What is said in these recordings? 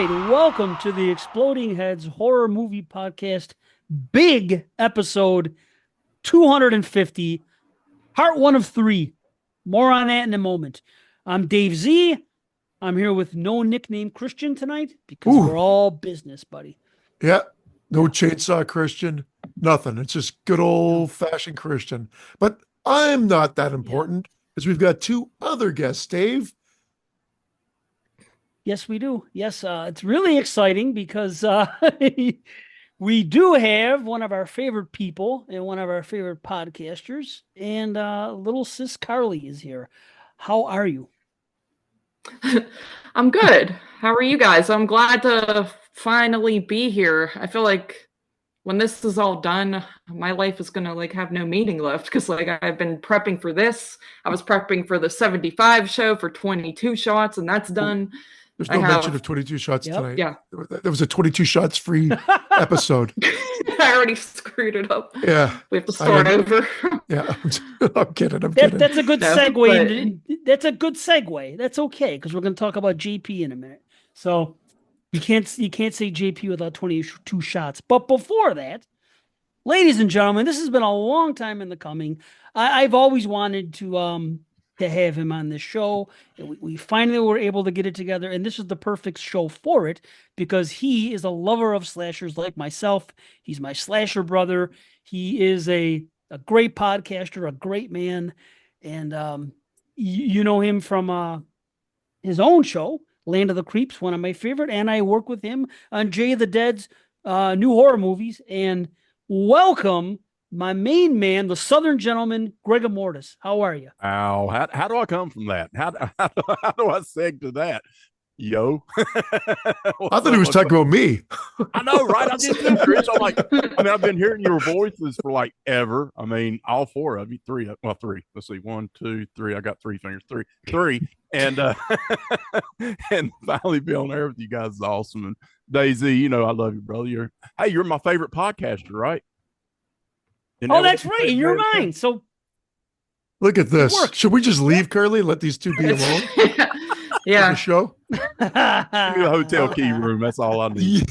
right, welcome to the Exploding Heads Horror Movie Podcast, big episode 250, part one of three. More on that in a moment. I'm Dave Z. I'm here with no nickname Christian tonight because we're all business, buddy. Yeah, no chainsaw Christian, nothing. It's just good old fashioned Christian. But I'm not that important because we've got two other guests, Dave. Yes, we do. Yes, it's really exciting because we do have one of our favorite people and one of our favorite podcasters, and little sis Carly is here. How are you? I'm good. How are you guys? I'm glad to finally be here. I feel like when this is all done, my life is gonna have no meaning left because I've been prepping for this. I was prepping for the 75 show for 22 shots, and that's done. There's no mention of 22 shots tonight. Yeah. There was a 22 shots free episode. I already screwed it up. Yeah. We have to start over. Yeah. I'm kidding. I'm kidding. That's a good segue. That's a good segue. That's okay because we're going to talk about JP in a minute. So you can't say JP without 22 shots. But before that, ladies and gentlemen, this has been a long time in the coming. I've always wanted to have him on this show. We finally were able to get it together, and this is the perfect show for it because he is a lover of slashers like myself. He's my slasher brother. He is a great podcaster, a great man, and you know him from his own show, Land of the Creeps, one of my favorite, and I work with him on Jay the Dead's new horror movies. And welcome my main man, the Southern gentleman, GregaMortis. How are you? Ow. How do I come from that? How do I seg to that? Yo. I thought he was talking about me. I know, right? I did too, Chris. I've been hearing your voices for ever. I mean, all four of you, three. Let's see, 1, 2, 3. I got 3 fingers, three. And and finally be on air with you guys is awesome. And Daisy, I love you, brother. You're my favorite podcaster, right? That's right. And you're mine. So look at this. Should we just leave, Curly? Let these two be alone? Yeah. The show. Give me the hotel key room. That's all I need.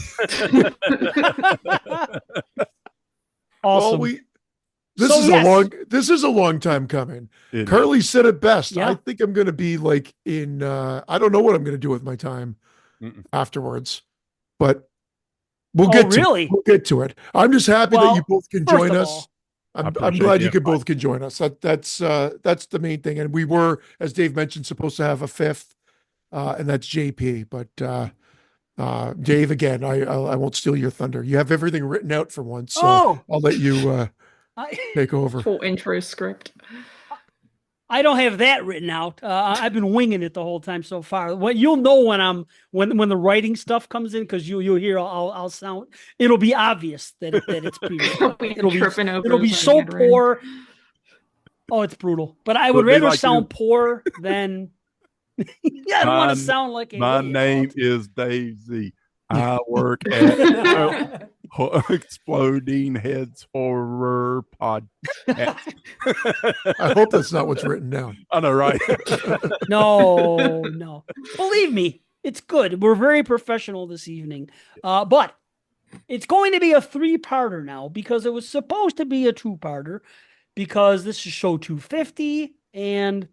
Awesome. Well, this is a long time coming. Curly said it best. Yeah. I think I'm going to be in. I don't know what I'm going to do with my time afterwards, but we'll get to it. I'm just happy that you both can join us. I'm glad you both can join us. That's the main thing. And we were, as Dave mentioned, supposed to have a fifth, and that's JP. But Dave, again, I won't steal your thunder. You have everything written out for once, so I'll let you take over. Full intro script. I don't have that written out. I've been winging it the whole time so far. What you'll know when the writing stuff comes in, because you'll hear I'll sound. It'll be obvious that it's pre-written. It'll be so poor. Oh, it's brutal. But I would rather sound poor than. I don't want to sound like my name is Dave Z. I work at Exploding Heads Horror Podcast. I hope that's not what's written down. I know, right? No. Believe me, it's good. We're very professional this evening. But it's going to be a 3-parter now because it was supposed to be a 2-parter because this is show 250 and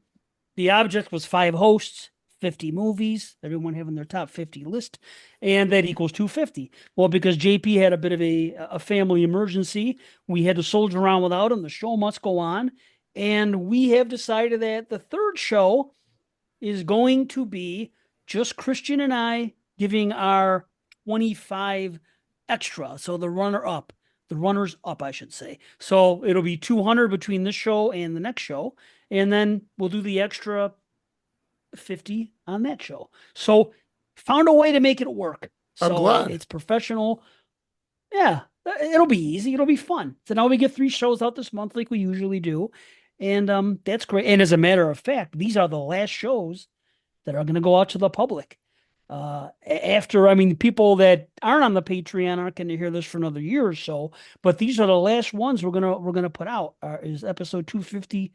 the object was 5 hosts, 50 movies, everyone having their top 50 list, and that equals 250. Well, because JP had a bit of a family emergency, we had to soldier around without him. The show must go on, and we have decided that the third show is going to be just Christian and I giving our 25 extra, so the runners up, I should say. So it'll be 200 between this show and the next show, and then we'll do the extra 50 on that show. So found a way to make it work. So I'm glad. It's professional. Yeah, it'll be easy. It'll be fun. So now we get 3 shows out this month like we usually do. And that's great. And as a matter of fact, these are the last shows that are going to go out to the public. People that aren't on the Patreon aren't going to hear this for another year or so, but these are the last ones we're going to put out is episode 250,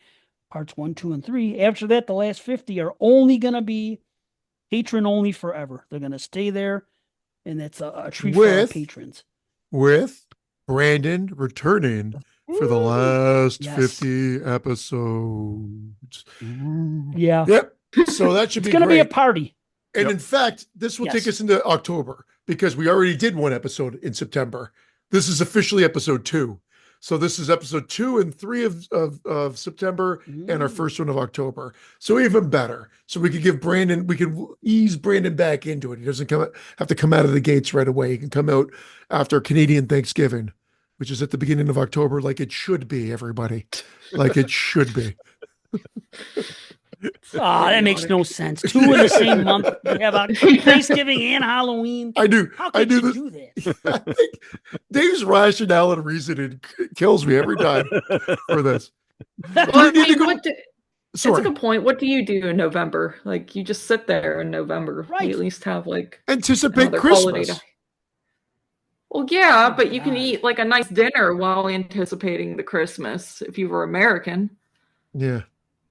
parts 1, 2, and 3. After that, the last 50 are only going to be patron only forever. They're going to stay there and that's a treat for our patrons. With Brandon returning for the last 50 episodes. Yeah. Yep. So that should it's be going to be a great. party. And in fact, this will take us into October because we already did one episode in September. This is officially episode 2. So this is episode 2 and 3 of September and our first one of October. So even better. So we can ease Brandon back into it. He doesn't have to come out of the gates right away. He can come out after Canadian Thanksgiving, which is at the beginning of October, like it should be, everybody. Like it should be. That makes no sense. 2 in the same month. We have Thanksgiving and Halloween. I do. How could you do that? I think Dave's rationale and reasoning kills me every time for this. Well, it's a good point. What do you do in November? Like, you just sit there in November. Right. You at least have like anticipate Christmas. Well, yeah, but you can eat like a nice dinner while anticipating the Christmas if you were American. Yeah.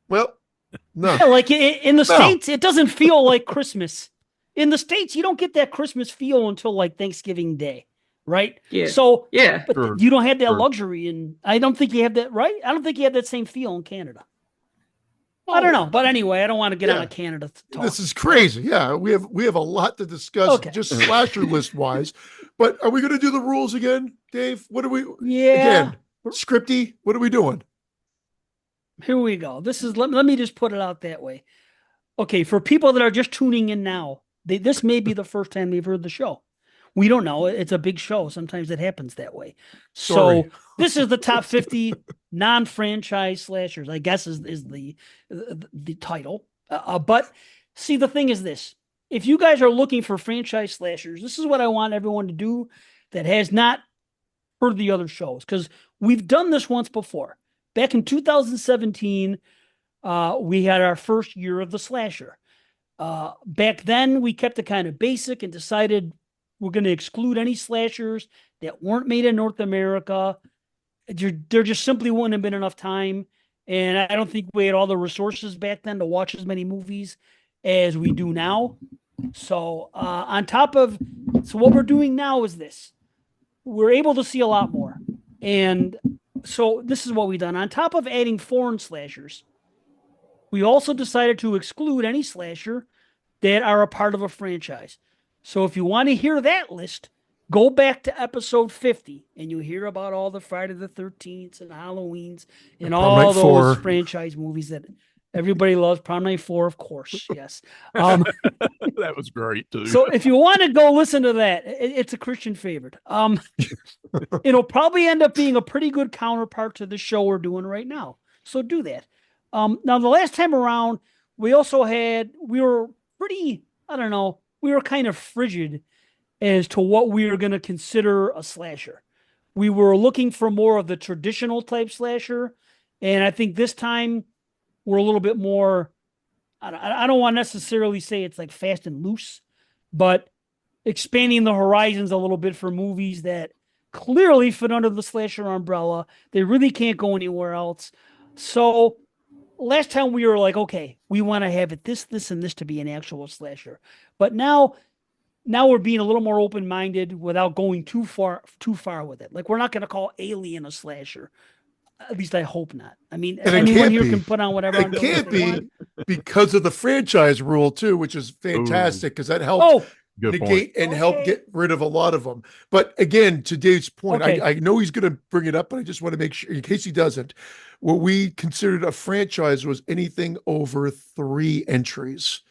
Well. No. Yeah, like in the States, it doesn't feel like Christmas. In the States, you don't get that Christmas feel until like Thanksgiving Day, right? Yeah. So, yeah, but you don't have that luxury, and I don't think you have that, right? I don't think you have that same feel in Canada. I don't know, but anyway, I don't want to get on a Canada talk. This is crazy. Yeah, we have a lot to discuss, just slasher list wise. But are we going to do the rules again, Dave? What are we? Yeah, again, scripty. What are we doing? Here we go. This is let me just put it out that way. Okay, for people that are just tuning in now, this may be the first time they've heard the show. We don't know. It's a big show. Sometimes it happens that way. Sorry. So this is the top 50 non-franchise slashers, I guess is the title. But see, the thing is this. If you guys are looking for franchise slashers, this is what I want everyone to do that has not heard the other shows, because we've done this once before. Back in 2017, we had our first year of the slasher. Back then, we kept it kind of basic and decided we're going to exclude any slashers that weren't made in North America. There just simply wouldn't have been enough time. And I don't think we had all the resources back then to watch as many movies as we do now. So so what we're doing now is this. We're able to see a lot more. And so this is what we've done. On top of adding foreign slashers, we also decided to exclude any slasher that are a part of a franchise. So if you want to hear that list, go back to episode 50 and you'll hear about all the Friday the 13th and Halloweens and all those franchise movies that everybody loves. Prom Night 4, of course. Yes. That was great too. So if you want to go listen to that, it's a Christian favorite. It'll probably end up being a pretty good counterpart to the show we're doing right now. So do that. Now the last time around, we were pretty, I don't know, we were kind of frigid as to what we were going to consider a slasher. We were looking for more of the traditional type slasher. And I think this time we're a little bit more, I don't want to necessarily say it's like fast and loose, but expanding the horizons a little bit for movies that clearly fit under the slasher umbrella. They really can't go anywhere else. So last time we were like, okay, we want to have it this, and this to be an actual slasher. But now we're being a little more open-minded without going too far with it. Like, we're not going to call Alien a slasher. At least I hope not. I mean, anyone here can put on whatever. It can't be because of the franchise rule too, which is fantastic because that helps negate and help get rid of a lot of them. But again, to Dave's point, I know he's going to bring it up, but I just want to make sure, in case he doesn't, what we considered a franchise was anything over 3 entries.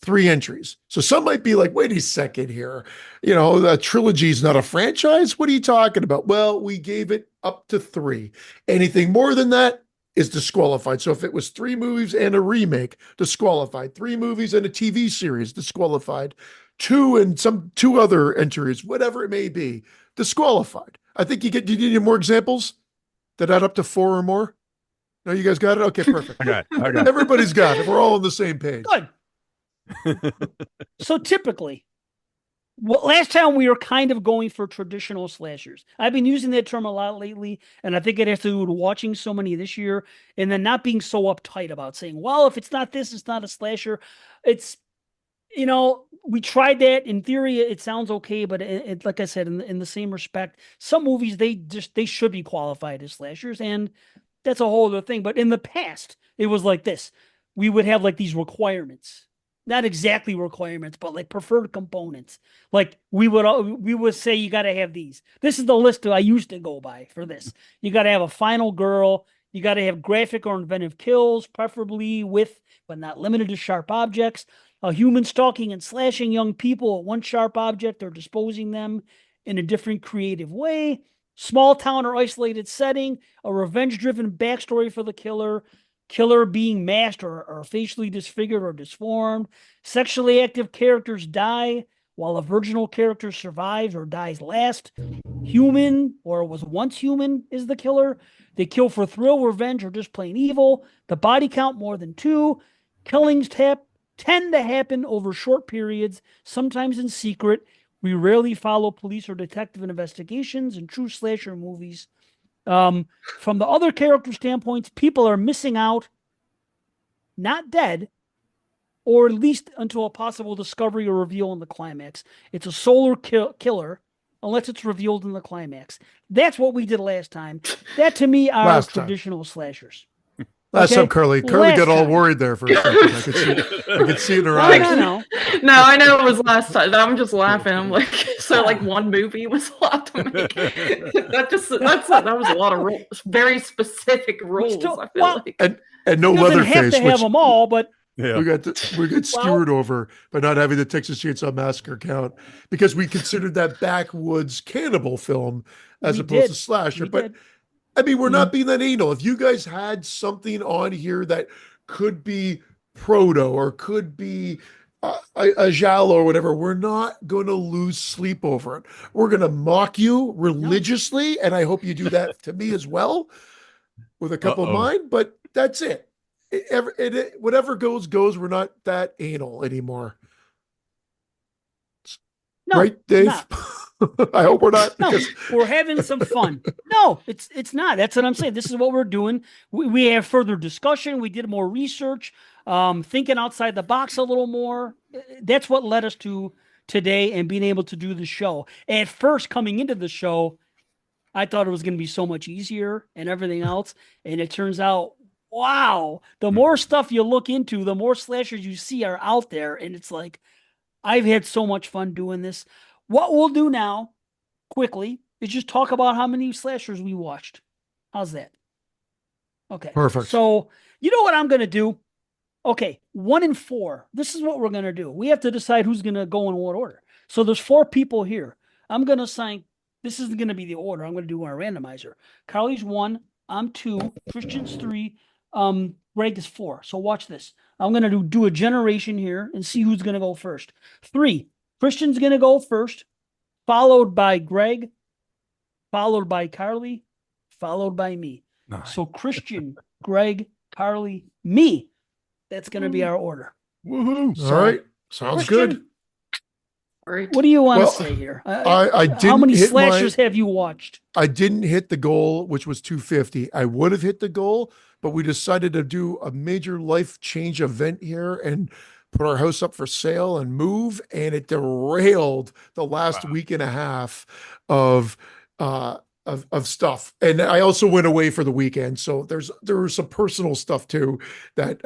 3 entries. So some might be like, wait a second here. You know, a trilogy is not a franchise. What are you talking about? Well, we gave it up to 3. Anything more than that is disqualified. So if it was 3 movies and a remake, disqualified. 3 movies and a TV series, disqualified. 2 and 2 other entries, whatever it may be, disqualified. I think do you need more examples that add up to 4 or more? No, you guys got it? Okay, perfect. I got it. Everybody's got it. We're all on the same page. Good. So typically, last time we were kind of going for traditional slashers. I've been using that term a lot lately, and I think it has to do with watching so many this year and then not being so uptight about saying, well, if it's not this, it's not a slasher. we tried that. In theory, it sounds okay, but like I said, in the same respect, some movies they should be qualified as slashers, and that's a whole other thing. But in the past, it was like this: we would have like these requirements, not exactly requirements, but like preferred components. Like we would say you got to have these. This is the list I used to go by for this. You got to have a final girl. You got to have graphic or inventive kills, preferably with, but not limited to, sharp objects. A human stalking and slashing young people at one sharp object or disposing them in a different creative way. Small town or isolated setting. A revenge-driven backstory for the killer. Killer being masked or facially disfigured or disformed. Sexually active characters die while a virginal character survives or dies last. Human or was once human is the killer. They kill for thrill, revenge, or just plain evil. The body count more than 2. Killings tend to happen over short periods, sometimes in secret. We rarely follow police or detective investigations in true slasher movies. From the other character standpoints, people are missing out, not dead, or at least until a possible discovery or reveal in the climax. It's a solo killer, unless it's revealed in the climax. That's what we did last time. That, to me, are traditional slashers. Last time, Carly got all worried there for a second. I could see it in her eyes. No, I know it was last time. I'm just laughing. I'm like, so like one movie was allowed to make. That was a lot of very specific rules. I feel like, and no Leatherface. Have to have them all, but yeah. we got skewered over by not having the Texas Chainsaw Massacre count because we considered that backwoods cannibal film as opposed to slasher. But I mean, we're not being that anal. If you guys had something on here that could be proto or could be a giallo or whatever, we're not going to lose sleep over it. We're going to mock you religiously, and I hope you do that to me as well with a couple of mine, but that's it. Whatever goes. We're not that anal anymore. No, right, Dave? I hope we're not. No, we're having some fun. No, it's not. That's what I'm saying. This is what we're doing. We have further discussion. We did more research, thinking outside the box a little more. That's what led us to today and being able to do the show. At first, coming into the show, I thought it was going to be so much easier and everything else. And it turns out, wow, the more stuff you look into, the more slashers you see are out there. And it's like, I've had so much fun doing this. What we'll do now, quickly, is just talk about how many slashers we watched. How's that? Okay. Perfect. So, you know what I'm going to do? Okay, 1 and 4. This is what we're going to do. We have to decide who's going to go in what order. So there's 4 people here. I'm going to assign, this isn't going to be the order. I'm going to do our randomizer. Carly's 1, I'm 2, Christian's 3, Greg is 4. So watch this. I'm going to do a generation here and see who's going to go first. 3. Christian's going to go first, followed by Greg, followed by Carly, followed by me. Nice. So Christian, Greg, Carly, me. That's going to be our order. Woohoo. So, all right. Sounds Christian, good. What do you want to say here? I didn't. How many slashers have you watched? I didn't hit the goal, which was 250. I would have hit the goal, but we decided to do a major life change event here and put our house up for sale and move, and it derailed the last week and a half of stuff. And I also went away for the weekend, so there was some personal stuff too that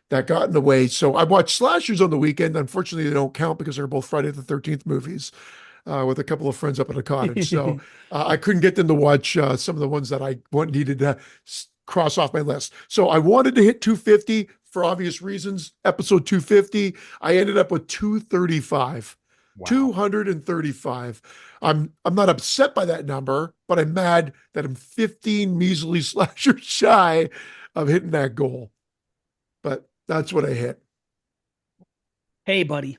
got in the way. So I watched slashers on the weekend. Unfortunately, they don't count because they're both Friday the 13th movies with a couple of friends up at a cottage. So I couldn't get them to watch some of the ones that I needed to cross off my list. So I wanted to hit 250 for obvious reasons. Episode 250, I ended up with 235. Wow. 235. I'm not upset by that number, but I'm mad that I'm 15 measly slashers shy of hitting that goal. But that's what I hit. Hey, buddy.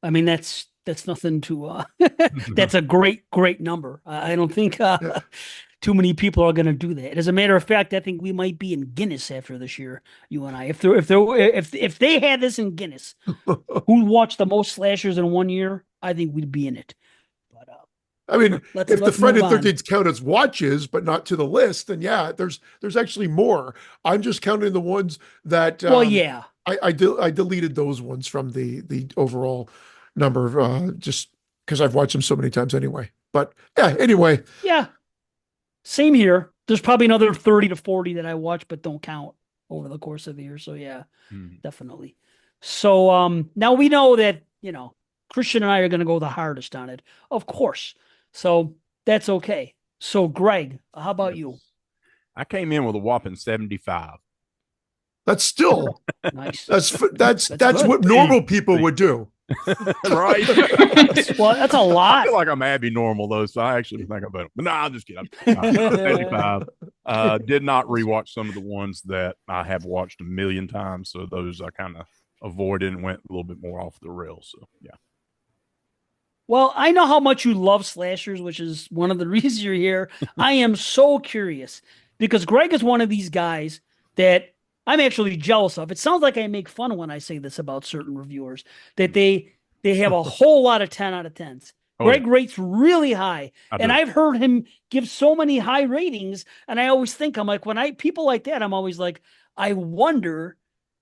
I mean, that's nothing to that's a great number. I don't think too many people are going to do that. As a matter of fact, I think we might be in Guinness after this year, you and I. If they had this in Guinness, who watched the most slashers in 1 year, I think we'd be in it. But I mean, if the Friday the 13th count as watches, but not to the list, then yeah, there's actually more. I'm just counting the ones that well, yeah. I deleted those ones from the overall number, just because I've watched them so many times anyway. But yeah, anyway. Yeah. Same here. There's probably another 30 to 40 that I watch but don't count over the course of the year. So yeah, definitely. So now we know that, Christian and I are going to go the hardest on it, of course. So that's okay. So Greg, how about you? I came in with a whopping 75. That's still nice. That's what normal people would do. Right. Well, that's a lot. I feel like I'm Abby normal though, so I actually think I'm better. But no, I'm just kidding. 75. Did not rewatch some of the ones that I have watched a million times, so those I kind of avoided and went a little bit more off the rails. So yeah. Well, I know how much you love slashers, which is one of the reasons you're here. I am so curious because Greg is one of these guys that I'm actually jealous of. It sounds like I make fun when I say this about certain reviewers, that they have a whole lot of 10 out of 10s. Greg rates really high. And I've heard him give so many high ratings. And I always think, I'm like, people like that, I'm always like, I wonder,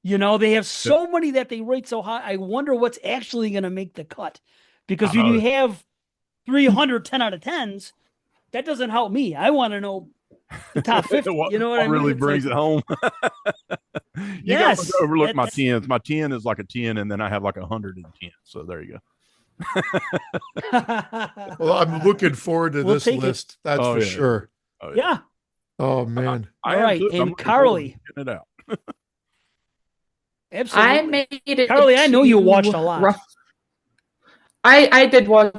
they have so many that they rate so high. I wonder what's actually going to make the cut. Because when you have 300 10 out of 10s, that doesn't help me. I want to know the top 50. You know what I mean? Really brings it home. You guys overlook my 10s. My 10 is like a 10, and then I have like 110. So there you go. Well, I'm looking forward to this list. That's for sure. Oh, yeah. Oh man. All right. And Carly. Getting it out. Absolutely. I made it. Carly, I know you watched a lot. I did watch.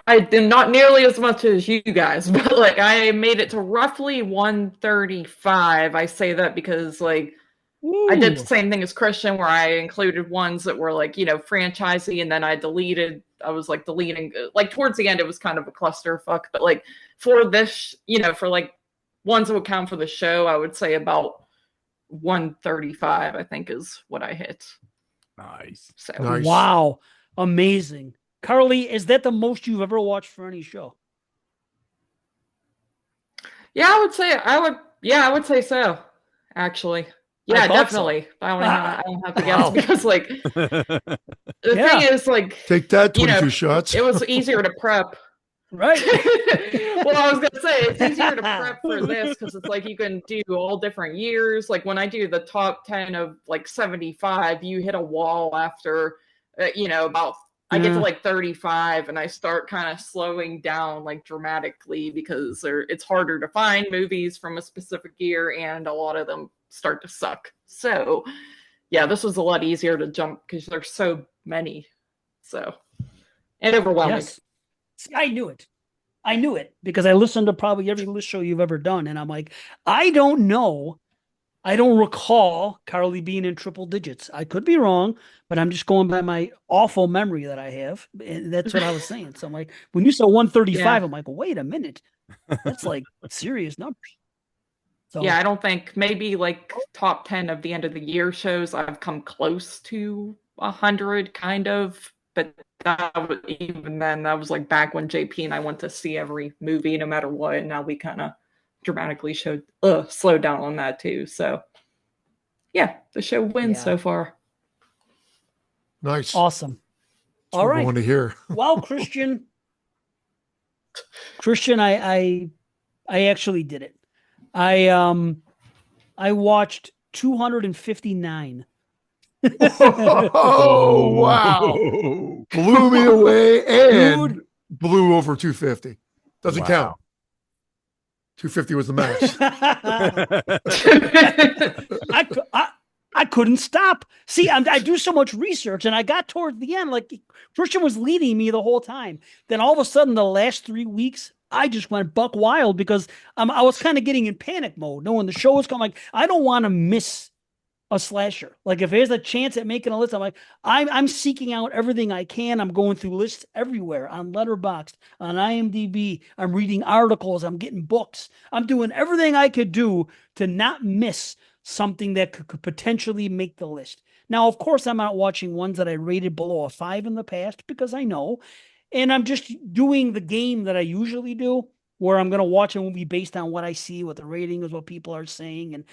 I did not nearly as much as you guys, but like I made it to roughly 135. I say that because like I did the same thing as Christian, where I included ones that were like franchisey, and then I deleted. I was like deleting. Like towards the end, it was kind of a clusterfuck. But like for this, for like ones that would count for the show, I would say about 135. I think is what I hit. Nice. So nice. Wow. Amazing. Carly, is that the most you've ever watched for any show? Yeah, I would say so. Actually. Yeah, definitely. So. I don't have to guess because like the thing is like take that 22 shots. It was easier to prep. Right. Well, I was gonna say it's easier to prep for this because it's like you can do all different years. Like when I do the top 10 of like 75, you hit a wall after about I get to like 35 and I start kind of slowing down like dramatically because it's harder to find movies from a specific year and a lot of them start to suck. So yeah, this was a lot easier to jump because there's so many. So and overwhelming. Yes. See, I knew it because I listened to probably every list show you've ever done. And I'm like, I don't know. I don't recall Carly being in triple digits. I could be wrong, but I'm just going by my awful memory that I have. And that's what I was saying. So I'm like, when you said 135, I'm like, wait a minute. That's like serious numbers. So, yeah, I don't think maybe like top 10 of the end of the year shows I've come close to 100 kind of. But even then, that was like back when JP and I went to see every movie no matter what. And now we kind of dramatically slowed down on that too. So yeah, the show wins so far. Nice. Awesome. That's all right. I want to hear. Well, Christian, I actually did it. I watched 259. Oh wow. Blew me away and blew over 250. Doesn't count. 250 was the max. I couldn't stop. See, I do so much research, and I got towards the end, like Christian was leading me the whole time. Then all of a sudden, the last 3 weeks, I just went buck wild because I was kind of getting in panic mode, knowing the show was coming. Like, I don't want to miss a slasher. Like if there's a chance at making a list, I'm like, I'm seeking out everything I can. I'm going through lists everywhere on Letterboxd, on IMDb. I'm reading articles. I'm getting books. I'm doing everything I could do to not miss something that could potentially make the list. Now, of course, I'm not watching ones that I rated below a 5 in the past because I know, and I'm just doing the game that I usually do where I'm going to watch a movie based on what I see, what the rating is, what people are saying. And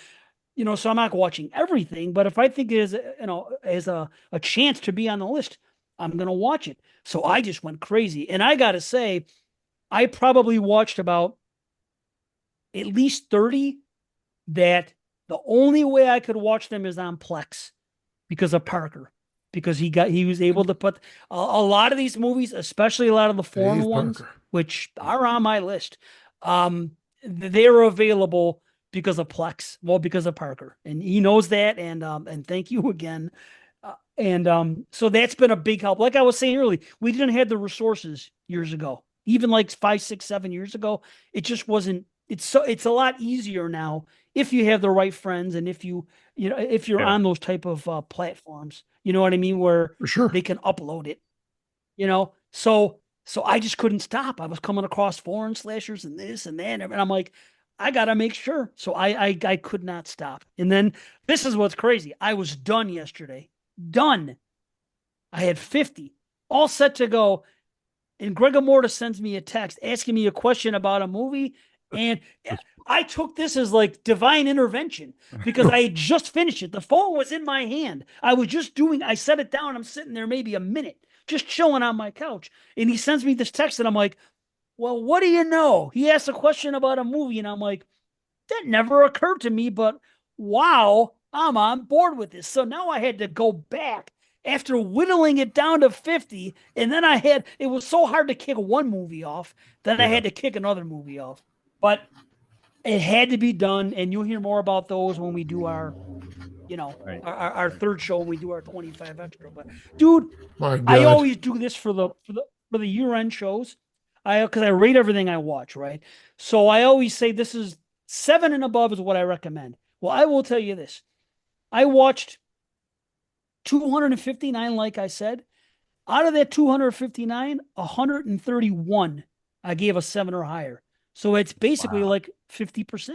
so I'm not watching everything, but if I think it is, as a chance to be on the list, I'm going to watch it. So I just went crazy. And I got to say, I probably watched about at least 30 that the only way I could watch them is on Plex because of Parker, because he was able to put a lot of these movies, especially a lot of the foreign ones, which are on my list. They're available because of Plex, well, because of Parker, and he knows that. And thank you again. So that's been a big help. Like I was saying earlier, we didn't have the resources years ago, even like 5, 6, 7 years ago. It just wasn't. It's a lot easier now if you have the right friends and if you're on those type of platforms. You know what I mean? Where for sure they can upload it. So I just couldn't stop. I was coming across foreign slashers and this and that, and I'm like, I gotta make sure. So I could not stop. And then this is what's crazy. I was done yesterday. Done. I had 50 all set to go. And GregaMortis sends me a text asking me a question about a movie. And I took this as like divine intervention because I had just finished it. The phone was in my hand. I set it down. I'm sitting there maybe a minute, just chilling on my couch. And he sends me this text and I'm like, well, what do you know? He asked a question about a movie. And I'm like, that never occurred to me, but wow, I'm on board with this. So now I had to go back after whittling it down to 50. And then it was so hard to kick one movie off that I had to kick another movie off. But it had to be done, and you'll hear more about those when we do our third show when we do our 25 extra. But dude, I always do this for the year-end shows. Because I rate everything I watch, right? So I always say this is 7 and above is what I recommend. Well, I will tell you this. I watched 259, like I said. Out of that 259, 131 I gave a 7 or higher. So it's basically like 50%.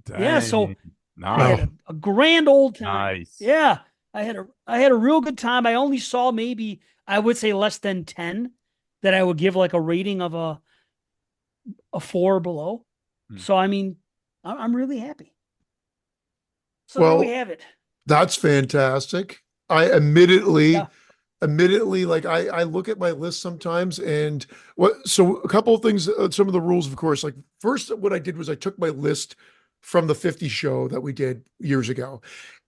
Dang. Yeah, so nice. I had a grand old time. Nice. Yeah, I had a real good time. I only saw maybe, I would say, less than 10 that I would give like a rating of a 4 or below. So I mean, I'm really happy. So there we have it. That's fantastic. I admittedly, like I look at my list sometimes, and so a couple of things, some of the rules, of course. Like first, what I did was I took my list from the 50 show that we did years ago,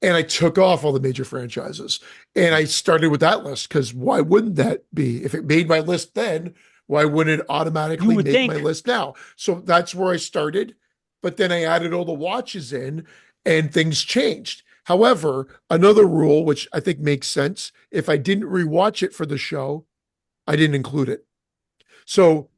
and I took off all the major franchises, and I started with that list because why wouldn't that be? If it made my list then, why wouldn't it automatically make my list now? So that's where I started, but then I added all the watches in, and things changed. However, another rule, which I think makes sense, if I didn't rewatch it for the show, I didn't include it. So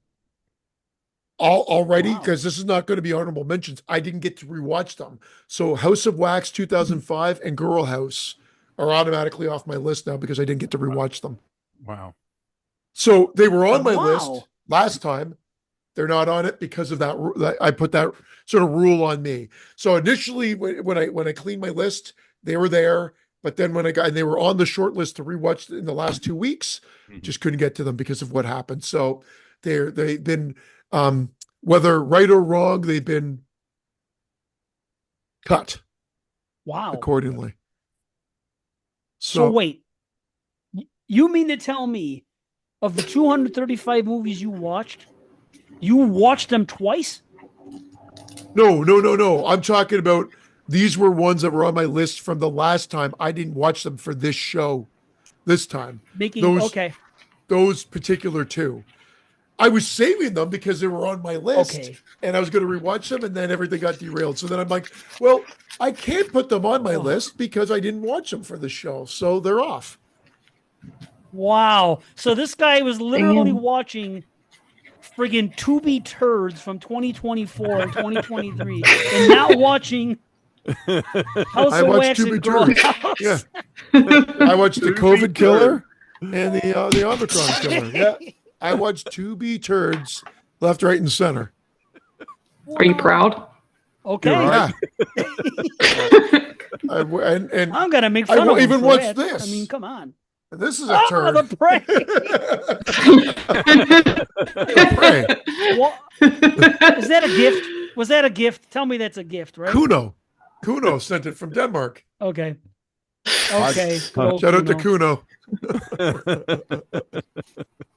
already, because this is not going to be honorable mentions, I didn't get to rewatch them. So House of Wax 2005 and Girl House are automatically off my list now because I didn't get to rewatch them. Wow. So they were on my list last time. They're not on it because of that. I put that sort of rule on me. So initially, when I cleaned my list, they were there. But then and they were on the short list to rewatch in the last 2 weeks, just couldn't get to them because of what happened. So they've been, whether right or wrong, they've been cut. Wow. Accordingly. So wait, you mean to tell me of the 235 movies you watched them twice? No. I'm talking about these were ones that were on my list from the last time. I didn't watch them for this show this time. Those particular two. I was saving them because they were on my list and I was going to rewatch them, and then everything got derailed. So then I'm like, well, I can't put them on my list because I didn't watch them for the show. So they're off. Wow. So this guy was literally watching friggin' Tubi turds from 2024 and 2023 and not watching House of Wax and Girl House. Yeah. I watched the COVID killer and the Omicron killer. Yeah. I watched Tubi turds left, right, and center. Are you proud? Okay. Yeah. and I'm gonna make fun of him. Even watch this. I mean, come on. This is a turd. The prey. Is that a gift? Was that a gift? Tell me that's a gift, right? Kuno. Kuno sent it from Denmark. Okay. Okay. Shout out to Kuno.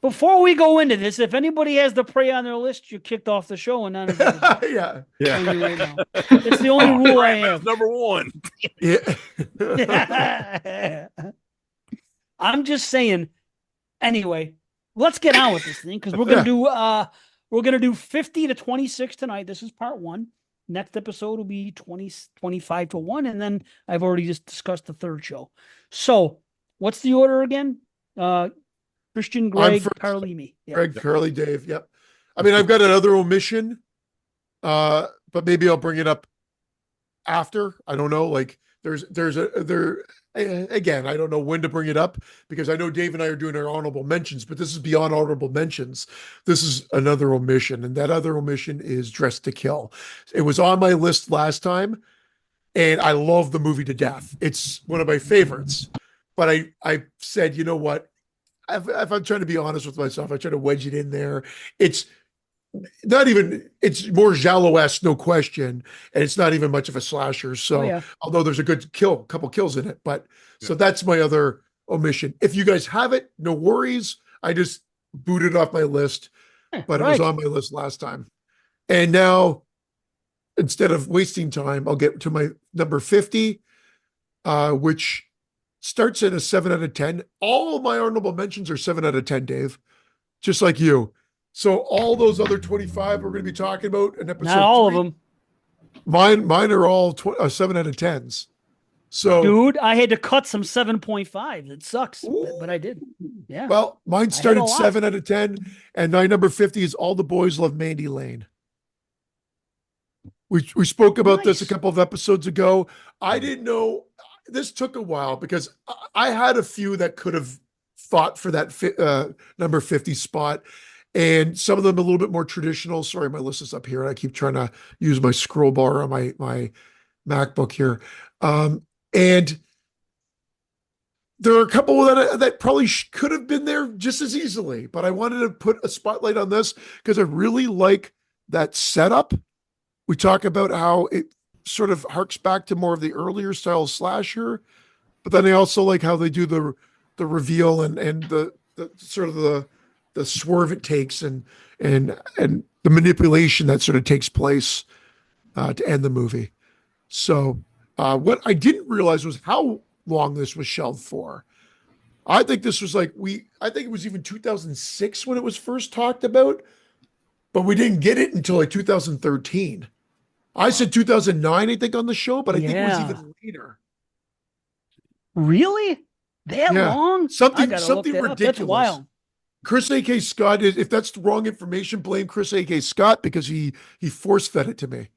Before we go into this, if anybody has the prey on their list, you're kicked off the show, and none of it. Yeah. Right now. It's the only rule I have. Number one. Yeah. I'm just saying. Anyway, let's get on with this thing because we're gonna do 50 to 26 tonight. This is part 1. Next episode will be 25 to 1, and then I've already just discussed the third show. So, what's the order again? Christian, Greg, Carly, me. Yep. Greg, Carly, Dave. Yep. I mean, I've got another omission, but maybe I'll bring it up after. I don't know. Like, again, I don't know when to bring it up because I know Dave and I are doing our honorable mentions, but this is beyond honorable mentions. This is another omission, and that other omission is Dressed to Kill. It was on my list last time, and I love the movie to death. It's one of my favorites, but I said, you know what? If I'm trying to be honest with myself, I try to wedge it in there. It's not even, it's more giallo-esque, no question, and it's not even much of a slasher. So although there's a good couple kills in it, but so that's my other omission. If you guys have it, no worries. I just booted off my list, but it was on my list last time. And now, instead of wasting time, I'll get to my number 50, which starts at a 7 out of 10. All of my honorable mentions are 7 out of 10, Dave, just like you. So all those other 25 we're going to be talking about in episode Not all 3, of them. Mine are all 7 out of 10s. So, dude, I had to cut some 7.5. It sucks, but I did. Yeah. Well, mine started 7 out of 10, and my number 50 is All the Boys Love Mandy Lane. We spoke about this a couple of episodes ago. I didn't know. This took a while because I had a few that could have fought for that number 50 spot. And some of them a little bit more traditional. Sorry, my list is up here. I keep trying to use my scroll bar on my MacBook here. And there are a couple that probably could have been there just as easily. But I wanted to put a spotlight on this because I really like that setup. We talk about how it sort of harks back to more of the earlier style slasher. But then I also like how they do the reveal and the sort of the swerve it takes and the manipulation that sort of takes place to end the movie. So what I didn't realize was how long this was shelved for. I think this was I think it was even 2006 when it was first talked about, but we didn't get it until 2013. I said 2009, I think, on the show, but I think it was even later. Really? That long? Something ridiculous. That's wild. Chris A.K. Scott, if that's the wrong information, blame Chris A.K. Scott because he force-fed it to me.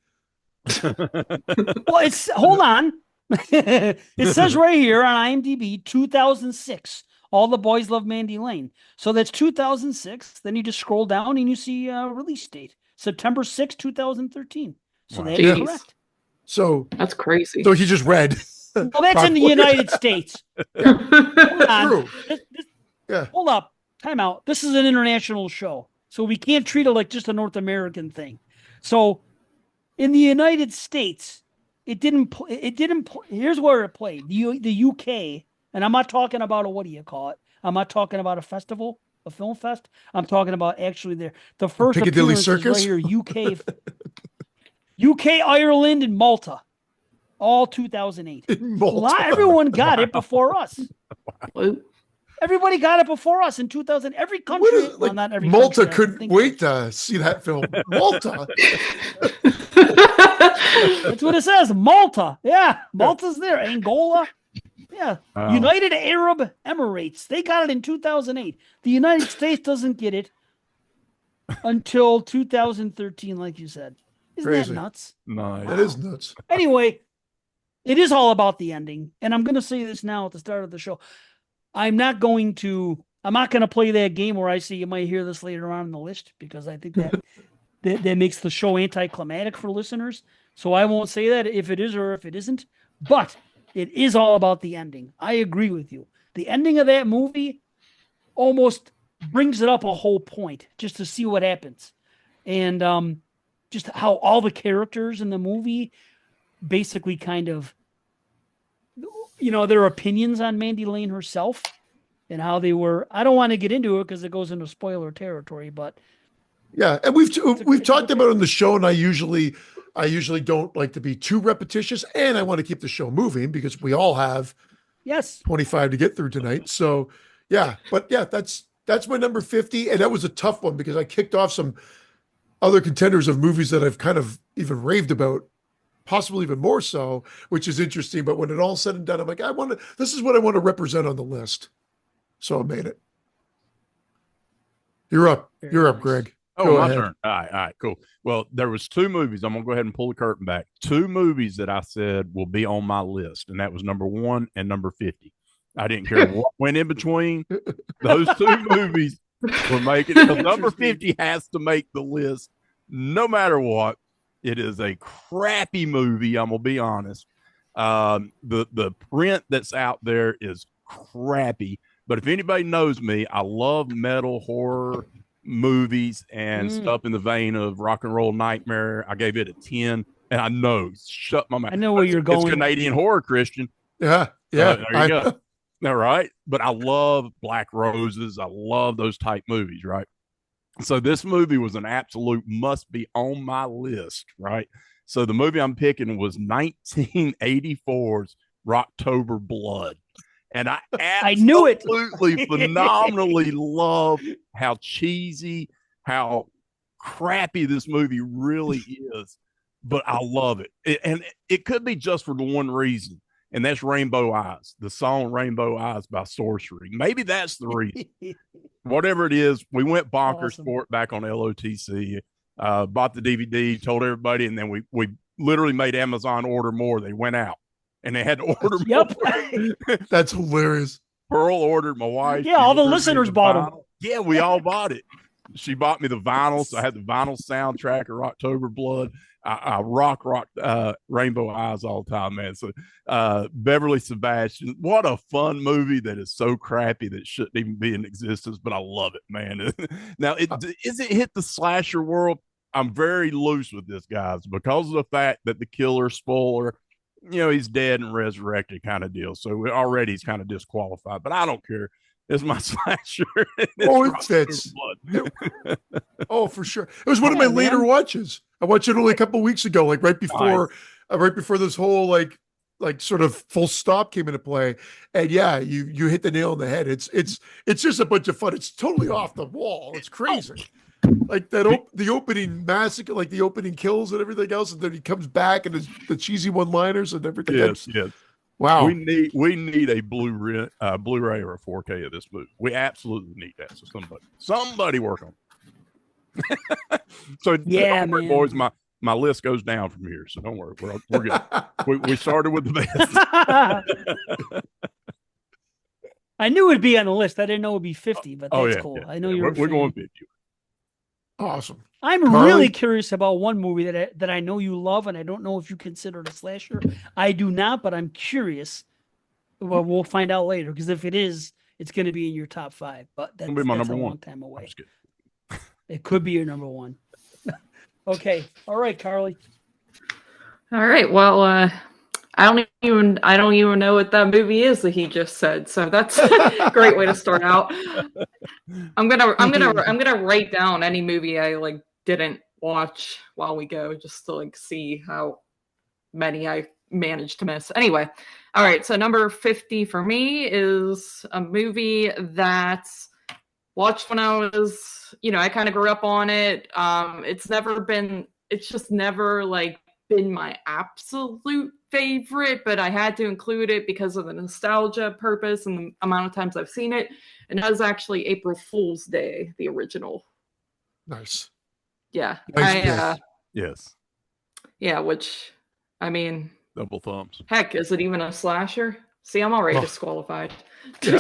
Well, hold on. It says right here on IMDb, 2006. All the Boys Love Mandy Lane. So that's 2006. Then you just scroll down and you see release date, September 6, 2013. So that's correct. So that's crazy. So he just read. Well, that's in the United States. Hold on. Hold up. Time out. This is an international show, so we can't treat it like just a North American thing. So, in the United States, it didn't. Here's where it played. The UK, and I'm not talking about I'm not talking about a festival, a film fest. I'm talking about actually the first Piccadilly appearance Circus is right here. UK, Ireland, and Malta, all 2008. Everyone got it before us. Wow. Everybody got it before us in 2000. Every country, not every Malta country, couldn't wait to see that film. Malta. That's what it says. Malta. Yeah, Malta's there. Angola. Yeah. Wow. United Arab Emirates. They got it in 2008. The United States doesn't get it until 2013, like you said. Isn't that nuts? Nice. That is nuts. Anyway, it is all about the ending. And I'm going to say this now at the start of the show. I'm not going to play that game where I say you might hear this later on in the list because I think that makes the show anticlimactic for listeners. So I won't say that if it is or if it isn't, but it is all about the ending. I agree with you. The ending of that movie almost brings it up a whole point just to see what happens. And just how all the characters in the movie basically kind of, their opinions on Mandy Lane herself and how they were. I don't want to get into it because it goes into spoiler territory, but yeah, and we've talked about it on the show, and I usually don't like to be too repetitious, and I want to keep the show moving because we all have 25 to get through tonight. So yeah, but yeah, that's my number 50, and that was a tough one because I kicked off some other contenders of movies that I've kind of even raved about, possibly even more so, which is interesting. But when it all said and done, I'm like, this is what I want to represent on the list. So I made it. You're up. You're up, Greg. Oh, my turn. All right, cool. Well, there was 2 movies. I'm going to go ahead and pull the curtain back. 2 movies that I said will be on my list, and that was number 1 and number 50. I didn't care what went in between. Those 2 movies were making it. Number 50 has to make the list no matter what. It is a crappy movie, I'm going to be honest. The print that's out there is crappy. But if anybody knows me, I love metal horror movies and stuff in the vein of Rock and Roll Nightmare. I gave it a 10, and I know, shut my mouth. I know where you're going. It's Canadian horror, Christian. Yeah. There you go. All right. But I love Black Roses. I love those type movies, right? So this movie was an absolute must be on my list, right? So the movie I'm picking was 1984's Rocktober Blood. And I knew it. Absolutely phenomenally love how cheesy, how crappy this movie really is, but I love it. And it could be just for the one reason, and that's Rainbow Eyes, the song Rainbow Eyes by Sorcery. Maybe that's the reason. Whatever it is, we went bonkers for it back on LOTC, bought the DVD, told everybody, and then we literally made Amazon order more. They went out. And they had to order more. That's hilarious. Pearl ordered, my wife. Yeah, all the listeners bought them. Yeah, we all bought it. She bought me the vinyl, so I had the vinyl soundtrack of Rocktober Blood. I rock Rainbow Eyes all the time, man. So Beverly Sebastian, what a fun movie that is so crappy that shouldn't even be in existence, but I love it, man. Now, is it hit the slasher world? I'm very loose with this, guys, because of the fact that the killer, spoiler, he's dead and resurrected kind of deal. So already he's kind of disqualified, but I don't care. It's my slasher. It fits. Oh, for sure. It was one of my later watches. I watched it only a couple of weeks ago, like right before this whole like sort of full stop came into play. And yeah, you hit the nail on the head. It's just a bunch of fun. It's totally off the wall. It's crazy. Like that, the opening massacre, like the opening kills and everything else, and then he comes back and the cheesy one-liners and everything. Yes. Wow. We need a Blu-ray or a 4K of this movie. We absolutely need that. So somebody work on it. So yeah, man. Boys, my list goes down from here. So don't worry, we're good. we started with the best. I knew it'd be on the list. I didn't know it'd be 50, but that's cool. Yeah, I know we're going 50. Awesome. I'm really curious about one movie that I know you love, and I don't know if you consider it a slasher. I do not, but I'm curious. Well, we'll find out later, because if it is, it's going to be in your top 5. But that's, be my number a one. Long time away. It could be your number 1. Okay. All right, Carly. All right. Well, I don't even know what that movie is that he just said. So that's a great way to start out. I'm gonna write down any movie I didn't watch while we go, just to see how many I managed to miss. Anyway, all right. So number 50 for me is a movie that's watched when I was, I kind of grew up on it. It's just never been my absolute favorite, but I had to include it because of the nostalgia purpose and the amount of times I've seen it. And that was actually April Fool's Day, the original. Nice. Yeah. Nice yes. Yeah, which, I mean, double thumbs. Heck, is it even a slasher? See, I'm already disqualified. Yeah.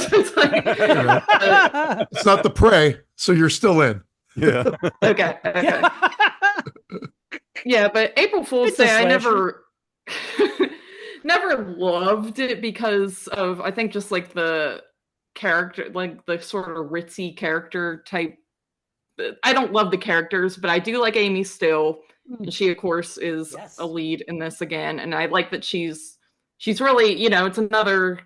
It's not The Prey, so you're still in. Yeah. Okay. Yeah, but April Fool's Day, I never loved it because of, I think, just the character, the sort of ritzy character type. I don't love the characters, but I do like Amy still. And she, of course, is a lead in this again. And I like that she's really, you know, it's another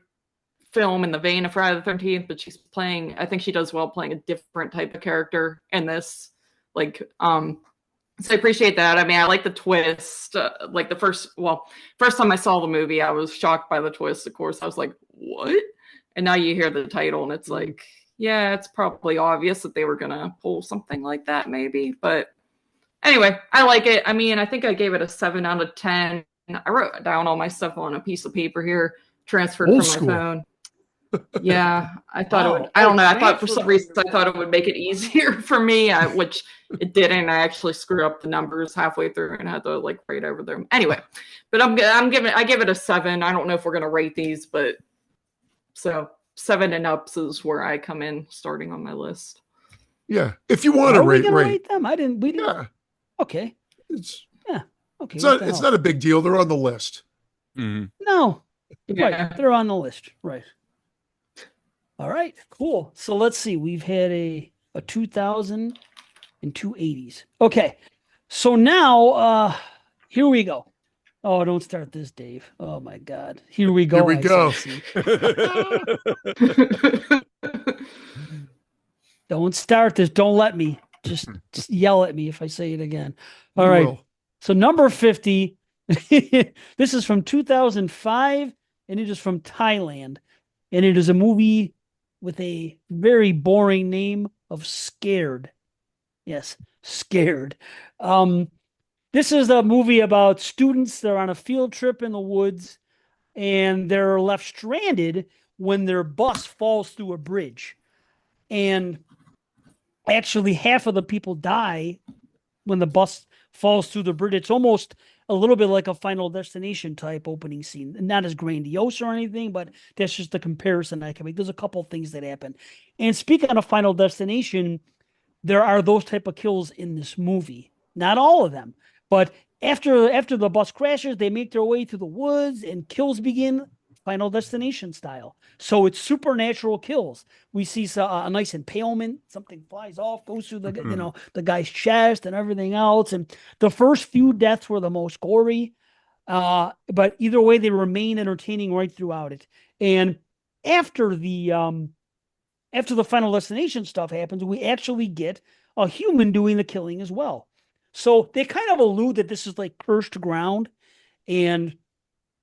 film in the vein of Friday the 13th, but she's playing, I think she does well playing a different type of character in this. Like, so I appreciate that. I mean, I like the twist. Like the first time I saw the movie, I was shocked by the twist. Of course, I was like, what? And now you hear the title and it's like, yeah, it's probably obvious that they were going to pull something like that maybe. But anyway, I like it. I mean, I think I gave it a 7 out of 10. I wrote down all my stuff on a piece of paper here, transferred Old from school. my phone. Yeah, I thought it would. I don't know. I thought for some reason I thought it would make it easier for me, which it didn't. I actually screwed up the numbers halfway through and had to like write over them. Anyway, but I give it a 7. I don't know if we're gonna rate these, but so 7 and ups is where I come in starting on my list. Yeah, if you want to rate them, we didn't. Yeah. Okay. Okay. It's not a big deal. They're on the list. Mm-hmm. No. Yeah. Right. They're on the list. Right. All right. Cool. So let's see. We've had a 2000 and 280s. Okay. So now here we go. Oh, don't start this, Dave. Oh my God. Here we go. Here we go. Don't start this. Don't let me. Just yell at me if I say it again. All right. Will. So number 50. This is from 2005, and it is from Thailand. And it is a movie with a very boring name of Scared. Yes, Scared. This is a movie about students. They're on a field trip in the woods, and they're left stranded when their bus falls through a bridge. And actually, half of the people die when the bus falls through the bridge. It's almost a little bit like a Final Destination type opening scene. Not as grandiose or anything, but that's just the comparison I can make. There's a couple of things that happen. And speaking of Final Destination, there are those type of kills in this movie. Not all of them, but after the bus crashes, they make their way through the woods and kills begin Final Destination style. So it's supernatural kills. We see a nice impalement. Something flies off, goes through the the guy's chest and everything else. And the first few deaths were the most gory, but either way, they remain entertaining right throughout it. And after the Final Destination stuff happens, we actually get a human doing the killing as well. So they kind of allude that this is like cursed ground, and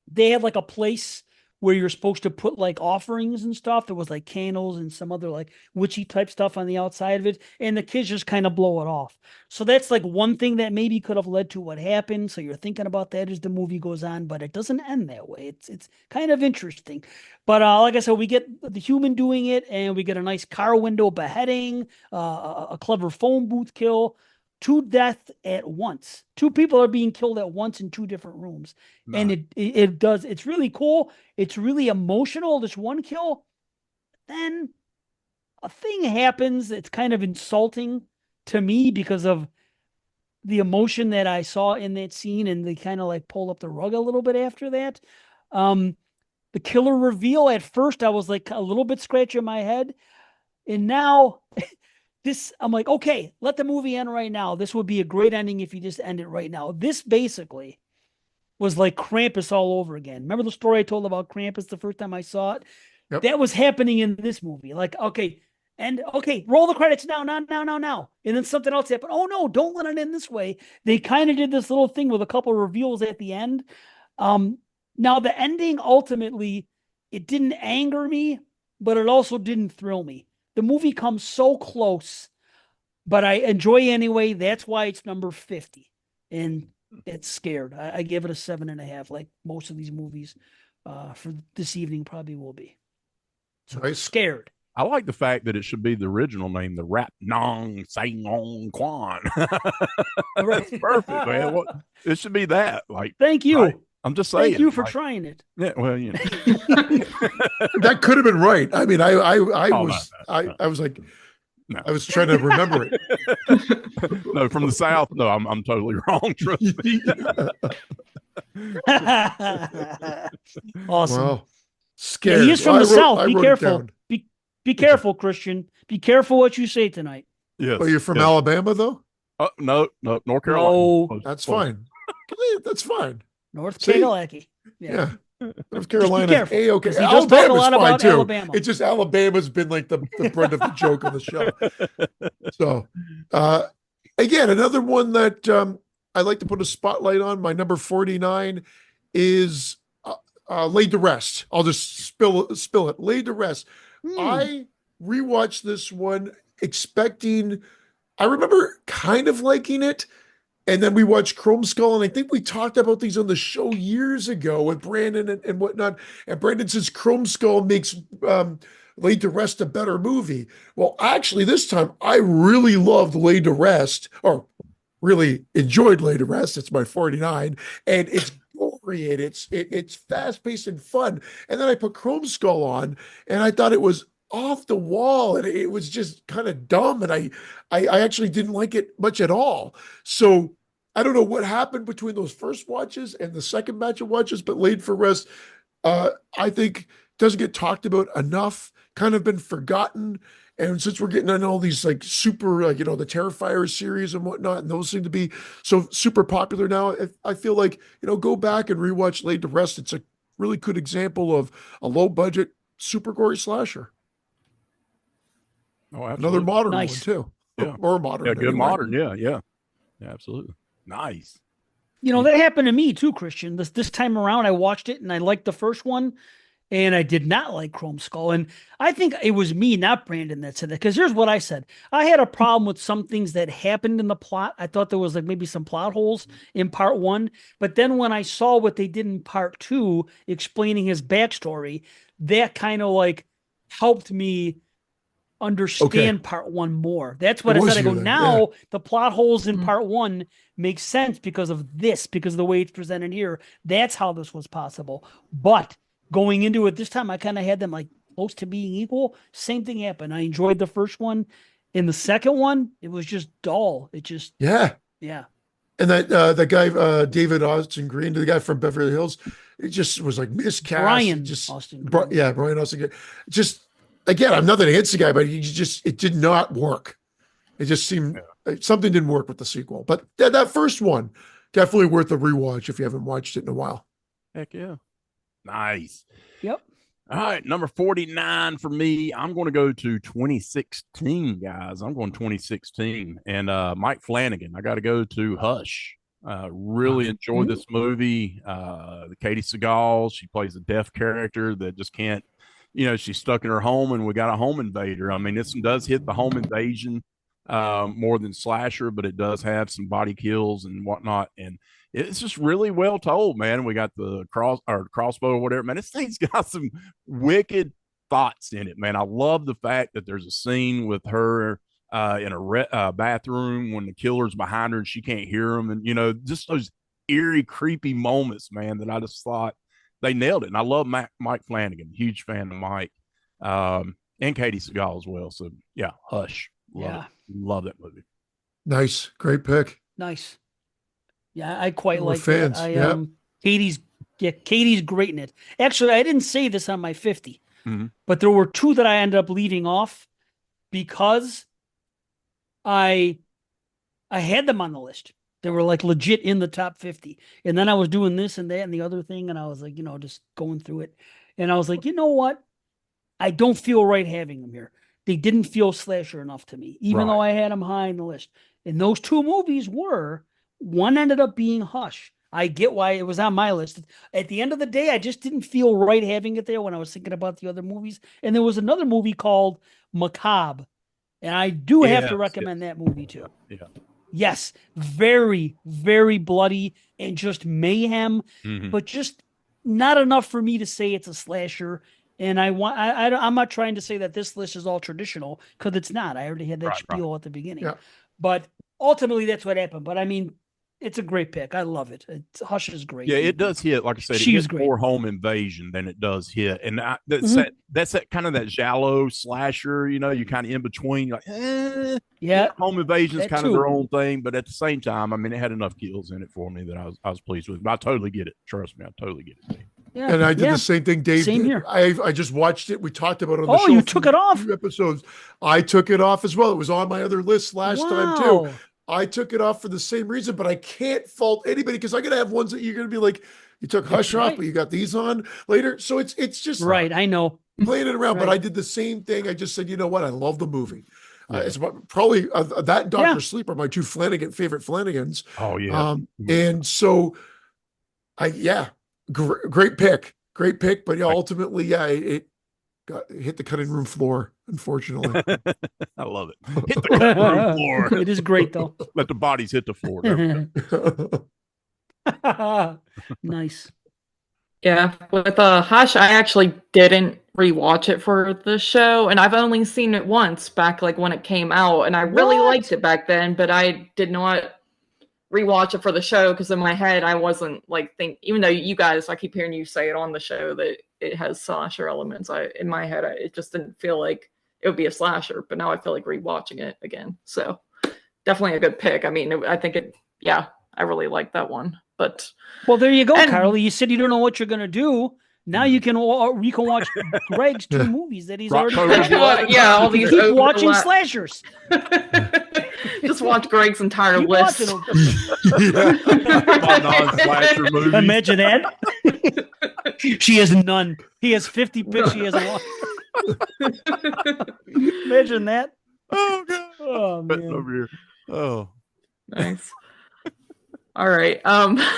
they have like a place where you're supposed to put like offerings and stuff. There was like candles and some other like witchy type stuff on the outside of it. And the kids just kind of blow it off. So that's like one thing that maybe could have led to what happened. So you're thinking about that as the movie goes on, but it doesn't end that way. It's kind of interesting. But like I said, we get the human doing it, and we get a nice car window beheading, a clever phone booth kill. 2 deaths at once. 2 people are being killed at once in 2 different rooms. Nice. And it's really cool. It's really emotional, this one kill. Then a thing happens that's kind of insulting to me because of the emotion that I saw in that scene, and they kind of like pull up the rug a little bit after that. The killer reveal, at first I was like a little bit scratching my head. And now... I'm like, okay, let the movie end right now. This would be a great ending if you just end it right now. This basically was like Krampus all over again. Remember the story I told about Krampus the first time I saw it? Yep. That was happening in this movie. Like, okay, roll the credits now. And then something else happened. Oh no, don't let it end this way. They kind of did this little thing with a couple of reveals at the end. Now the ending, ultimately, it didn't anger me, but it also didn't thrill me. The movie comes so close, but I enjoy anyway. That's why it's number 50. And it's Scared. I give it a 7.5, like most of these movies for this evening probably will be. So nice. Scared. I like the fact that it should be the original name, the Rap Nong Sang On Quan. That's perfect, man. It should be that. Like, thank you. I'm just saying. Thank you for trying it. Yeah, well, you know. That could have been right. I mean, I was like, no. I was trying to remember it. No, from the South. No, I'm totally wrong. Trust me. Awesome. Well, Scared. Yeah, he is from the South. Be careful. Be careful, Christian. Be careful what you say tonight. Yes. Well, you're from Alabama, though? Oh, no, North Carolina. No. That's fine. That's fine. North Carolina. Yeah. North Carolina. Careful, okay. he does talk a lot about too. Alabama. It's just Alabama's been like the brunt of the joke on the show. So, again, another one that I like to put a spotlight on. My number 49 is Laid to Rest. I'll just spill it. Laid to Rest. I rewatched this one expecting. I remember kind of liking it. And then we watched Chrome Skull, and I think we talked about these on the show years ago with Brandon and whatnot. And Brandon says Chrome Skull makes Laid to Rest a better movie. Well, actually, this time I really loved Laid to Rest, or really enjoyed Laid to Rest. It's my 49, and it's gory and it's fast paced and fun. And then I put Chrome Skull on, and I thought it was off the wall, and it was just kind of dumb, and I actually didn't like it much at all. So I don't know what happened between those first watches and the second batch of watches, but Laid to Rest, I think doesn't get talked about enough, kind of been forgotten. And since we're getting on all these like super, the Terrifier series and whatnot, and those seem to be so super popular now, I feel like, go back and rewatch Laid to Rest. It's a really good example of a low budget, super gory slasher. Oh, absolutely. Another modern one too. Yeah. Or modern. Yeah, good modern. Yeah, absolutely. Nice. That happened to me too, Christian. This time around, I watched it and I liked the first one, and I did not like Chrome Skull. And I think it was me, not Brandon, that said that. Because here's what I said: I had a problem with some things that happened in the plot. I thought there was like maybe some plot holes in part one, but then when I saw what they did in part two, explaining his backstory, that kind of like helped me understand part one more. That's what I said. I go, now the plot holes in part one make sense because of the way it's presented here. That's how this was possible. But going into it this time, I kind of had them like close to being equal. Same thing happened. I enjoyed the first one. In the second one, it was just dull. It just yeah. And that guy, David Austin Green, the guy from Beverly Hills, it just was like miscast. Brian Austin Green. Brian Austin Green. Just again, I'm nothing against the guy, but it did not work. It just seemed something didn't work with the sequel. But that first one, definitely worth a rewatch if you haven't watched it in a while. Heck yeah. Nice. Yep. All right, number 49 for me. I'm going to go to 2016, guys. I'm going 2016. And Mike Flanagan, I got to go to Hush. Really enjoyed this movie. The Katie Seagal, she plays a deaf character that just can't, she's stuck in her home, and we got a home invader. I mean, this does hit the home invasion more than slasher, but it does have some body kills and whatnot. And it's just really well told, man. We got the crossbow or whatever, man. This thing's got some wicked thoughts in it, man. I love the fact that there's a scene with her in a bathroom when the killer's behind her and she can't hear him. And, just those eerie, creepy moments, man, that I just thought they nailed it. And I love Mike Flanagan, huge fan of Mike, and Katie Seagal as well. So, yeah, Hush. Love that movie. Nice. Great pick. Nice. Yeah, I quite like fans. it. Katie's great in it. Actually, I didn't say this on my 50, but there were two that I ended up leaving off because I had them on the list. They were like legit in the top 50. And then I was doing this and that and the other thing, and I was like, just going through it. And I was like, you know what? I don't feel right having them here. They didn't feel slasher enough to me, even though I had them high in the list. And those two movies one ended up being Hush. I get why it was on my list. At the end of the day, I just didn't feel right having it there when I was thinking about the other movies. And there was another movie called Macabre. And I do have to recommend that movie too. Yeah. Yes. Very, very bloody and just mayhem, but just not enough for me to say it's a slasher. And I'm not trying to say that this list is all traditional, because it's not. I already had that spiel at the beginning. Yeah. But ultimately, that's what happened. But I mean, it's a great pick. I love it. Hush is great. Yeah, it does hit. Like I said, it hits more home invasion than it does hit. And that's that kind of that giallo slasher. You kind of in between. You're like, home invasion is kind of their own thing. But at the same time, I mean, it had enough kills in it for me that I was pleased with. But I totally get it. Trust me, I totally get it. Yeah, and I did the same thing, Dave. Same here. I just watched it. We talked about it on the show. Oh, you took it off? Episodes. I took it off as well. It was on my other list last time too. I took it off for the same reason, but I can't fault anybody because I'm going to have ones that you're going to be like, you took Hush off, but you got these on later. So it's just right. I know. Playing it around, but I did the same thing. I just said, you know what? I love the movie. It's probably that Dr. Sleep are my two favorite Flanagans. Oh yeah. And so great pick. But ultimately, it hit the cutting room floor, unfortunately. I love it. Hit the cutting room floor. It is great though. Let the bodies hit the floor. Nice. Yeah, with Hush, I actually didn't rewatch it for the show, and I've only seen it once back like when it came out, and I really liked it back then, but I did not rewatch it for the show because in my head I wasn't like even though you guys, I keep hearing you say it on the show that it has slasher elements. In my head it just didn't feel like it would be a slasher, but now I feel like rewatching it again. So definitely a good pick. I mean, I think I really like that one. But well, there you go, Carly. You said you don't know what you're gonna do. Now you can watch Greg's 2 movies that he's already watched. All these keep watching slashers. Just watch Greg's entire list. Non-slasher movies. Imagine that. She has none. He has 50 picks. She has one. Imagine that. Oh god. Oh man. Over here. Oh, nice. All right.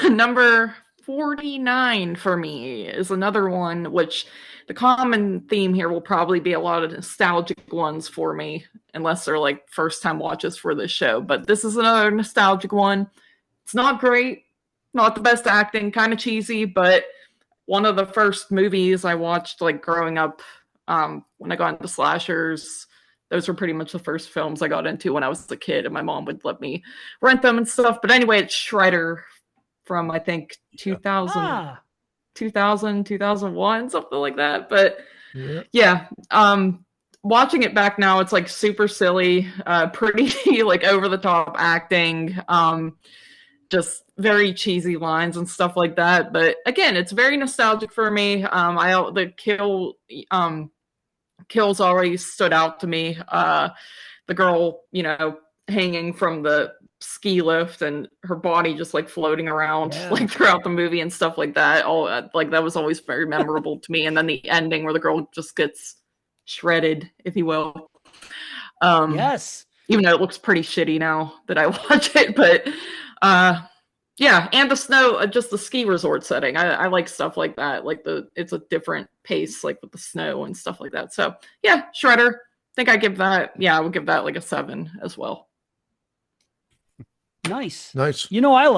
Number 49 for me is another one, which the common theme here will probably be a lot of nostalgic ones for me, unless they're like first time watches for this show. But this is another nostalgic one. It's not great, not the best acting, kind of cheesy, but one of the first movies I watched like growing up when I got into slashers. Those were pretty much the first films I got into when I was a kid, and my mom would let me rent them and stuff. But anyway, it's Shredder from, I think, 2000, 2001, something like that. But watching it back now, it's like super silly, pretty like over the top acting, just very cheesy lines and stuff like that. But again, it's very nostalgic for me. The kills always stood out to me. The girl, hanging from the ski lift and her body just like floating around like throughout the movie and stuff like that. That was always very memorable to me. And then the ending where the girl just gets shredded, if you will. Yes. Even though it looks pretty shitty now that I watch it, but and the snow, just the ski resort setting. I like stuff like that. Like it's a different pace, like with the snow and stuff like that. So yeah, Shredder. I think I would give that like a 7 as well. Nice. I like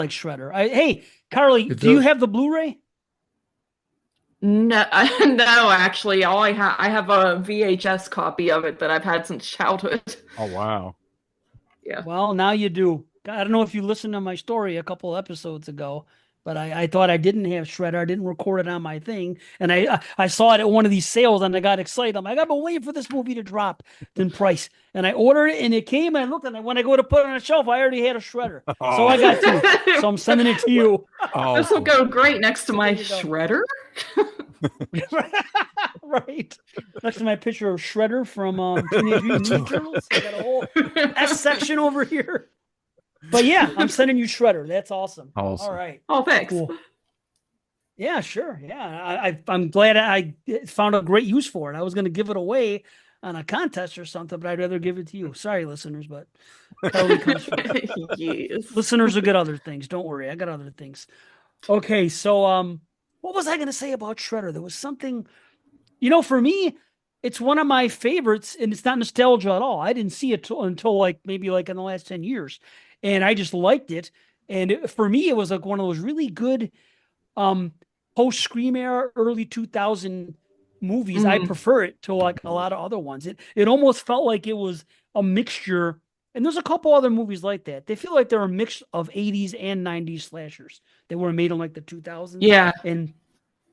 Shredder. Hey, Carly, do you have the Blu-ray? No, actually, I have a VHS copy of it that I've had since childhood. Oh wow. Yeah. Well, now you do. I don't know if you listened to my story a couple episodes ago, but I thought I didn't have Shredder. I didn't record it on my thing. And I saw it at one of these sales and I got excited. I'm like, I've been waiting for this movie to drop in price. And I ordered it and it came and I looked, and when I go to put it on a shelf, I already had a Shredder. So I got 2. So I'm sending it to you. This will go great next to my Shredder. Right. Next to my picture of Shredder from Teenage Mutant Ninja Turtles. I got a whole S section over here. But yeah, I'm sending you Shredder. That's awesome. All right. Oh, thanks. Cool. Yeah, sure. Yeah, I'm glad I found a great use for it. I was going to give it away on a contest or something, but I'd rather give it to you. Sorry, listeners, but yes. Listeners will get other things. Don't worry, I got other things. Okay, so what was I going to say about Shredder? There was something, for me, it's one of my favorites, and it's not nostalgia at all. I didn't see it until maybe in the last 10 years. And I just liked it. And for me, it was like one of those really good post-Scream era, early 2000 movies. Mm-hmm. I prefer it to like a lot of other ones. It almost felt like it was a mixture. And there's a couple other movies like that. They feel like they're a mix of 80s and 90s slashers. They were made in like the 2000s. Yeah. And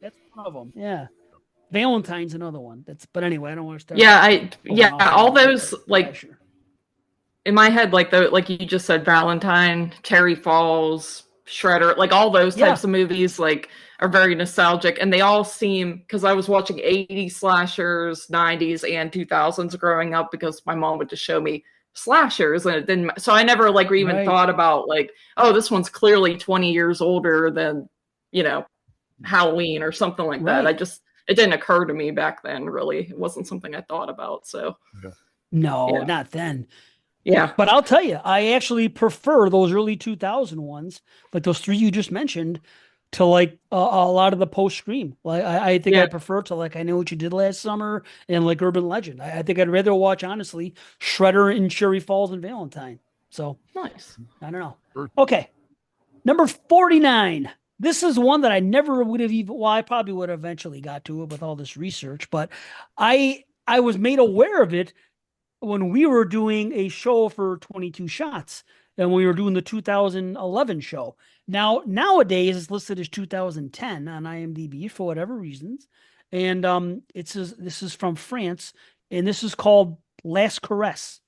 that's one of them. Yeah. Valentine's another one. But anyway, I don't want to start. Yeah, all those slasher. In my head, like you just said, Valentine, Terry Falls, Shredder, like all those types of movies, are very nostalgic, and they all seem, because I was watching 80s slashers, 90s, and 2000s growing up, because my mom would just show me slashers, and it didn't. So I never like even thought about like, oh, this one's clearly 20 years older than, you know, Halloween or something like that. It didn't occur to me back then. Really, it wasn't something I thought about. So no, not then. Yeah, but I'll tell you, I actually prefer those early 2000 ones, like those three you just mentioned, to like a lot of the post Scream. Like I think I prefer to like I Know What You Did Last Summer and like Urban Legend. I think I'd rather watch honestly Shredder and Cherry Falls and Valentine. So nice. I don't know. Okay, number 49. This is one that I never would have even. Well, I probably would have eventually got to it with all this research, but I was made aware of it when we were doing a show for 22 Shots and we were doing the 2011 show. Now, nowadays it's listed as 2010 on IMDb for whatever reasons. And this is from France, and this is called Last Caress.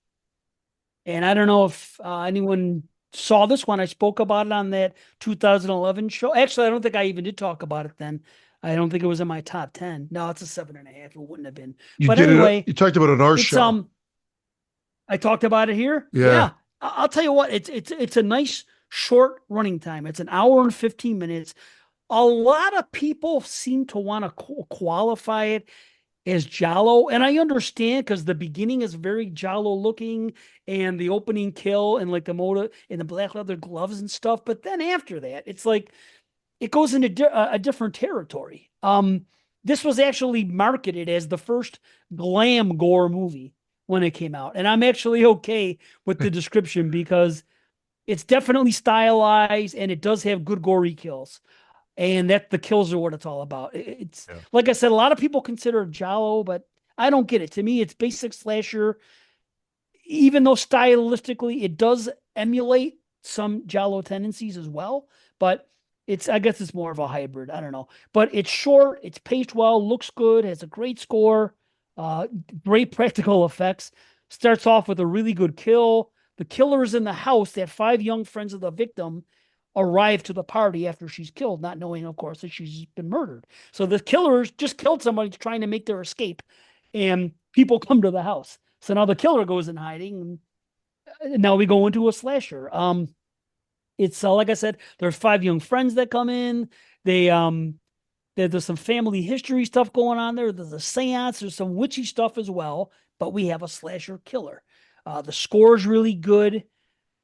And I don't know if anyone saw this one. I spoke about it on that 2011 show. Actually, I don't think I even did talk about it then. I don't think it was in my top 10. No, it's a 7.5. It wouldn't have been. But anyway, you talked about it on our show. I talked about it here. Yeah. I'll tell you what, it's a nice short running time. It's an hour and 15 minutes. A lot of people seem to want to qualify it as Giallo, and I understand because the beginning is very Giallo looking, and the opening kill and like the motive and the black leather gloves and stuff. But then after that, it's like it goes into a different territory. This was actually marketed as the first glam gore movie when it came out. And I'm actually okay with the description because it's definitely stylized and it does have good gory kills. And that the kills are what it's all about. It's like I said, a lot of people consider it Giallo, but I don't get it. To me, it's basic slasher. Even though stylistically it does emulate some Giallo tendencies as well, but I guess it's more of a hybrid. I don't know. But it's short, it's paced well, looks good, has a great score. Great practical effects. Starts off with a really good kill. The killer is in the house that 5 young friends of the victim arrive to the party after she's killed, not knowing, of course, that she's been murdered. So the killer just killed somebody trying to make their escape, and people come to the house. So now the killer goes in hiding, and now we go into a slasher. It's like I said, there's 5 young friends that come in. There's some family history stuff going on there. There's a seance. There's some witchy stuff as well. But we have a slasher killer. The score is really good.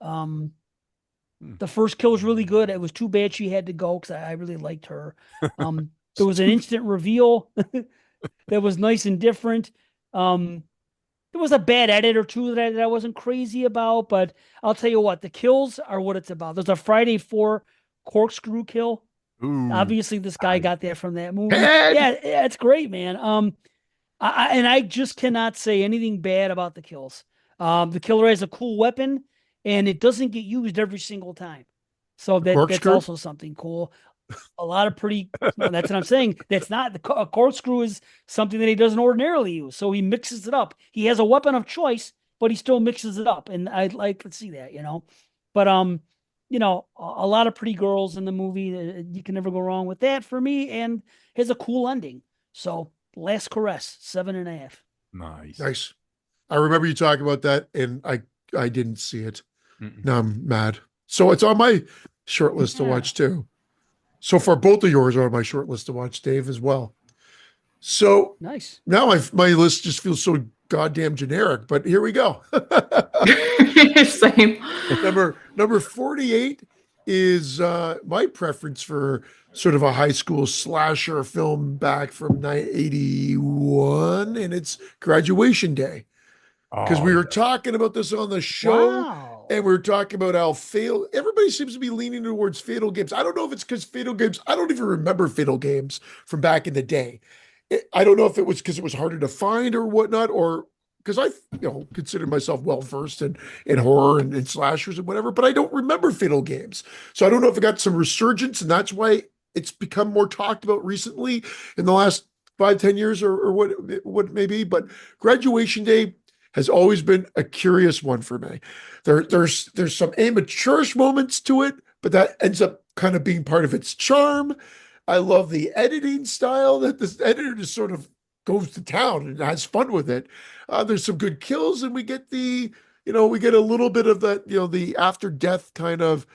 The first kill was really good. It was too bad she had to go because I really liked her. There was an instant reveal that was nice and different. There was a bad edit or two that I wasn't crazy about. But I'll tell you what, the kills are what it's about. There's a Friday 4 corkscrew kill. Ooh, obviously this guy got that from that movie. Yeah, it's great, man. I just cannot say anything bad about the kills. The killer has a cool weapon, and it doesn't get used every single time. So that's also something cool. A lot of pretty. No, that's what I'm saying. That's not a corkscrew is something that he doesn't ordinarily use. So he mixes it up. He has a weapon of choice, but he still mixes it up, and I'd like to see that, But a lot of pretty girls in the movie. You can never go wrong with that for me, and has a cool ending. So, Last Caress, 7.5. Nice. I remember you talking about that, and I didn't see it. Now I'm mad. So it's on my short list to watch too. So far, both of yours are on my short list to watch, Dave, as well. So nice. Now my list just feels so goddamn generic, but here we go. Same. Number 48 is my preference for sort of a high school slasher film back from 1981, and it's Graduation Day. Because we were talking about this on the show, and we were talking about how everybody seems to be leaning towards Fatal Games. I don't know if it's because Fatal Games, I don't even remember Fatal Games from back in the day. I don't know if it was because it was harder to find or whatnot, or because I consider myself well-versed in horror and slashers and whatever, but I don't remember Fatal Games. So I don't know if it got some resurgence, and that's why it's become more talked about recently in the last 5-10 years or what it may be. But Graduation Day has always been a curious one for me. There's some amateurish moments to it, but that ends up kind of being part of its charm. I love the editing style that this editor just sort of goes to town and has fun with it. There's some good kills, and we get the we get a little bit of that, the after death kind of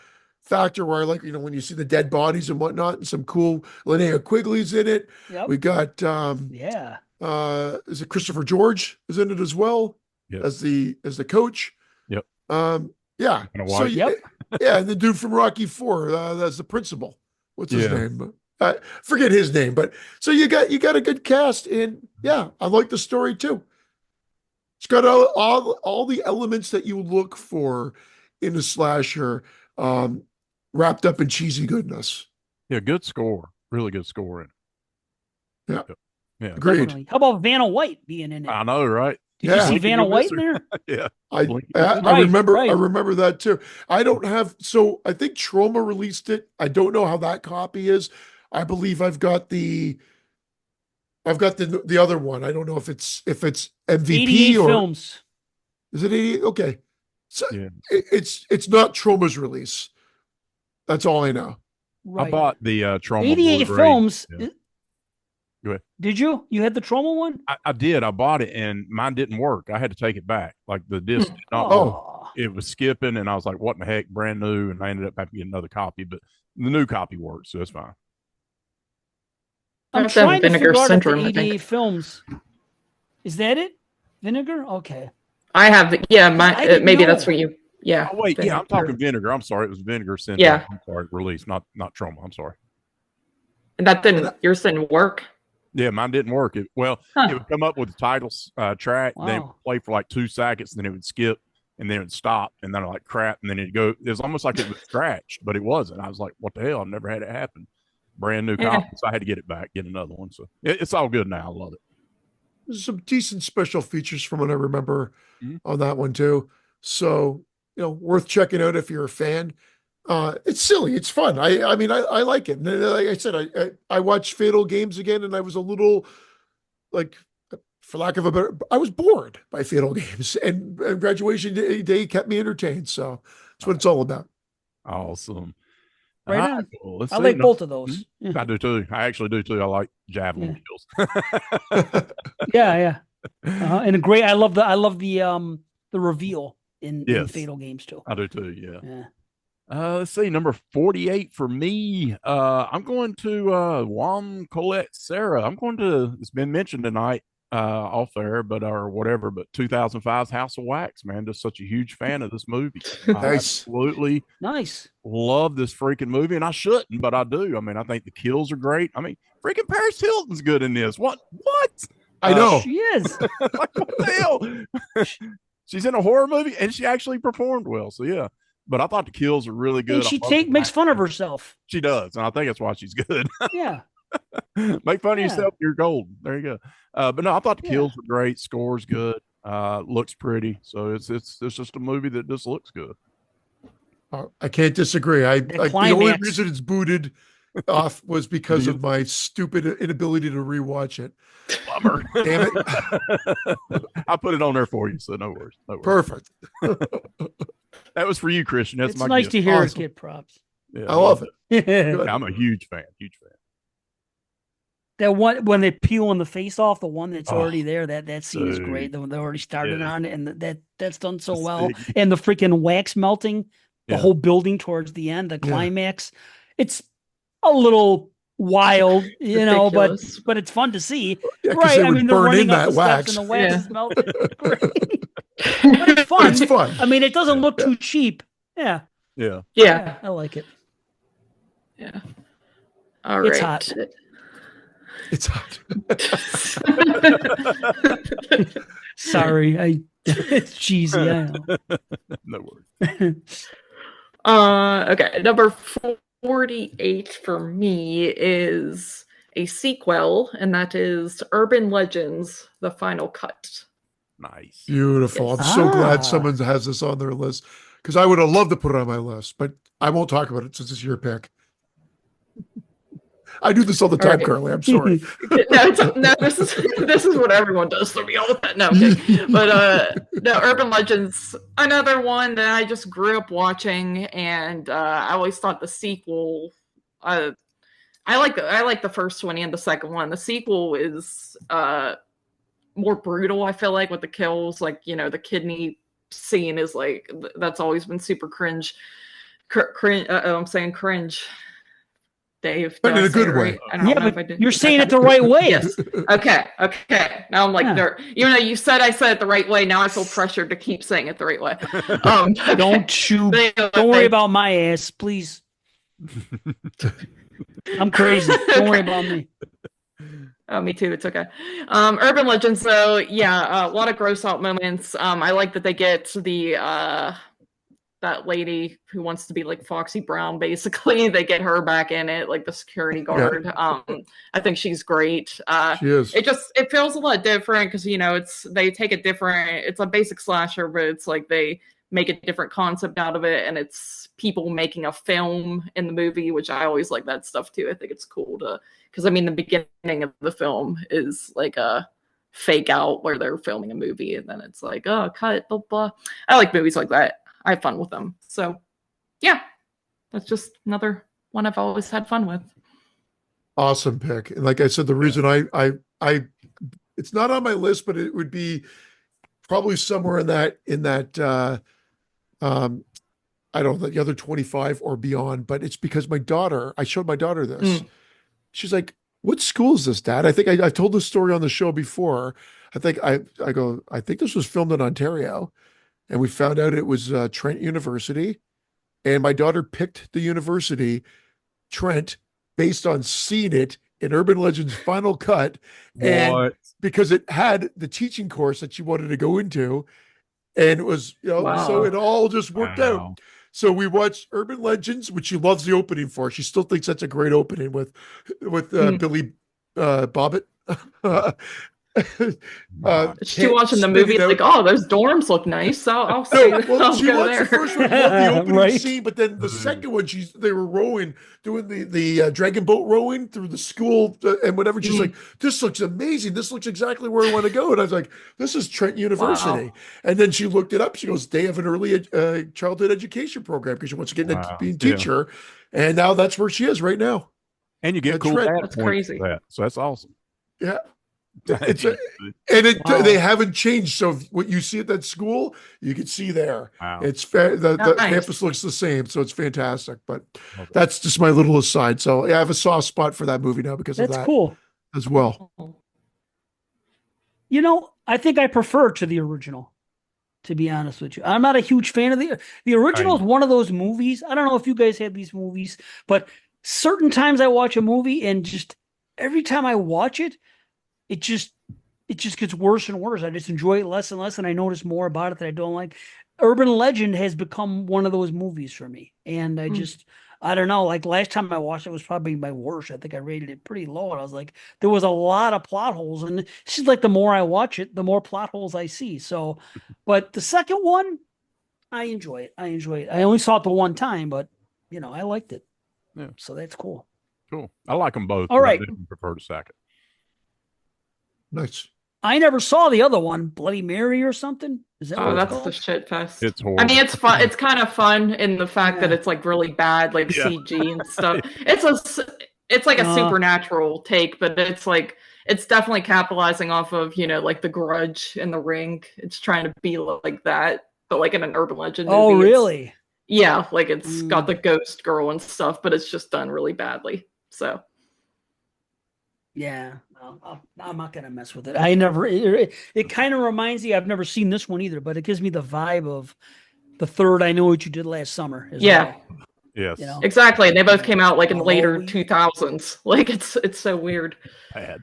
factor where I like, when you see the dead bodies and whatnot, and some cool Linnea Quigley's in it. Yep. We got is it Christopher George is in it as well? Yep. As the coach. Yep. Yeah. So yep. Yeah, and the dude from Rocky IV, that's the principal. What's his name? Forget his name, but so you got a good cast, and yeah, I like the story too. It's got all the elements that you look for in a slasher, wrapped up in cheesy goodness. Yeah, good score. Really good scoring. Yeah. Yeah. Agreed. Definitely. How about Vanna White being in it? I know, right? Did you see Vanna White in there? Yeah. I remember that too. I think Trauma released it. I don't know how that copy is. I believe I've got the other one. I don't know if it's MVP 88 or films. Is it 88? Okay. So it's not Trauma's release. That's all I know. Right. I bought the Trauma 88 Blu-ray. films. Yeah. Go ahead. Did you? You had the Trauma one? I did. I bought it and mine didn't work. I had to take it back. Like the disc did not work. It was skipping, and I was like, "What in the heck?" Brand new, and I ended up having to get another copy, but the new copy works, so it's fine. I'm trying to figure out if the 88 films. Is that it? Vinegar? Okay. I have, maybe that's what you, Oh, wait, Vinegar. I'm talking Vinegar. I'm sorry. It was Vinegar Syndrome. Yeah. I'm sorry, release, not Trauma. I'm sorry. And that didn't, yours didn't work? Yeah, mine didn't work. It would come up with the title track, then it would play for like 2 seconds, then it would skip, and then it would stop, and then I'm like, crap, and then it'd go. It was almost like it was scratched, but it wasn't. I was like, what the hell? I've never had it happen. Brand new copy, so I had to get it back, get another one. So it's all good now. I love it. There's some decent special features from what I remember on that one too. So, worth checking out if you're a fan. It's silly. It's fun. I mean, I like it. And like I said, I watched Fatal Games again, and I was a little like, for lack of a better, I was bored by Fatal Games, and Graduation Day kept me entertained. So that's what it's all about. Awesome. Right on. Cool. I like both of those. Yeah. I do too. I actually do too. I like javelin kills. Yeah. And I love the reveal in Fatal Games too. I do too. Yeah. Let's see, number 48 for me. I'm going to Juan Colette Serra. It's been mentioned tonight off air, but 2005's House of Wax, man. Just such a huge fan of this movie. I absolutely love this freaking movie, and I shouldn't, but I do. I mean, I think the kills are great. I mean, freaking Paris Hilton's good in this. What? I know. She is. Like, what the hell? She's in a horror movie, and she actually performed well. So, yeah. But I thought the kills are really good. And she makes fun of herself. She does, and I think that's why she's good. Yeah. Make fun of yourself, you're golden. There you go. But no, I thought the kills were great. Score's good. Looks pretty. So it's just a movie that just looks good. I can't disagree. The only reason it's booted off was because of my stupid inability to rewatch it. Bummer. Damn it. I put it on there for you, so no worries. Perfect. That was for you, Christian. That's my nice gift. to hear us get props. Yeah, I love it. Yeah, I'm a huge fan. That one when they peeling the face off, the one that's already there, that scene is great. They already started on it, and that's done so well. And the freaking wax melting, the whole building towards the end, the climax. It's a little wild, but it's fun to see. Yeah, right. I mean, they're running up the steps and the wax is melting. But it's fun. It's fun. I mean, it doesn't look too cheap. Yeah. I like it. Yeah. All right. It's hot. It's hot. Sorry, it's cheesy. I know. No worries. Okay, number 48 for me is a sequel, and that is Urban Legends: The Final Cut. Nice. Beautiful. Yes. I'm so glad someone has this on their list, because I would have loved to put it on my list, but I won't talk about it since it's your pick. I do this all the time, Carly. I'm sorry. This is what everyone does to me all the time. No, okay. But no, Urban Legends, another one that I just grew up watching, and I always thought the sequel. I like the first one and the second one. The sequel is more brutal. I feel like with the kills, like the kidney scene is like, that's always been super cringe. I'm saying cringe. Dave, but in a good way. Right? I don't know if I did. You're saying it the right way. Yes. Okay. Now I'm like, even though I said it the right way, now I feel pressured to keep saying it the right way. Okay. Don't worry about my ass, please. I'm crazy. Don't worry about me. Oh, me too. It's okay. Urban Legends, though, yeah, a lot of gross out moments. I like that they get the that lady who wants to be like Foxy Brown, basically. They get her back in it, like the security guard. Yeah. I think she's great. She is. It feels a lot different because, you know, they take a different, it's a basic slasher, but it's like they make a different concept out of it, and it's people making a film in the movie, which I always like that stuff too. I think it's cool because I mean, the beginning of the film is like a fake out where they're filming a movie, and then it's like, oh, cut, blah, blah. I like movies like that. I have fun with them. So yeah, that's just another one I've always had fun with. Awesome pick. And like I said, the reason I it's not on my list, but it would be probably somewhere in that I don't know, the other 25 or beyond, but it's because I showed my daughter this. She's like, what school is this, Dad? I think I've told this story on the show before. I think this was filmed in Ontario. And we found out it was Trent University. And my daughter picked the university, Trent, based on seeing it in Urban Legends Final Cut. And because it had the teaching course that she wanted to go into. And it was, so it all just worked out. So we watched Urban Legends, which she loves the opening for. She still thinks that's a great opening with Billy Bobbitt. She's watching the movie like, oh, those dorms look nice. I'll see. I'll she go watched there. The first one, loved the opening scene, but then the second one, they were rowing, doing the dragon boat rowing through the school and whatever. She's like, this looks amazing. This looks exactly where I want to go. And I was like, this is Trent University. Wow. And then she looked it up. She goes, they have an early childhood education program because she wants to get into being a teacher. Yeah. And now that's where she is right now. And you get cool data points crazy. For that. So that's awesome. Yeah. They haven't changed. So what you see at that school, you can see there. Wow. It's fair. The campus looks the same, so it's fantastic. But that's just my little aside. So I have a soft spot for that movie now because of that. That's cool as well. You know, I think I prefer to the original. To be honest with you, I'm not a huge fan of the original. Is one of those movies. I don't know if you guys had these movies, but certain times I watch a movie and just every time I watch it. It just gets worse and worse. I just enjoy it less and less, and I notice more about it that I don't like. Urban Legend has become one of those movies for me, and I don't know. Like last time I watched it was probably my worst. I think I rated it pretty low, and I was like, there was a lot of plot holes, and it's just like the more I watch it, the more plot holes I see. So, but the second one, I enjoy it. I only saw it the one time, but I liked it. Yeah, so that's cool. Cool. I like them both. All right, I didn't prefer the second. Nice. I never saw the other one, Bloody Mary or something. Is that? Oh, that's the shit fest. It's horrible. I mean, it's fun. It's kind of fun in the fact that it's like really bad, like CG and stuff. It's like a supernatural take, but it's definitely capitalizing off of like The Grudge and The Ring. It's trying to be like that, but like in an urban legend movie. Oh, really? Yeah, like it's got the ghost girl and stuff, but it's just done really badly. So. Yeah, I'm not gonna mess with it. It kind of reminds me. I've never seen this one either, but it gives me the vibe of the third I Know What You Did Last Summer. Yeah, well. Yes, exactly. And they both came out like in later 2000s. Like it's so weird. Bad.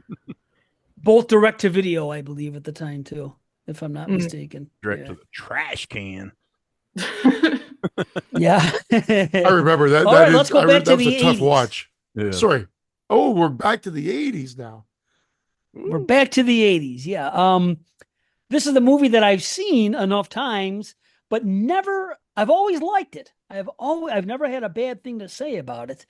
Both direct to video, I believe, at the time too, if I'm not mistaken. Direct to the trash can. Yeah, I remember that. Let's go back to the 80s. A tough watch. Yeah. Sorry. Oh, we're back to the 80s now. We're back to the 80s. Yeah. This is the movie that I've seen enough times, but I've always liked it. I've never had a bad thing to say about it,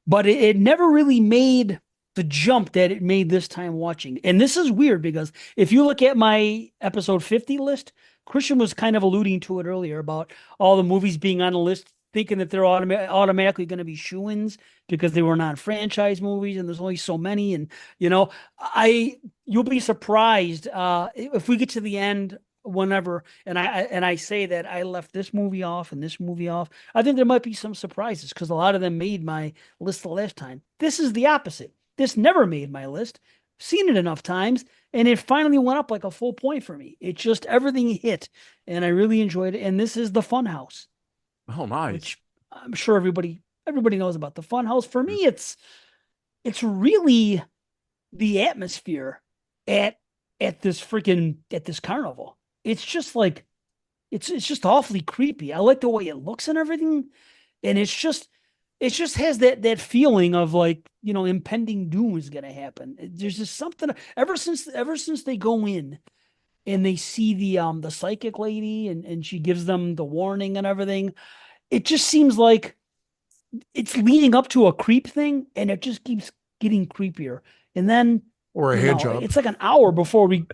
but it never really made the jump that it made this time watching. And this is weird because if you look at my episode 50 list, Christian was kind of alluding to it earlier about all the movies being on the list, thinking that they're automatically going to be shoo-ins because they were not franchise movies and there's only so many. And, you'll be surprised if we get to the end, whenever, and I say that I left this movie off and this movie off. I think there might be some surprises because a lot of them made my list the last time. This is the opposite. This never made my list. Seen it enough times, and it finally went up like a full point for me. It just everything hit, and I really enjoyed it. And this is the Funhouse. Oh, nice. Which I'm sure everybody knows about the Funhouse. For me, it's really the atmosphere at this carnival. It's just like it's just awfully creepy. I like the way it looks and everything, and it just has that feeling of like, you know, impending doom is going to happen. There's just something ever since they go in and they see the psychic lady and she gives them the warning and everything. It just seems like it's leading up to a creep thing, and it just keeps getting creepier. And then, or a hand job. It's like an hour before we,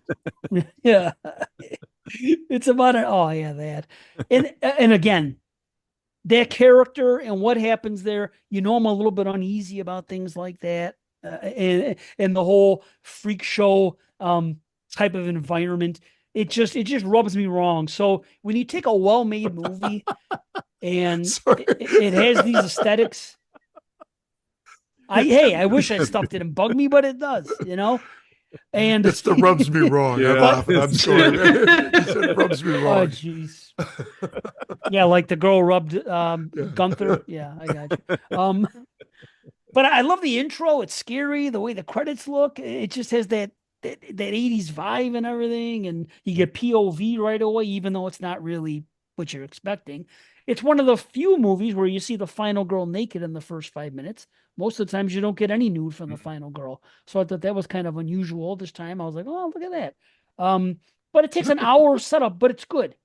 yeah, it's about that. And again, that character and what happens there, you know, I'm a little bit uneasy about things like that, and the whole freak show type of environment. It just rubs me wrong. So when you take a well-made movie and it has these aesthetics, I wish that stuff didn't bug me, but it does, you know. And it's the rubs me wrong. Yeah. I'm sorry. It rubs me wrong. Oh, jeez. Yeah, like the girl rubbed Gunther. Yeah, I got you. But I love the intro. It's scary. The way the credits look. It just has that 80s vibe and everything. And you get POV right away, even though it's not really what you're expecting. It's one of the few movies where you see the final girl naked in the first 5 minutes. Most of the times you don't get any nude from the final girl. So I thought that was kind of unusual this time. I was like, oh, look at that. But it takes an hour setup, but it's good.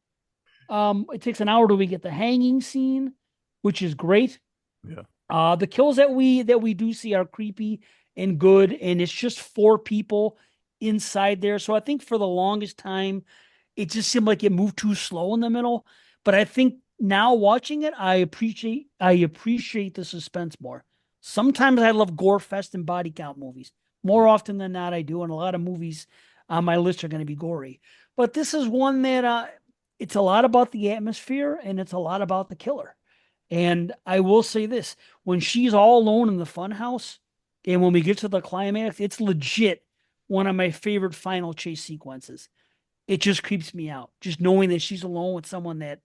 It takes an hour till we get the hanging scene, which is great. Yeah. The kills that we do see are creepy and good, and it's just 4 people inside there. So I think for the longest time, it just seemed like it moved too slow in the middle. But I think now watching it, I appreciate the suspense more. Sometimes I love gore fest and body count movies. More often than not, I do, and a lot of movies on my list are going to be gory. But this is one that it's a lot about the atmosphere, and it's a lot about the killer. And I will say this, when she's all alone in the funhouse, and when we get to the climax, it's legit one of my favorite final chase sequences. It just creeps me out. Just knowing that she's alone with someone that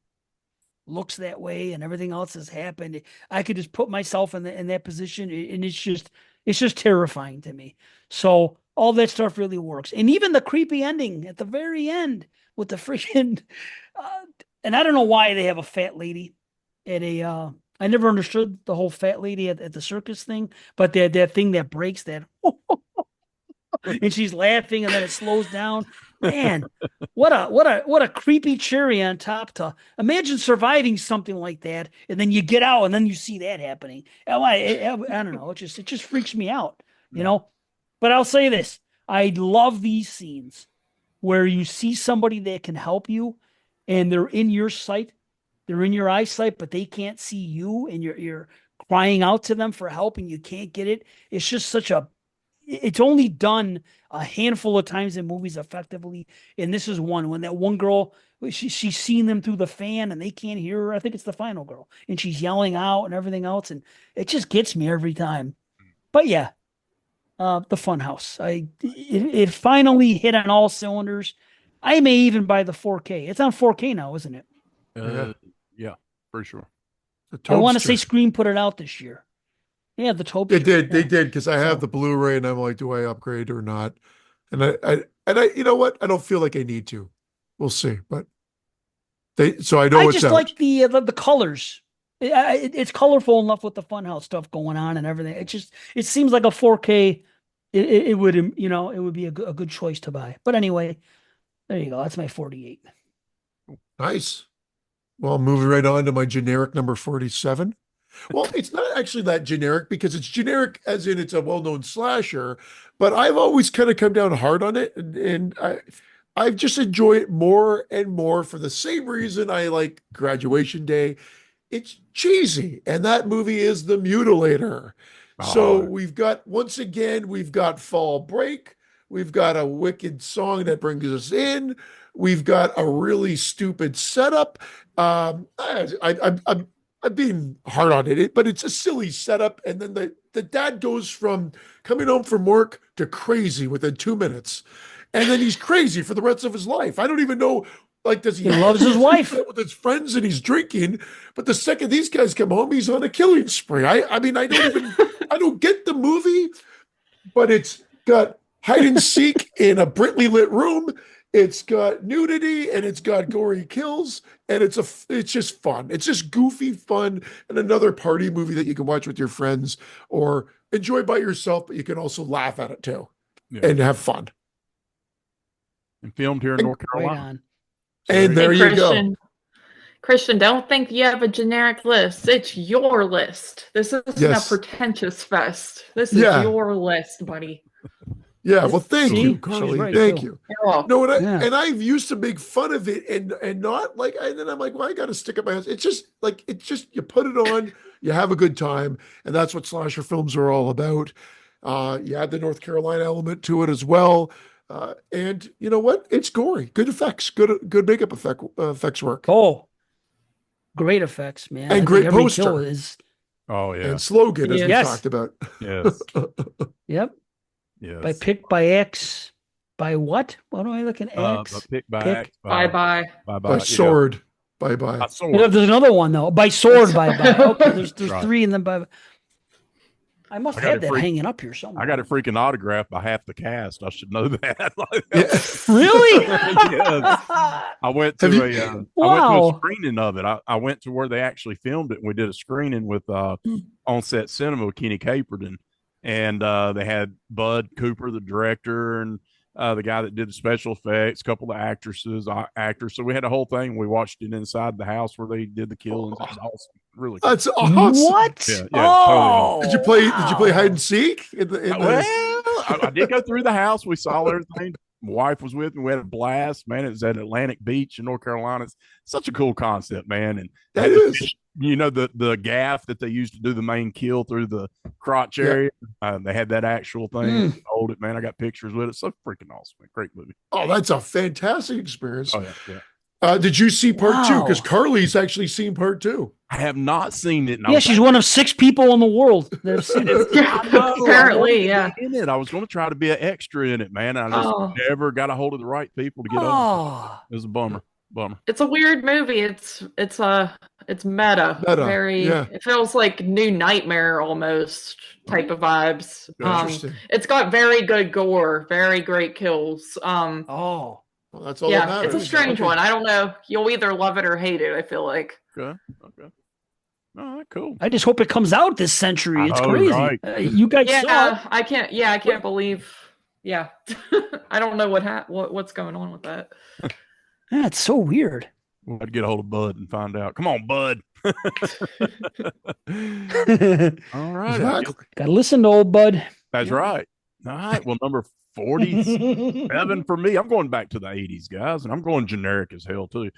looks that way and everything else has happened. I could just put myself in that position, and it's just terrifying to me. So all that stuff really works. And even the creepy ending at the very end with the freaking, and I don't know why they have a fat lady at I never understood the whole fat lady at the circus thing, but that thing that breaks that, and she's laughing and then it slows down. Man, what a creepy cherry on top to imagine surviving something like that, and then you get out and then you see that happening. I don't know. It just freaks me out, you know. But I'll say this: I love these scenes where you see somebody that can help you, and they're in your sight, they're in your eyesight, but they can't see you, and you're crying out to them for help, and you can't get it. It's just it's only done a handful of times in movies effectively. And this is one, when that one girl, she's seen them through the fan and they can't hear her. I think it's the final girl, and she's yelling out and everything else. And it just gets me every time. But yeah, the Funhouse, it finally hit on all cylinders. I may even buy the 4K. It's on 4K now, isn't it? Yeah, for sure. I want to say Scream put it out this year. Yeah, the Tope. They did, because I have the Blu-ray, and I'm like, do I upgrade or not? And I, you know what? I don't feel like I need to. We'll see, but so I know it's out. Like the colors. It's colorful enough with the Funhouse stuff going on and everything. It seems like a 4K. It would, you know, it would be a good choice to buy. But anyway, there you go. That's my 48. Nice. Well, moving right on to my generic number 47. Well, it's not actually that generic, because it's generic as in it's a well-known slasher, but I've always kind of come down hard on it, and I've just enjoyed it more and more for the same reason I like Graduation Day. It's cheesy, and that movie is The Mutilator. So once again, we've got Fall Break. We've got a wicked song that brings us in. We've got a really stupid setup. I'm being hard on it, but it's a silly setup. And then the dad goes from coming home from work to crazy within 2 minutes. And then he's crazy for the rest of his life. I don't even know, like, does he loves his wife with his friends and he's drinking, but the second these guys come home, he's on a killing spree. I mean, I don't get the movie, but it's got hide and seek in a brightly lit room. It's got nudity and it's got gory kills, and it's just fun. It's just goofy fun, and another party movie that you can watch with your friends or enjoy by yourself, but you can also laugh at it too and have fun. And filmed here in North Carolina. And there you go. Christian, don't think you have a generic list. It's your list. This isn't a pretentious fest. This is your list, buddy. Yeah, well, thank you, Carly. Right, thank you. you. No, and I've used to make fun of it and not like, and then I'm like, well, I got to stick up my ass. It's just you put it on, you have a good time, and that's what slasher films are all about. You add the North Carolina element to it as well, and you know what? It's gory, good effects, good makeup effects work. Oh, great effects, man! And great poster. Oh yeah, and slogan as we talked about. Yes. Yep. Yes. By pick by X. By what? What am I looking at? X? Pick by X. Bye. By sword. Bye. There's another one though. By sword. Bye. Okay, there's three, and then by. I must have that hanging up here somewhere. I got a freaking autograph by half the cast. I should know that. Really? Yes. I went to a screening of it. I went to where they actually filmed it. And we did a screening with on-set cinema with Kenny Caperton. And they had Bud Cooper, the director, and the guy that did the special effects, a couple of actors. So we had a whole thing. We watched it inside the house where they did the killings. It was awesome. Really cool. That's awesome. What? Yeah, totally. Did you play hide and seek? I did go through the house. We saw everything. My wife was with me. We had a blast, man. It was at Atlantic Beach in North Carolina. It's such a cool concept, man. And that is. You know, the gaff that they used to do the main kill through the crotch area. They had that actual thing. Hold it, man. I got pictures with it. So freaking awesome. Man. Great movie. Oh, that's a fantastic experience. Oh, yeah. Did you see part two? Because Carly's actually seen part two. I have not seen it. Yeah, she's one of 6 people in the world that have seen it. Apparently, yeah. In it, I was going to try to be an extra in it, man. I just never got a hold of the right people to get on. It was a bummer. It's a weird movie. It's meta. It feels like New Nightmare almost type of vibes. It's got very good gore, very great kills. Well, that's all that matters. It's a strange one. I don't know. You'll either love it or hate it, I feel like. Okay. All right, cool. I just hope it comes out this century. It's crazy. Right. You guys saw it. I can't believe. Yeah. I don't know what's going on with that. Yeah, it's so weird. We'll have to get a hold of Bud and find out. Come on, Bud. All right. Got to listen to old Bud. That's right. All right. Well, number 47 for me. I'm going back to the 80s, guys, and I'm going generic as hell, too.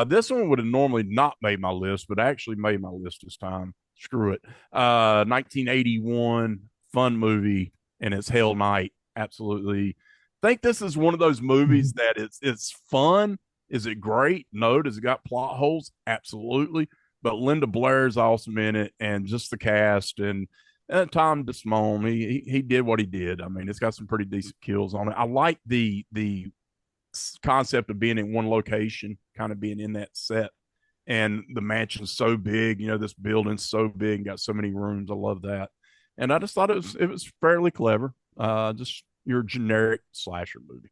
This one would have normally not made my list, but actually made my list this time. Screw it. 1981 fun movie, and it's Hell Night. Absolutely. I think this is one of those movies that it's fun. Is it great? No. Does it got plot holes? Absolutely. But Linda Blair's awesome in it, and just the cast, and Tom DeSimone, he did what he did. I mean, it's got some pretty decent kills on it. I like the concept of being in one location, kind of being in that set, and the mansion's so big. You know, this building's so big and got so many rooms. I love that, and I just thought it was fairly clever. Just your generic slasher movie.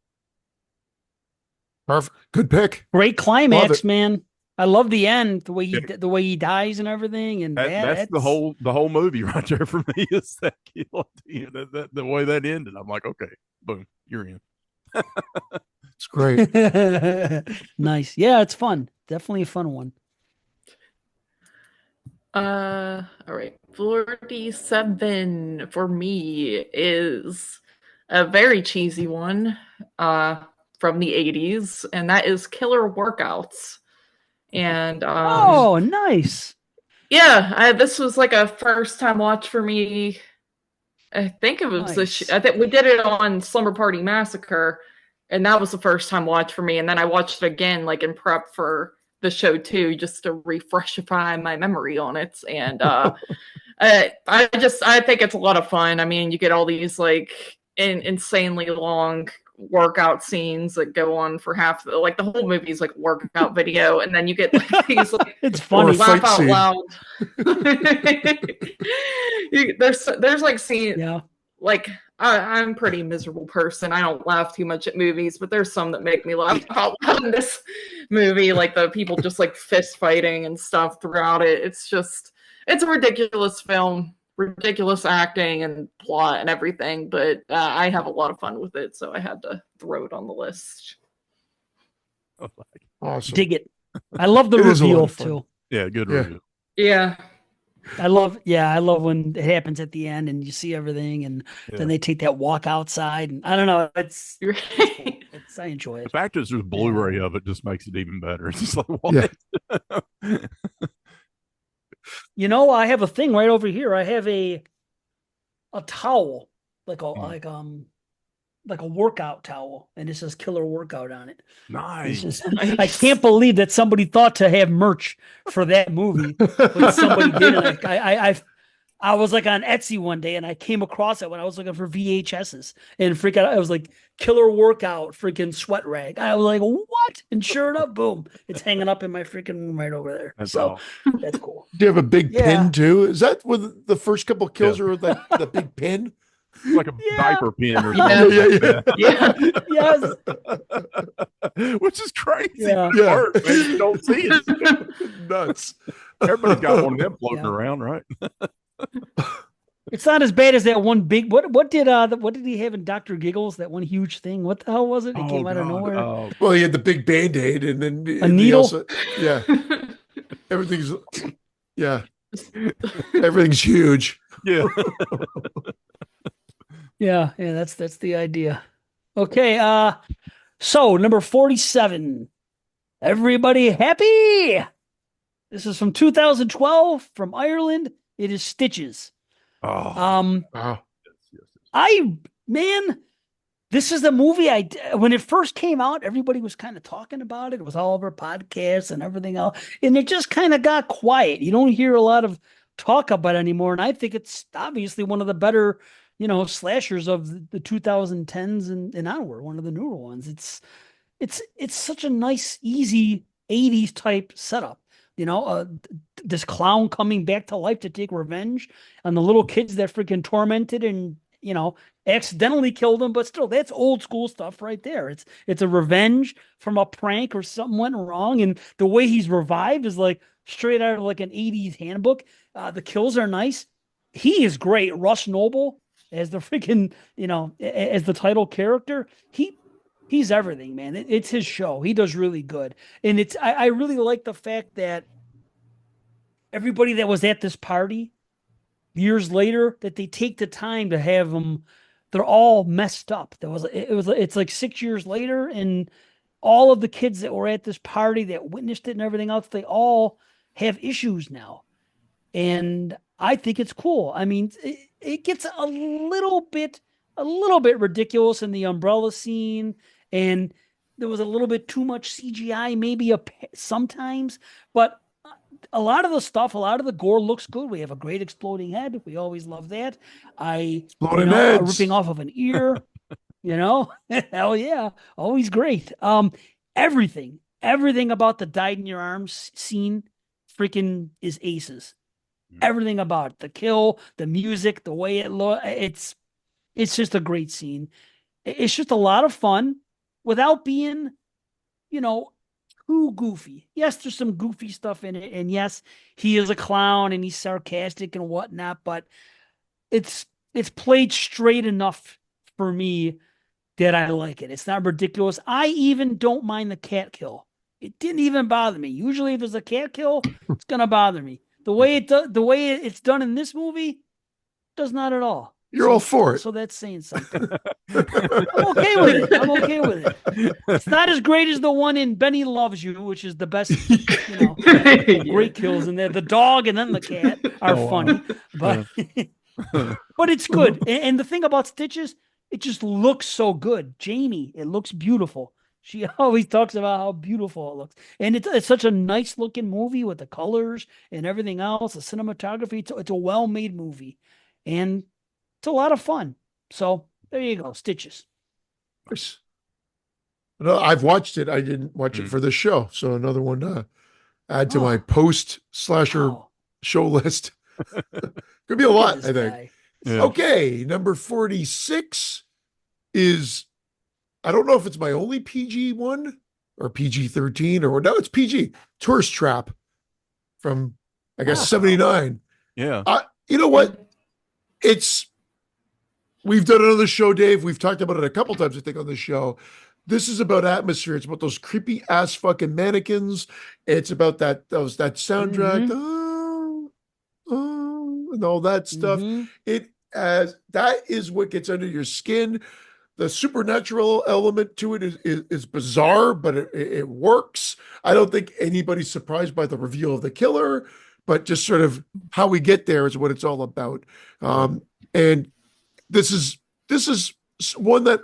Perfect. Good pick. Great climax, man. I love the end, the way he dies and everything, and that's the whole movie right there for me. Is that kill? The way that ended, I'm like, okay, boom, you're in. It's great. Nice. Yeah, it's fun. Definitely a fun one. All right. 47 for me is a very cheesy one from the 80s, and that is Killer Workouts. And oh, nice. Yeah, this was like a first time watch for me. I think it was I think we did it on Slumber Party Massacre, and that was the first time watch for me. And then I watched it again, like in prep for the show too, just to refreshify my memory on it. And I think it's a lot of fun. I mean, you get all these like insanely long workout scenes that go on for half the whole movie is like a workout video, and then you get like these like it's funny laugh out loud. There's like scene like I'm a pretty miserable person. I don't laugh too much at movies, but there's some that make me laugh out loud in this movie, like the people just like fist fighting and stuff throughout it. It's a ridiculous film, ridiculous acting and plot and everything, but I have a lot of fun with it, so I had to throw it on the list. Awesome. Dig it. I love the reveal too. Yeah, good review. Yeah. I love when it happens at the end and you see everything, and then they take that walk outside, and I don't know, it's I enjoy it. The fact is, there's Blu-ray of it just makes it even better. It's just like, what? You know, I have a thing right over here. I have a towel, like a workout towel, and it says "Killer Workout" on it. Nice. I can't believe that somebody thought to have merch for that movie, but somebody did. And I was like on Etsy one day, and I came across it when I was looking for VHSs, and I was like "Killer Workout" freaking sweat rag. I was like, what? And sure enough, boom, it's hanging up in my freaking room right over there. That's cool. Do you have a big pin too? Is that with the first couple kills are with the big pin? Like a diaper pin or something. Yes. Which is crazy. Yeah. Art, man. You don't see it. Nuts. Everybody's got one of them floating around, right? It's not as bad as that one big. What did he have in Dr. Giggles? That one huge thing. What the hell was it? It came out of nowhere. Well, he had the big Band-Aid and then a needle. Everything's everything's huge. Yeah. Yeah, that's the idea. Okay, so number 47. Everybody happy? This is from 2012 from Ireland. It is Stitches. This is the movie when it first came out, everybody was kind of talking about it. It was all over podcasts and everything else, and it just kind of got quiet. You don't hear a lot of talk about it anymore, and I think it's obviously one of the better slashers of the 2010s and onward, one of the newer ones. It's such a nice, easy 80s type setup. This clown coming back to life to take revenge on the little kids that freaking tormented and, accidentally killed them. But still, that's old school stuff right there. It's a revenge from a prank or something went wrong. And the way he's revived is like straight out of like an 80s handbook. The kills are nice. He is great. Russ Noble as the freaking, as the title character. He's everything, man. It's his show. He does really good. And I really like the fact that everybody that was at this party years later, that they take the time to have them, they're all messed up. It's like 6 years later, and all of the kids that were at this party that witnessed it and everything else, they all have issues now. And I think it's cool. I mean, it gets a little bit ridiculous in the umbrella scene, and there was a little bit too much CGI maybe sometimes, but a lot of the gore looks good. We have a great exploding head. We always love that. Ripping off of an ear, hell yeah, always great. Everything about the died in your arms scene freaking is aces. Everything about it, the kill, the music, the way it looks, it's just a great scene. It's just a lot of fun without being, too goofy. Yes, there's some goofy stuff in it, and yes, he is a clown and he's sarcastic and whatnot, but it's played straight enough for me that I like it. It's not ridiculous. I even don't mind the cat kill. It didn't even bother me. Usually, if there's a cat kill, it's gonna bother me. The way it's done in this movie does not at all. You're all for it. So that's saying something. I'm okay with it. It's not as great as the one in Benny Loves You, which is the best, great kills in there. The dog and then the cat are funny, but but it's good. And the thing about Stitches, it just looks so good. Jamie, it looks beautiful. She always talks about how beautiful it looks. And it's such a nice looking movie with the colors and everything else, the cinematography. It's a well-made movie. And it's a lot of fun. So there you go, Stitches. Nice. No, I've watched it. I didn't watch it for this show. So another one to add to my post-slasher show list. Could be a lot, I think. Yeah. Okay, number 46 is, I don't know if it's my only PG one or PG-13 or no, it's PG. Tourist Trap from, I guess, 79. Yeah. You know what? We've done it on the show, Dave. We've talked about it a couple times, I think, on the show. This is about atmosphere. It's about those creepy ass fucking mannequins. It's about that soundtrack, and all that stuff. That is what gets under your skin. The supernatural element to it is bizarre, but it works. I don't think anybody's surprised by the reveal of the killer, but just sort of how we get there is what it's all about. And this is one that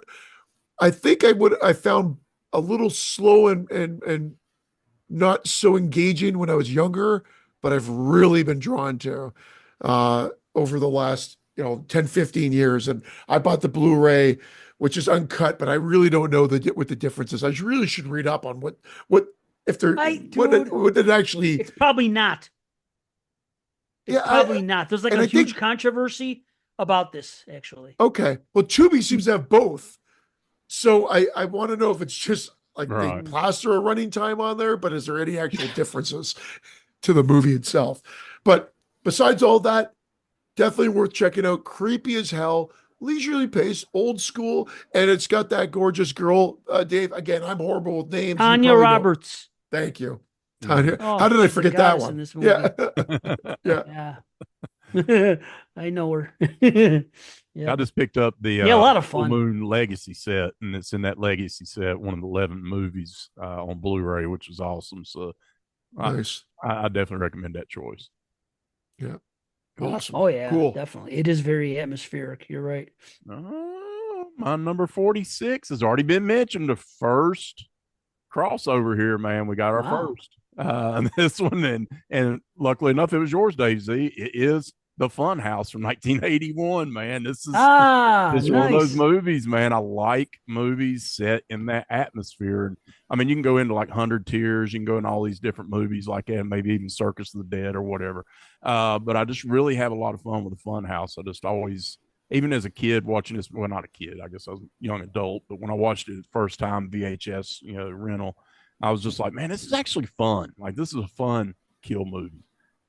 I think I found a little slow and not so engaging when I was younger, but I've really been drawn to over the last 10, 15 years. And I bought the Blu-ray, which is uncut, but I really don't know what the difference is. I really should read up on what it actually. It's probably not. It's probably not. There's like a huge controversy about this, actually. Okay. Well, Tubi seems to have both. So I want to know if it's just like they plaster a running time on there, but is there any actual differences to the movie itself? But besides all that, definitely worth checking out. Creepy as hell, leisurely pace, old school, and it's got that gorgeous girl, Dave. Again, I'm horrible with names. Tanya Roberts. Thank you. Tanya. How did I forget that one? In this movie. Yeah. I know her. I just picked up the a lot of fun. Full Moon Legacy set, and it's in that Legacy set, one of the 11 movies on Blu-ray, which is awesome. So nice. I definitely recommend that choice. Yeah. Awesome. Oh, yeah. Cool. Definitely. It is very atmospheric. You're right. My number 46 has already been mentioned. The first crossover here, man. We got our first. This one, and luckily enough, it was yours, Dave Z. It is The Fun House from 1981, man. This is nice. One of those movies, man. I like movies set in that atmosphere. And I mean, you can go into like 100 Tears, you can go into all these different movies like that, maybe even Circus of the Dead or whatever. But I just really have a lot of fun with The Fun House. I just always, even as a kid watching this, well, not a kid, I guess I was a young adult, but when I watched it the first time, VHS, rental, I was just like, man, this is actually fun. Like, this is a fun kill movie.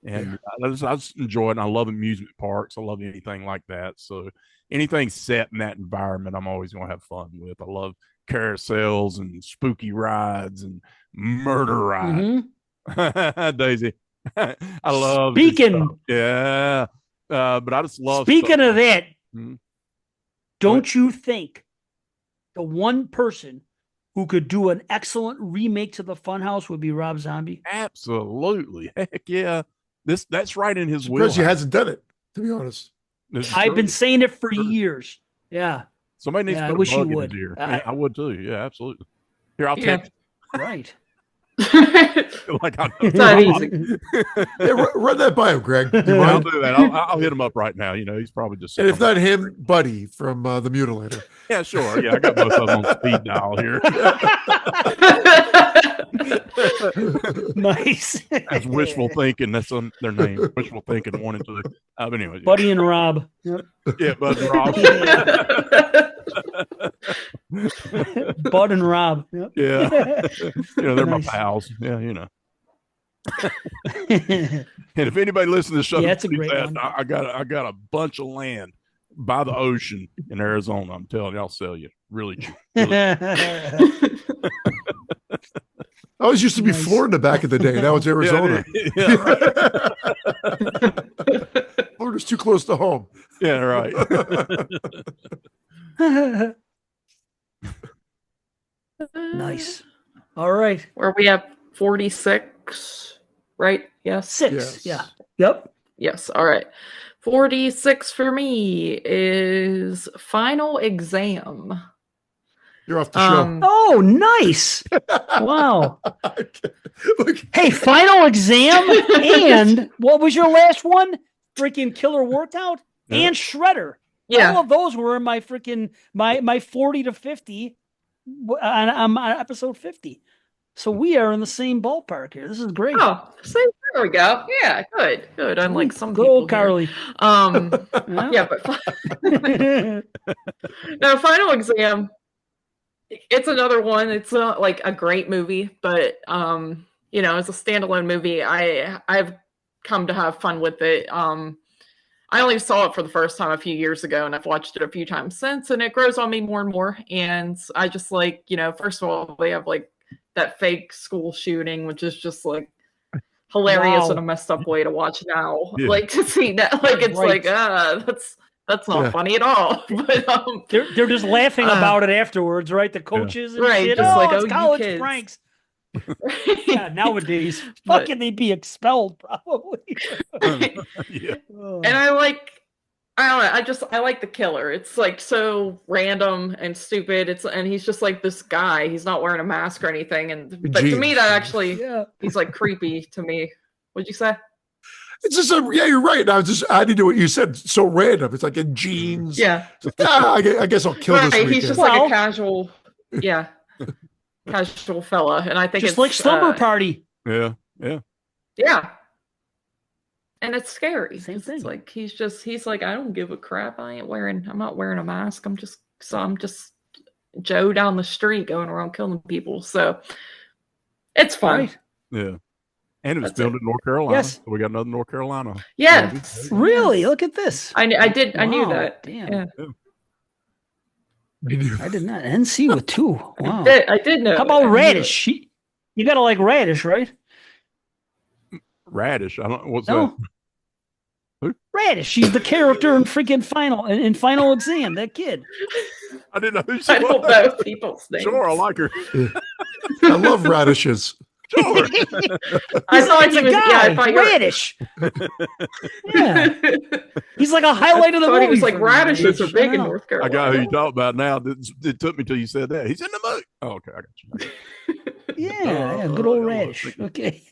And I just enjoy it. And I love amusement parks. I love anything like that. So anything set in that environment, I'm always going to have fun with. I love carousels and spooky rides and murder rides. Daisy. I love Speaking. Yeah. But I just love. Speaking of that, don't you think the one person who could do an excellent remake to the Funhouse would be Rob Zombie? Absolutely. Heck yeah. That's right in his wheelhouse. Because he hasn't done it, to be honest. I've been saying it for years. Yeah. Somebody needs to put a bug in his ear. I would too. Yeah, absolutely. Here, I'll text. Right. Like it's not easy. Run that by him, Greg. I'll do that. I'll hit him up right now. He's probably just. And if not him, Buddy from the Mutilator. Yeah, sure. Yeah, I got both of them on speed dial here. Nice. That's wishful thinking. That's their name. Wishful thinking. 1 and 2. But anyway, Buddy and Rob. Yep. Yeah, Bud and Rob. Bud and Rob. Yep. Yeah. They're my pals. Yeah, And if anybody listens to the show, that's a great one. I got a bunch of land by the ocean in Arizona. I'm telling you, I'll sell you really cheap. I always used to be Florida back in the day. Now it's Arizona. Florida's too close to home. Yeah, right. Nice. All right. Where we have 46, right? Yes. 6. Yes. Yeah. Yep. Yes. All right. 46 for me is Final Exam. You're off the show. Oh, nice. Wow. Hey, Final Exam and what was your last one? Freaking Killer Workout and Shredder. Yeah. All of those were in my freaking my 40 to 50 on episode 50. So we are in the same ballpark here. This is great. Oh, see, there we go. Yeah, good. Unlike some good people old Carly. Yeah, but no, Final Exam. It's another one. It's not like a great movie, but it's a standalone movie. I've come to have fun with it. I only saw it for the first time a few years ago, and I've watched it a few times since, and it grows on me more and more. And I just like, first of all, they have like that fake school shooting, which is just like hilarious in a messed up way to watch now. Yeah. Like to see that, like it's like that's not funny at all. But they're just laughing about it afterwards, right? The coaches and shit. Just like, it's college pranks. Yeah, nowadays, fucking they'd be expelled probably. Yeah. And I like the killer. It's like so random and stupid. And he's just like this guy. He's not wearing a mask or anything. But to me, that actually, he's like creepy to me. What'd you say? It's just you're right. I was just adding to what you said. It's so random. It's like in jeans. Yeah. Like, I guess I'll kill this weekend. He's just like a casual, casual fella, and I think just it's like Slumber Party. Yeah. And it's scary. Same thing. It's like he's like, I don't give a crap. I'm not wearing a mask. I'm just Joe down the street going around killing people. So it's fun. Right. Yeah. And it was filmed in North Carolina. Yes. So we got another North Carolina. Yes. Really? Look at this. I knew that. Damn. Yeah. I did not. NC with 2. Wow. I did know. How about Radish? You gotta like Radish, right? Radish. I don't. What's that? Who? Radish. She's the character in freaking Final Exam. That kid. I didn't know who she was. I don't know people's names. Sure, I like her. I love radishes. Sure. I thought he was Radish. Yeah. He's like a highlight of the movie. He was like radishes are big in North Carolina. I got who you talk about now. It took me till you said that. He's in the movie. Oh, okay, I got you. Yeah, good old Radish. Okay.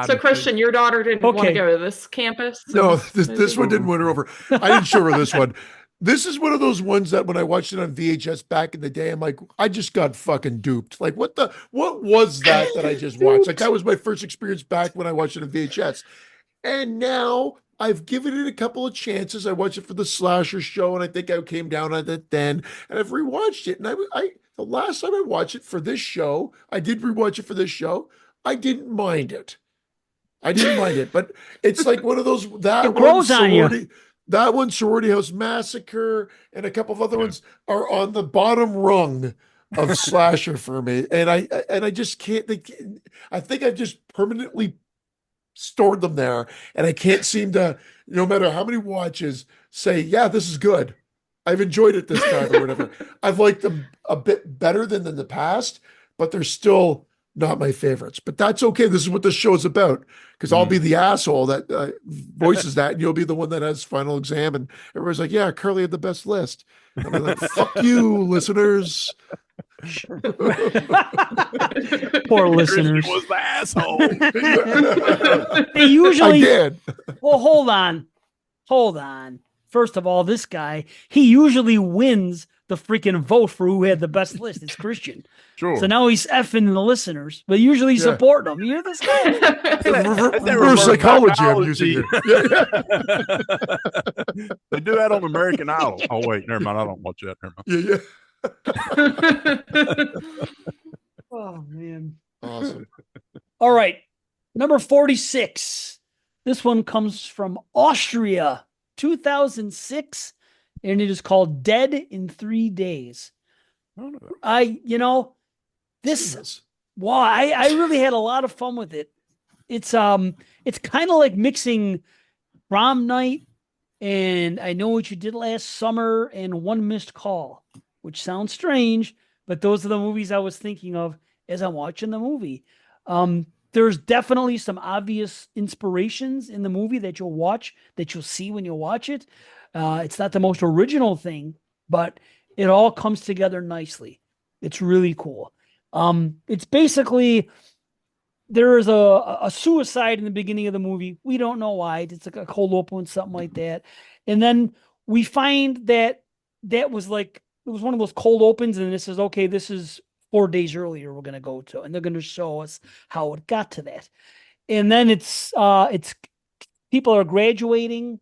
So, Christian, your daughter didn't want to go to this campus? No, this one didn't win her over. I didn't show her this one. This is one of those ones that when I watched it on VHS back in the day, I'm like, I just got fucking duped. Like, what was that I just watched? Like, that was my first experience back when I watched it on VHS. And now I've given it a couple of chances. I watched it for the Slasher show, and I think I came down on it then. And I've rewatched it. And the last time I watched it for this show, I did rewatch it for this show. I didn't mind it. But it's like one of those it grows on you. That one, Sorority House Massacre, and a couple of other ones are on the bottom rung of slasher for me, and I just can't. I think I've just permanently stored them there, and I can't seem to, no matter how many watches, say, yeah, this is good. I've enjoyed it this time or whatever. I've liked them a bit better than in the past, but they're still not my favorites. But that's okay. This is what this show is about, because I'll be the asshole that voices that, and you'll be the one that has Final Exam, and everybody's like, yeah, Curly had the best list. And I'm like, fuck you, listeners. Poor listeners. Was the asshole. They usually did. Well, hold on. First of all, this guy, he usually wins the freaking vote for who had the best list. It's Christian. Sure. So now he's effing the listeners, but usually he's supporting them. You hear this guy? Reverse psychology I'm using here. They do that on American Idol. Oh, wait, never mind. I don't watch that. Never mind. Yeah. Oh, man. Awesome. All right. Number 46. This one comes from Austria, 2006, and it is called Dead in 3 Days. I really had a lot of fun with it. It's kind of like mixing Prom Night and I Know What You Did Last Summer and One Missed Call, which sounds strange, but those are the movies I was thinking of as I'm watching the movie. there's definitely some obvious inspirations in the movie that you'll see when you watch it. It's not the most original thing, but it all comes together nicely. It's really cool. It's basically there is a suicide in the beginning of the movie. We don't know why. It's like a cold open, something like that. And then we find that was like, it was one of those cold opens, and it says, okay, this is 4 days earlier we're going to go to, and they're going to show us how it got to that. And then it's people are graduating,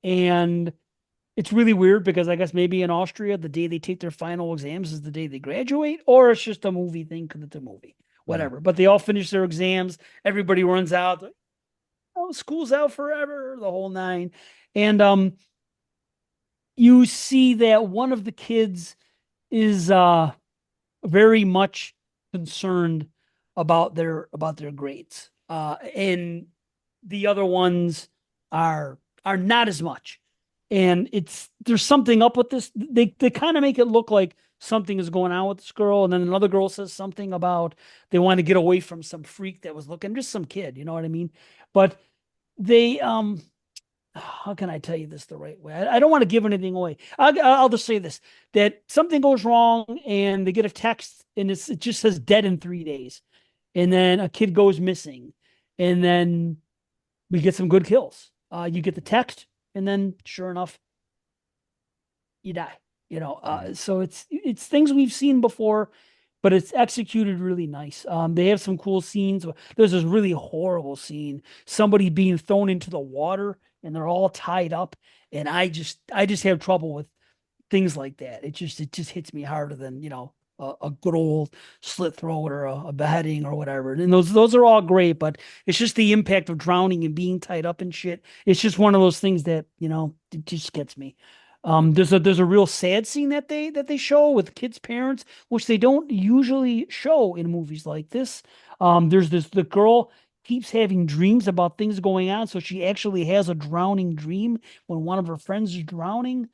and it's really weird because I guess maybe in Austria, the day they take their final exams is the day they graduate, or it's just a movie thing because it's a movie, whatever. But they all finish their exams. Everybody runs out. Oh, school's out forever, the whole nine. And you see that one of the kids is very much concerned about their grades, and the other ones are not as much. And there's something up with this. They kind of make it look like something is going on with this girl, and then another girl says something about they want to get away from some freak that was looking, just some kid, you know what I mean? But they how can I tell you this the right way? I don't want to give anything away. I'll just say this, that something goes wrong and they get a text and it just says dead in 3 days. And then a kid goes missing. And then we get some good kills. You get the text, and then sure enough, you die. So it's things we've seen before, but it's executed really nice. They have some cool scenes. There's this really horrible scene, somebody being thrown into the water and they're all tied up. And I just have trouble with things like that. It just hits me harder than, a good old slit throat or a beheading or whatever. And those are all great, but it's just the impact of drowning and being tied up and shit. It's just one of those things that, it just gets me. There's a real sad scene that they show with kids' parents, which they don't usually show in movies like this. The girl keeps having dreams about things going on, so she actually has a drowning dream when one of her friends is drowning.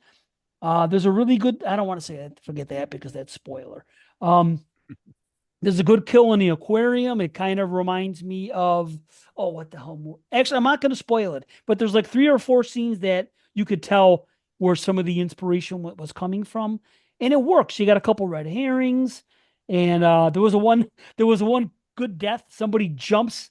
There's a really good, I don't want to say that, forget that because that's spoiler. There's a good kill in the aquarium. It kind of reminds me of, what the hell? Actually, I'm not going to spoil it, but there's like 3 or 4 scenes that you could tell where some of the inspiration was coming from, and it works. You got a couple red herrings, and there was one good death. Somebody jumps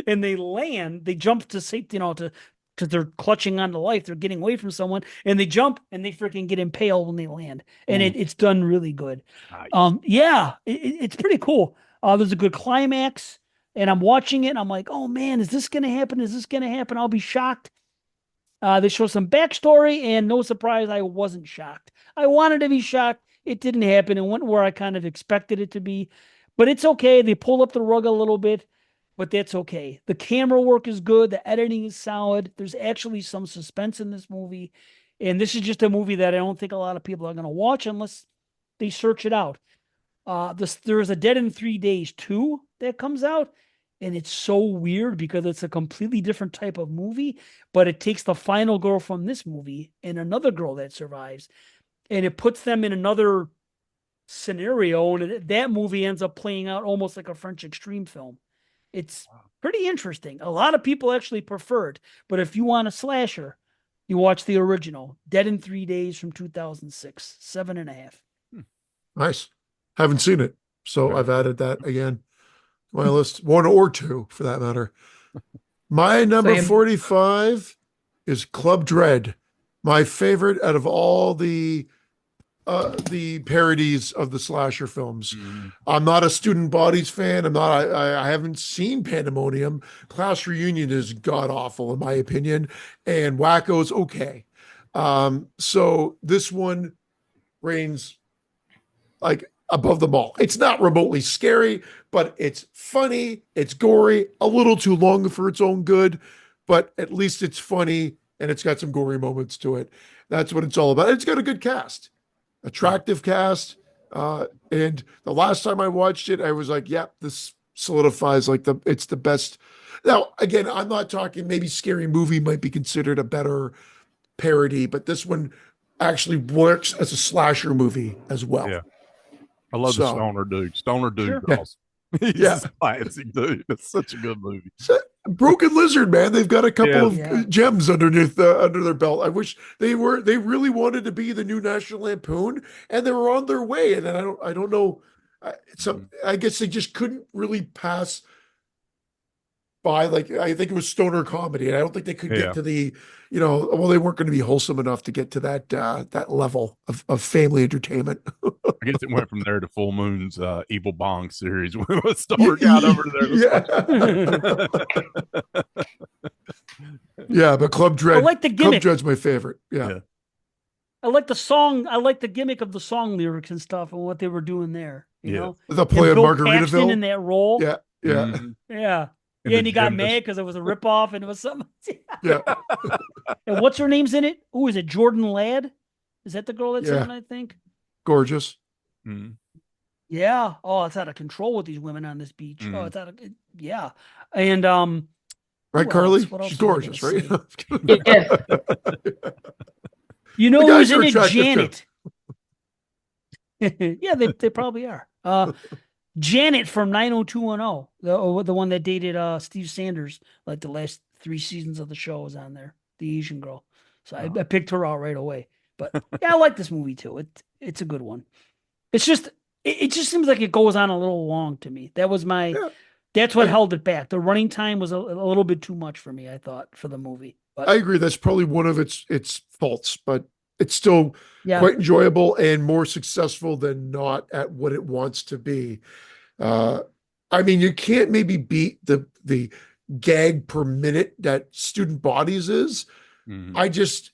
and they jump to safety, because they're clutching on to life. They're getting away from someone, and they jump and they freaking get impaled when they land. And it's done really good. Nice. Yeah, it's pretty cool. There's a good climax, and I'm watching it and I'm like, oh man, is this going to happen? Is this going to happen? I'll be shocked. They show some backstory, and no surprise, I wasn't shocked. I wanted to be shocked. It didn't happen. It went where I kind of expected it to be, but it's okay. They pull up the rug a little bit, but that's okay. The camera work is good. The editing is solid. There's actually some suspense in this movie, and this is just a movie that I don't think a lot of people are going to watch unless they search it out. There's a Dead in 3 Days 2 that comes out, and it's so weird because it's a completely different type of movie, but it takes the final girl from this movie and another girl that survives, and it puts them in another scenario, and that movie ends up playing out almost like a French extreme film. It's pretty interesting. A lot of people actually prefer it, but if you want a slasher, you watch the original, Dead in 3 Days from 2006, 7.5. Nice. Haven't seen it, so I've added that again. My list, 1 or 2 for that matter. My number 45 is Club Dread, my favorite out of all the parodies of the slasher films. I'm not a Student Bodies fan. I haven't seen Pandemonium. Class Reunion is god awful in my opinion, and Wacko's okay. So this one reigns like above them all. It's not remotely scary, but it's funny, it's gory, a little too long for its own good, but at least it's funny and it's got some gory moments to it. That's what it's all about. It's got a good cast, attractive cast. And the last time I watched it, I was like, yep, this solidifies it's the best. Now, again, I'm not talking, maybe Scary Movie might be considered a better parody, but this one actually works as a slasher movie as well. Yeah. I love the stoner dude. Stoner dude. Sure. Awesome. Yeah, classic, dude. It's such a good movie. Broken Lizard, man. They've got a couple of gems underneath under their belt. I wish they really wanted to be the new National Lampoon, and they were on their way. And I don't know. I guess they just couldn't really pass by. Like, I think it was stoner comedy, and I don't think they could get to the, well, they weren't going to be wholesome enough to get to that level of family entertainment. I guess it went from there to Full Moon's Evil Bong series when it was started out over there. Yeah, but Club Dread. I like the gimmick. Club Dread's my favorite. Yeah. I like the song. I like the gimmick of the song lyrics and stuff and what they were doing there. You know, the play of Margaritaville Paxton in that role. Yeah. Yeah. And he got mad because it was a ripoff and it was something. Yeah. And what's her name's in it? Who is it? Jordan Ladd? Is that the girl that's in it, I think? Gorgeous. Mm-hmm. Yeah. Oh, it's out of control with these women on this beach. Mm-hmm. Oh, it's out of And right, Carly? She's gorgeous, right? Yeah. You know who's in it? Janet. Yeah, they probably are. Janet from 90210, the one that dated Steve Sanders, like the last 3 seasons of the show, was on there. The Asian girl. So I picked her out right away. But yeah, I like this movie too. It's a good one. It's just it just seems like it goes on a little long to me. That was that's what held it back. The running time was a little bit too much for me, I thought, for the movie. But I agree. That's probably one of its faults, but it's still quite enjoyable and more successful than not at what it wants to be. I mean, you can't maybe beat the gag per minute that Student Bodies is. Mm-hmm.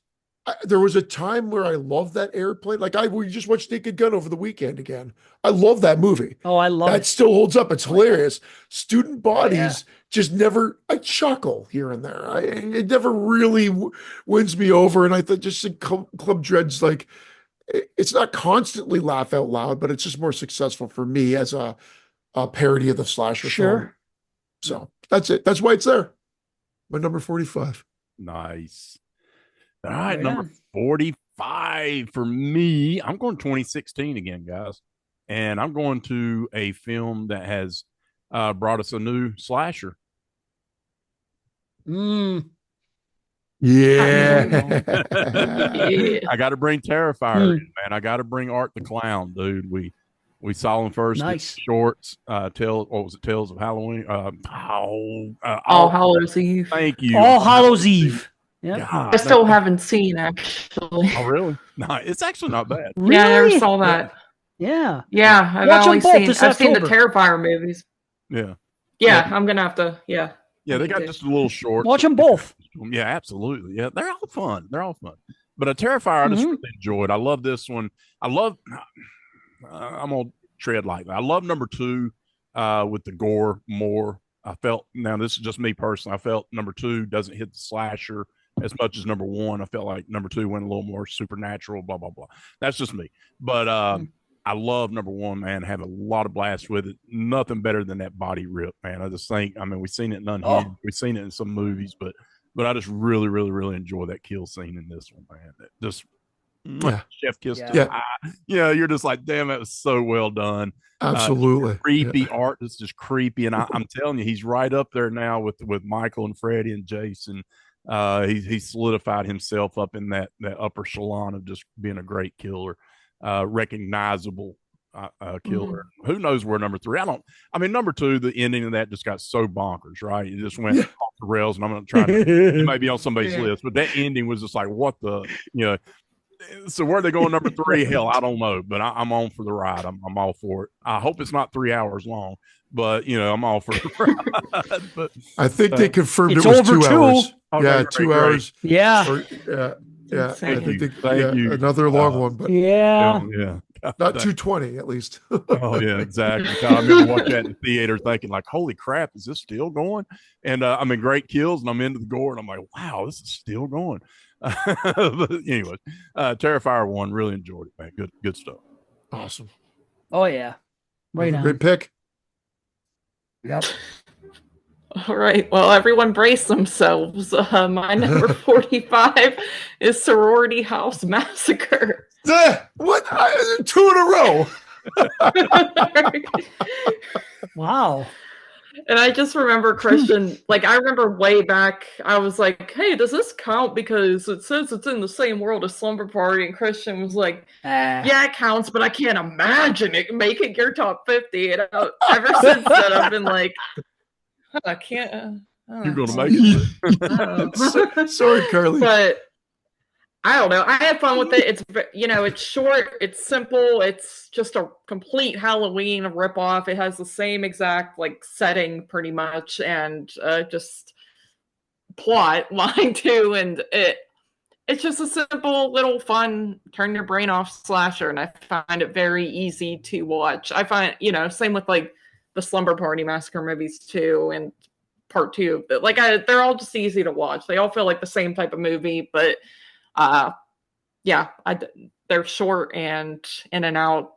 There was a time where I loved that airplane. Like we just watched Naked Gun over the weekend again. I love that movie. Oh, I love it. That still holds up. It's hilarious. Student Bodies just never, I chuckle here and there. It never really wins me over. And I thought just Club Dread's like, it's not constantly laugh out loud, but it's just more successful for me as a parody of the slasher film. So that's it. That's why it's there. My number 45. Nice. All right, number 45 for me. I'm going 2016 again, guys. And I'm going to a film that has brought us a new slasher. Yeah. I got to bring Terrifier in, man. I got to bring Art the Clown, dude. We saw him first. Nice. Shorts. What was it? Tales of Halloween. All Hallows Eve. Thank you. All Hallows Eve. Yeah. I still haven't seen, actually. Oh, really? No, it's actually not bad. Really? Yeah, I never saw that. Yeah. Yeah, I've seen the Terrifier movies. Yeah. Yeah, I'm gonna have to. Yeah. Yeah, they got just a little short. Watch them both. Yeah, absolutely. Yeah, they're all fun. But a Terrifier, I just really enjoyed. I love this one. I'm gonna tread lightly. I love number 2 with the gore more. I felt, now this is just me personally, I felt number 2 doesn't hit the slasher as much as number 1. I felt like number 2 went a little more supernatural, blah, blah, blah. That's just me. But I love number 1, man. Have a lot of blast with it. Nothing better than that body rip, man. I just think, we've seen it in Unhinged. We've seen it in some movies, but I just really, really, really enjoy that kill scene in this one, man. Just chef kiss to the eye. You're just like, damn, that was so well done. Absolutely. Creepy art. It's just creepy. And I'm telling you, he's right up there now with Michael and Freddie and Jason. He solidified himself up in that upper echelon of just being a great killer, recognizable killer. Mm-hmm. Who knows where number 3? Number 2, the ending of that just got so bonkers, right? It just went off the rails, and I'm not trying to, it might be on somebody's list, but that ending was just like, what the, so where are they going number 3? Hell, I don't know, but I'm on for the ride. I'm all for it. I hope it's not 3 hours long, but I'm all for the ride. But I think they confirmed it was 2 hours. Okay, 2 hours. Yeah. Yeah. Thank you. Another long one, but yeah. Not 220 at least. Oh yeah, exactly. I remember watching that in the theater thinking like, holy crap, is this still going? And I'm in great kills and I'm into the gore and I'm like, wow, this is still going. But anyway, Terrifier 1, really enjoyed it, man. Good stuff. Awesome. Oh yeah. Right on. Great pick. Yep. All right. Well, everyone brace themselves. My number 45 is Sorority House Massacre. What? 2 in a row. Wow. And I just remember Christian, like, I remember way back, I was like, hey, does this count? Because it says it's in the same world as Slumber Party. And Christian was like, yeah, it counts, but I can't imagine it making your top 50. And ever since then, I've been like, I can't. You're going to make it. Sorry, Carly. But I don't know. I had fun with it. It's, it's short. It's simple. It's just a complete Halloween ripoff. It has the same exact like setting pretty much, and just plot line too. And it's just a simple little fun turn your brain off slasher, and I find it very easy to watch. I find same with like the Slumber Party Massacre movies too, and part 2. Like they're all just easy to watch. They all feel like the same type of movie, but they're short and in and out.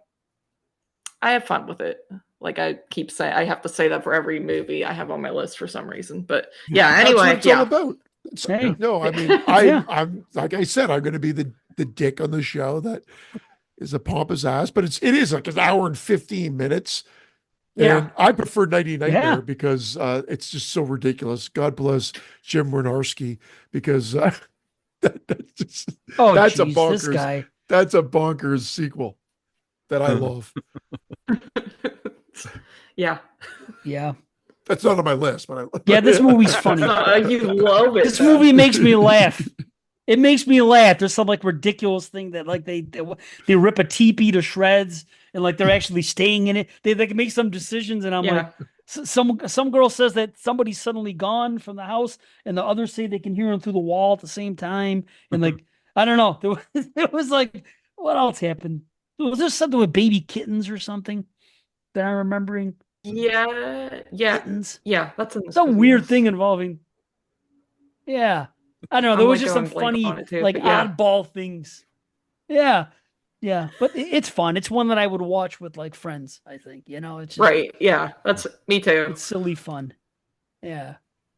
I have fun with it. Like I keep saying, I have to say that for every movie I have on my list for some reason. But anyway, that's what it's all about. No, I mean, I'm like I said, I'm going to be the dick on the show that is a pompous ass, but it is like an hour and 15 minutes. And I prefer Nighty Nightmare because it's just so ridiculous. God bless Jim Wynorski, because that's a bonkers. That's a bonkers sequel that I love. Yeah. That's not on my list, but this movie's funny. You love it. This movie makes me laugh. It makes me laugh. There's some like ridiculous thing that like they rip a teepee to shreds, and like they're actually staying in it. They like make some decisions, and I'm like, some girl says that somebody's suddenly gone from the house, and the others say they can hear them through the wall at the same time, and like I don't know. There was like, what else happened? Was there something with baby kittens or something that I'm remembering? Yeah. Kittens. Yeah, that's some weird thing involving. Yeah. I don't know. There was just some funny, like oddball things. Yeah. But it's fun. It's one that I would watch with like friends, I think. It's just, right. Yeah. That's me too. It's silly fun. Yeah,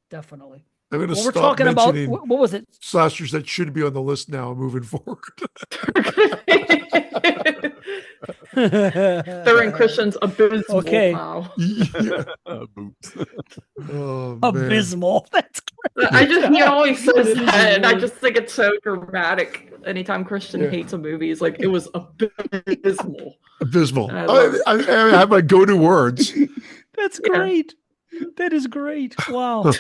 definitely. I'm going to stop we're talking about what was it? Slashers that should be on the list now moving forward. They're in Christian's abysmal now. Abysmal. That's great. He always says that, and I just think it's so dramatic. Anytime Christian hates a movie, he's like, it was abysmal. Abysmal. I have my go-to words. That's great. That is great. Wow.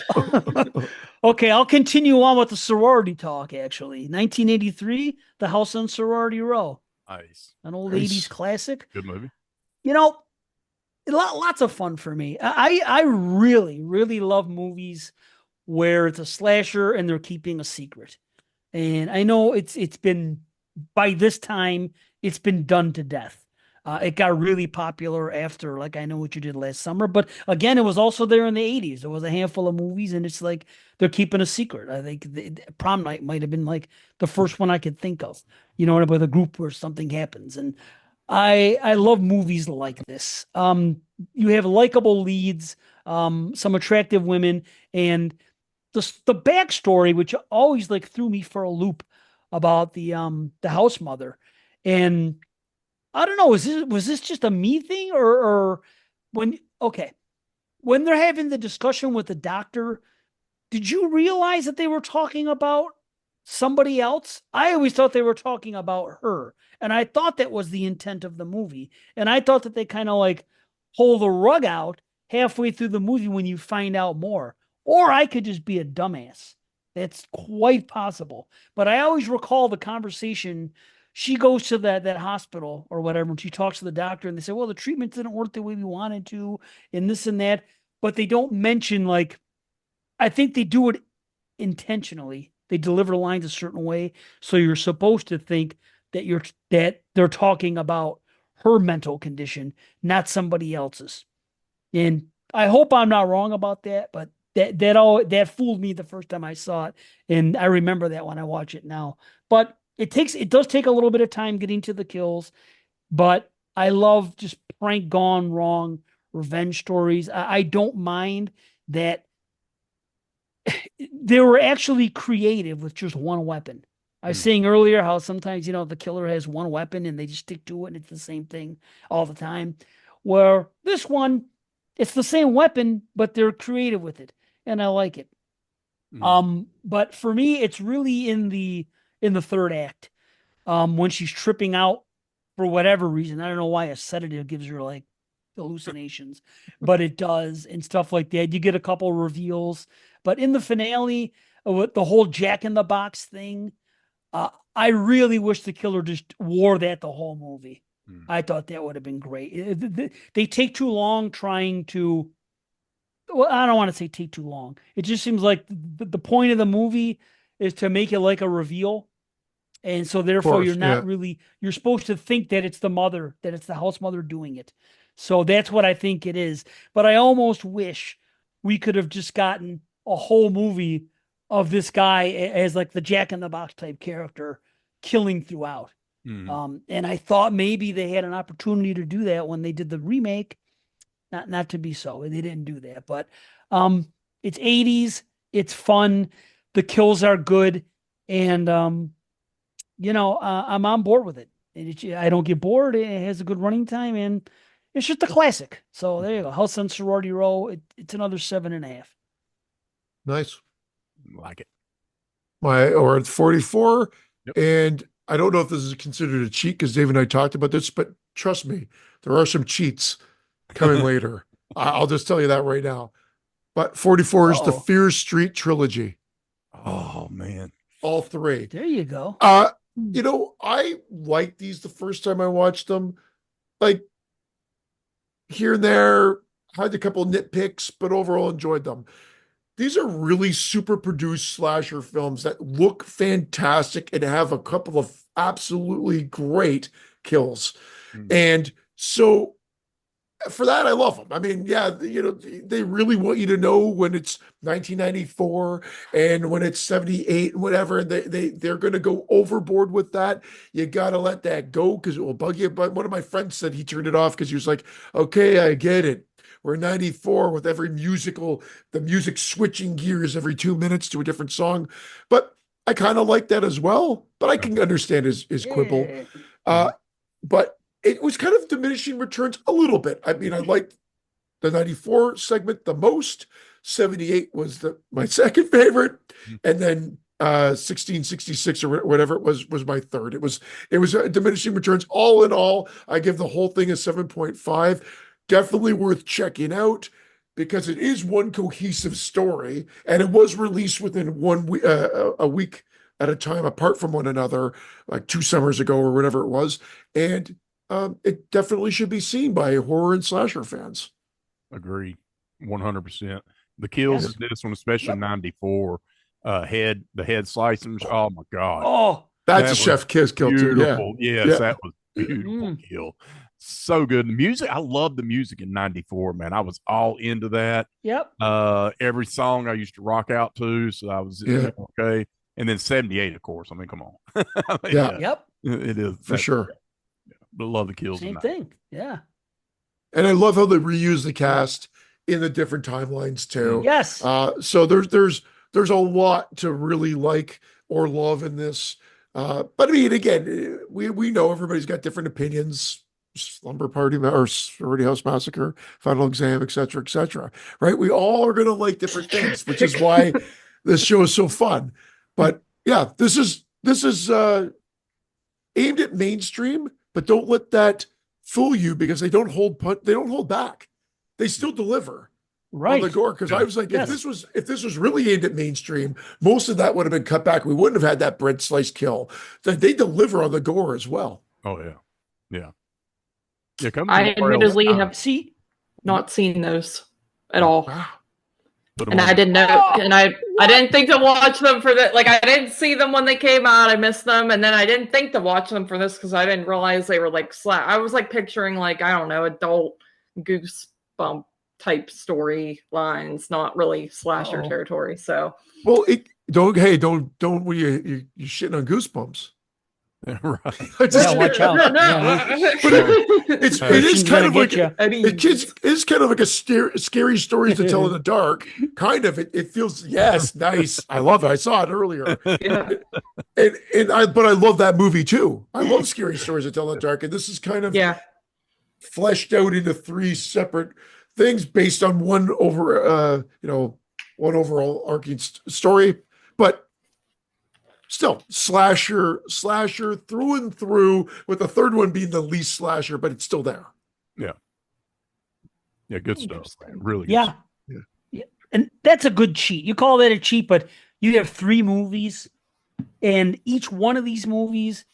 Okay, I'll continue on with the sorority talk, actually. 1983, The House on Sorority Row. Nice. An old 80s classic. Good movie. Lots of fun for me. I really, really love movies where it's a slasher and they're keeping a secret. And I know it's been, by this time, it's been done to death. It got really popular after, like, I Know What You Did Last Summer. But again, it was also there in the 80s. There was a handful of movies, and it's like they're keeping a secret. I think Prom Night might have been like the first one I could think of, with a group where something happens. And I love movies like this. You have likable leads, some attractive women, and the backstory, which always like threw me for a loop about the house mother. And I don't know, was this just a me thing or when they're having the discussion with the doctor, did you realize that they were talking about somebody else? I always thought they were talking about her, and I thought that was the intent of the movie. And I thought that they kind of like pull the rug out halfway through the movie when you find out more. Or I could just be a dumbass. That's quite possible. But I always recall the conversation. She goes to that hospital or whatever, and she talks to the doctor, and they say, well, the treatment didn't work the way we wanted to, and this and that. But they don't mention, like, I think they do it intentionally. They deliver lines a certain way, so you're supposed to think that they're talking about her mental condition, not somebody else's. And I hope I'm not wrong about that, but that fooled me the first time I saw it, and I remember that when I watch it now. But it does take a little bit of time getting to the kills, but I love just prank gone wrong revenge stories. I don't mind that they were actually creative with just one weapon. I was saying earlier how sometimes, the killer has one weapon and they just stick to it and it's the same thing all the time. Where this one, it's the same weapon, but they're creative with it, and I like it. But for me, it's really in the third act, when she's tripping out for whatever reason. I don't know why a sedative gives her like hallucinations, but it does, and stuff like that. You get a couple reveals, but in the finale, with the whole Jack in the Box thing, I really wish the killer just wore that the whole movie. I thought that would have been great. They take too long trying to. Well, I don't want to say take too long. It just seems like the point of the movie is to make it like a reveal. And so therefore you're not really, you're supposed to think that it's the mother, that it's the house mother doing it. So that's what I think it is. But I almost wish we could have just gotten a whole movie of this guy as like the Jack in the Box type character killing throughout. And I thought maybe they had an opportunity to do that when they did the remake. Not to be so. They didn't do that. But it's 80s. It's fun. The kills are good. And, I'm on board with it. I don't get bored. It has a good running time. And it's just a classic. So there you go. House on Sorority Row. It's another 7.5. Nice. Like it. Or it's 44. Yep. And I don't know if this is considered a cheat because Dave and I talked about this, but trust me, there are some cheats coming later. I'll just tell you that right now. But 44 is the Fear Street trilogy. Oh, man. All three. There you go. I liked these the first time I watched them. Like, here and there, had a couple nitpicks, but overall enjoyed them. These are really super produced slasher films that look fantastic and have a couple of absolutely great kills. And so for that, I love them. I mean, yeah, they really want you to know when it's 1994 and when it's 78 and whatever, and they're going to go overboard with that. You got to let that go because it will bug you. But one of my friends said he turned it off because he was like, okay, I get it. We're 94 with every the music switching gears every 2 minutes to a different song. But I kind of like that as well. But I can understand his quibble. But it was kind of diminishing returns a little bit. I mean, I liked the 94 segment the most. 78 was my second favorite. And then 1666 or whatever it was my third. It was a diminishing returns. All in all, I give the whole thing a 7.5. Definitely worth checking out because it is one cohesive story and it was released within a week at a time apart from one another, like 2 summers ago or whatever it was. And it definitely should be seen by horror and slasher fans. Agreed. 100%. The kills in this one, especially 94, the head slicing. Oh my God. Oh, that's a chef kiss kill too. Yeah. Yes, that was beautiful kill. So good. The music, I love the music in 94, man. I was all into that. Yep. Every song I used to rock out to, so I was okay. And then 78, of course. I mean, come on. Yep. It is. For sure. But I love the kills. Same thing. Yeah. And I love how they reuse the cast in the different timelines too. Yes. So there's a lot to really like or love in this. But I mean, again, we know everybody's got different opinions. Slumber Party or Sorority House Massacre, Final Exam, etc., right? We all are going to like different things, which is why this show is so fun. But yeah, this is aimed at mainstream, but don't let that fool you because they don't hold back. They still deliver on the gore. Because I was like, if this was really aimed at mainstream, most of that would have been cut back. We wouldn't have had that bread slice kill. They deliver on the gore as well. Oh yeah. I admittedly have not seen those at all. Wow. And I didn't know, and I didn't think to watch them for that. Like I didn't see them when they came out. I missed them, and then I didn't think to watch them for this because I didn't realize they were like I was like picturing like I don't know adult goosebump type storylines, not really slasher territory. So well, don't when you shitting on Goosebumps. Right. Watch out. But it is kind of like it's kind of like a scary stories to tell in the dark. Kind of. It feels nice. I love it. I saw it earlier. Yeah. But I love that movie too. I love scary stories to tell in the dark. And this is kind of fleshed out into 3 separate things based on one overall arcing story, but still slasher through and through, with the third one being the least slasher, but it's still there. Yeah, good stuff. Really good yeah. stuff. Yeah. And that's a good cheat. You call that a cheat, but you have 3 movies, and each one of these movies,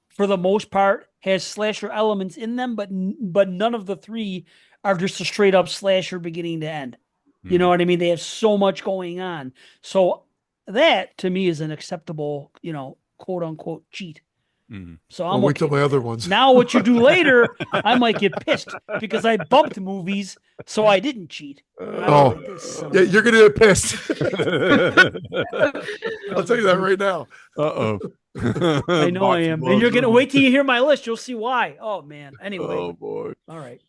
for the most part, has slasher elements in them, but none of the 3 are just a straight up slasher beginning to end. You know what I mean? They have so much going on. So that to me is an acceptable, quote unquote cheat. So I'll wait till my other ones. Now what you do later, I might get pissed because I bumped movies, so I didn't cheat. Yeah, you're gonna get pissed. I'll tell you that right now. I know I am. And you're gonna wait till you hear my list. You'll see why. Oh man. Anyway. Oh boy. All right.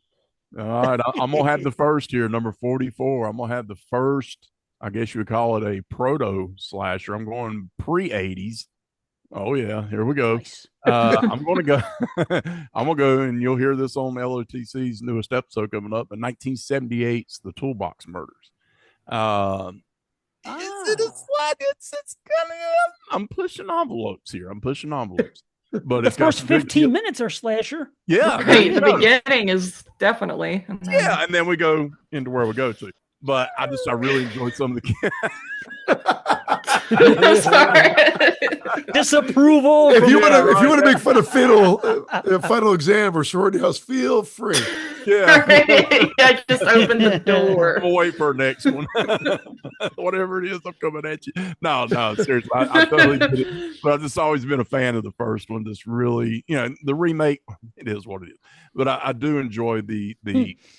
I'm gonna have the first here, number 44. I'm gonna have the first, I guess you would call it a proto slasher. I'm going pre-80s. Oh yeah, here we go. Nice. I'm gonna go. I'm gonna go, and you'll hear this on LOTC's newest episode coming up. In 1978's The Toolbox Murders. Is it a slide? It's kind of. I'm pushing envelopes here. But the first 15 minutes are slasher. Yeah, right. The beginning is definitely. Yeah, and then we go into where we go to. But I really enjoyed some of the. Disapproval. If you want to make fun of final exam or sorority house, feel free. Yeah. I just opened the door. We'll wait for our next one. Whatever it is, I'm coming at you. No, seriously. I totally get it. But I've just always been a fan of the first one. Just really, the remake, it is what it is. But I do enjoy the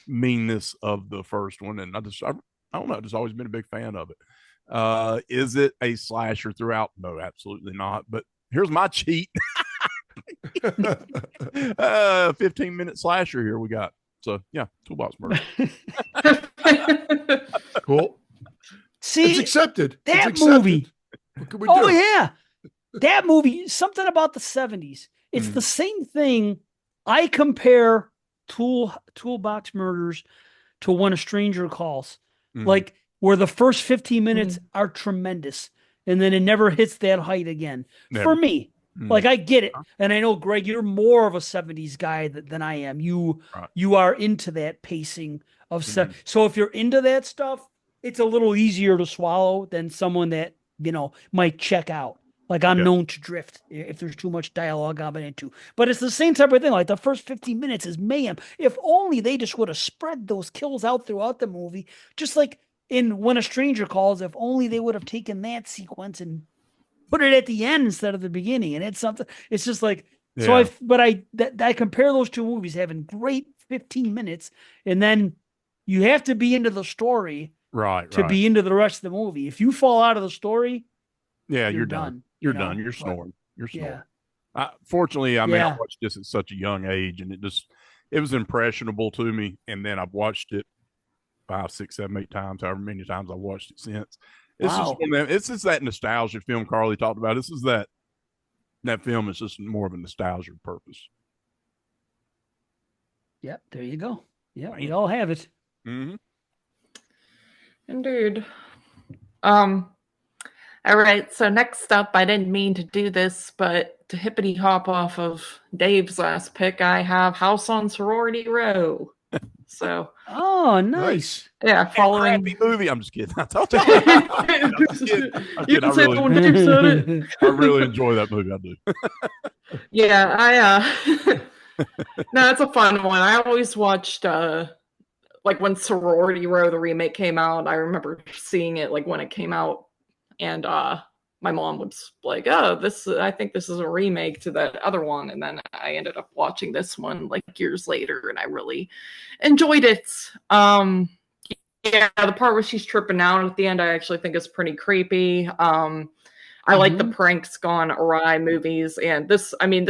meanness of the first one. And I don't know, I've just always been a big fan of it. Is it a slasher throughout? No, absolutely not. But here's my cheat. 15-minute slasher here we got. So yeah, Toolbox Murder. Cool. See, it's accepted. Movie. What can we do? Yeah. That movie, something about the 70s. It's the same thing. I compare Toolbox Murders to When a Stranger Calls. Like, where the first 15 minutes are tremendous, and then it never hits that height again. Never. For me, like, I get it. And I know, Greg, you're more of a 70s guy than I am. You are into that pacing of so if you're into that stuff, it's a little easier to swallow than someone that, might check out. Like, I'm known to drift if there's too much dialogue I'm into. But it's the same type of thing. Like, the first 15 minutes is mayhem. If only they just would have spread those kills out throughout the movie, just like in When a Stranger Calls, if only they would have taken that sequence and put it at the end instead of the beginning. And it's something, it's just like, I compare those 2 movies having great 15 minutes, and then you have to be into the story to be into the rest of the movie. If you fall out of the story, you're done. You're done. You're snoring. Yeah. Fortunately, I watched this at such a young age, and it was impressionable to me. And then I've watched it 5, 6, 7, 8 times, however many times I've watched it since. It's just that nostalgia film Carly talked about. This is that film is just more of a nostalgia purpose. Yep, there you go. Yeah, we all have it. Mm-hmm. Indeed. All right, so next up, I didn't mean to do this, but to hippity hop off of Dave's last pick, I have House on Sorority Row. So. Oh, nice. Yeah, following. Crappy movie. I'm just kidding. I really enjoy that movie. I do. Yeah, no, it's a fun one. I always watched like when Sorority Row the remake came out. I remember seeing it like when it came out. And my mom was like, "Oh, I think this is a remake to that other one." And then I ended up watching this one like years later, and I really enjoyed it. The part where she's tripping out at the end, I actually think is pretty creepy. I like the pranks gone awry movies, and this like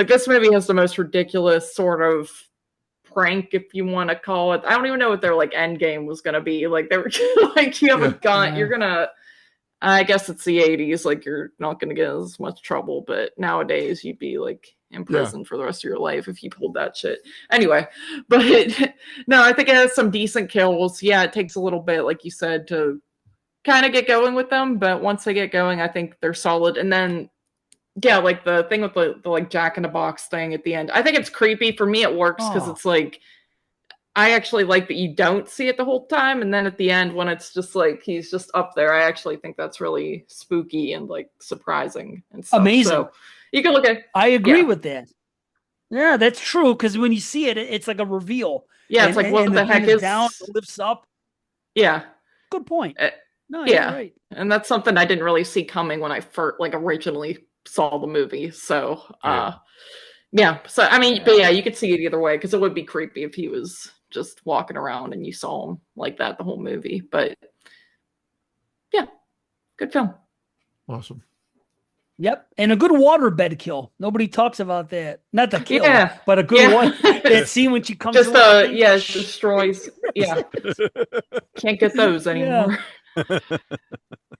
this movie has the most ridiculous sort of prank, if you want to call it. I don't even know what their like end game was going to be. Like they were like, you have a gun, you're gonna I guess it's the 80s. Like, you're not going to get as much trouble, but nowadays you'd be like in prison for the rest of your life if you pulled that shit. Anyway, but no, I think it has some decent kills. Yeah, it takes a little bit, like you said, to kind of get going with them, but once they get going, I think they're solid. And then, yeah, like the thing with the like Jack in the Box thing at the end, I think it's creepy. For me, it works because it's like, I actually like that you don't see it the whole time, and then at the end when it's just like he's just up there, I actually think that's really spooky and like surprising and stuff. Amazing. So you can look at. I agree with that. Yeah, that's true, because when you see it, it's like a reveal. Yeah, it's like what the heck is down, lifts up. Yeah, good point. No, yeah, you're right. And that's something I didn't really see coming when I first originally saw the movie. So yeah. So I mean, but yeah, you could see it either way, because it would be creepy if he was just walking around and you saw him like that the whole movie. But yeah, good film. Awesome. Yep, and a good waterbed kill. Nobody talks about that. Not the kill, but a good one. That scene when she comes. Just destroys. Yeah, can't get those anymore. Yeah.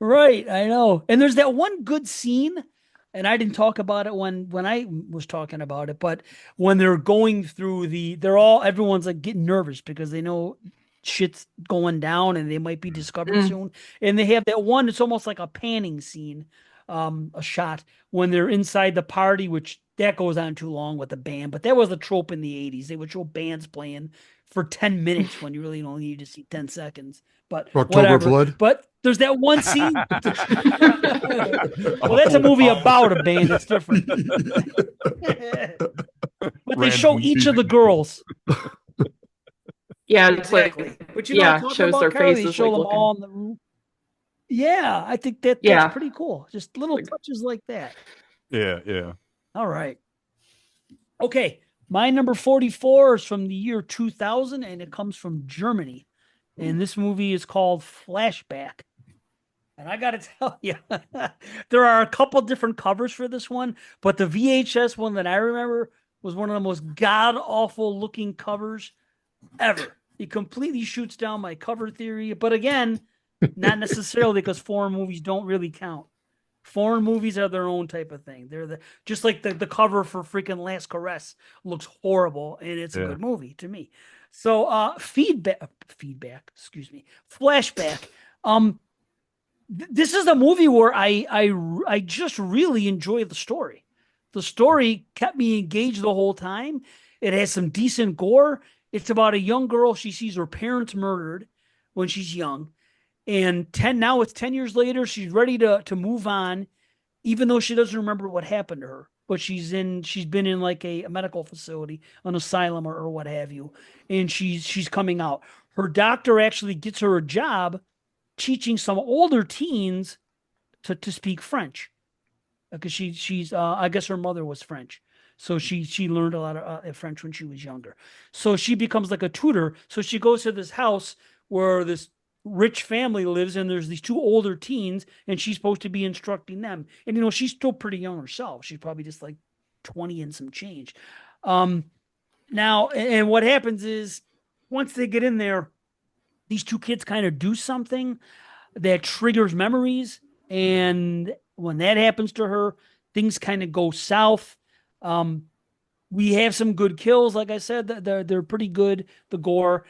Right, I know. And there's that one good scene, and I didn't talk about it when I was talking about it, but when they're going through everyone's like getting nervous because they know shit's going down and they might be discovered soon. And they have that one, it's almost like a panning scene, a shot when they're inside the party, which that goes on too long with the band, but that was a trope in the 80s. They would show bands playing for 10 minutes when you really only need to see 10 seconds. But October Blood. But there's that one scene. Well, that's a movie about a band. It's different. But they show each of the girls. Yeah, exactly. But you know, shows their faces. They show them all on the roof. Yeah, I think that's pretty cool. Just little touches like that. Yeah. All right. Okay, my number 44 is from the year 2000, and it comes from Germany. And this movie is called Flashback. And I got to tell you, there are a couple different covers for this one, but the VHS one that I remember was one of the most god-awful looking covers ever. It completely shoots down my cover theory. But again, not necessarily, because foreign movies don't really count. Foreign movies are their own type of thing. They're just like the cover for freaking Last Caress looks horrible, and it's a good movie to me. So Flashback. This is a movie where I just really enjoy the story. The story kept me engaged the whole time. It has some decent gore. It's about a young girl. She sees her parents murdered when she's young. And now it's 10 years later. She's ready to move on, even though she doesn't remember what happened to her. But she's been in like a medical facility, an asylum or what have you. And she's coming out. Her doctor actually gets her a job teaching some older teens to speak French. Because she's I guess her mother was French. So she learned a lot of French when she was younger. So she becomes like a tutor. So she goes to this house where this rich family lives, and there's these two older teens, and she's supposed to be instructing them. And, you know, she's still pretty young herself. She's probably just like 20 and some change. Now, and what happens is once they get in there, these two kids kind of do something that triggers memories. And when that happens to her, things kind of go south. We have some good kills. Like I said, they're pretty good. The gore,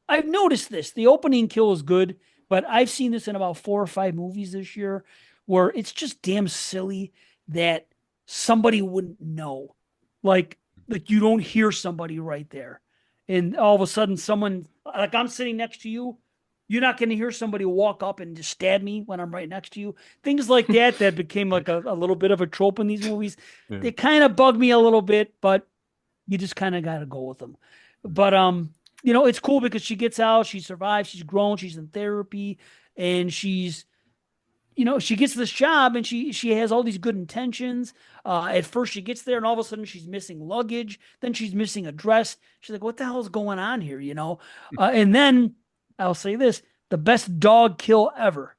I've noticed this. The opening kill is good, but I've seen this in about 4 or 5 movies this year where it's just damn silly that somebody wouldn't know. Like you don't hear somebody right there. And all of a sudden someone, like I'm sitting next to you, you're not going to hear somebody walk up and just stab me when I'm right next to you. Things like that became like a little bit of a trope in these movies. Yeah. They kind of bug me a little bit, but you just kind of got to go with them. But, you know, it's cool because she gets out, she survives, she's grown, she's in therapy, and she's, you know, she gets this job and she has all these good intentions. At first she gets there and all of a sudden she's missing luggage. Then she's missing a dress. She's like, what the hell is going on here? You know? And then I'll say this, the best dog kill ever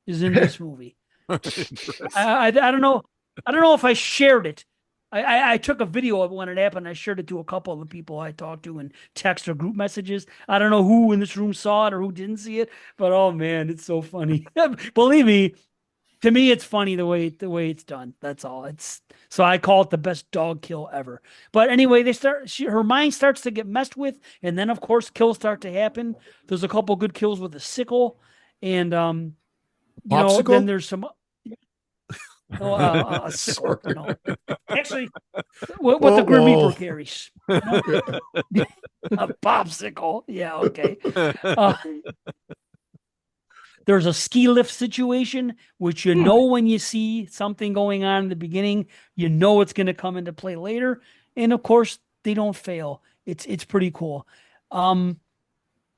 is in this movie. I don't know. I don't know if I shared it. I took a video of when it happened. I shared it to a couple of the people I talked to in text or group messages. I don't know who in this room saw it or who didn't see it, but oh man, it's so funny. Believe me, to me, it's funny the way it's done. That's all. So I call it the best dog kill ever. But anyway, her mind starts to get messed with, and then of course kills start to happen. There's a couple good kills with a sickle, and then there's some. A sickle, Actually, what the Grim Reaper carries. A popsicle. Yeah, okay. There's a ski lift situation, which when you see something going on in the beginning, it's going to come into play later. And of course, they don't fail. It's pretty cool.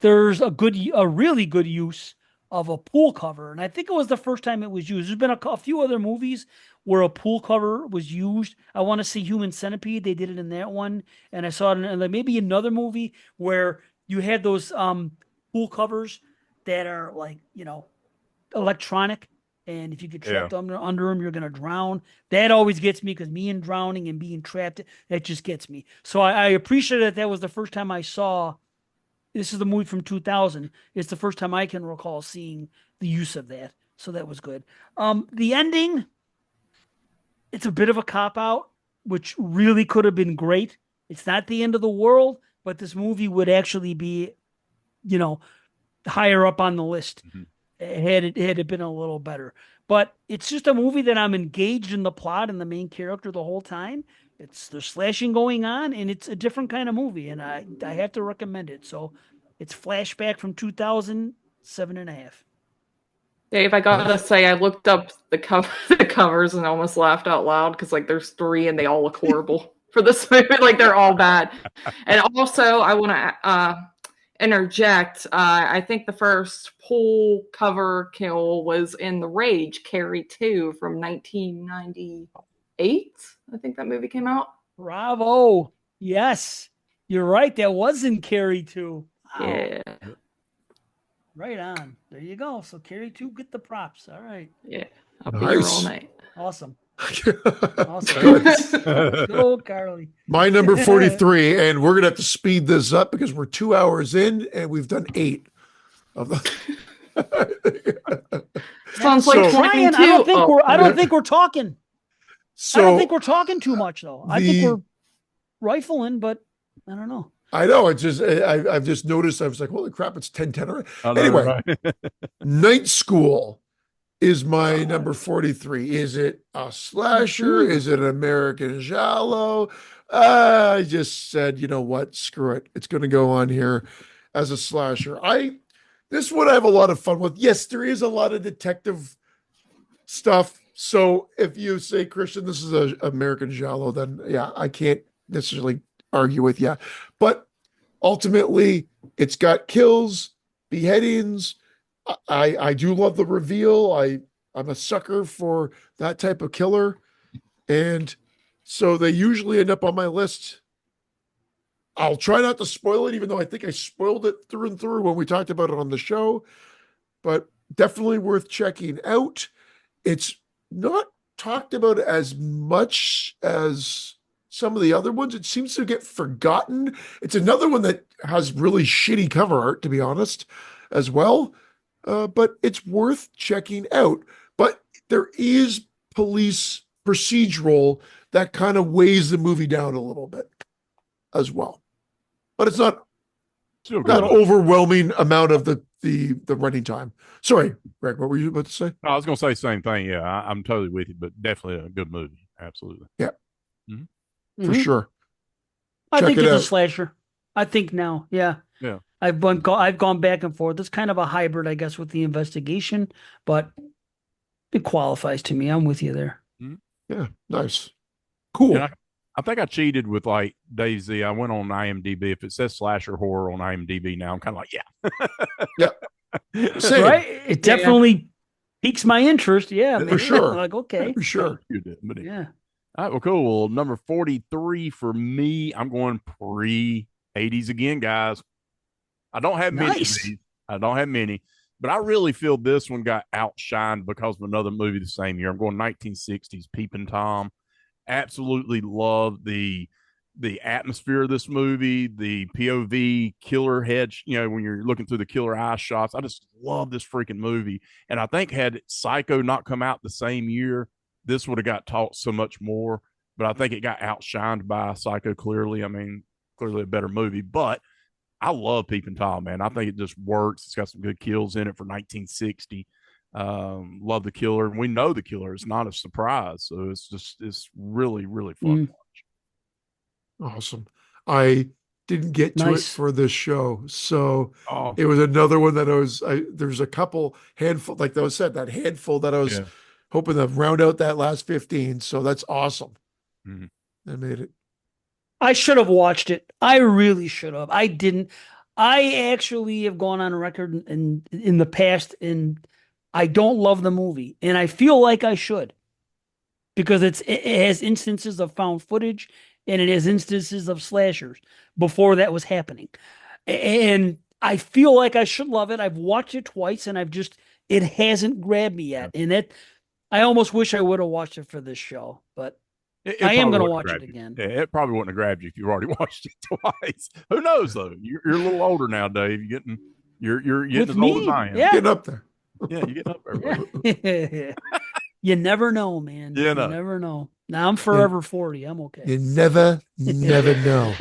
There's a really good use of a pool cover. And I think it was the first time it was used. There's been a few other movies where a pool cover was used. I want to say Human Centipede. They did it in that one. And I saw it in maybe another movie where you had those pool covers that are like, electronic. And if you get trapped under them, you're going to drown. That always gets me because me and drowning and being trapped, that just gets me. So I appreciate that was the first time I saw. This is the movie from 2000. It's the first time I can recall seeing the use of that. So that was good. The ending, it's a bit of a cop-out, which really could have been great. It's not the end of the world, but this movie would actually be, higher up on the list had it been a little better. But it's just a movie that I'm engaged in the plot and the main character the whole time. There's slashing going on, and it's a different kind of movie, and I have to recommend it. So it's Flashback from 2000, 7.5. Dave, I gotta say, I looked up the covers and almost laughed out loud because there's 3 and they all look horrible for this movie. They're all bad. And also, I want to interject. I think the first pool cover kill was in The Rage, Carrie 2 from 1998. I think that movie came out. Bravo. Yes. You're right. That was in Carrie 2. Wow. Yeah. Right on. There you go. So Carrie 2, get the props. All right. Yeah. I'll be here all night. Awesome. Awesome. Go, Carly. My number 43, and we're going to have to speed this up because we're 2 hours in and we've done 8 of them. Sounds like Brian, I don't think we're talking. I don't think we're talking too much, though. I think we're rifling, but I don't know. I know. It's just I've just noticed. I was like, holy crap! It's 10:10 already. Anyway, Night School is my number 43. Is it a slasher? Is it an American giallo? I just said, you know what? Screw it. It's going to go on here as a slasher. This one I have a lot of fun with. Yes, there is a lot of detective stuff. So if you say, Christian, this is an American giallo, then yeah, I can't necessarily argue with you. But ultimately, it's got kills, beheadings. I do love the reveal. I'm a sucker for that type of killer. And so they usually end up on my list. I'll try not to spoil it, even though I think I spoiled it through and through when we talked about it on the show. But definitely worth checking out. It's not talked about as much as some of the other ones. It seems to get forgotten. It's another one that has really shitty cover art, to be honest, as well. But it's worth checking out. But there is police procedural that kind of weighs the movie down a little bit as well. But it's not an overwhelming amount of the running time. Sorry, Greg, what were you about to say? I was going to say the same thing. Yeah, I'm totally with you, but definitely a good movie. Absolutely. Yeah. For sure. I think it's a slasher. I think now. Yeah. Yeah. I've gone back and forth. It's kind of a hybrid, I guess, with the investigation, but it qualifies to me. I'm with you there. Yeah. Nice. Cool. I think I cheated with like DayZ. I went on IMDb. If it says slasher horror on IMDb now, I'm kind of like, yeah. Yeah. Same. Right? It definitely piques my interest. Yeah. For sure. Like, okay. For sure. You did, but yeah. All right. Well, cool. Well, number 43 for me, I'm going pre-80s again, guys. I don't have many of these. I don't have many, but I really feel this one got outshined because of another movie the same year. I'm going 1960s, Peeping Tom. absolutely love the atmosphere of this movie, the POV killer head, when you're looking through the killer eye shots. I just love this freaking movie. And I think had Psycho not come out the same year, this would have got taught so much more. But I think it got outshined by Psycho clearly. I mean, clearly a better movie. But I love Peeping Tom, man. I think it just works. It's got some good kills in it for 1960. Love the killer. We know the killer. It's not a surprise. So it's really, really fun to watch. Awesome. I didn't get to it for this show. So it was another one that there's a couple handful, like those said, that handful that I was hoping to round out that last 15. So that's awesome. I made it. I should have watched it. I really should have. I didn't. I actually have gone on record in the past, and I don't love the movie, and I feel like I should, because it has instances of found footage, and it has instances of slashers before that was happening, and I feel like I should love it. I've watched it twice, and it hasn't grabbed me yet, and I almost wish I would have watched it for this show, but. I am going to watch it again. Yeah, it probably wouldn't have grabbed you if you already watched it twice. Who knows though? You're a little older now, Dave. You're getting as old as I am. Yeah. Getting up there. Yeah, you're getting up there. Yeah. You never know, man. You never know. Now I'm forever 40. I'm okay. You never know.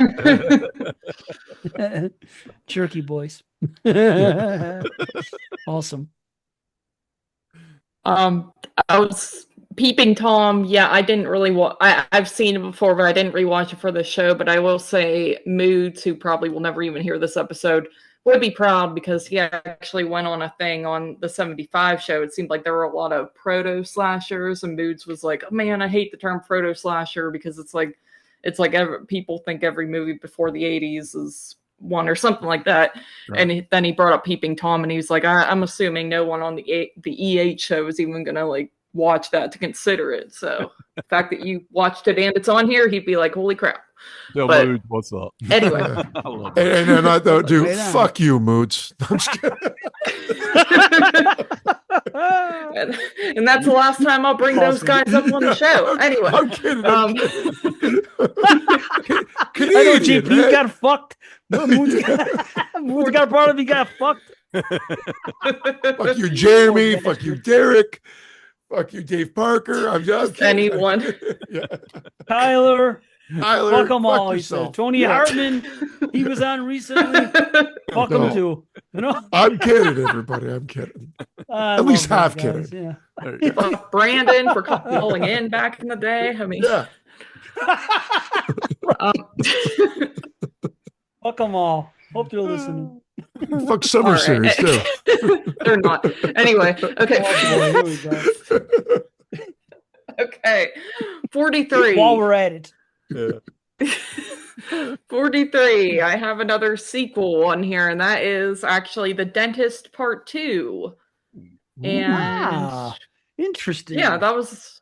Jerky boys. Awesome. I was Peeping Tom. Yeah, I didn't really I've seen it before, but I didn't rewatch it for the show. But I will say, Moods, who probably will never even hear this episode, would be proud because he actually went on a thing on the 75 show. It seemed like there were a lot of proto slashers, and Moods was like, oh, man, I hate the term proto slasher because it's like people think every movie before the 80s is one or something like that. Right. And then he brought up Peeping Tom, and he was like, I'm assuming no one on the EH show is even gonna like watch that to consider it. So the fact that you watched it and it's on here, he'd be like, holy crap. Yo, but, Moods, what's up? Anyway. I love and then I thought, dude, fuck you, Moods. I'm just kidding. And that's the last time I'll bring those guys up on the show. Anyway. I'm kidding. I'm kidding. I know JP got fucked. Moods got brought up, he got fucked. Fuck you, Jeremy. Fuck you, Derek. Fuck you, Dave Parker. I'm just anyone. Tyler. Fuck them all. He yourself. said Tony Hartman. He was on recently. Fuck him too. You know. I'm kidding, everybody. I'm kidding. At least half kidding. Yeah. Fuck Brandon for calling in back in the day. I mean. Yeah. Fuck them all. Hope they're listening. Fuck Summer Series too. They're not. Anyway, okay. Oh, boy, here we go. Okay. 43. While we're at it. Yeah. 43. I have another sequel on here, and that is actually The Dentist Part 2. And interesting. Yeah, that was,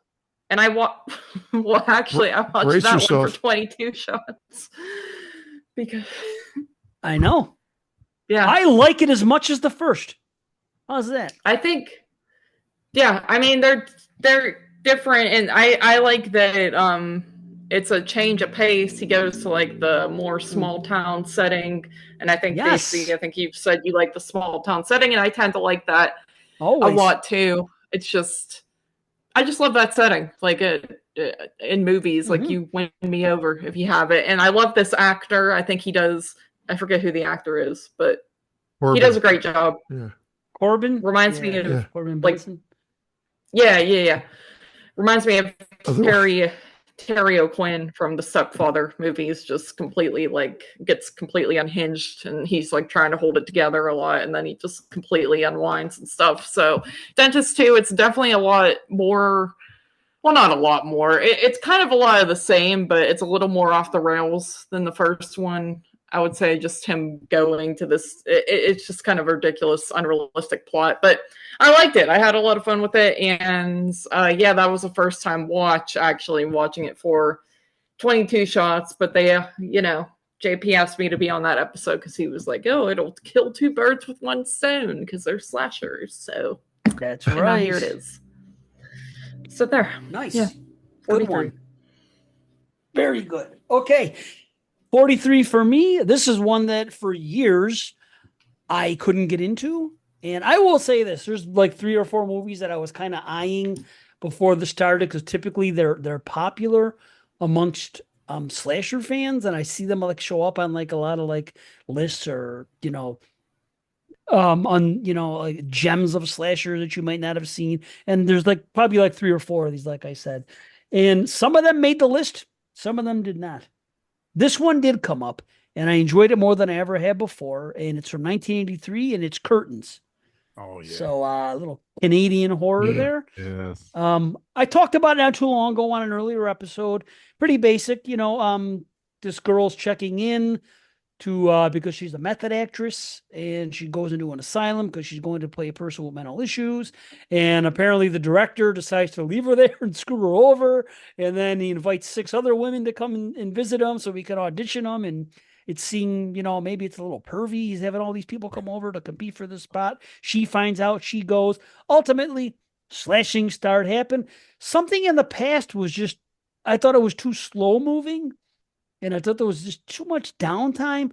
and I watched that one for 22 shots because I know. Yeah, I like it as much as the first. How's that? I think. Yeah, I mean they're different, and I like that. It's a change of pace. He goes to like the more small town setting, and I think Casey, I think you've said you like the small town setting, and I tend to like that a lot too. It's just, I just love that setting. Like in movies, like you win me over if you have it, and I love this actor. I think he does. I forget who the actor is, but Corbin. He does a great job. Yeah. Corbin reminds me of Corbin Benson. Yeah. Reminds me of Terry O'Quinn from the Stepfather movies. Just completely gets completely unhinged, and he's like trying to hold it together a lot, and then he just completely unwinds and stuff. So Dentist 2, it's definitely a lot more. Well, not a lot more. It's kind of a lot of the same, but it's a little more off the rails than the first one. I would say just him going to this, it's just kind of a ridiculous, unrealistic plot. But I liked it. I had a lot of fun with it. And that was the first time watching it for 22 shots. But they, JP asked me to be on that episode because he was like, oh, it'll kill two birds with one stone because they're slashers. So that's right. Here it is. So there. Nice. Yeah. Good one. Very good. Okay. 43 for me. This is one that for years I couldn't get into. And I will say this, there's like 3 or 4 movies that I was kind of eyeing before this started, because typically they're popular amongst slasher fans, and I see them like show up on like a lot of like lists, or on like gems of slasher that you might not have seen. And there's like probably like 3 or 4 of these, like I said. And some of them made the list, some of them did not. This one did come up, and I enjoyed it more than I ever had before. And it's from 1983, and it's Curtains. Oh yeah. So a little Canadian horror there. Yes. I talked about it not too long ago on an earlier episode. Pretty basic, this girl's checking in to because she's a method actress, and she goes into an asylum because she's going to play a person with mental issues. And apparently the director decides to leave her there and screw her over. And then he invites 6 other women to come and visit him so he can audition them. And it's seeing, maybe it's a little pervy. He's having all these people come over to compete for the spot. She finds out, she goes. Ultimately, slashing start happen. Something in the past was just, I thought it was too slow moving. And I thought there was just too much downtime,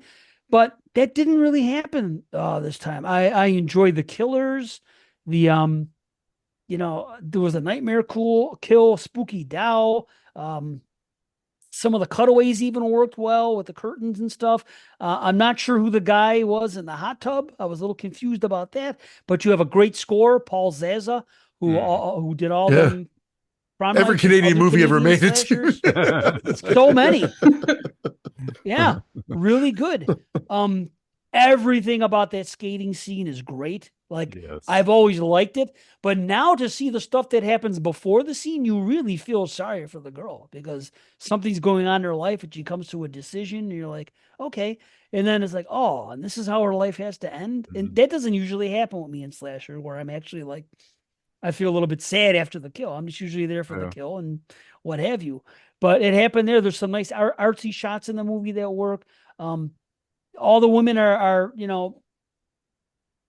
but that didn't really happen this time. I enjoyed the killers. There was a nightmare kill, spooky doll. Some of the cutaways even worked well with the curtains and stuff. I'm not sure who the guy was in the hot tub. I was a little confused about that, but you have a great score, Paul Zaza, who did all them. Every Canadian movie ever made it. So many. Yeah, really good. Everything about that skating scene is great. Like, yes. I've always liked it, but now to see the stuff that happens before the scene, you really feel sorry for the girl, because something's going on in her life and she comes to a decision and you're like, okay. And then it's like, oh, and this is how her life has to end. Mm-hmm. And that doesn't usually happen with me in slasher, where I'm actually like, I feel a little bit sad after the kill. I'm just usually there for the kill and what have you. But it happened there. There's some nice artsy shots in the movie that work. All the women are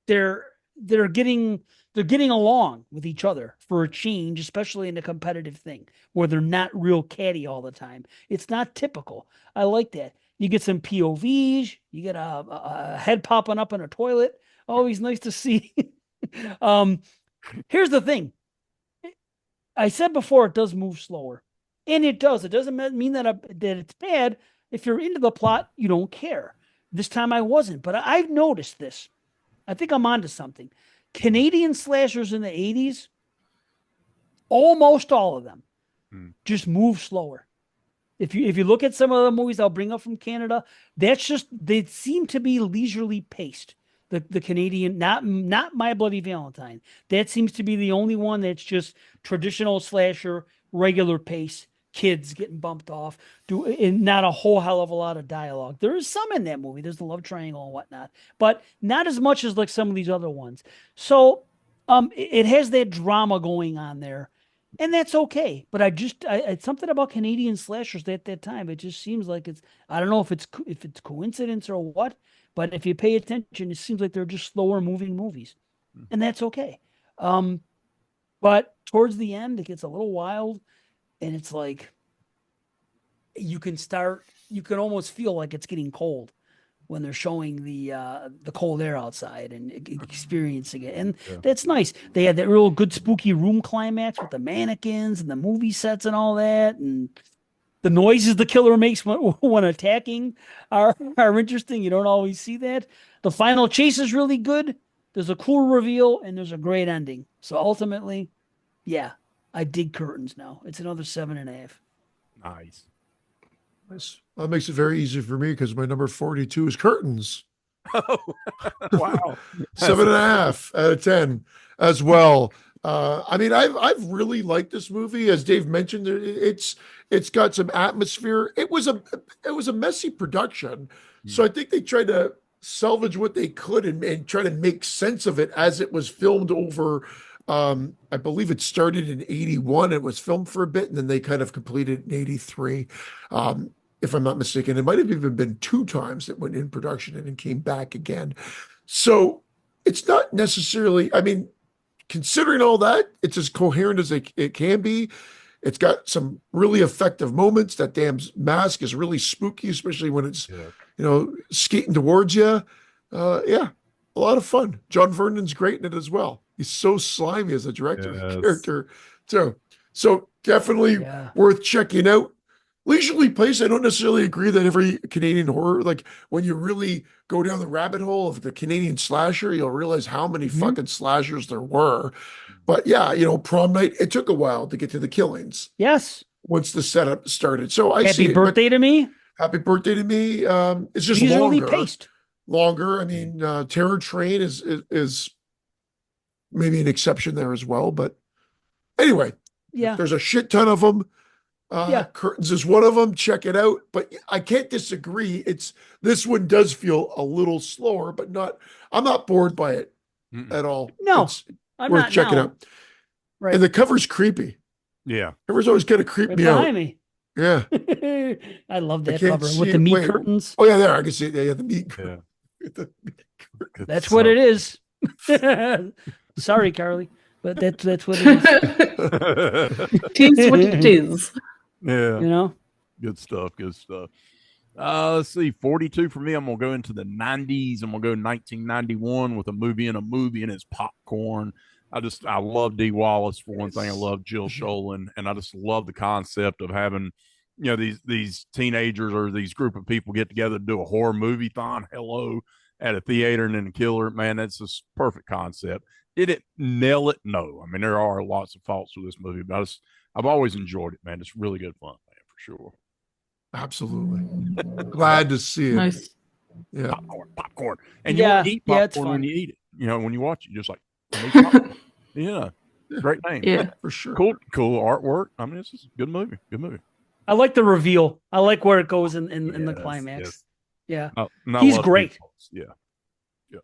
they're getting along with each other for a change, especially in a competitive thing where they're not real catty all the time. It's not typical. I like that. You get some POVs. You get a head popping up in a toilet. Always nice to see. Here's the thing. I said before, it does move slower. And it does. It doesn't mean that it's bad. If you're into the plot, you don't care. This time I wasn't. But I've noticed this. I think I'm onto something. Canadian slashers in the 80s, almost all of them, just move slower. If you look at some of the movies I'll bring up from Canada, they seem to be leisurely paced. The Canadian, not My Bloody Valentine. That seems to be the only one that's just traditional slasher, regular pace, kids getting bumped off, and not a whole hell of a lot of dialogue. There is some in that movie. There's the love triangle and whatnot, but not as much as like some of these other ones. So it has that drama going on there, and that's okay. But it's something about Canadian slashers at that time. It just seems like I don't know if it's coincidence or what. But if you pay attention, it seems like they're just slower moving movies, and that's okay. But towards the end, it gets a little wild, and it's like you can almost feel like it's getting cold when they're showing the cold air outside and experiencing it, and that's nice. They had that real good spooky room climax with the mannequins and the movie sets and all that, and the noises the killer makes when attacking are interesting. You don't always see that. The final chase is really good. There's a cool reveal, and there's a great ending. So ultimately, yeah, I dig Curtains now. It's another 7.5. Nice. That makes it very easy for me because my number 42 is Curtains. Oh, wow. 7.5 out of 10 as well. I mean, I've really liked this movie. As Dave mentioned, it's got some atmosphere. It was a messy production, so I think they tried to salvage what they could and try to make sense of it as it was filmed over. I believe it started in 81. It was filmed for a bit, and then they kind of completed it in 83. If I'm not mistaken, it might have even been 2 times it went in production and then came back again. So it's not necessarily, I mean, considering all that, it's as coherent as it can be. It's got some really effective moments. That damn mask is really spooky, especially when it's, skating towards you. Yeah, a lot of fun. John Vernon's great in it as well. He's so slimy as a director character. So definitely worth checking out. Leisurely Place, I don't necessarily agree that every Canadian horror, like when you really go down the rabbit hole of the Canadian slasher, you'll realize how many fucking slashers there were. But yeah, Prom Night, it took a while to get to the killings. Yes. Once the setup started. So I Happy see birthday to me. Happy birthday to me. It's just longer. I mean, Terror Train is maybe an exception there as well. But anyway, there's a shit ton of them. Curtains is one of them. Check it out. But I can't disagree. This one does feel a little slower, but I'm not bored by it at all. No, I'm worth checking out. Right. And the cover's creepy. Yeah. Cover's always kind of creep me out. Me. Yeah. I love that cover with the meat curtains. Oh yeah, there. I can see it. Yeah, the meat curtains. That's what it is. Sorry, Carly. But that's what it is. Tis what it is. Yeah. Good stuff. Let's see. 42 for me. I'm going to go into the 90s. I'm going to go 1991 with a movie, and it's Popcorn. I love Dee Wallace for one thing. I love Jill Schoelen, and I just love the concept of having, these teenagers or these group of people get together to do a horror movie-thon. Hello, at a theater and then a killer. Man, that's just perfect concept. Did it nail it? No. I mean, there are lots of faults with this movie, but I've always enjoyed it, man. It's really good fun, man, for sure. Absolutely. Glad to see it. Nice. Yeah. Popcorn. And you want to eat popcorn when you eat it. When you watch it, just like, yeah. Great name. Yeah, for sure. Cool artwork. I mean, it's just a good movie. I like the reveal. I like where it goes in the climax. Yes. Yeah. He's great.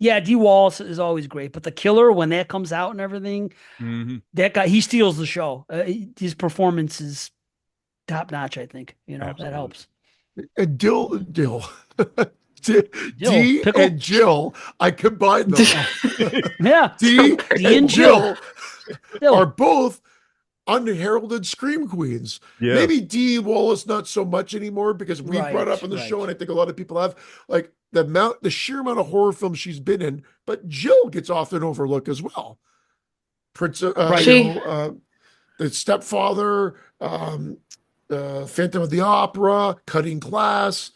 Yeah, Dee Wallace is always great, but the killer, when that comes out and everything, that guy, he steals the show. His performance is top notch, I think. That helps. Dill. Dee and Jill, I combined them. Yeah. Dee and Jill are both unheralded scream queens. Yes. Maybe Dee Wallace not so much anymore because we brought up on the show, and I think a lot of people have, like, the sheer amount of horror films she's been in, but Jill gets often overlooked as well. The Stepfather, Phantom of the Opera, Cutting Class,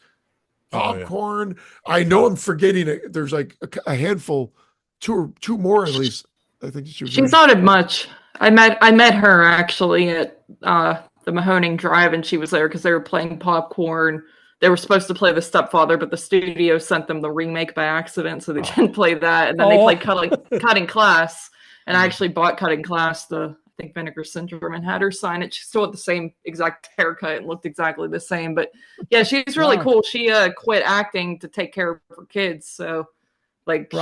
Popcorn. I know I'm forgetting it. There's like a handful, two more at least. I think she's not in much. I met her actually at the Mahoning Drive, and she was there because they were playing Popcorn. They were supposed to play The Stepfather, but the studio sent them the remake by accident, so they didn't play that. And then they played Cutting Class, and I actually bought Cutting Class, I think Vinegar Syndrome, and had her sign it. She still had the same exact haircut and looked exactly the same. But yeah, she's really cool. She quit acting to take care of her kids, so like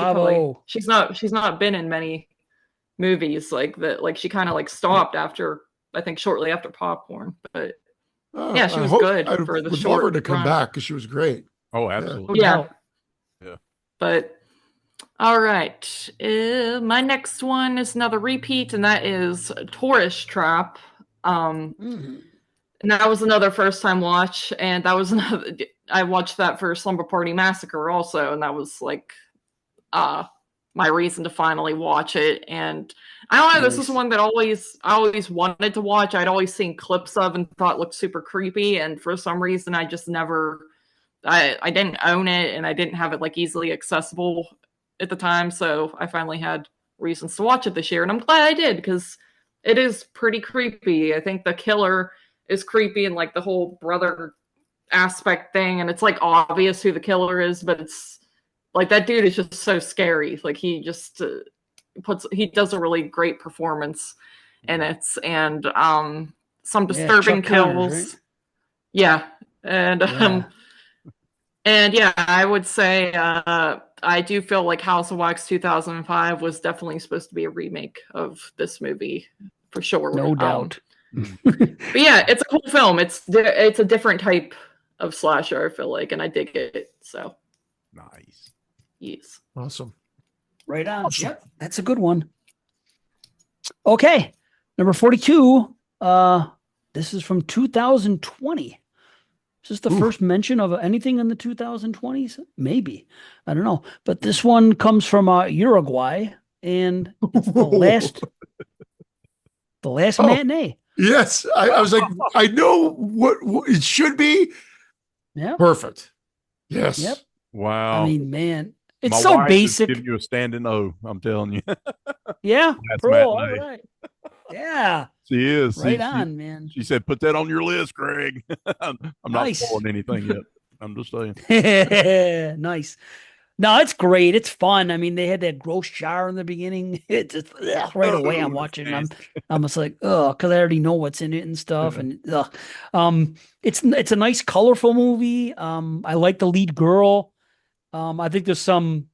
she's not been in many movies like that. Like she kind of like stopped after, I think, shortly after Popcorn, but. Yeah, she was good for the short her to come back because she was great. Oh, absolutely. Yeah. But all right, my next one is another repeat, and that is Tourist Trap. And that was another first time watch, and that was I watched that for Slumber Party Massacre also, and that was like my reason to finally watch it. And I don't know, this is one that I always wanted to watch. I'd always seen clips of and thought looked super creepy, and for some reason I just never I didn't own it, and I didn't have it like easily accessible at the time, so I finally had reasons to watch it this year, and I'm glad I did because it is pretty creepy. I think the killer is creepy and like the whole brother aspect thing, and it's like obvious who the killer is, but it's like that dude is just so scary. Like he just he does a really great performance in it, and some disturbing kills. Right? Yeah, and yeah, I would say I do feel like House of Wax 2005 was definitely supposed to be a remake of this movie for sure. No doubt. But yeah, it's a cool film. It's a different type of slasher, I feel like, and I dig it. So nice. Yes. Awesome. Right on. Awesome. Yep. That's a good one. Okay. Number 42. This is from 2020. Is this the first mention of anything in the 2020s? Maybe. I don't know. But this one comes from Uruguay, and it's the last matinee. Yes. I was like, I know what it should be. Yeah. Perfect. Yes. Yep. Wow. I mean, man, it's My so wife basic. Is giving you a standing O, I'm telling you. Yeah. That's Pro. matinee. All right. Yeah. She is. Right on, man. She said, put that on your list, Greg. I'm not spoiling anything yet. I'm just saying. Nice. No, it's great. It's fun. I mean, they had that gross jar in the beginning. It just right away I'm watching. I'm just like, oh, because I already know what's in it and stuff. Yeah. And it's a nice, colorful movie. I like the lead girl. I think there's some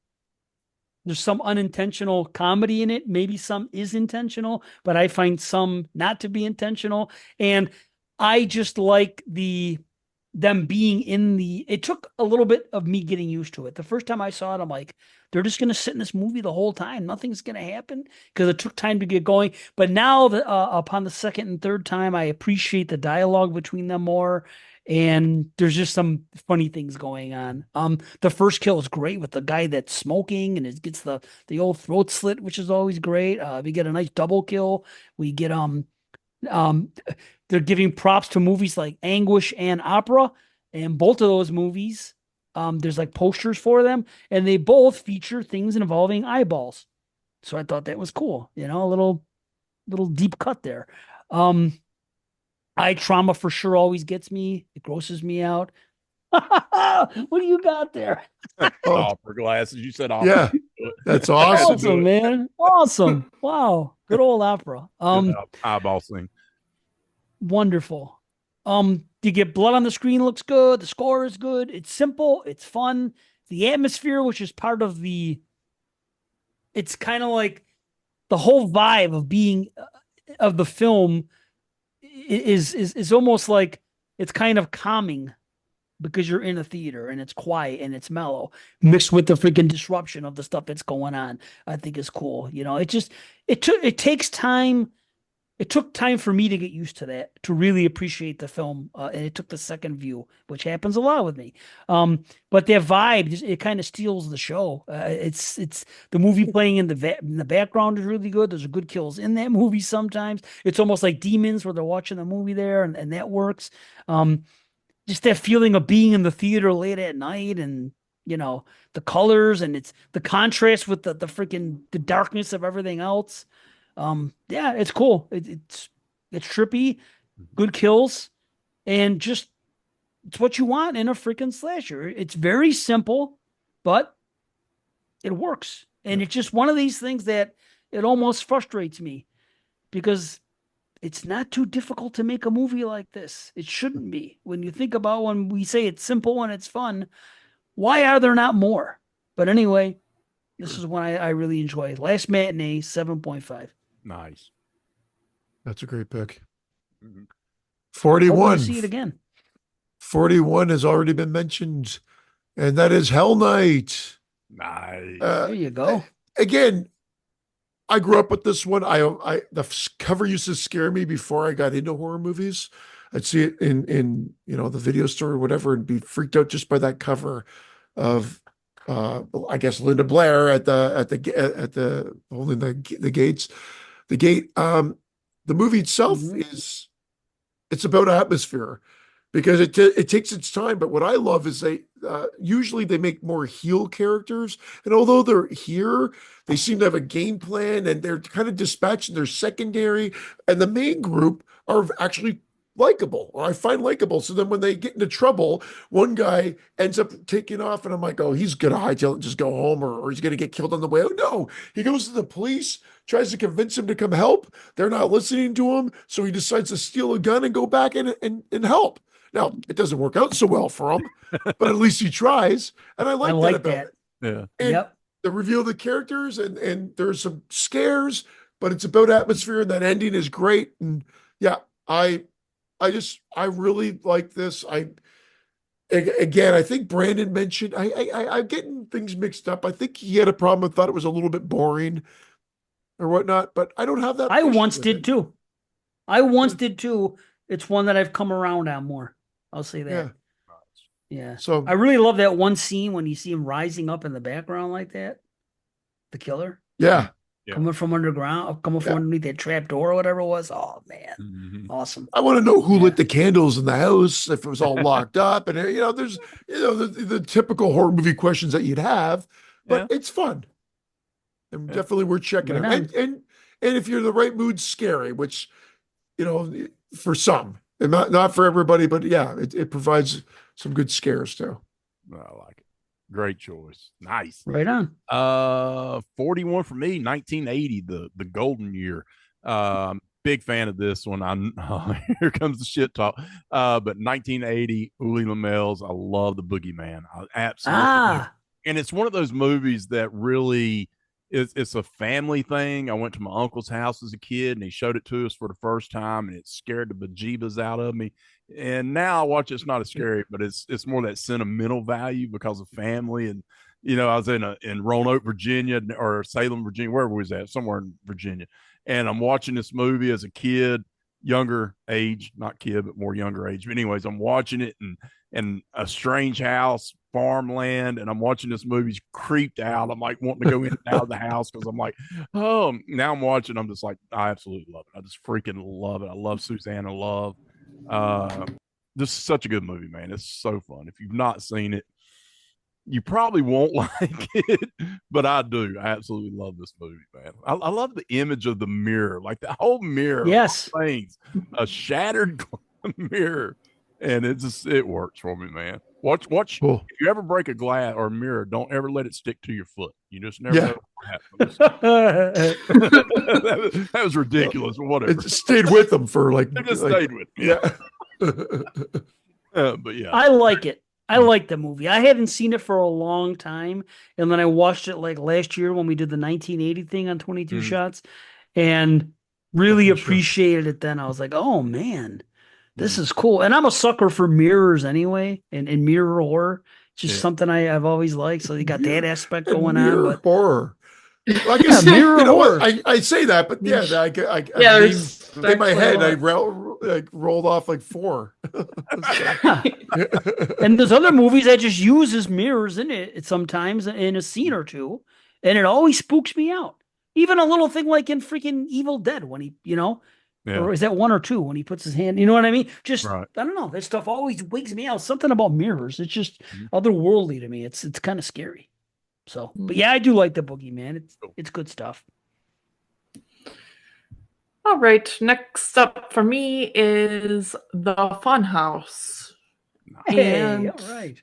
unintentional comedy in it. Maybe some is intentional, but I find some not to be intentional. And I just like them being it took a little bit of me getting used to it. The first time I saw it, I'm like, they're just going to sit in this movie the whole time. Nothing's going to happen, because it took time to get going. But now that upon the second and third time, I appreciate the dialogue between them more. And there's just some funny things going on. The first kill is great with the guy that's smoking and it gets the old throat slit, which is always great. We get a nice double kill. We get they're giving props to movies like Anguish and Opera, and both of those movies, there's like posters for them, and they both feature things involving eyeballs. So I thought that was cool. A little deep cut there. Eye trauma for sure always gets me. It grosses me out. What do you got there? Opera glasses. You said opera. Yeah, that's awesome. Awesome, man. Awesome. Wow. Good old opera. Eyeball thing. Wonderful. You get blood on the screen, looks good. The score is good. It's simple. It's fun. The atmosphere, which is part of it's kind of like the whole vibe of being of the film is almost like it's kind of calming, because you're in a theater and it's quiet and it's mellow, mixed with the freaking disruption of the stuff that's going on. I think is cool. It takes time. It took time for me to get used to that, to really appreciate the film. And it took the second view, which happens a lot with me. But their vibe, it kind of steals the show. It's the movie playing in the background is really good. There's good kills in that movie sometimes. It's almost like Demons, where they're watching the movie there, and that works. Just that feeling of being in the theater late at night, and the colors, and it's the contrast with the freaking the darkness of everything else. Yeah, it's cool. It's trippy, good kills, and just it's what you want in a freaking slasher. It's very simple, but it works. And it's just one of these things that it almost frustrates me, because it's not too difficult to make a movie like this. It shouldn't be. When you think about when we say it's simple and it's fun, why are there not more? But anyway, this is one I really enjoy. Last Matinee, 7.5. Nice. That's a great pick. 41. See it again. 41 has already been mentioned, and that is Hell Night. Nice. There you go. Again, I grew up with this one. The cover used to scare me before I got into horror movies. I'd see it in the video store or whatever, and be freaked out just by that cover of I guess Linda Blair at the holding the gates. The gate. The movie itself it's about atmosphere, because it takes its time. But what I love is they usually they make more heel characters, and although they're here, they seem to have a game plan, and they're kind of dispatched, and they're secondary, and the main group are actually likable, or I find likable. So then when they get into trouble, one guy ends up taking off, and I'm like, oh, he's gonna hightail it and just go home, or he's gonna get killed on the way. Oh no, he goes to the police, tries to convince him to come help. They're not listening to him, so he decides to steal a gun and go back and help. Now it doesn't work out so well for him, but at least he tries, and I like that about it. Yeah. And the reveal of the characters, and there's some scares, but it's about atmosphere, and that ending is great. And yeah, I really like this. I think Brandon mentioned, I'm getting things mixed up. I think he had a problem and thought it was a little bit boring or whatnot, but I don't have that. I once did too. It's one that I've come around on more. I'll say that. Yeah. Yeah. So I really love that one scene when you see him rising up in the background like that. The killer. Yeah. Coming from underground, coming from underneath that trap door or whatever it was. Oh man. Awesome. I want to know who lit the candles in the house, if it was all locked up. And there's the typical horror movie questions that you'd have, but it's fun. And definitely worth checking out. And if you're in the right mood, scary, which, for some, and not for everybody, but it provides some good scares too. I like it. Great choice. Nice. Right on. 41 for me, 1980, the golden year. Big fan of this one. Here comes the shit talk. But 1980, Uli Lamels, I love the Boogeyman. I absolutely. And it's one of those movies that really it's a family thing. I went to my uncle's house as a kid and he showed it to us for the first time and it scared the bejeebas out of me. And now I watch it's not as scary, but it's more that sentimental value because of family. And I was in Roanoke, Virginia, or Salem, Virginia, wherever we was at, somewhere in Virginia. And I'm watching this movie as a kid, younger age, not kid, but more younger age. But anyways, I'm watching it and a strange house, farmland, and I'm watching this movie, creeped out. I'm like wanting to go in and out of the house because I'm like, oh, now I'm watching. I'm just like, I absolutely love it. I just freaking love it. I love Susanna Love. This is such a good movie, man. It's so fun. If you've not seen it, you probably won't like it, but I do. I absolutely love this movie, man. I love the image of the mirror, like the whole mirror. Yes, things, a shattered mirror, and it works for me, man. Watch. Cool. If you ever break a glass or a mirror, don't ever let it stick to your foot. You just never know what happens. that was ridiculous. Whatever. It stayed with them for like. It just stayed with me. Yeah. But yeah, I like it. I like the movie. I hadn't seen it for a long time, and then I watched it like last year when we did the 1980 thing on 22 shots, and really appreciated it. Then I was like, "Oh man, this is cool." And I'm a sucker for mirrors anyway, and mirror horror. It's just something I've always liked. So you got that aspect going on. But horror. Like mirror horror. I say that, but in my head, I rolled off like 4. And there's other movies that just uses mirrors in it sometimes in a scene or two, and it always spooks me out. Even a little thing like in freaking Evil Dead when he, or is that 1 or 2 when he puts his hand, you know what I mean? Just I don't know. That stuff always wigs me out. Something about mirrors. It's just otherworldly to me. It's kind of scary. So, but yeah, I do like the Boogeyman. It's good stuff. All right, next up for me is The Funhouse. Hey, all right.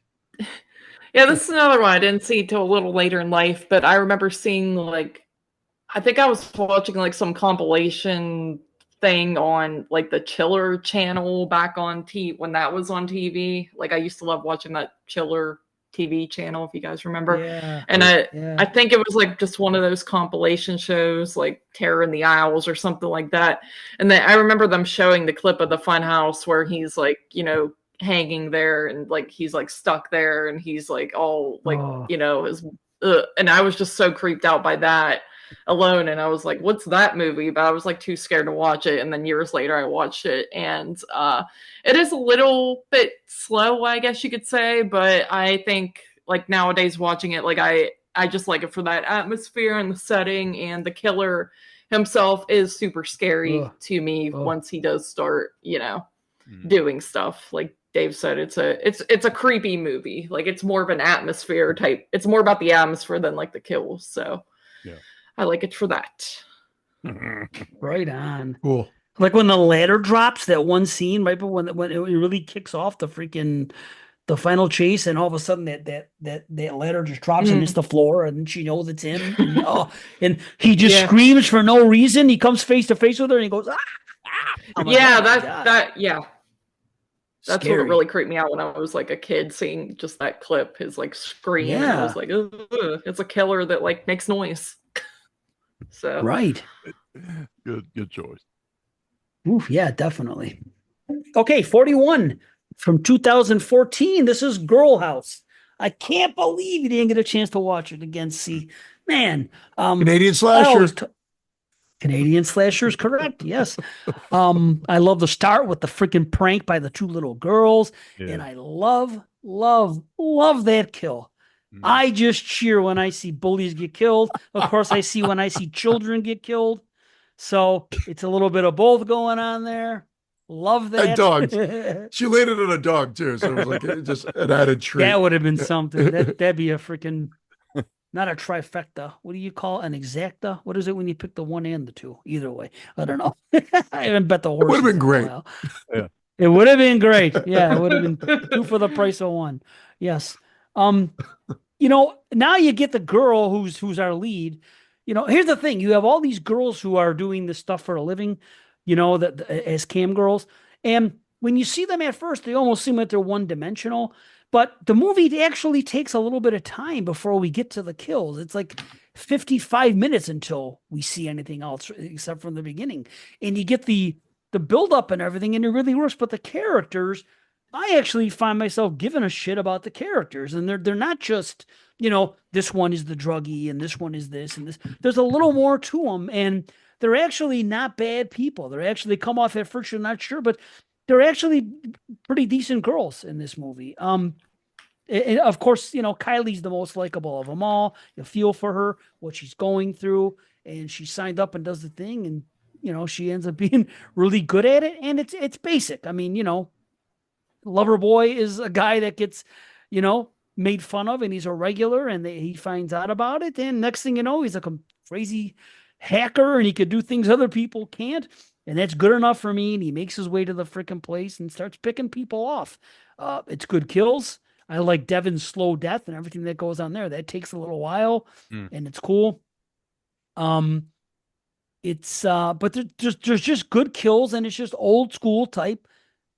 Yeah, this is another one I didn't see till a little later in life, but I remember seeing I think I was watching some compilation thing on the Chiller channel back on when that was on TV. I used to love watching that Chiller TV channel, if you guys remember. And I think it was just one of those compilation shows like Terror in the Owls or something like that. And then I remember them showing the clip of the Funhouse where he's hanging there and he's stuck there and he's all and I was just so creeped out by that alone, and I was like, what's that movie? But I was too scared to watch it, and then years later I watched it, and it is a little bit slow, I guess you could say, but I think nowadays watching it, I just like it for that atmosphere and the setting, and the killer himself is super scary to me once he does start doing stuff. Like Dave said, it's a creepy movie. It's more of an atmosphere type. It's more about the atmosphere than the kills. So I like it for that. Right on. Cool. When the ladder drops, that one scene right when it really kicks off the final chase, and all of a sudden that ladder just drops and hits the floor, and she knows it's him. And he just screams for no reason. He comes face to face with her, and he goes, "Ah!" That's scary. What really creeped me out when I was a kid, seeing just that clip, his scream. Yeah. And I was like, ugh, it's a killer that makes noise. So right. Good choice. Oof, yeah, definitely. Okay, 41 from 2014. This is Girl House. I can't believe you didn't get a chance to watch it again. See, man. Canadian slasher. Canadian slashers, correct? Yes. I love the start with the freaking prank by the two little girls, and I love that kill. I just cheer when I see bullies get killed. Of course, I see when I see children get killed. So it's a little bit of both going on there. Love that. And dogs. She landed on a dog too, so it was like just an added treat. That would have been something. That'd be a freaking, not a trifecta. What do you call an exacta? What is it when you pick the one and the two? Either way, I don't know. I haven't bet the horse. It would have been great. Yeah. It would have been great. Yeah, it would have been two for the price of one. Yes. Now you get the girl who's our lead. Here's the thing: you have all these girls who are doing this stuff for a living, that as cam girls, and when you see them at first, they almost seem like they're one-dimensional. But the movie actually takes a little bit of time before we get to the kills. It's like 55 minutes until we see anything else except from the beginning, and you get the build-up and everything, and it really works. But the characters, I actually find myself giving a shit about the characters, and they're not just, this one is the druggie and this one is this and this. There's a little more to them, and they're actually not bad people. They come off at first you're not sure, but they're actually pretty decent girls in this movie. And of course, Kylie's the most likable of them all. You feel for her, what she's going through, and she signed up and does the thing, and she ends up being really good at it, and it's basic. I mean, Loverboy is a guy that gets, made fun of, and he's a regular, and he finds out about it. And next thing you know, he's like a crazy hacker, and he could do things other people can't. And that's good enough for me. And he makes his way to the freaking place and starts picking people off. It's good kills. I like Devin's slow death and everything that goes on there. That takes a little while, and it's cool. But there's just good kills, and it's just old school type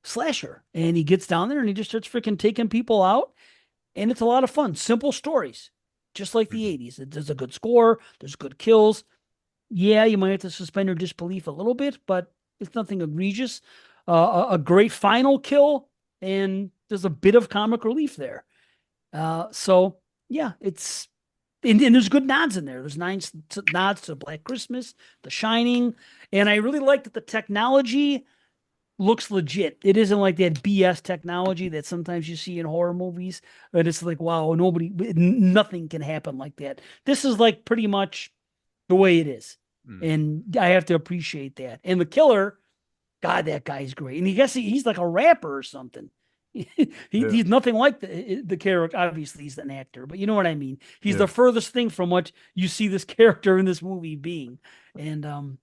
slasher. And he gets down there and he just starts freaking taking people out, and it's a lot of fun. Simple stories, just like the 80s. There's a good score. There's good kills. Yeah, you might have to suspend your disbelief a little bit, but it's nothing egregious. A great final kill, and there's a bit of comic relief there. So yeah, it's and there's good nods in there. There's nice nods to Black Christmas, The Shining, and I really like that the technology looks legit. It isn't like that BS technology that sometimes you see in horror movies, and it's like, wow, nothing can happen like that. This is like pretty much the way it is. And I have to appreciate that. And the killer, God, that guy's great. And he's like a rapper or something. He's nothing like the character. Obviously, he's an actor, but you know what I mean. He's the furthest thing from what you see this character in this movie being. And done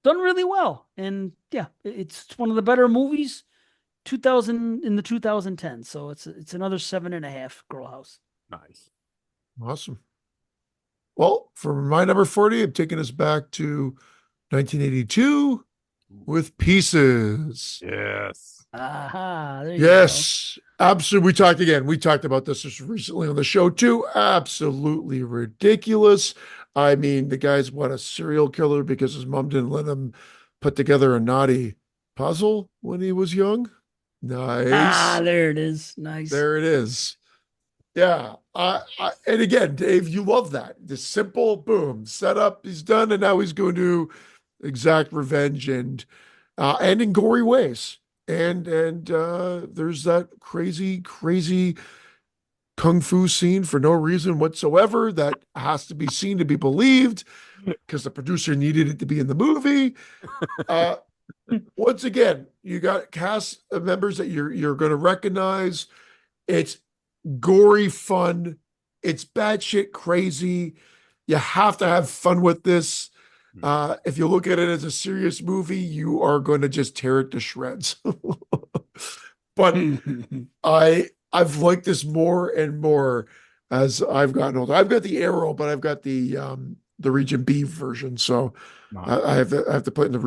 really well. And yeah, it's one of the better movies 2000 in the 2010s. So it's another 7.5 Girl House. Nice. Awesome. Well, for my number 40, I'm taking us back to 1982 with Pieces. Yes. Aha. Yes. Absolutely. We talked about this just recently on the show too. Absolutely ridiculous. I mean, the guy's a serial killer because his mom didn't let him put together a naughty puzzle when he was young. Nice. There it is. Nice. There it is. Yeah. And again, Dave, you love that. The simple boom, setup, he's done, and now he's going to exact revenge and in gory ways. And there's that crazy kung fu scene for no reason whatsoever that has to be seen to be believed because the producer needed it to be in the movie. Once again, you got cast of members that you're going to recognize. It's gory fun. It's batshit crazy. You have to have fun with this. If you look at it as a serious movie, you are going to just tear it to shreds. But I've liked this more and more as I've gotten older. I've got the Arrow, but I've got the Region B version, so I have to put in the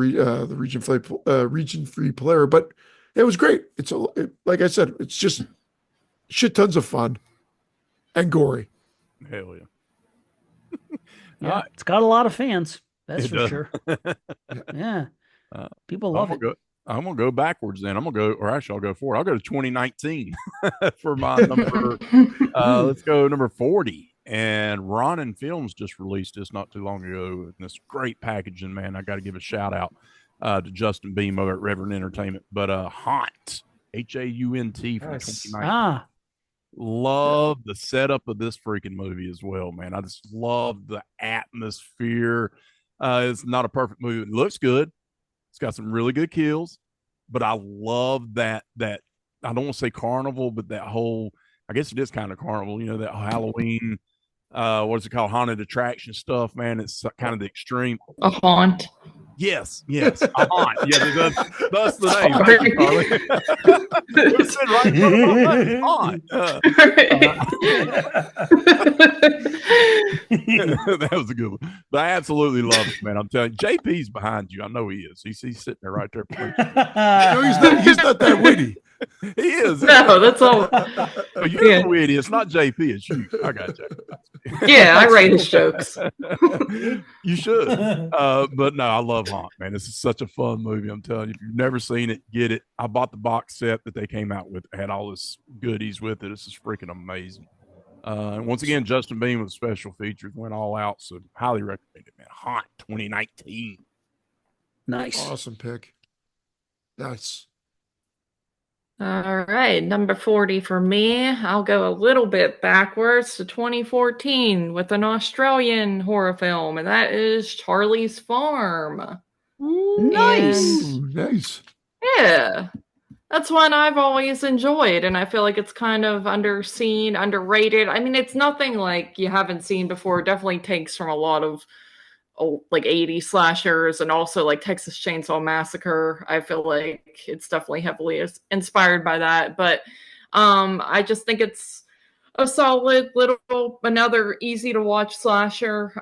region free player. But it was great. Like I said, it's just shit tons of fun and gory. Hell yeah! Yeah, it's got a lot of fans. That's for sure. Yeah, people love it. I'm gonna go backwards then. I'll go forward. I'll go to 2019 for my number. Let's go number 40. And Ronin Films just released this not too long ago. And this great packaging, man. I got to give a shout out to Justin Beam over at Reverend Entertainment. But Haunt, Haunt from 2019. Love the setup of this freaking movie as well, man. I just love the atmosphere. It's not a perfect movie. It looks good. It's got some really good kills, but I love that I don't want to say carnival, but that whole, I guess it is kind of carnival, you know, that Halloween, what is it called? Haunted attraction stuff, man. It's kind of the extreme. A haunt. Yes, a haunt. Yeah, that's the name. Thank you, Carly. It said right in front of haunt. That was a good one. But I absolutely love it, man. I'm telling you, JP's behind you. I know he is. He's sitting there right there. No, he's not that witty. He is. No, that's all. Oh, you're the witty. It's not JP. It's you. I got you. Yeah, I write his jokes. You should. But no, I love Haunt, man. This is such a fun movie. I'm telling you, if you've never seen it, get it. I bought the box set that they came out with. It had all this goodies with it. This is freaking amazing. And once again, Justin Beam with special features went all out. So highly recommend it, man. Haunt 2019. Nice. Awesome pick. Nice. All right, number 40 for me. I'll go a little bit backwards to 2014 with an Australian horror film, and that is Charlie's Farm. Nice. Nice. Yeah. That's one I've always enjoyed, and I feel like it's kind of underseen, underrated. I mean, it's nothing like you haven't seen before. It definitely takes from a lot of like 80s slashers and also like Texas Chainsaw Massacre. I feel like it's definitely heavily inspired by that, but I just think it's a solid little, another easy to watch slasher,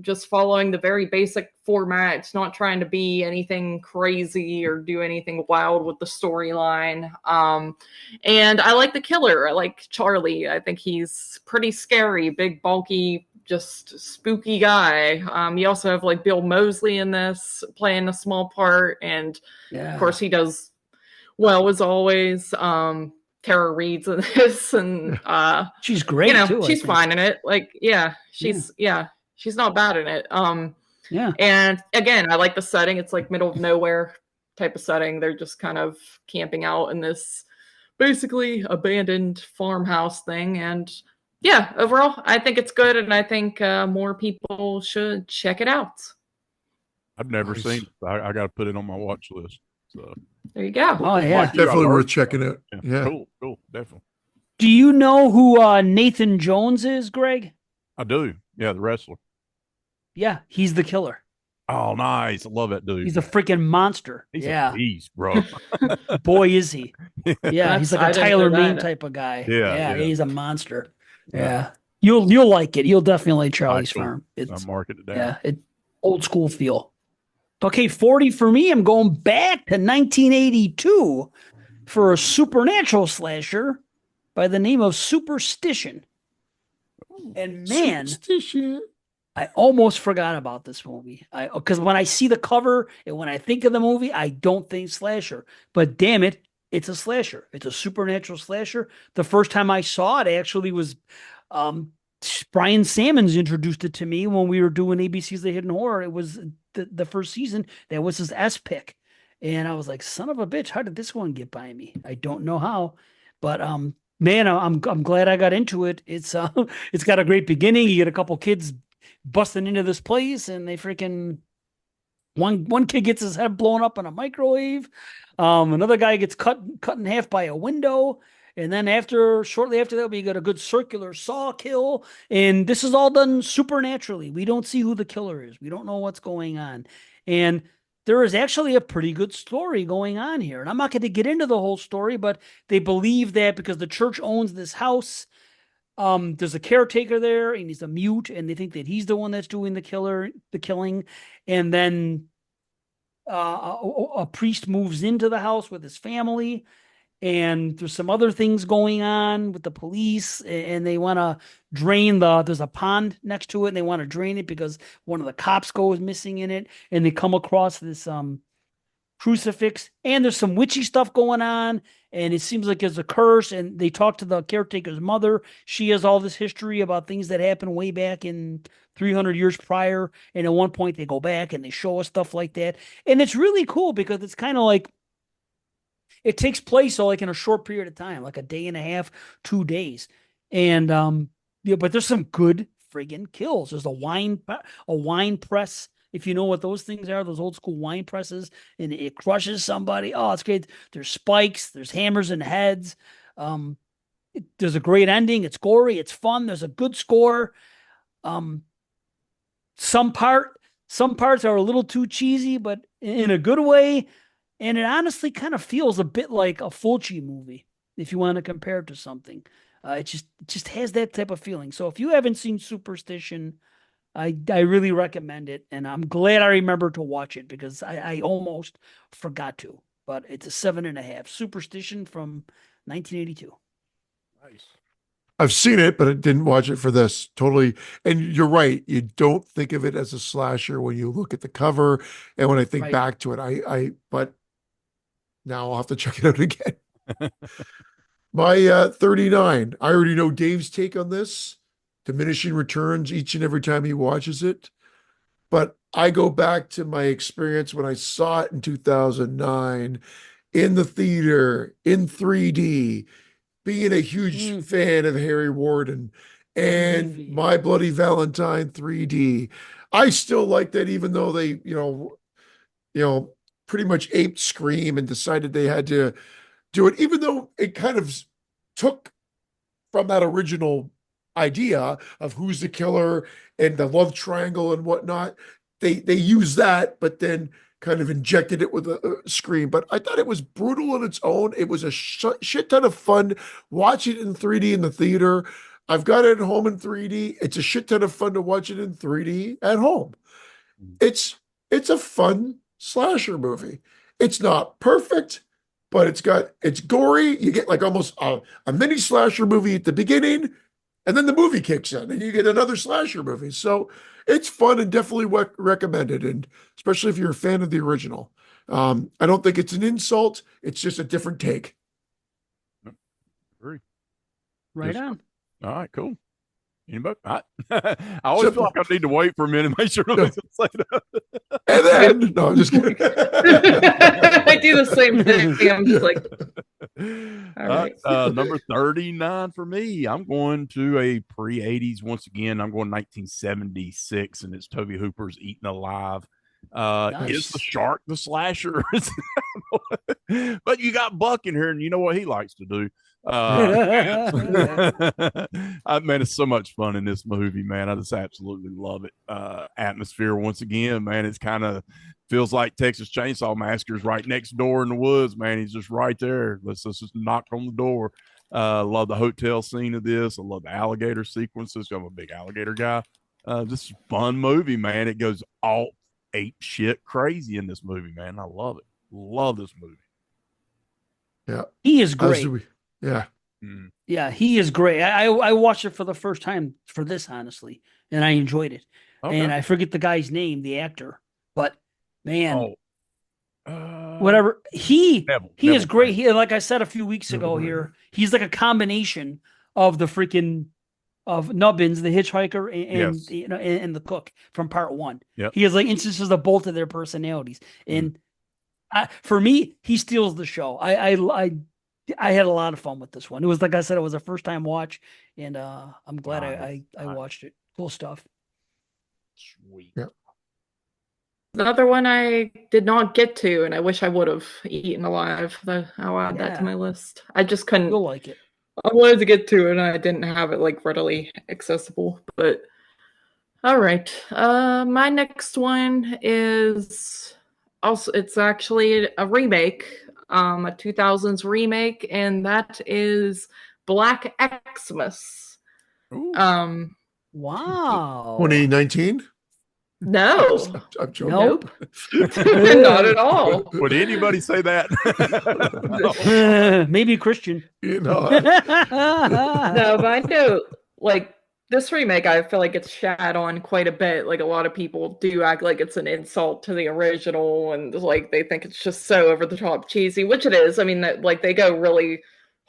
just following the very basic format. It's not trying to be anything crazy or do anything wild with the storyline. And I like the killer. I like Charlie. I think he's pretty scary, big, bulky, just spooky guy. You also have like Bill Moseley in this playing a small part, and of course he does well as always. Tara Reid's in this, and she's great too. She's fine in it. Like, she's not bad in it. And again, I like the setting. It's like middle of nowhere type of setting. They're just kind of camping out in this basically abandoned farmhouse thing, and overall, I think it's good, and I think more people should check it out. I've never seen it. I got to put it on my watch list. So there you go. Oh yeah, definitely worth checking it. Yeah, cool, definitely. Do you know who Nathan Jones is, Greg? I do. Yeah, the wrestler. Yeah, he's the killer. Oh, nice. I love that dude. He's a freaking monster. He's a beast, bro. Boy, is he. Yeah, he's like a Tyler Mane type of guy. Yeah, he's a monster. Yeah. You'll like it. You'll definitely like Charlie's Farm. I'll mark it down. Yeah, it old school feel. Okay, 40 for me. I'm going back to 1982 for a supernatural slasher by the name of Superstition. And man, Superstition. I almost forgot about this movie. Because when I see the cover and when I think of the movie, I don't think slasher. But damn it, it's a slasher. It's a supernatural slasher. The first time I saw it actually was Brian Sammons introduced it to me when we were doing ABC's The Hidden Horror. It was the first season. That was his S pick. And I was like, son of a bitch, how did this one get by me? I don't know how. But man, I'm glad I got into it. It's got a great beginning. You get a couple kids busting into this place, and they freaking one kid gets his head blown up in a microwave. Another guy gets cut in half by a window. And then shortly after that, we got a good circular saw kill. And this is all done supernaturally. We don't see who the killer is. We don't know what's going on. And there is actually a pretty good story going on here. And I'm not going to get into the whole story, but they believe that because the church owns this house, there's a caretaker there, and he's a mute, and they think that he's the one that's doing the killing. And then a priest moves into the house with his family, and there's some other things going on with the police, and they want to drain there's a pond next to it, and they want to drain it because one of the cops goes missing in it, and they come across this crucifix, and there's some witchy stuff going on, and it seems like there's a curse, and they talk to the caretaker's mother. She has all this history about things that happened way back in 300 years prior, and at one point they go back and they show us stuff like that, and it's really cool because it's kind of like it takes place like in a short period of time, like a day and a half, 2 days, and but there's some good friggin' kills. There's a wine press. If you know what those things are, those old school wine presses, and it crushes somebody. Oh, it's great. There's spikes. There's hammers and heads. There's a great ending. It's gory. It's fun. There's a good score. Some parts are a little too cheesy, but in a good way. And it honestly kind of feels a bit like a Fulci movie, if you want to compare it to something. It just has that type of feeling. So if you haven't seen Superstition, I really recommend it, and I'm glad I remembered to watch it because I almost forgot to. But it's a 7.5. Superstition from 1982. Nice. I've seen it, but I didn't watch it for this. Totally. And you're right. You don't think of it as a slasher when you look at the cover. And when I think back to it, but now I'll have to check it out again. My 39. I already know Dave's take on this. Diminishing returns each and every time he watches it. But I go back to my experience when I saw it in 2009 in the theater, in 3D, being a huge fan of Harry Warden and My Bloody Valentine 3D. I still like that, even though they, pretty much aped Scream and decided they had to do it, even though it kind of took from that original idea of who's the killer and the love triangle and whatnot. They use that, but then kind of injected it with a Scream. But I thought it was brutal on its own. It was a shit ton of fun watching it in 3D in the theater. I've got it at home in 3D. It's a shit ton of fun to watch it in 3D at home. It's a fun slasher movie. It's not perfect, but it's gory. You get like almost a mini slasher movie at the beginning, and then the movie kicks in, and you get another slasher movie. So it's fun and definitely recommended, and especially if you're a fan of the original. I don't think it's an insult. It's just a different take. Agree. Right on. All right, cool. Anybody? I always feel like I need to wait for a minute, make sure nobody's going to say that. And then, no, I'm just kidding. I do the same thing. I'm just like, all right. Number 39 for me. I'm going to a pre-80s once again. I'm going 1976, and it's Tobe Hooper's Eaten Alive. Nice. Is the shark the slasher? But you got Buck in here, and you know what he likes to do. Man, it's so much fun in this movie, man. I just absolutely love it. Atmosphere once again, man. It's kind of feels like Texas Chainsaw Massacre's right next door in the woods, man. He's just right there. Let's just knock on the door. Love the hotel scene of this. I love the alligator sequences. I'm a big alligator guy. This is a fun movie, man. It goes all ape shit crazy in this movie, man. I love it. Love this movie. Yeah, he is great. Yeah. Yeah, he is great. I watched it for the first time for this, honestly, and I enjoyed it. Okay. And I forget the guy's name, the actor, but man, whatever. He is great. He, like I said a few weeks ago here, he's like a combination of the freaking of Nubbins, the hitchhiker, and yes. and the cook from part one. Yep. He has like instances of both of their personalities, and for me, he steals the show. I had a lot of fun with this one. It was, like I said, it was a first time watch, and I'm glad I watched it. Cool stuff. Sweet. Yeah. Another one I did not get to, and I wish I would have Eaten Alive. I'll add that to my list. I just couldn't. You'll like it. I wanted to get to it, and I didn't have it like readily accessible. But all right, my next one is also, it's actually a remake. A 2000s remake, and that is Black Xmas. Wow. 2019? No. I'm joking. Nope. Not at all. Would anybody say that? Maybe Christian. You know. No, but I know, like, this remake, I feel like it's shat on quite a bit. Like a lot of people do act like it's an insult to the original, and like they think it's just so over the top cheesy, which it is. I mean, that like they go really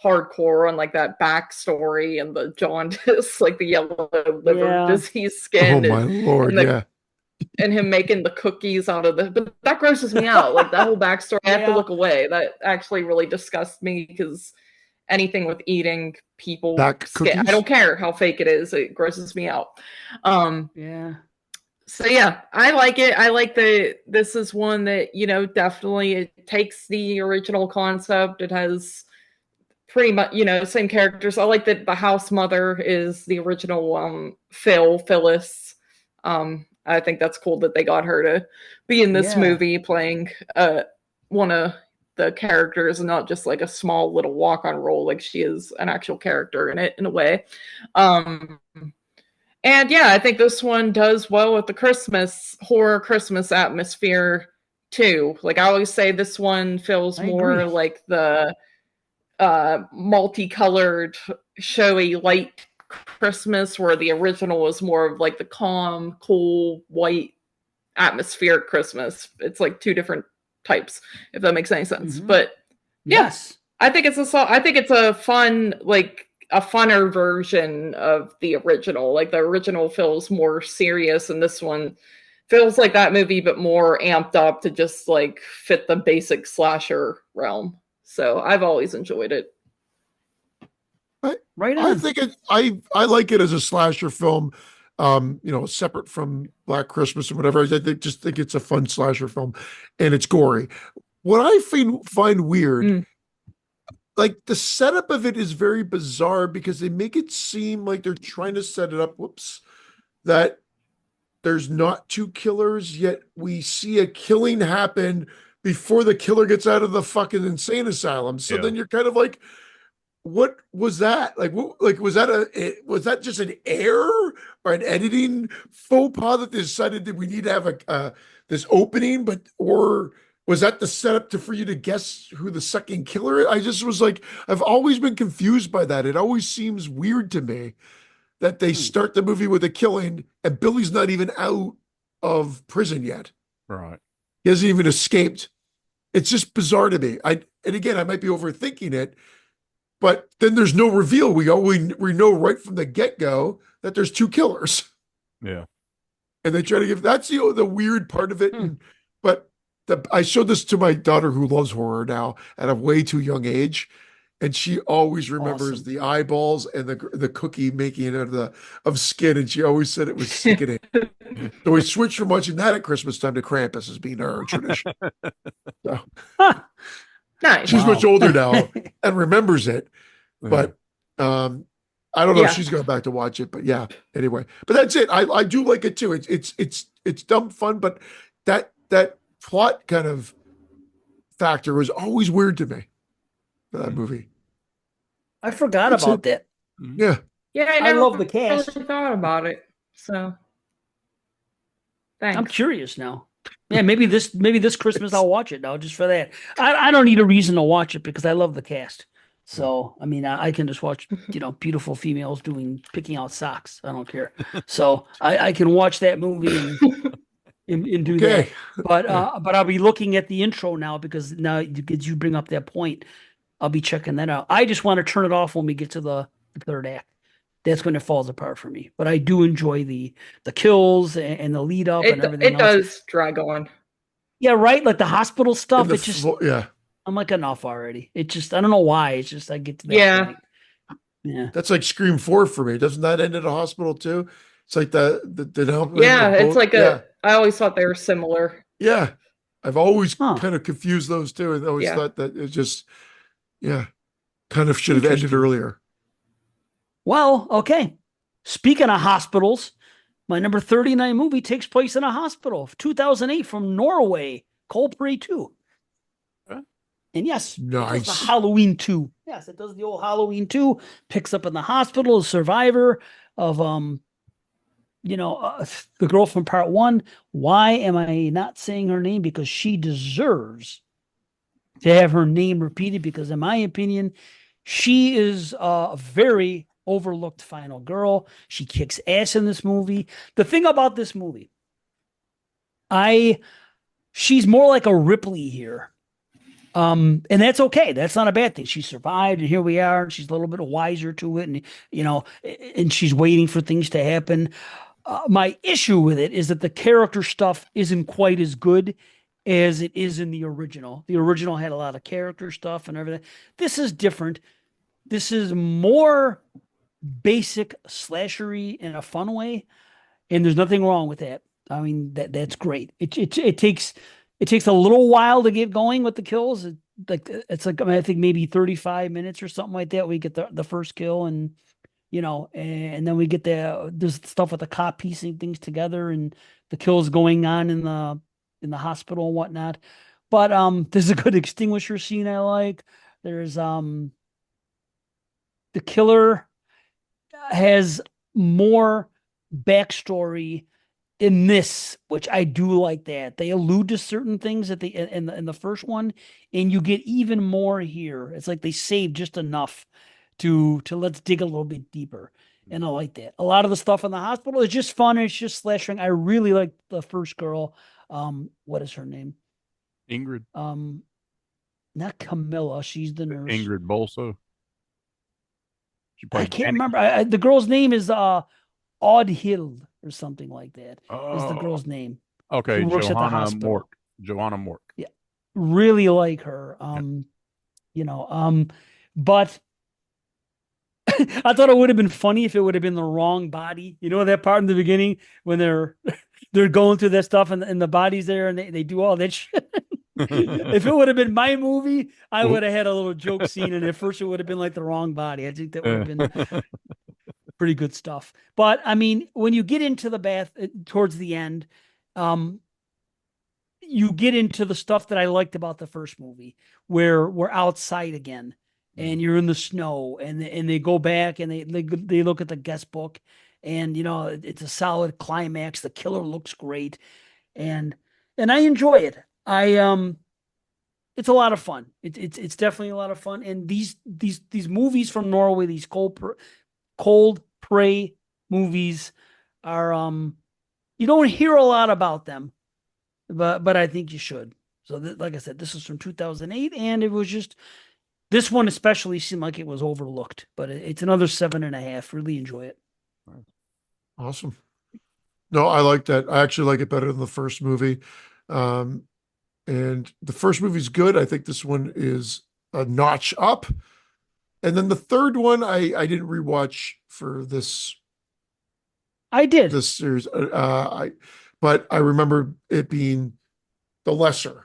hardcore on like that backstory and the jaundice, like the yellow liver disease skin, oh my lord, yeah. And him making the cookies out of but that grosses me out. Like that whole backstory, I have to look away. That actually really disgusts me because anything with eating people skin, I don't care how fake it is, it grosses me out. So yeah, I like it. I like this is one that, you know, definitely it takes the original concept. It has pretty much, you know, same characters. I like that the house mother is the original Phyllis. I think that's cool that they got her to be in this movie playing one of the characters and not just like a small little walk-on role. Like she is an actual character in it in a way. And yeah, I think this one does well with the horror Christmas atmosphere too. Like I always say, this one feels more like the multicolored, showy, light Christmas, where the original was more of like the calm, cool, white, atmospheric Christmas. It's like two different types, if that makes any sense. But yes, I think it's a fun, like a funner version of the original. Like the original feels more serious, and this one feels like that movie, but more amped up to just like fit the basic slasher realm. So I've always enjoyed it. I think I like it as a slasher film, you know, separate from Black Christmas or whatever. I just think it's a fun slasher film, and it's gory. What I find weird, like the setup of it is very bizarre because they make it seem like they're trying to set it up. That there's not two killers, yet we see a killing happen before the killer gets out of the fucking insane asylum. So then you're kind of like, what was that? Like, was that just an error or an editing faux pas that they decided that we need to have this opening, or was that the setup for you to guess who the second killer is? I just was like, I've always been confused by that. It always seems weird to me that they start the movie with a killing and Billy's not even out of prison yet. Right. He hasn't even escaped. It's just bizarre to me. And again, I might be overthinking it, but then there's no reveal. We know right from the get-go that there's two killers. Yeah. And they try to that's the weird part of it. But I showed this to my daughter who loves horror now at a way too young age. And she always remembers the eyeballs and the cookie making it of skin. And she always said it was sickening. So we switched from watching that at Christmas time to Krampus as being our tradition. So. Nice. She's much older now and remembers it. But I don't know if she's going back to watch it. But yeah, anyway. But that's it. I do like it too. It's dumb fun, but that plot kind of factor was always weird to me. That movie. I forgot about that. Yeah. Yeah, I love the cast. Really thought about it. So thanks. I'm curious now. Yeah, maybe this Christmas I'll watch it now just for that. I don't need a reason to watch it because I love the cast. So I mean, I can just watch beautiful females picking out socks. I don't care. So I can watch that movie and do that. But I'll be looking at the intro now because now you bring up that point. I'll be checking that out. I just want to turn it off when we get to the third act. That's when it falls apart for me. But I do enjoy the kills and the lead up and everything else. It does drag on. Yeah, right? Like the hospital stuff. Yeah. I'm like enough already. It just, I don't know why. It's just, I get to that point. Yeah. That's like Scream 4 for me. Doesn't that end at a hospital too? It's like it's like I always thought they were similar. Yeah. I've always kind of confused those two and always thought that it just, kind of should have ended earlier. Well, okay. Speaking of hospitals, my number 39 movie takes place in a hospital. 2008 from Norway, Coldplay 2. Huh? And yes, nice. It does the Halloween 2. Yes, it does the old Halloween 2. Picks up in the hospital, a survivor of the girl from part 1. Why am I not saying her name? Because she deserves to have her name repeated, because in my opinion, she is very overlooked final girl. She kicks ass in this movie. The thing about this movie, she's more like a Ripley here. And that's okay. That's not a bad thing. She survived, and here we are. And she's a little bit wiser to it, and she's waiting for things to happen. My issue with it is that the character stuff isn't quite as good as it is in the original. The original had a lot of character stuff and everything. This is different. This is more basic slashery in a fun way, and there's nothing wrong with that. I mean, that's great. It takes a little while to get going with the kills. I think maybe 35 minutes or something like that. We get the first kill, and and then we get there's stuff with the cop piecing things together, and the kills going on in the hospital and whatnot. But there's a good extinguisher scene I like. There's the killer has more backstory in this, which I do like that. They allude to certain things at in the first one, and you get even more here. It's like they saved just enough to let's dig a little bit deeper. And I like that. A lot of the stuff in the hospital is just fun. It's just slashing. I really like the first girl. What is her name? Ingrid. Not Camilla. She's the nurse. Ingrid Bolso. I can't remember. The girl's name is Oddhild or something like that. Is the girl's name. Okay, Johanna Mork. Johanna Mork. Yeah. Really like her. But I thought it would have been funny if it would have been the wrong body. You know that part in the beginning when they're going through that stuff and the body's there and they do all that shit. If it would have been my movie, I would have had a little joke scene, and at first it would have been like the wrong body. I think that would have been pretty good stuff. But I mean, when you get into the bath towards the end, you get into the stuff that I liked about the first movie, where we're outside again and you're in the snow, and they go back and they look at the guest book, and it's a solid climax. The killer looks great, and I enjoy it. It's a lot of fun. It's definitely a lot of fun. And these movies from Norway, these cold prey movies are you don't hear a lot about them, but I think you should. So like I said, this is from 2008, and it was just this one especially seemed like it was overlooked, but it's another 7.5. Really enjoy it. Awesome. No, I like that. I actually like it better than the first movie. And the first movie's good. I think this one is a notch up. And then the third one, I didn't rewatch for this. I did this series. But I remember it being the lesser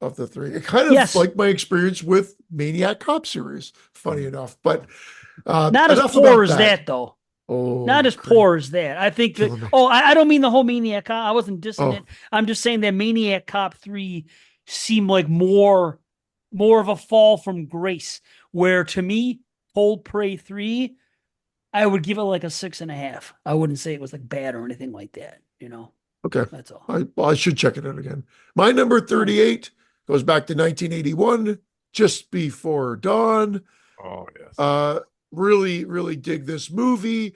of the three. It kind of like my experience with Maniac Cop series, funny enough. But not as poor as that though. Oh, not as poor as that. I think that. I don't mean the whole Maniac Cop. I wasn't dissing it. I'm just saying that Maniac Cop 3 seemed like more of a fall from grace. Where to me, Cold Prey 3, I would give it like a 6.5. I wouldn't say it was like bad or anything like that. Okay, that's all. I should check it out again. My number 38 goes back to 1981, Just Before Dawn. Oh yes. Really, really dig this movie.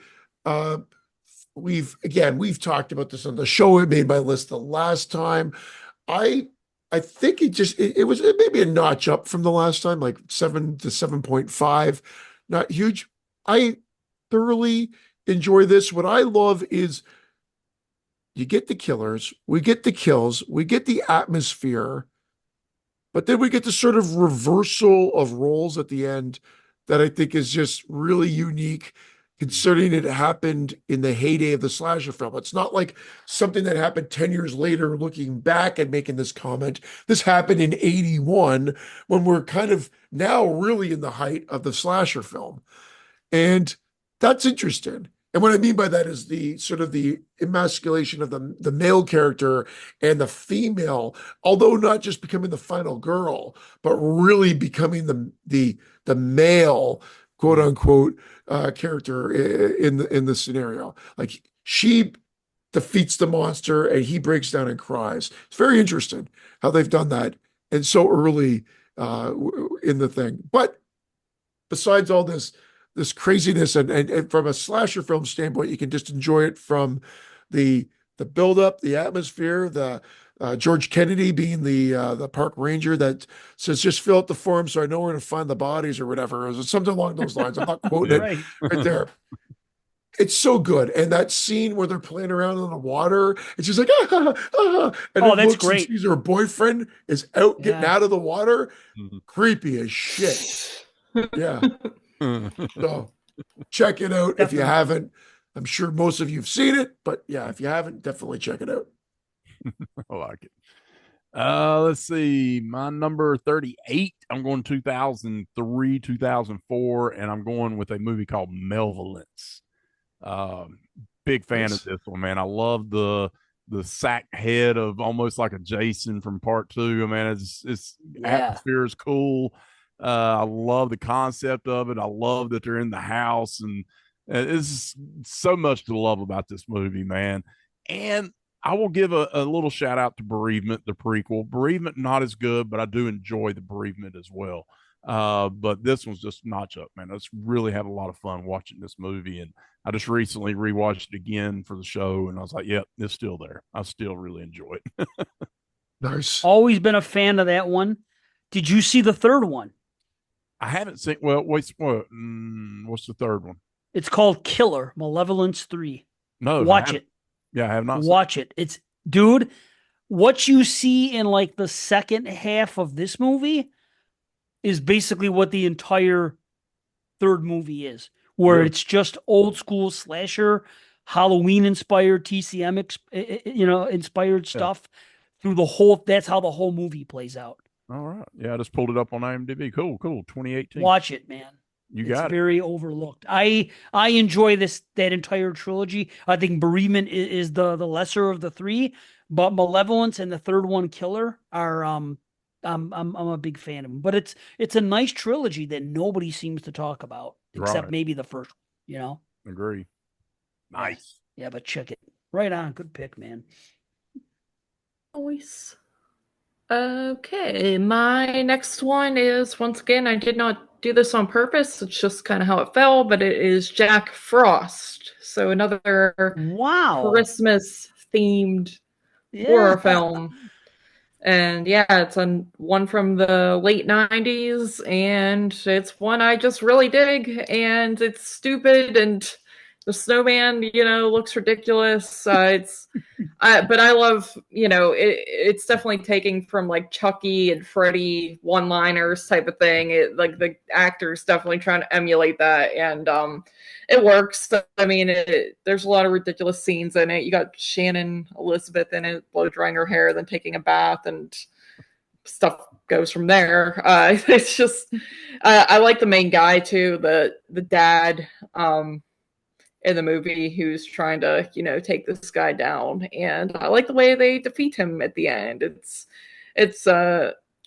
We've talked about this on the show. It made my list the last time. I think it was maybe a notch up from the last time, like 7 to 7.5. Not huge. I thoroughly enjoy this. What I love is you get the killers, we get the kills, we get the atmosphere, but then we get the sort of reversal of roles at the end that I think is just really unique, considering it happened in the heyday of the slasher film. It's not like something that happened 10 years later, looking back and making this comment. This happened in 81, when we're kind of now really in the height of the slasher film. And that's interesting. And what I mean by that is the sort of the emasculation of the male character and the female, although not just becoming the final girl, but really becoming the male, quote unquote, character in the scenario. Like, she defeats the monster and he breaks down and cries. It's very interesting how they've done that, and so early in the thing. But besides all this, this craziness, and from a slasher film standpoint, you can just enjoy it from the build-up, the atmosphere, the George Kennedy being the park ranger that says, just fill out the form so I know where to find the bodies or whatever. Or something along those lines. I'm not quoting it right there. It's so good. And that scene where they're playing around in the water, and she's like, and that's great. And sees her boyfriend is out getting out of the water. Creepy as shit. Yeah. So check it out if you haven't. I'm sure most of you have seen it, but yeah, if you haven't, definitely check it out. I like it. Let's see. My number 38. I'm going 2003, 2004, and I'm going with a movie called Malevolence. Big fan of this one, man. I love the sack head of almost like a Jason from part 2. I mean, it's atmosphere is cool. I love the concept of it. I love that they're in the house, and it's so much to love about this movie, man. And I will give a little shout out to Bereavement, the prequel. Bereavement, not as good, but I do enjoy the Bereavement as well. But this one's just notch up, man. I just really had a lot of fun watching this movie, and I just recently rewatched it again for the show, and I was like, yep, it's still there. I still really enjoy it. Nice. Always been a fan of that one. Did you see the third one? I haven't seen. Well, what's the third one? It's called Killer, Malevolence 3. No, watch it. Yeah, I have not. Watch it. It's, dude, what you see in like the second half of this movie is basically what the entire third movie is, where it's just old school slasher, Halloween inspired, TCM, inspired stuff through the whole. That's how the whole movie plays out. All right. Yeah, I just pulled it up on IMDb. Cool. 2018. Watch it, man. It's very overlooked. I enjoy that entire trilogy. I think Bereavement is the lesser of the three, but Malevolence and the third one, Killer, are I'm a big fan of them. But it's a nice trilogy that nobody seems to talk about except maybe the first one, Agree. Nice. Yeah, but check it. Right on. Good pick, man. Always. Okay, my next one is, once again, I did not do this on purpose. It's just kind of how it fell, but it is Jack Frost. So another Christmas-themed horror film. And yeah, it's one from the late 90s, and it's one I just really dig, and it's stupid, and the snowman, looks ridiculous. But I love, it's definitely taking from like Chucky and Freddy one-liners type of thing. Like the actors definitely trying to emulate that, and it works. I mean, there's a lot of ridiculous scenes in it. You got Shannon Elizabeth in it, blow drying her hair, then taking a bath, and stuff goes from there. It's just, I like the main guy too, the dad. In the movie, who's trying to, take this guy down, and I like the way they defeat him at the end. It's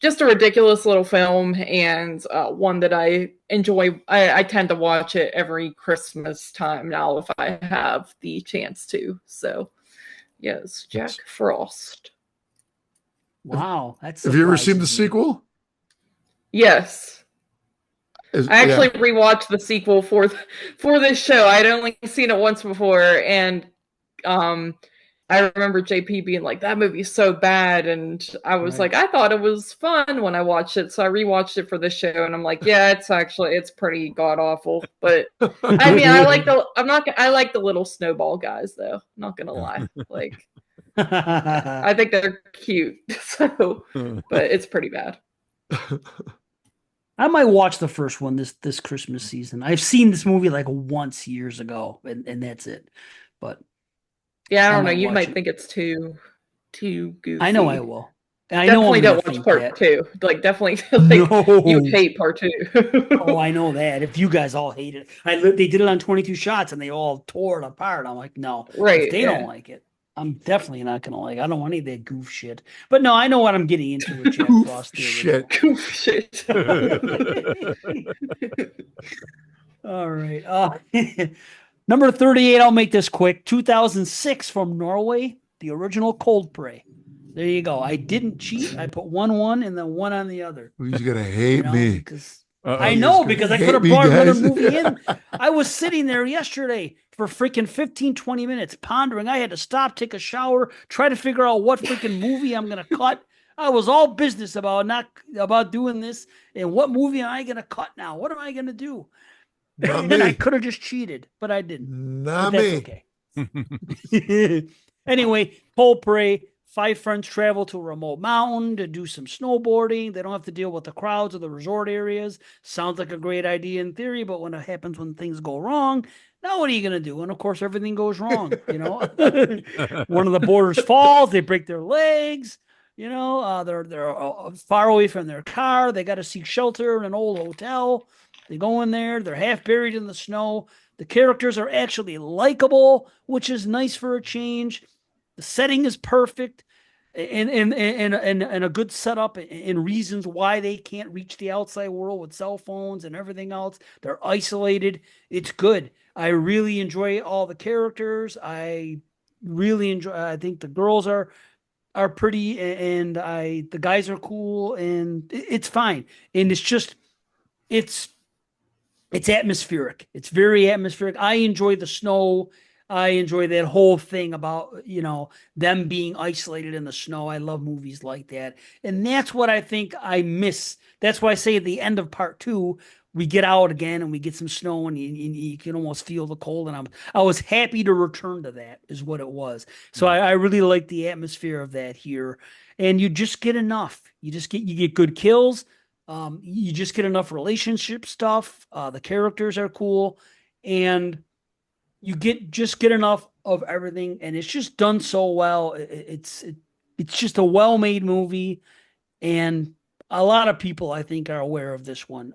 just a ridiculous little film, and one that I enjoy. I tend to watch it every Christmas time now if I have the chance to. So, yes, Jack Frost. Wow, that's. Have you ever seen the sequel? Yes. I actually rewatched the sequel for this show. I'd only seen it once before, and I remember JP being like, "That movie's so bad," and I was like, "I thought it was fun when I watched it," so I rewatched it for this show, and I'm like, "Yeah, it's pretty god awful." But I mean, I like the little snowball guys though. I'm not gonna lie, like I think they're cute. So, but it's pretty bad. I might watch the first one this Christmas season. I've seen this movie like once years ago, and that's it. But yeah, I don't know. You might think it's too goofy. I know I will. I definitely don't watch part 2. Like, definitely, you hate part 2. Oh, I know that. If you guys all hate it, they did it on 22 Shots, and they all tore it apart. I'm like, no, if they don't like it, I'm definitely not gonna like. I don't want any of that goof shit. But no, I know what I'm getting into with Jack Frost. Goof shit. All right. Number 38. I'll make this quick. 2006 from Norway, the original Cold Prey. There you go. I didn't cheat. I put 1-1 and then 1 on the other. He's gonna hate me. I know, because I could have brought another movie in. I was sitting there yesterday for freaking 15, 20 minutes pondering. I had to stop, take a shower, try to figure out what freaking movie I'm going to cut. I was all business about doing this. And what movie am I going to cut now? What am I going to do? And I could have just cheated, but I didn't. Not but that's okay. Anyway, Coldplay. 5 friends travel to a remote mountain to do some snowboarding. They don't have to deal with the crowds of the resort areas. Sounds like a great idea in theory, but when it happens, when things go wrong, now what are you going to do? And of course, everything goes wrong. One of the boarders falls. They break their legs. They're far away from their car. They got to seek shelter in an old hotel. They go in there. They're half buried in the snow. The characters are actually likable, which is nice for a change. The setting is perfect, and a good setup and reasons why they can't reach the outside world with cell phones and everything else. They're isolated. It's good. I really enjoy all the characters. I think the girls are pretty, and the guys are cool, and it's fine. And it's atmospheric. It's very atmospheric. I enjoy the snow. I enjoy that whole thing about, them being isolated in the snow. I love movies like that. And that's what I think I miss. That's why I say at the end of part 2, we get out again and we get some snow, and you can almost feel the cold. And I was happy to return to that, is what it was. So I really like the atmosphere of that here. And you just get enough. You get good kills. You just get enough relationship stuff. The characters are cool. And you get enough of everything, and it's just done so well. It's just a well-made movie, and a lot of people, I think, are aware of this one.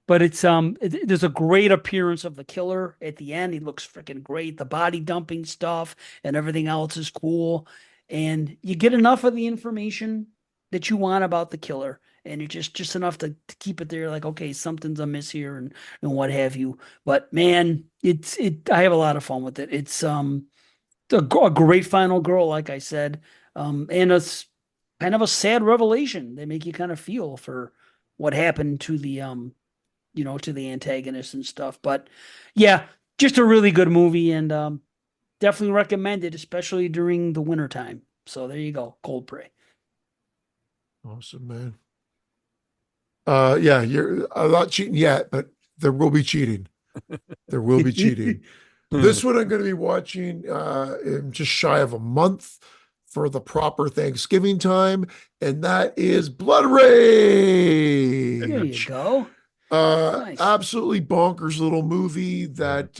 But there's a great appearance of the killer at the end. He looks freaking great. The body dumping stuff and everything else is cool, and you get enough of the information that you want about the killer. And it's just enough to keep it there, like, okay, something's amiss here, and what have you. But man, I have a lot of fun with it. It's a great final girl, like I said, and it's kind of a sad revelation. They make you kind of feel for what happened to the to the antagonist and stuff. But yeah, just a really good movie, and definitely recommend it, especially during the wintertime. So there you go, Cold Prey. Awesome, man. Yeah, I'm not cheating yet, but there will be cheating. There will be cheating. This one I'm going to be watching in just shy of a month for the proper Thanksgiving time, and that is Blood Rage. There you go. Nice. Absolutely bonkers little movie that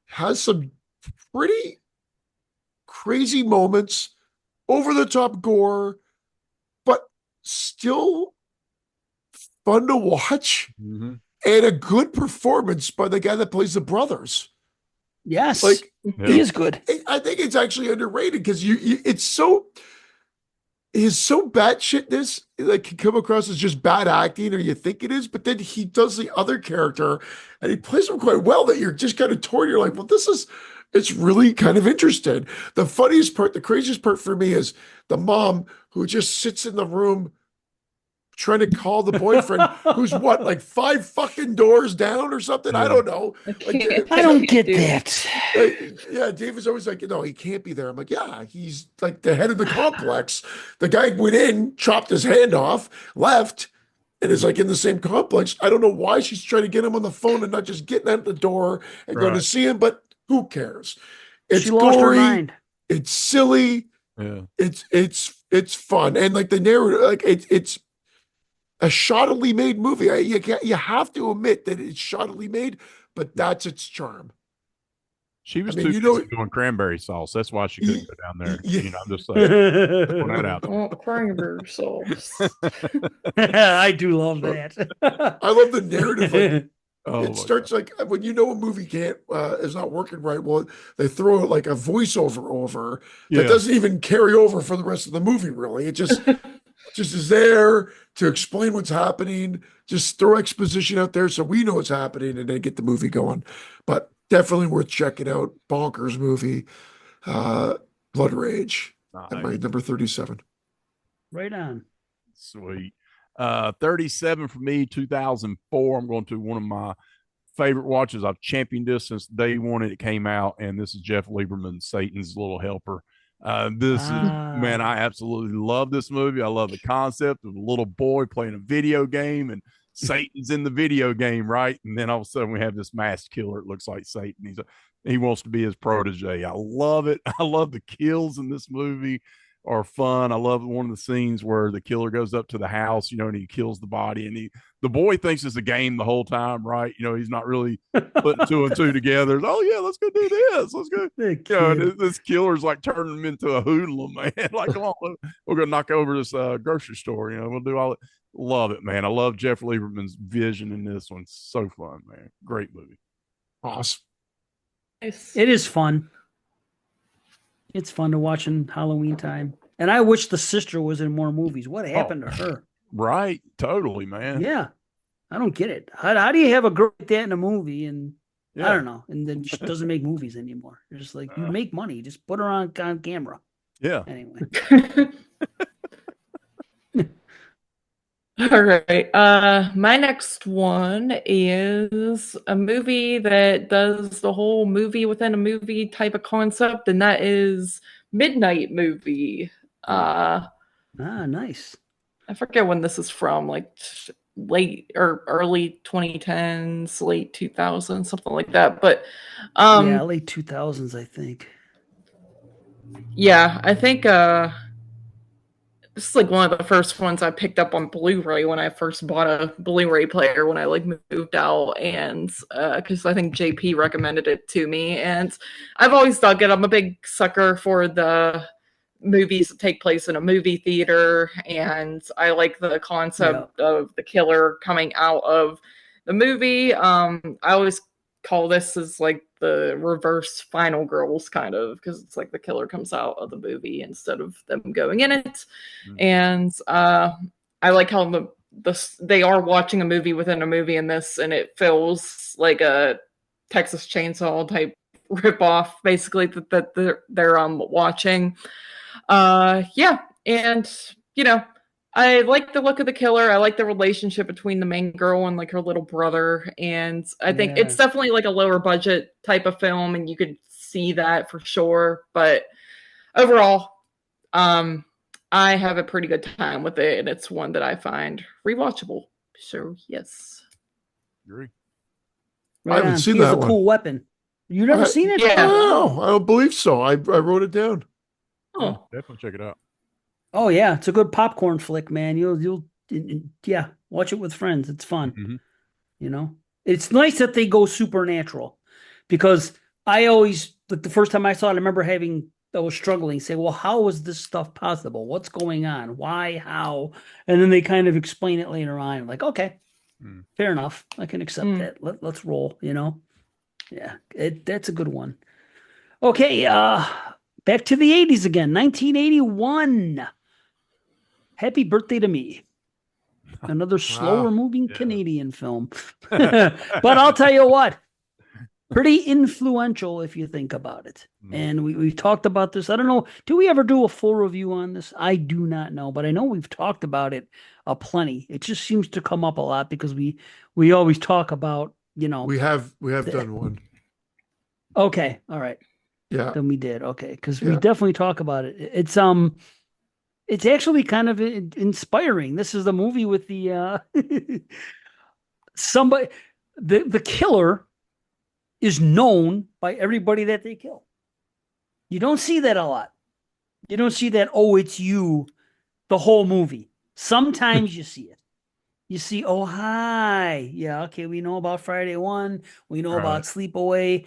has some pretty crazy moments, over the top gore, but still fun to watch, and a good performance by the guy that plays the brothers. Yes, he is good. I think it's actually underrated because it's so batshitness can come across as just bad acting, or you think it is, but then he does the other character and he plays him quite well that you're just kind of torn. You're like, well, it's really kind of interesting. The funniest part, the craziest part for me is the mom who just sits in the room trying to call the boyfriend who's like 5 fucking doors down or something. I don't know. I don't get that. Yeah, Dave is always like, no, he can't be there. I'm like, yeah, he's like the head of the complex. The guy went in, chopped his hand off, left, and is like in the same complex. I don't know why she's trying to get him on the phone and not just getting out the door and going to see him, but who cares? It's lost gory, her mind. It's silly. Yeah. It's fun. And like the narrative, like it's a shoddily made movie. You have to admit that it's shoddily made, but that's its charm. She was too busy doing cranberry sauce. That's why she couldn't go down there. I'm just saying. That out. Cranberry sauce. I do love that. I love the narrative. It starts God. Like when a movie is not working right. Well, they throw like a voiceover over that doesn't even carry over for the rest of the movie. Really, it just is there to explain what's happening. Just throw exposition out there so we know what's happening, and then get the movie going. But definitely worth checking out. Bonkers movie, Blood Rage. Nice. At my number 37. Right on. Sweet. 37 for me, 2004. I'm going to one of my favorite watches. I've championed this since day one it came out, and this is Jeff Lieberman's Satan's Little Helper. This is, man, I absolutely love this movie. I love the concept of a little boy playing a video game and Satan's in the video game, right? And then all of a sudden we have this masked killer. It looks like Satan. He wants to be his protege. I love it. I love the kills in this movie are fun. I love one of the scenes where the killer goes up to the house, and he kills the body, and the boy thinks it's a game the whole time, right? He's not really putting two and two together. Oh yeah, let's go do this. Let's go. This killer's like turning him into a hoodlum, man. Like, come on, we're gonna knock over this grocery store. We'll do all it. Love it, man. I love Jeff Lieberman's vision in this one. So fun, man. Great movie. Awesome. It is fun. It's fun to watch in Halloween time. And I wish the sister was in more movies. What happened to her? Right. Totally, man. Yeah. I don't get it. How do you have a girl like that in a movie and I don't know, and then she doesn't make movies anymore? You're just like, you make money. Just put her on camera. Yeah. Anyway. All right. My next one is a movie that does the whole movie within a movie type of concept, and that is Midnight Movie. Nice. I forget when this is from, like late or early 2010s, late 2000s, something like that. But late 2000s, I think. Yeah, I think this is like one of the first ones I picked up on Blu-ray when I first bought a Blu-ray player when I moved out, and because I think JP recommended it to me, and I've always dug it. I'm a big sucker for the movies that take place in a movie theater, and I like the concept of the killer coming out of the movie. I always call this as like the reverse Final Girls, kind of, because it's like the killer comes out of the movie instead of them going in it. Mm-hmm. And I like how they are watching a movie within a movie in this, and it feels like a Texas Chainsaw type ripoff, basically, that they're watching. And I like the look of the killer. I like the relationship between the main girl and like her little brother. And I think it's definitely like a lower budget type of film, and you could see that for sure. But overall, I have a pretty good time with it, and it's one that I find rewatchable. So yes. Agree. I haven't seen that one. A cool weapon. You never seen it? Yeah. No, I don't believe so. I wrote it down. Oh, definitely check it out. Oh yeah, it's a good popcorn flick, man. You'll watch it with friends. It's fun. Mm-hmm. It's nice that they go supernatural, because I always, like, the first time I saw it, I remember I was struggling, say, well, how is this stuff possible? What's going on? Why? How? And then they kind of explain it later on. I'm like, okay, fair enough. I can accept that. Let's roll. Yeah, that's a good one. Okay, back to the 80s again. 1981. Happy Birthday to Me. Another slower moving Canadian film. But I'll tell you what, pretty influential if you think about it. And we've talked about this. I don't know, do we ever do a full review on this? I do not know, but I know we've talked about it plenty. It just seems to come up a lot because we always talk about, We have done one. Okay. All right. Yeah. Then we did. Okay. Because we definitely talk about it. It's actually kind of inspiring. This is the movie with the the killer is known by everybody that they kill. You don't see that a lot. You don't see that, oh, it's you, the whole movie. Sometimes you see it. You see, oh, hi. Yeah, okay, we know about Friday 1. We know about Sleepaway.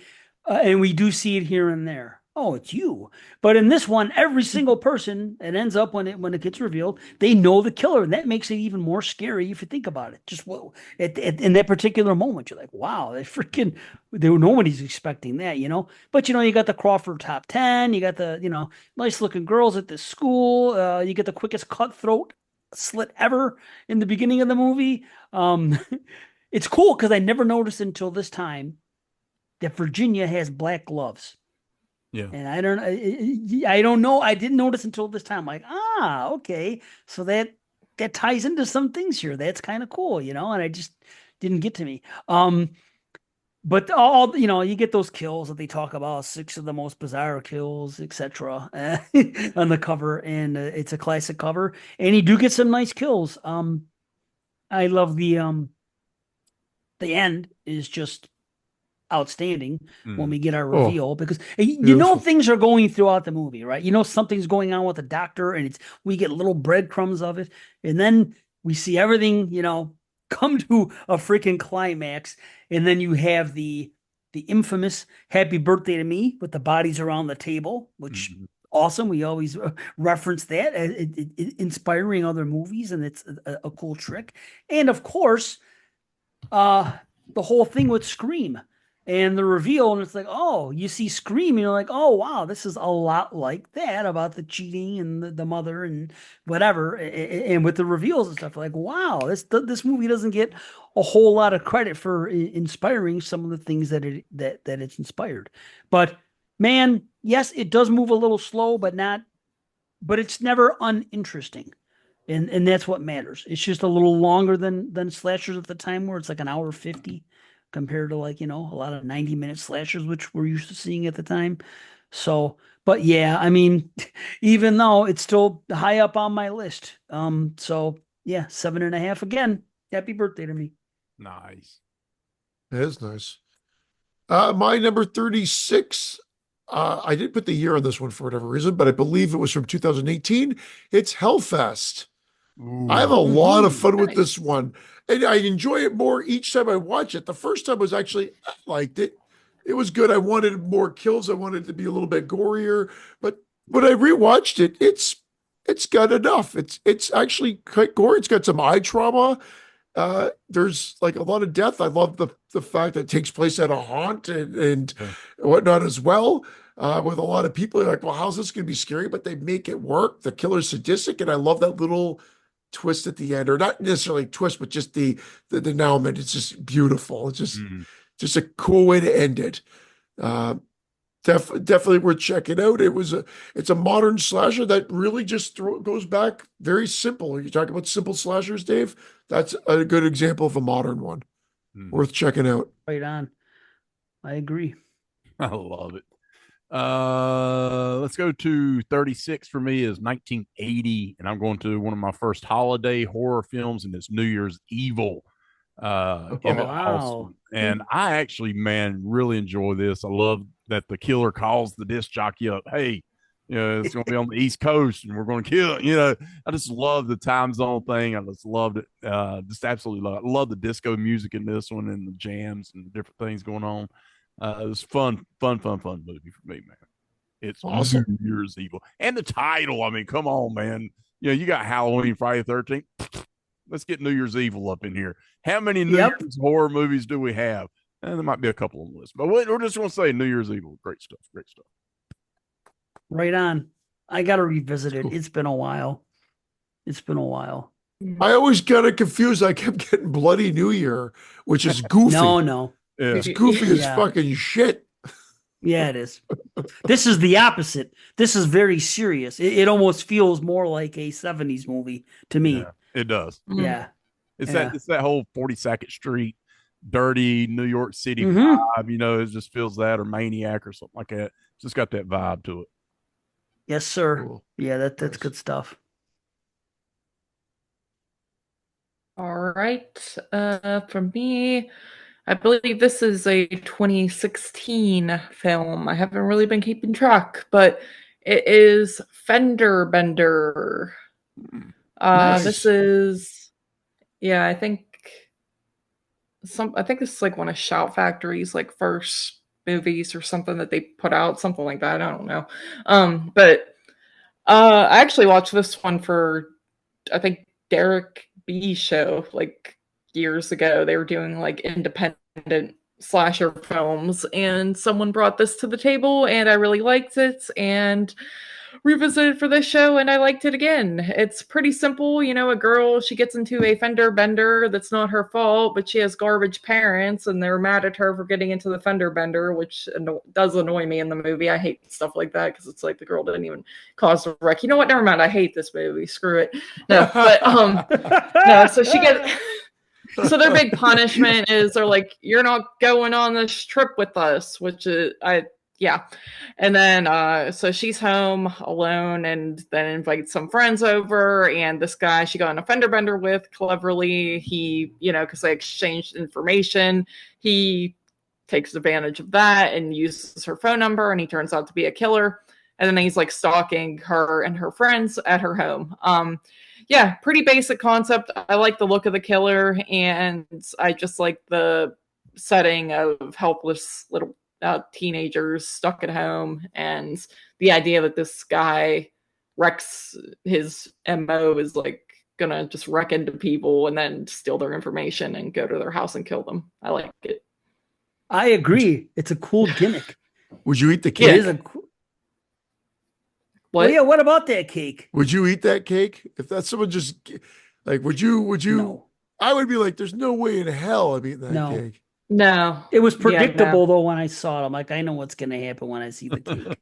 And we do see it here and there. Oh, it's you. But in this one, every single person, it ends up when it gets revealed, they know the killer. And that makes it even more scary if you think about it. Just in that particular moment, you're like, wow, nobody's expecting that, But, you got the Crawford top 10. You got the, nice looking girls at this school. You get the quickest cutthroat slit ever in the beginning of the movie. It's cool because I never noticed until this time that Virginia has black gloves. Yeah. And I don't know. I didn't notice until this time. Like, okay. So that that ties into some things here. That's kind of cool, and I just didn't get to me. But all you get those kills that they talk about, 6 of the most bizarre kills, etc. on the cover, and it's a classic cover, and you do get some nice kills. I love the end is just outstanding when we get our reveal, because things are going throughout the movie, right? Something's going on with the doctor, and we get little breadcrumbs of it, and then we see everything come to a freaking climax, and then you have the infamous "Happy Birthday to Me" with the bodies around the table, which awesome. We always reference that, inspiring other movies, and it's a cool trick. And of course, the whole thing with Scream and the reveal, and it's like, oh, you see Scream, and you're like, oh wow, this is a lot like that about the cheating and the mother and whatever, and with the reveals and stuff, like, wow, this movie doesn't get a whole lot of credit for inspiring some of the things that it's inspired. But man, yes, it does move a little slow, but it's never uninteresting. And that's what matters. It's just a little longer than slashers at the time, where it's like an hour 50 compared to a lot of 90-minute slashers, which we're used to seeing at the time. So, but yeah, I mean, even though it's still high up on my list. So yeah, 7.5 again. Happy birthday to me. Nice. That is nice. My number 36. I didn't put the year on this one for whatever reason, but I believe it was from 2018. It's Hellfest. Ooh. I have a lot of fun with this one, and I enjoy it more each time I watch it. The first time was actually, I liked it. It was good. I wanted more kills. I wanted it to be a little bit gorier, but when I rewatched it, it's got enough. It's actually quite gory. It's got some eye trauma. There's like a lot of death. I love the fact that it takes place at a haunt and whatnot as well. With a lot of people, you're like, well, how's this going to be scary? But they make it work. The killer's sadistic, and I love that little twist at the end, or not necessarily twist, but just the denouement. It's just beautiful. It's just a cool way to end it. Definitely worth checking out. It's a modern slasher that really just goes back very simple. You talk about simple slashers, Dave. That's a good example of a modern one. Worth checking out. Right on. I agree. I love it. Let's go to 36 for me is 1980, and I'm going to one of my first holiday horror films, and it's New Year's Evil. Wow. And I actually, man, really enjoy this. I love that the killer calls the disc jockey up. Hey, it's going to be on the East Coast, and we're going to kill it. I just love the time zone thing. I just loved it. Just absolutely love it. I love the disco music in this one, and the jams and the different things going on. It was fun movie for me, man. It's awesome. New Year's Evil. And the title, I mean, come on, man. You got Halloween, Friday the 13th. Let's get New Year's Evil up in here. How many New Year's horror movies do we have? And there might be a couple on the list, but we're just going to say New Year's Evil. Great stuff. Right on. I got to revisit it. It's been a while. I always got confused. I kept getting Bloody New Year, which is goofy. No. Yeah. It's goofy as fucking shit. Yeah, it is. This is the opposite. This is very serious. It almost feels more like a 70s movie to me. Yeah, it does. Yeah. It's that whole 42nd Street, dirty New York City vibe, it just feels that, or Maniac or something like that. It's just got that vibe to it. Yes, sir. Cool. Yeah, that's nice. Good stuff. All right. For me, I believe this is a 2016 film. I haven't really been keeping track, but it is Fender Bender. Nice. This is, I think this is like one of Shout Factory's like first movies or something that they put out, something like that. I don't know. But I actually watched this one for, I think, Derek B show like years ago. They were doing like independent slasher films, and someone brought this to the table and I really liked it and revisited for this show and I liked it again. It's pretty simple. You know, a girl, she gets into a fender bender that's not her fault, but she has garbage parents and they're mad at her for getting into the fender bender, which does annoy me in the movie. I hate stuff like that because it's like the girl didn't even cause the wreck. You know what? Never mind. I hate this movie. Screw it. No, but no, so she gets so their big punishment is they're like, you're not going on this trip with us, which is yeah. And then so she's home alone and then invites some friends over, and this guy she got on a fender bender with, cleverly, he, you know, because they exchanged information, he takes advantage of that and uses her phone number, and he turns out to be a killer. And then he's like stalking her and her friends at her home. Yeah, pretty basic concept. I like the look of the killer, and I just like the setting of helpless little teenagers stuck at home, and the idea that this guy wrecks, his MO is like gonna just wreck into people and then steal their information and go to their house and kill them. I like it. I agree. It's a cool gimmick. Would you eat the cake? It is a What? Oh, yeah, what about that cake? Would you eat that cake? If that's someone just like, would you? No. I would be like, there's no way in hell I'm eating that cake. No. It was predictable though when I saw it. I'm like, I know what's gonna happen when I see the cake.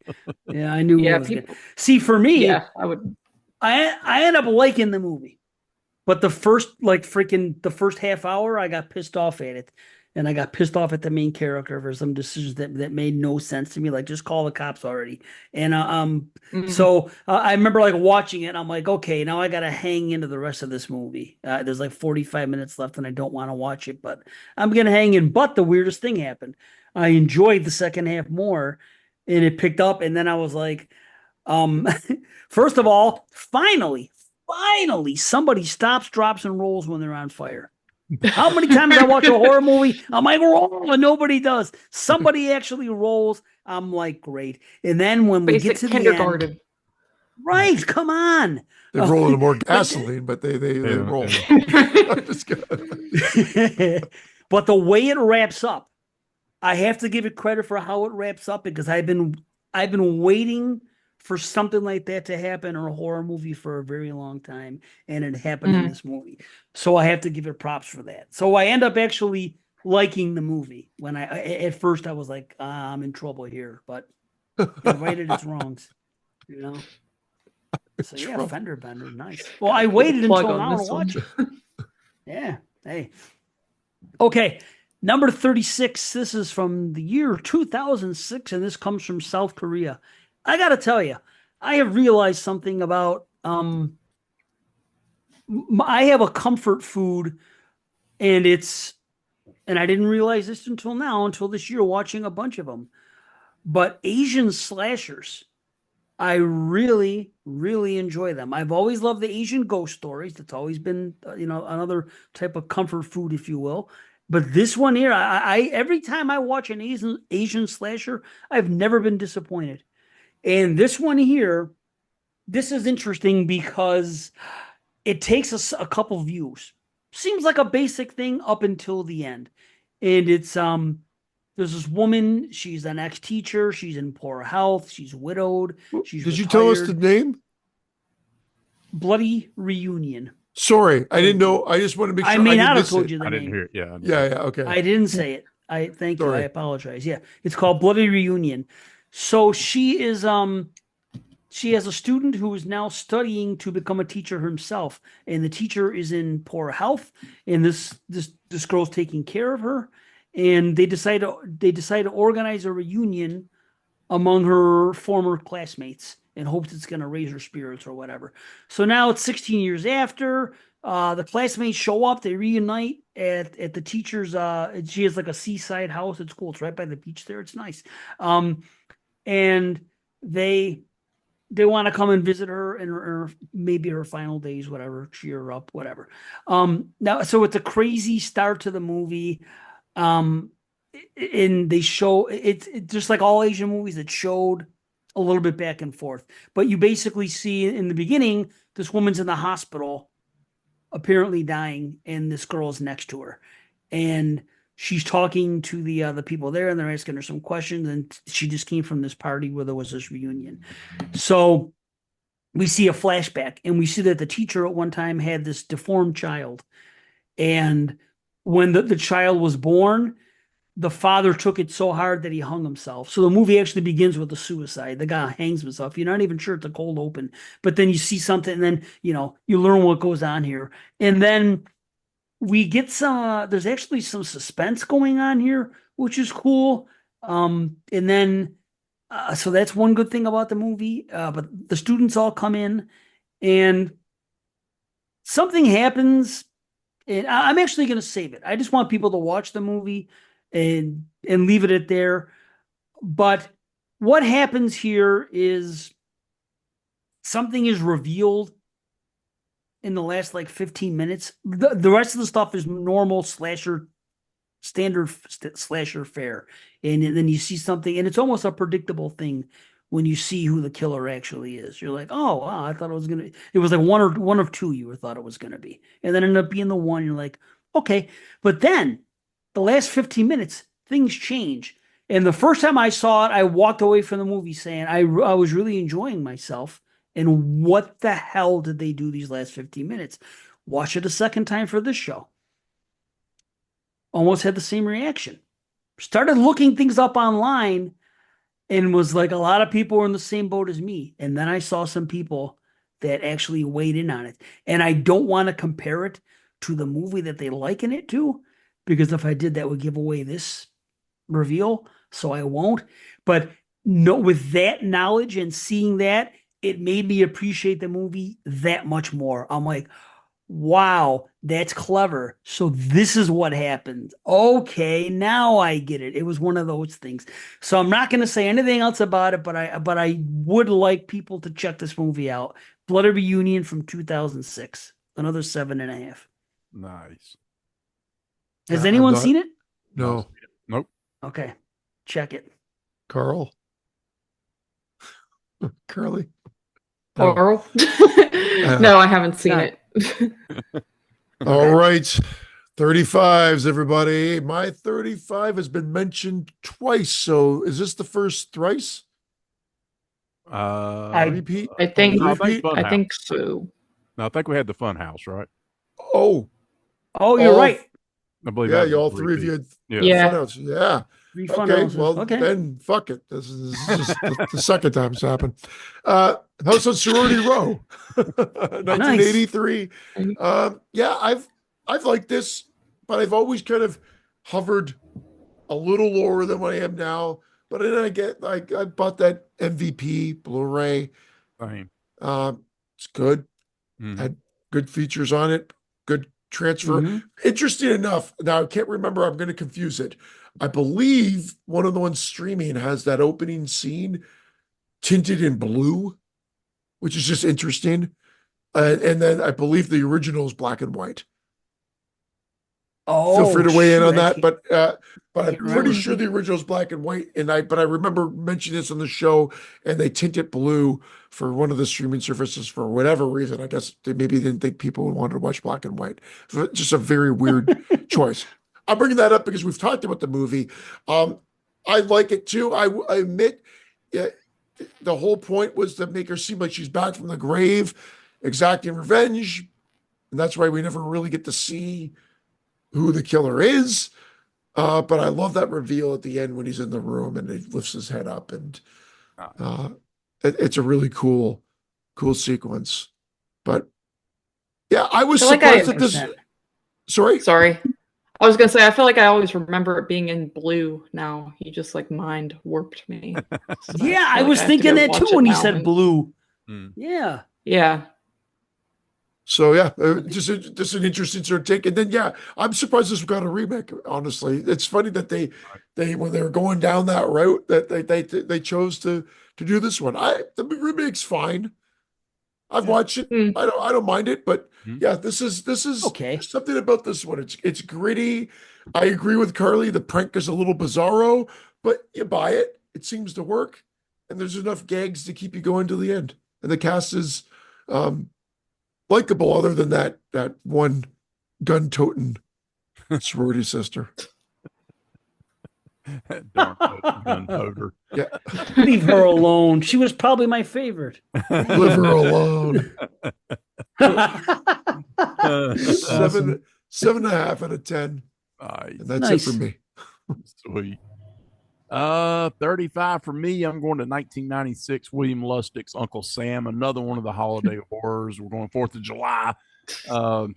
Yeah, I knew what was gonna. See, for me, I would. I end up liking the movie. But the first half hour, I got pissed off at it. And I got pissed off at the main character for some decisions that made no sense to me. Like, just call the cops already. And so I remember like watching it. And I'm like, okay, now I got to hang into the rest of this movie. There's like 45 minutes left, and I don't want to watch it, but I'm gonna hang in. But the weirdest thing happened. I enjoyed the second half more, and it picked up. And then I was like, first of all, finally, somebody stops, drops, and rolls when they're on fire. How many times I watch a horror movie, I'm like, roll, and nobody does. Somebody actually rolls. I'm like, great. And then when we get to kindergarten. The end, right? Come on. They're rolling more gasoline, but they roll. But the way it wraps up, I have to give it credit for how it wraps up, because I've been waiting for something like that to happen in a horror movie for a very long time, and it happened in this movie. So I have to give it props for that. So I end up actually liking the movie. When at first I was like, I'm in trouble here, but it righted its wrongs, you know. So yeah, fender bender, nice. Well, I waited until now to watch it. Yeah. Hey. Okay. Number 36. This is from the year 2006, and this comes from South Korea. I got to tell you, I have realized something about, I have a comfort food, and I didn't realize this until this year, watching a bunch of them, but Asian slashers, I really, really enjoy them. I've always loved the Asian ghost stories. That's always been, another type of comfort food, if you will. But this one here, I every time I watch an Asian slasher, I've never been disappointed. And this one here, this is interesting because it takes us a couple views. Seems like a basic thing up until the end. And it's there's this woman, she's an ex-teacher, she's in poor health, she's widowed, she's Did you tell us the name? Bloody Reunion. Sorry, I didn't know. I just want to make sure. I may not have told you the name. I didn't hear it. Yeah. Yeah, okay. I didn't say it. Thank you. I apologize. Yeah. It's called Bloody Reunion. So she is she has a student who is now studying to become a teacher himself, and the teacher is in poor health, and this girl's taking care of her, and they decide to organize a reunion among her former classmates in hopes it's going to raise her spirits or whatever. So now it's 16 years after, the classmates show up, they reunite at the teacher's, she has like a seaside house. It's cool. It's right by the beach there. It's nice. And they want to come and visit her and maybe her final days, whatever, cheer her up, whatever. Now, so it's a crazy start to the movie. And they show it's just like all Asian movies that showed a little bit back and forth, but you basically see in the beginning, this woman's in the hospital, apparently dying, and this girl's next to her. And she's talking to the people there, and they're asking her some questions, and she just came from this party where there was this reunion. So we see a flashback, and we see that the teacher at one time had this deformed child, and when the child was born, the father took it so hard that he hung himself. So the movie actually begins with a suicide. The guy hangs himself. You're not even sure it's a cold open, but then you see something, and then you learn what goes on here, and then we get some. There's actually some suspense going on here, which is cool. And then so that's one good thing about the movie. But the students all come in, and something happens. And I'm actually going to save it. I just want people to watch the movie and leave it at there. But what happens here is something is revealed in the last like 15 minutes. The rest of the stuff is normal standard slasher fare. And then you see something, and it's almost a predictable thing when you see who the killer actually is. You're like, oh wow, I thought it was like one of two you thought it was gonna be. And then ended up being the one. You're like, okay. But then the last 15 minutes, things change. And the first time I saw it, I walked away from the movie saying I was really enjoying myself. And what the hell did they do these last 15 minutes? Watch it a second time for this show. Almost had the same reaction. Started looking things up online and was like, a lot of people were in the same boat as me. And then I saw some people that actually weighed in on it. And I don't want to compare it to the movie that they liken it to, because if I did, that would give away this reveal. So I won't. But no, with that knowledge and seeing that, it made me appreciate the movie that much more. I'm like, wow, that's clever. So this is what happened. Okay, now I get it. It was one of those things. So I'm not going to say anything else about it, but I would like people to check this movie out. Bloody Reunion from 2006. Another 7.5. Nice. Has anyone seen it? No. Nope. Okay, check it. Carl? Carly? Carl? No, I haven't seen it. All right. 35s, everybody. My 35 has been mentioned twice. So is this the first thrice? Repeat? I think so. No, I think we had the Fun House, right? Oh, you're right. I believe. Yeah, all three of you had Yeah. Fun House. Yeah. Okay, well, then fuck it. This is just the second time it's happened. House on Sorority Row, 1983. Nice. Yeah, I've liked this, but I've always kind of hovered a little lower than what I am now. But then I bought that MVP Blu-ray. It's good. Had good features on it. Good transfer. Interesting enough. Now I can't remember. I'm going to confuse it. I believe one of the ones streaming has that opening scene tinted in blue, which is just interesting. And then I believe the original is black and white. Oh, feel free to weigh in on that, but I'm pretty sure the original is black and white. But I remember mentioning this on the show, and they tint it blue for one of the streaming services for whatever reason. I guess they maybe didn't think people would want to watch black and white. Just a very weird choice. I'm bringing that up because we've talked about the movie. I like it too. I admit, the whole point was to make her seem like she's back from the grave, exacting revenge, and that's why we never really get to see who the killer is. But I love that reveal at the end when he's in the room and he lifts his head up, and it's a really cool sequence. But yeah, I was surprised at this. Sorry. I was gonna say, I feel like I always remember it being in blue. Now you just like mind warped me. So yeah, I was thinking that too when he said blue. Yeah. Yeah. So yeah, just an interesting sort of take. And then yeah, I'm surprised this got a remake. Honestly, it's funny that they when they were going down that route that they chose to do this one. The remake's fine. I've watched it. I don't mind it, but yeah, this is okay. Something about this one. It's gritty. I agree with Carly. The prank is a little bizarro, but you buy it. It seems to work, and there's enough gags to keep you going to the end. And the cast is likable, other than that one gun-toting sorority sister. Darn gun toter. Yeah. Leave her alone. She was probably my favorite. Leave her alone. Awesome. 7.5 out of 10. Nice. And that's it for me. Sweet. 35 for me. I'm going to 1996. William Lustig's Uncle Sam, another one of the holiday horrors. We're going 4th of July. God,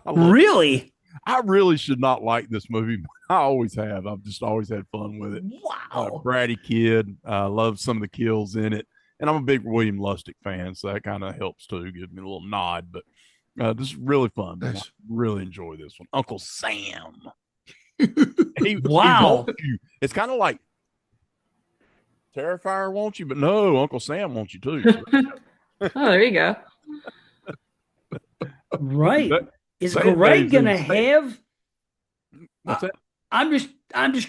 really? I really should not like this movie, but I always have. I've just always had fun with it. Wow. Bratty kid. Love some of the kills in it. And I'm a big William Lustig fan, so that kind of helps too. Give me a little nod, but this is really fun. Nice. I really enjoy this one. Uncle Sam. Wow. He it's kind of like Terrifier wants you, but no, Uncle Sam wants you too. Oh, there you go. Right. Is Greg gonna have? What's that? I'm just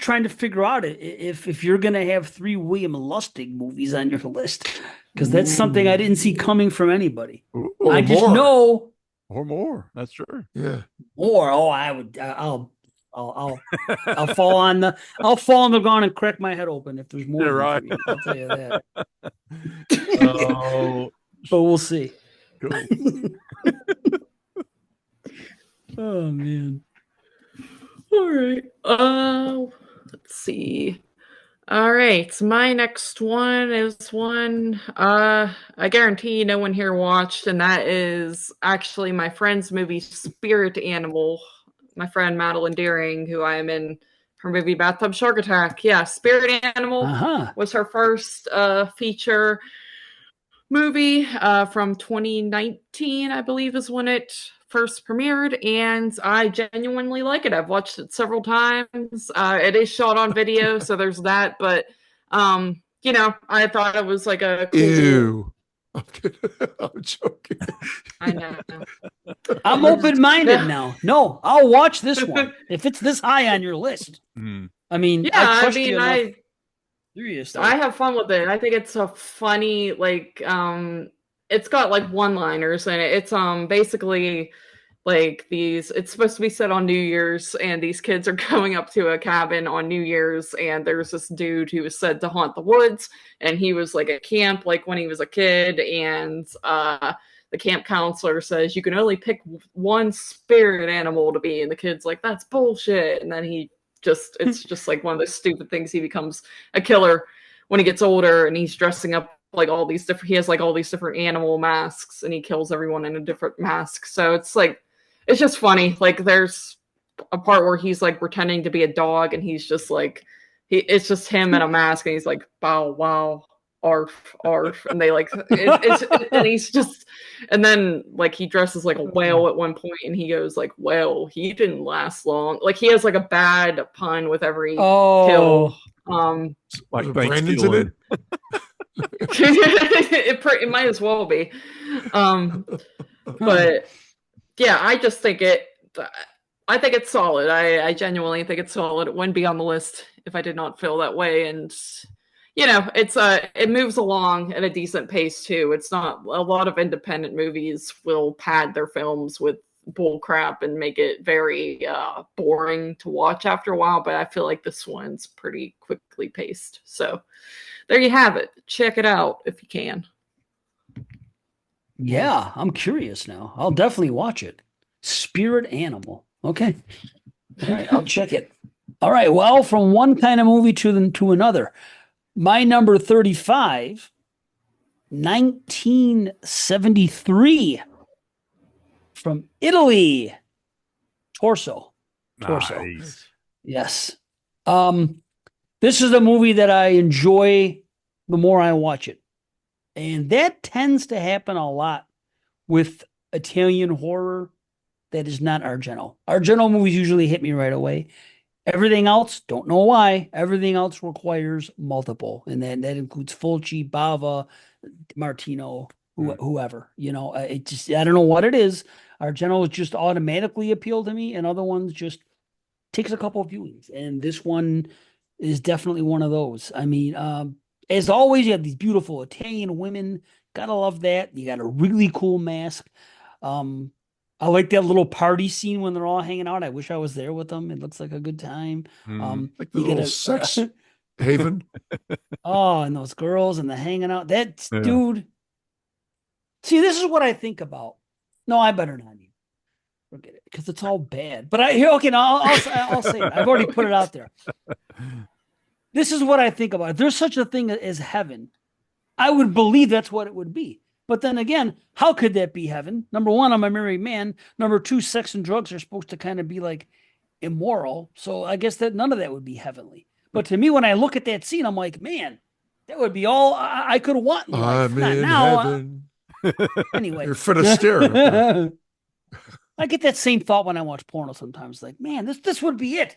trying to figure out if you're gonna have 3 William Lustig movies on your list, because that's something I didn't see coming from anybody. I just know, or more. That's true. Yeah. Or I'll fall on the ground and crack my head open if there's more. Yeah, right. I'll tell you that. But we'll see. Cool. Oh man. All right. Let's see. All right. My next one is one I guarantee no one here watched, and that is actually my friend's movie Spirit Animal. My friend Madeline Deering, who I am in her movie Bathtub Shark Attack. Yeah, Spirit Animal was her first feature movie from 2019, I believe is when it first premiered, and I genuinely like it. I've watched it several times. It is shot on video, so there's that, but I thought it was like a cool... Ew. I'm joking. I know. I'm open-minded now. No, I'll watch this one if it's this high on your list. I mean, I have fun with it. I think it's a funny, it's got like one-liners in it. It's basically like it's supposed to be set on New Year's, and these kids are going up to a cabin on New Year's, and there's this dude who was said to haunt the woods, and he was like at camp like when he was a kid, and the camp counselor says you can only pick one spirit animal to be, and the kid's like, that's bullshit, and then it's just like one of those stupid things. He becomes a killer when he gets older, and he's dressing up like all these different animal masks, and he kills everyone in a different mask. So it's just funny. Like there's a part where he's like pretending to be a dog, and he's just like it's just him in a mask, and he's like bow wow arf arf, and they like and he's just, and then like he dresses like a whale at one point, and he goes like, well, he didn't last long. Like he has like a bad pun with every kill. Like Brandon's in it. It might as well be. But yeah, I just think I think it's solid. I genuinely think it's solid. It wouldn't be on the list if I did not feel that way. And it moves along at a decent pace too. It's not, a lot of independent movies will pad their films with bull crap and make it very boring to watch after a while, but I feel like this one's pretty quickly paced. So there you have it. Check it out if you can. Yeah, I'm curious now. I'll definitely watch it. Spirit Animal. Okay. All right, I'll check it. All right, well, from one kind of movie to another. My number 35, 1973, from Italy. Torso. Nice. Yes. This is a movie that I enjoy the more I watch it. And that tends to happen a lot with Italian horror that is not Argento. Argento movies usually hit me right away. Everything else, don't know why. Everything else requires multiple. And that includes Fulci, Bava, Martino, whoever. It just, I don't know what it is. Argento just automatically appealed to me, and other ones just takes a couple of viewings. And this one is definitely one of those. I mean, as always, you have these beautiful Italian women. Gotta love that. You got a really cool mask. I like that little party scene when they're all hanging out. I wish I was there with them. It looks like a good time. Like the little sex haven. Oh, and those girls and the hanging out. That's dude. See, this is what I think about. No, I better not even forget it because it's all bad. But okay, now I'll say it. I've already put it out there. This is what I think about. If there's such a thing as heaven, I would believe that's what it would be. But then again, how could that be heaven? Number one, I'm a married man. Number two, sex and drugs are supposed to kind of be like immoral. So I guess that none of that would be heavenly. But to me, when I look at that scene, I'm like, man, that would be all I could want in life. I'm in heaven. Anyway. You're Finisterre. I get that same thought when I watch porno sometimes. Like, man, this would be it.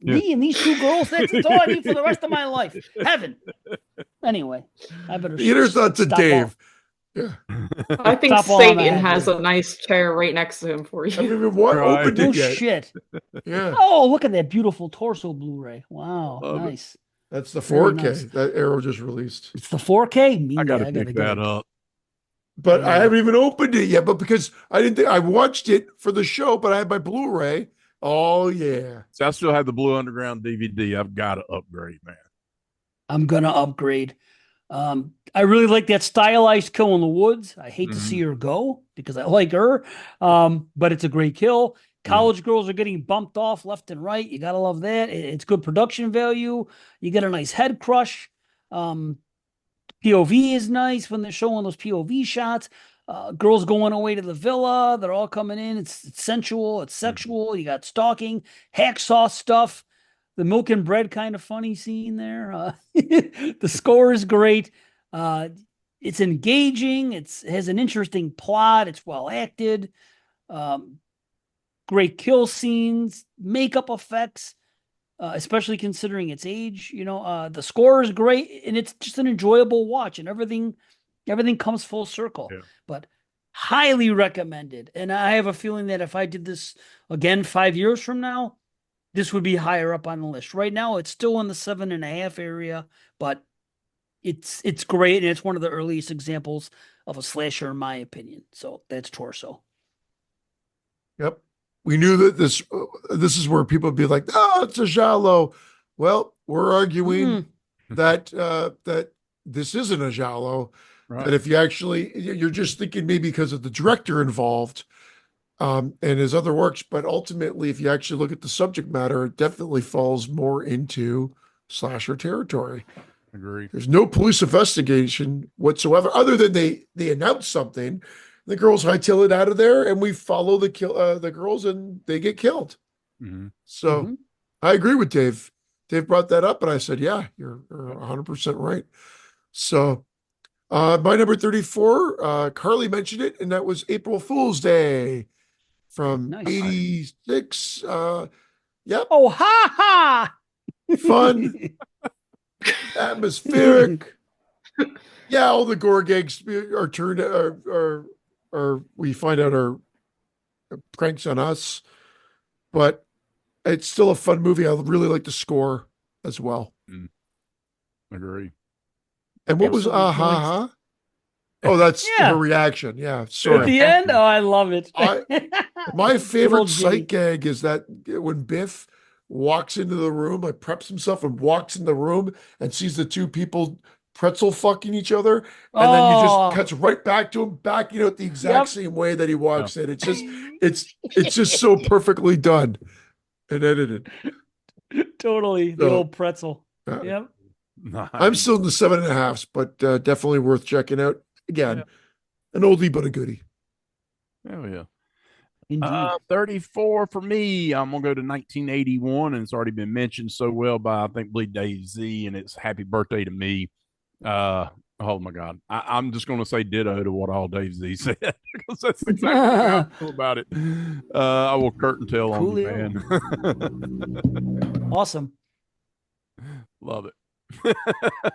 Me and these two girls, that's all I need for the rest of my life. Heaven. Anyway, I better Here's not to Dave. Off. Yeah. I think Satan has a nice chair right next to him for you. I mean, what opened it yet? Shit. Yeah. Oh, look at that beautiful torso Blu-ray. Wow, nice. That's the 4K nice. That Arrow just released. It's the 4K. I gotta pick that up. But I haven't even opened it yet. But because I didn't think I watched it for the show, but I had my Blu-ray. Oh yeah. So I still have the Blue Underground DVD. I've got to upgrade, man. I'm gonna upgrade. I really like that stylized kill in the woods. I hate to see her go because I like her. But it's a great kill. College girls are getting bumped off left and right. You gotta love that. It's good production value. You get a nice head crush. POV is nice when they're showing those POV shots. Girls going away to the villa. They're all coming in. It's sensual. It's sexual. You got stalking, hacksaw stuff. The milk and bread kind of funny scene there. The score is great. It's engaging. It has an interesting plot. It's well acted. Great kill scenes, makeup effects, especially considering its age. The score is great, and it's just an enjoyable watch, and everything comes full circle. Yeah. But highly recommended. And I have a feeling that if I did this again 5 years from now, this would be higher up on the list. Right now, it's still in the 7.5 area, but it's great, and it's one of the earliest examples of a slasher, in my opinion. So that's Torso. Yep. We knew that this is where people would be like, oh, it's a giallo. Well, we're arguing that this isn't a giallo. Right. That if you're just thinking maybe because of the director involved and his other works, but ultimately, if you actually look at the subject matter, it definitely falls more into slasher territory. Agree. There's no police investigation whatsoever, other than they announce something. The girls hightail it out of there, and we follow the girls, and they get killed. Mm-hmm. So I agree with Dave. Dave brought that up, and I said, "Yeah, you're 100% right." So my number 34, Carly mentioned it, and that was April Fool's Day from '86. Yep. Oh, ha ha! Fun, atmospheric. Yeah, all the gore gags are turned or we find out are pranks on us, but it's still a fun movie. I really like the score as well. Agree. And what was ha? Oh, that's her reaction. Yeah, sorry. At the end, oh, I love it. My favorite sight gag is that when Biff walks into the room, like preps himself and walks in the room and sees the two people pretzel fucking each other, and then you just cuts right back to him backing out the exact same way that he walks in. It's just so perfectly done and edited. Totally, the old pretzel. Yep. Nice. I'm still in the 7.5s, but definitely worth checking out. Again, an oldie but a goodie. Oh yeah. 34 for me. I'm gonna go to 1981, and it's already been mentioned so well by I think Dave Z, and it's Happy Birthday to Me. Oh my God, I'm just gonna say ditto to what all Dave Z said because that's exactly how I feel about it. I will curtain tell on you, man. Awesome. Love it.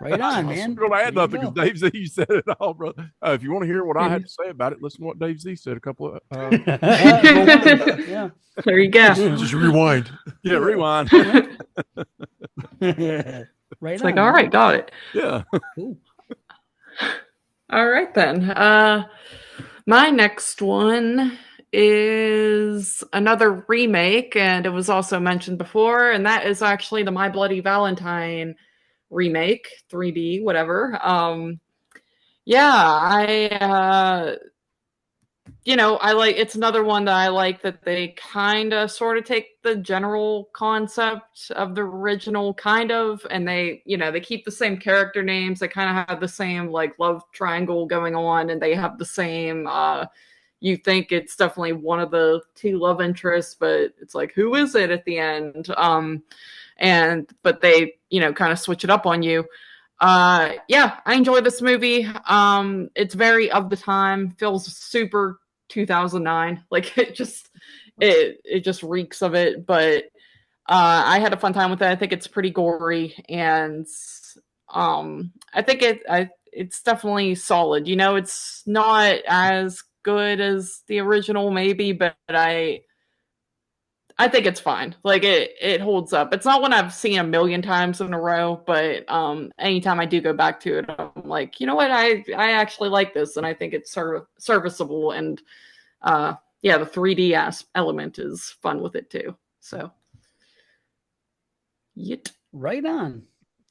Right on, man. I'm going to add nothing because Dave Z said it all, brother. If you want to hear what I had to say about it, listen to what Dave Z said a couple of. Yeah. There you go. Just rewind. Yeah, rewind. Right. It's like, all right, got it. Yeah. Cool. All right then. My next one is another remake, and it was also mentioned before, and that is actually the My Bloody Valentine remake, 3D, whatever. Yeah, I like, it's another one that I like, that they kind of sort of take the general concept of the original kind of, and they keep the same character names. They kind of have the same like love triangle going on, and they have the same you think it's definitely one of the two love interests, but it's like, who is it at the end? But they, kind of switch it up on you. Yeah, I enjoy this movie. It's very of the time, feels super 2009. Like it just reeks of it, but I had a fun time with it. I think it's pretty gory, and I think it's definitely solid. It's not as good as the original maybe, but I think it's fine. Like it holds up. It's not one I've seen a million times in a row, but anytime I do go back to it, I'm like, you know what, I actually like this, and I think it's serviceable, and yeah, the 3D element is fun with it too. So yet. Right on.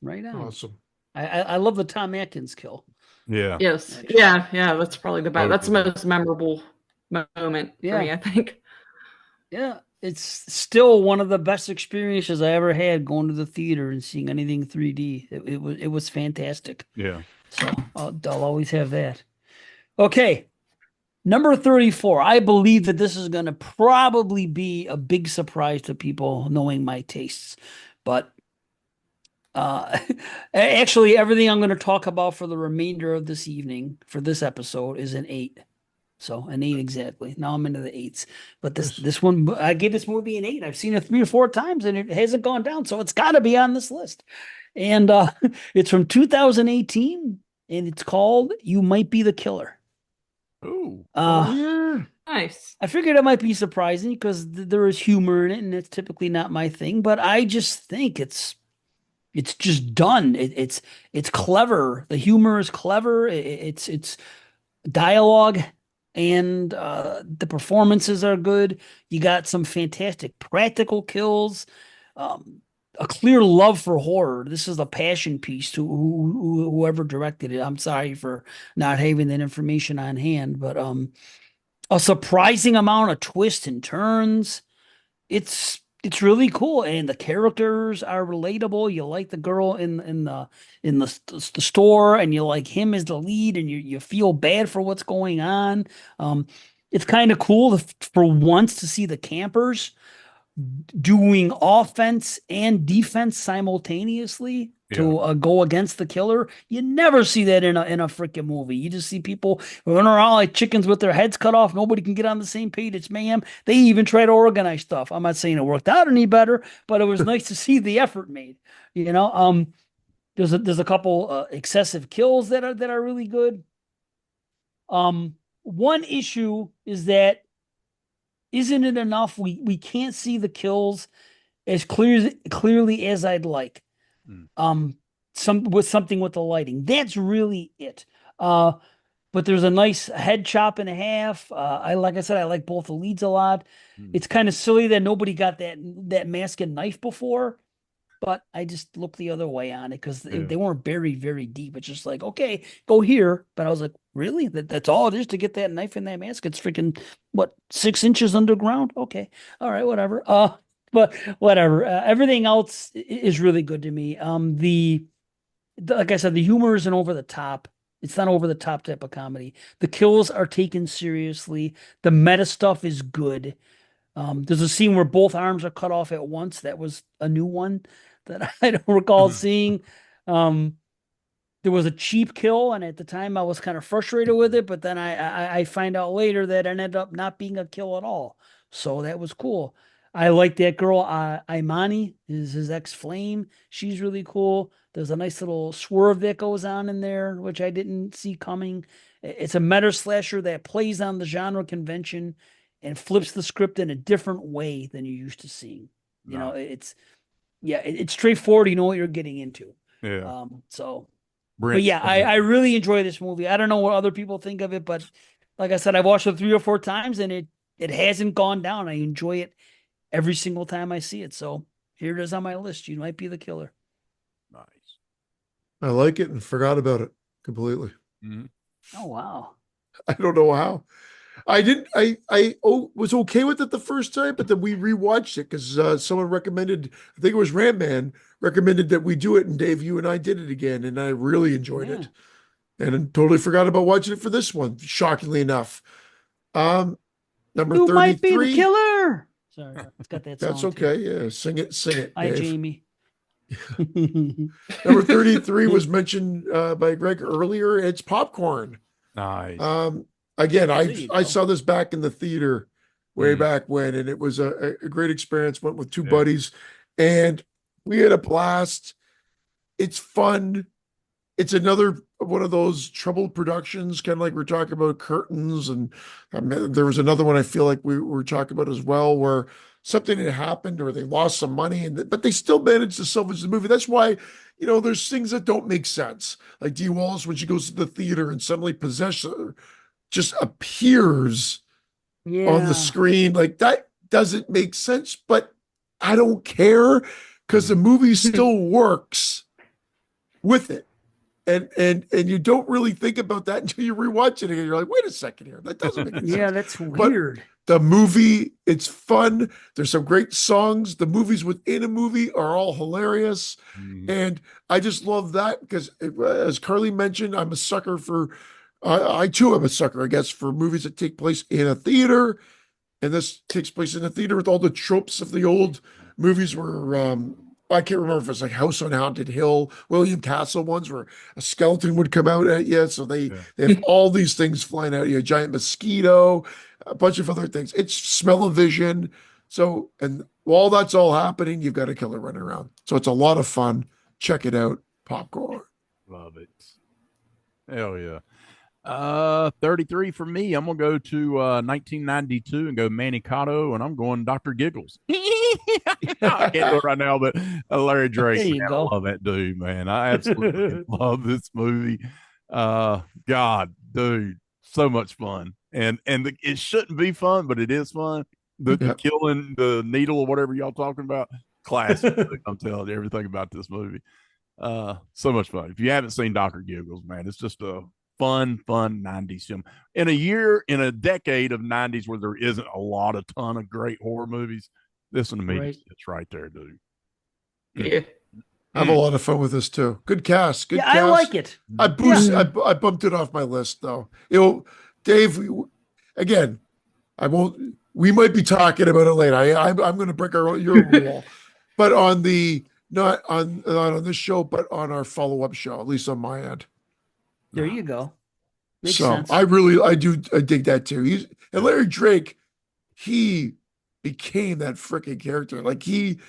Awesome. I love the Tom Atkins kill. Yeah. Yes. Actually. Yeah. That's probably the best. That's the most memorable moment for me, I think. Yeah. It's still one of the best experiences I ever had, going to the theater and seeing anything 3D. It was fantastic. Yeah. So I'll always have that. Okay. Number 34. I believe that this is going to probably be a big surprise to people knowing my tastes, but actually, everything I'm going to talk about for the remainder of this evening, for this episode, is an 8. So an 8 exactly. Now I'm into the 8s. But this one, I gave this movie an 8. I've seen it 3 or 4 times, and it hasn't gone down. So it's got to be on this list. And it's from 2018, and it's called "You Might Be the Killer." Ooh. Yeah. Nice. I figured it might be surprising because there is humor in it, and it's typically not my thing. But I just think it's just done. It's clever. The humor is clever. It's dialogue, and the performances are good. You got some fantastic practical kills, a clear love for horror. This is a passion piece to whoever directed it. I'm sorry for not having that information on hand, but a surprising amount of twists and turns. It's really cool, and the characters are relatable. You like the girl in the store, and you like him as the lead, and you feel bad for what's going on. It's kind of cool for once to see the campers doing offense and defense simultaneously to go against the killer. You never see that in a freaking movie. You just see people running around like chickens with their heads cut off. Nobody can get on the same page. It's mayhem. They even try to organize stuff. I'm not saying it worked out any better, but it was nice to see the effort made. There's a couple excessive kills that are really good. One issue is that, isn't it enough? We can't see the kills as clearly as I'd like. Something with the lighting. That's really it. But there's a nice head chop and a half. Like I said, I like both the leads a lot. It's kind of silly that nobody got that mask and knife before, but I just looked the other way on it because they weren't buried very deep. It's just like, okay, go here. But I was like, really? That's all it is to get that knife and that mask? It's freaking, what, 6 inches underground? Okay. All right, whatever. But whatever. Everything else is really good to me. Like I said, the humor isn't over the top. It's not over the top type of comedy. The kills are taken seriously. The meta stuff is good. There's a scene where both arms are cut off at once. That was a new one that I don't recall seeing. There was a cheap kill, and at the time I was kind of frustrated with it, but then I find out later that it ended up not being a kill at all. So that was cool. I like that girl, Imani, is his ex-flame. She's really cool. There's a nice little swerve that goes on in there, which I didn't see coming. It's a meta slasher that plays on the genre convention and flips the script in a different way than you're used to seeing. You know, it's straightforward. You know what you're getting into. Yeah. But yeah, I really enjoy this movie. I don't know what other people think of it, but like I said, I've watched it 3 or 4 times, and it hasn't gone down. I enjoy it every single time I see it. So here it is on my list. You might be the killer. Nice. I like it and forgot about it completely. Mm-hmm. Oh, wow. I don't know how. I was okay with it the first time, but then we rewatched it because someone recommended, I think it was Randman, recommended that we do it, and Dave, you and I did it again, and I really enjoyed it. And I totally forgot about watching it for this one, shockingly enough. Number 33. Might be the killer. Sorry, it's got that That's song okay. too. Yeah, sing it. Hi, Dave. Jamie. Number 33 was mentioned by Greg earlier. It's Popcorn. Nice. Again, I saw this back in the theater way back when, and it was a great experience. Went with two buddies, and we had a blast. It's fun. It's another one of those troubled productions, kind of like we're talking about Curtains, and there was another one I feel like we were talking about as well, where something had happened or they lost some money, but they still managed to salvage the movie. That's why, there's things that don't make sense. Like Dee Wallace, when she goes to the theater and suddenly possession just appears on the screen, like that doesn't make sense, but I don't care because the movie still works with it. And you don't really think about that until you rewatch it again. You're like, wait a second here. That doesn't make any sense. Yeah, that's weird. But the movie, it's fun. There's some great songs. The movies within a movie are all hilarious. And I just love that because, as Carly mentioned, I'm a sucker for, I too am a sucker, I guess, for movies that take place in a theater. And this takes place in a theater with all the tropes of the old movies where, I can't remember if it's like House on Haunted Hill, William Castle ones where a skeleton would come out at you. So they have all these things flying out at you, a giant mosquito, a bunch of other things. It's smell-o-vision. So, and while that's all happening, you've got a killer running around. So it's a lot of fun. Check it out. Popcorn. Love it. Hell yeah. 33 for me. I'm gonna go to 1992 and go Manicato, and I'm going Dr. Giggles. I can't do it right now, but Larry Drake. There you go. I love that dude, man. I absolutely love this movie. God, dude, so much fun. And it shouldn't be fun, but it is fun. The killing the needle or whatever y'all talking about, classic. I'm telling you everything about this movie. So much fun. If you haven't seen Dr. Giggles, man, it's just a fun 90s film. In a decade of 90s where there isn't a ton of great horror movies, this one to me, it's right there, dude. Yeah. I have a lot of fun with this too. Good cast. Good cast. I like it. I bumped it off my list though. Dave, again, we might be talking about it later. I'm going to break your rule, but not on this show, but on our follow-up show, at least on my end. There you go. Makes so sense. I dig that too. And Larry Drake, he became that freaking character. Like he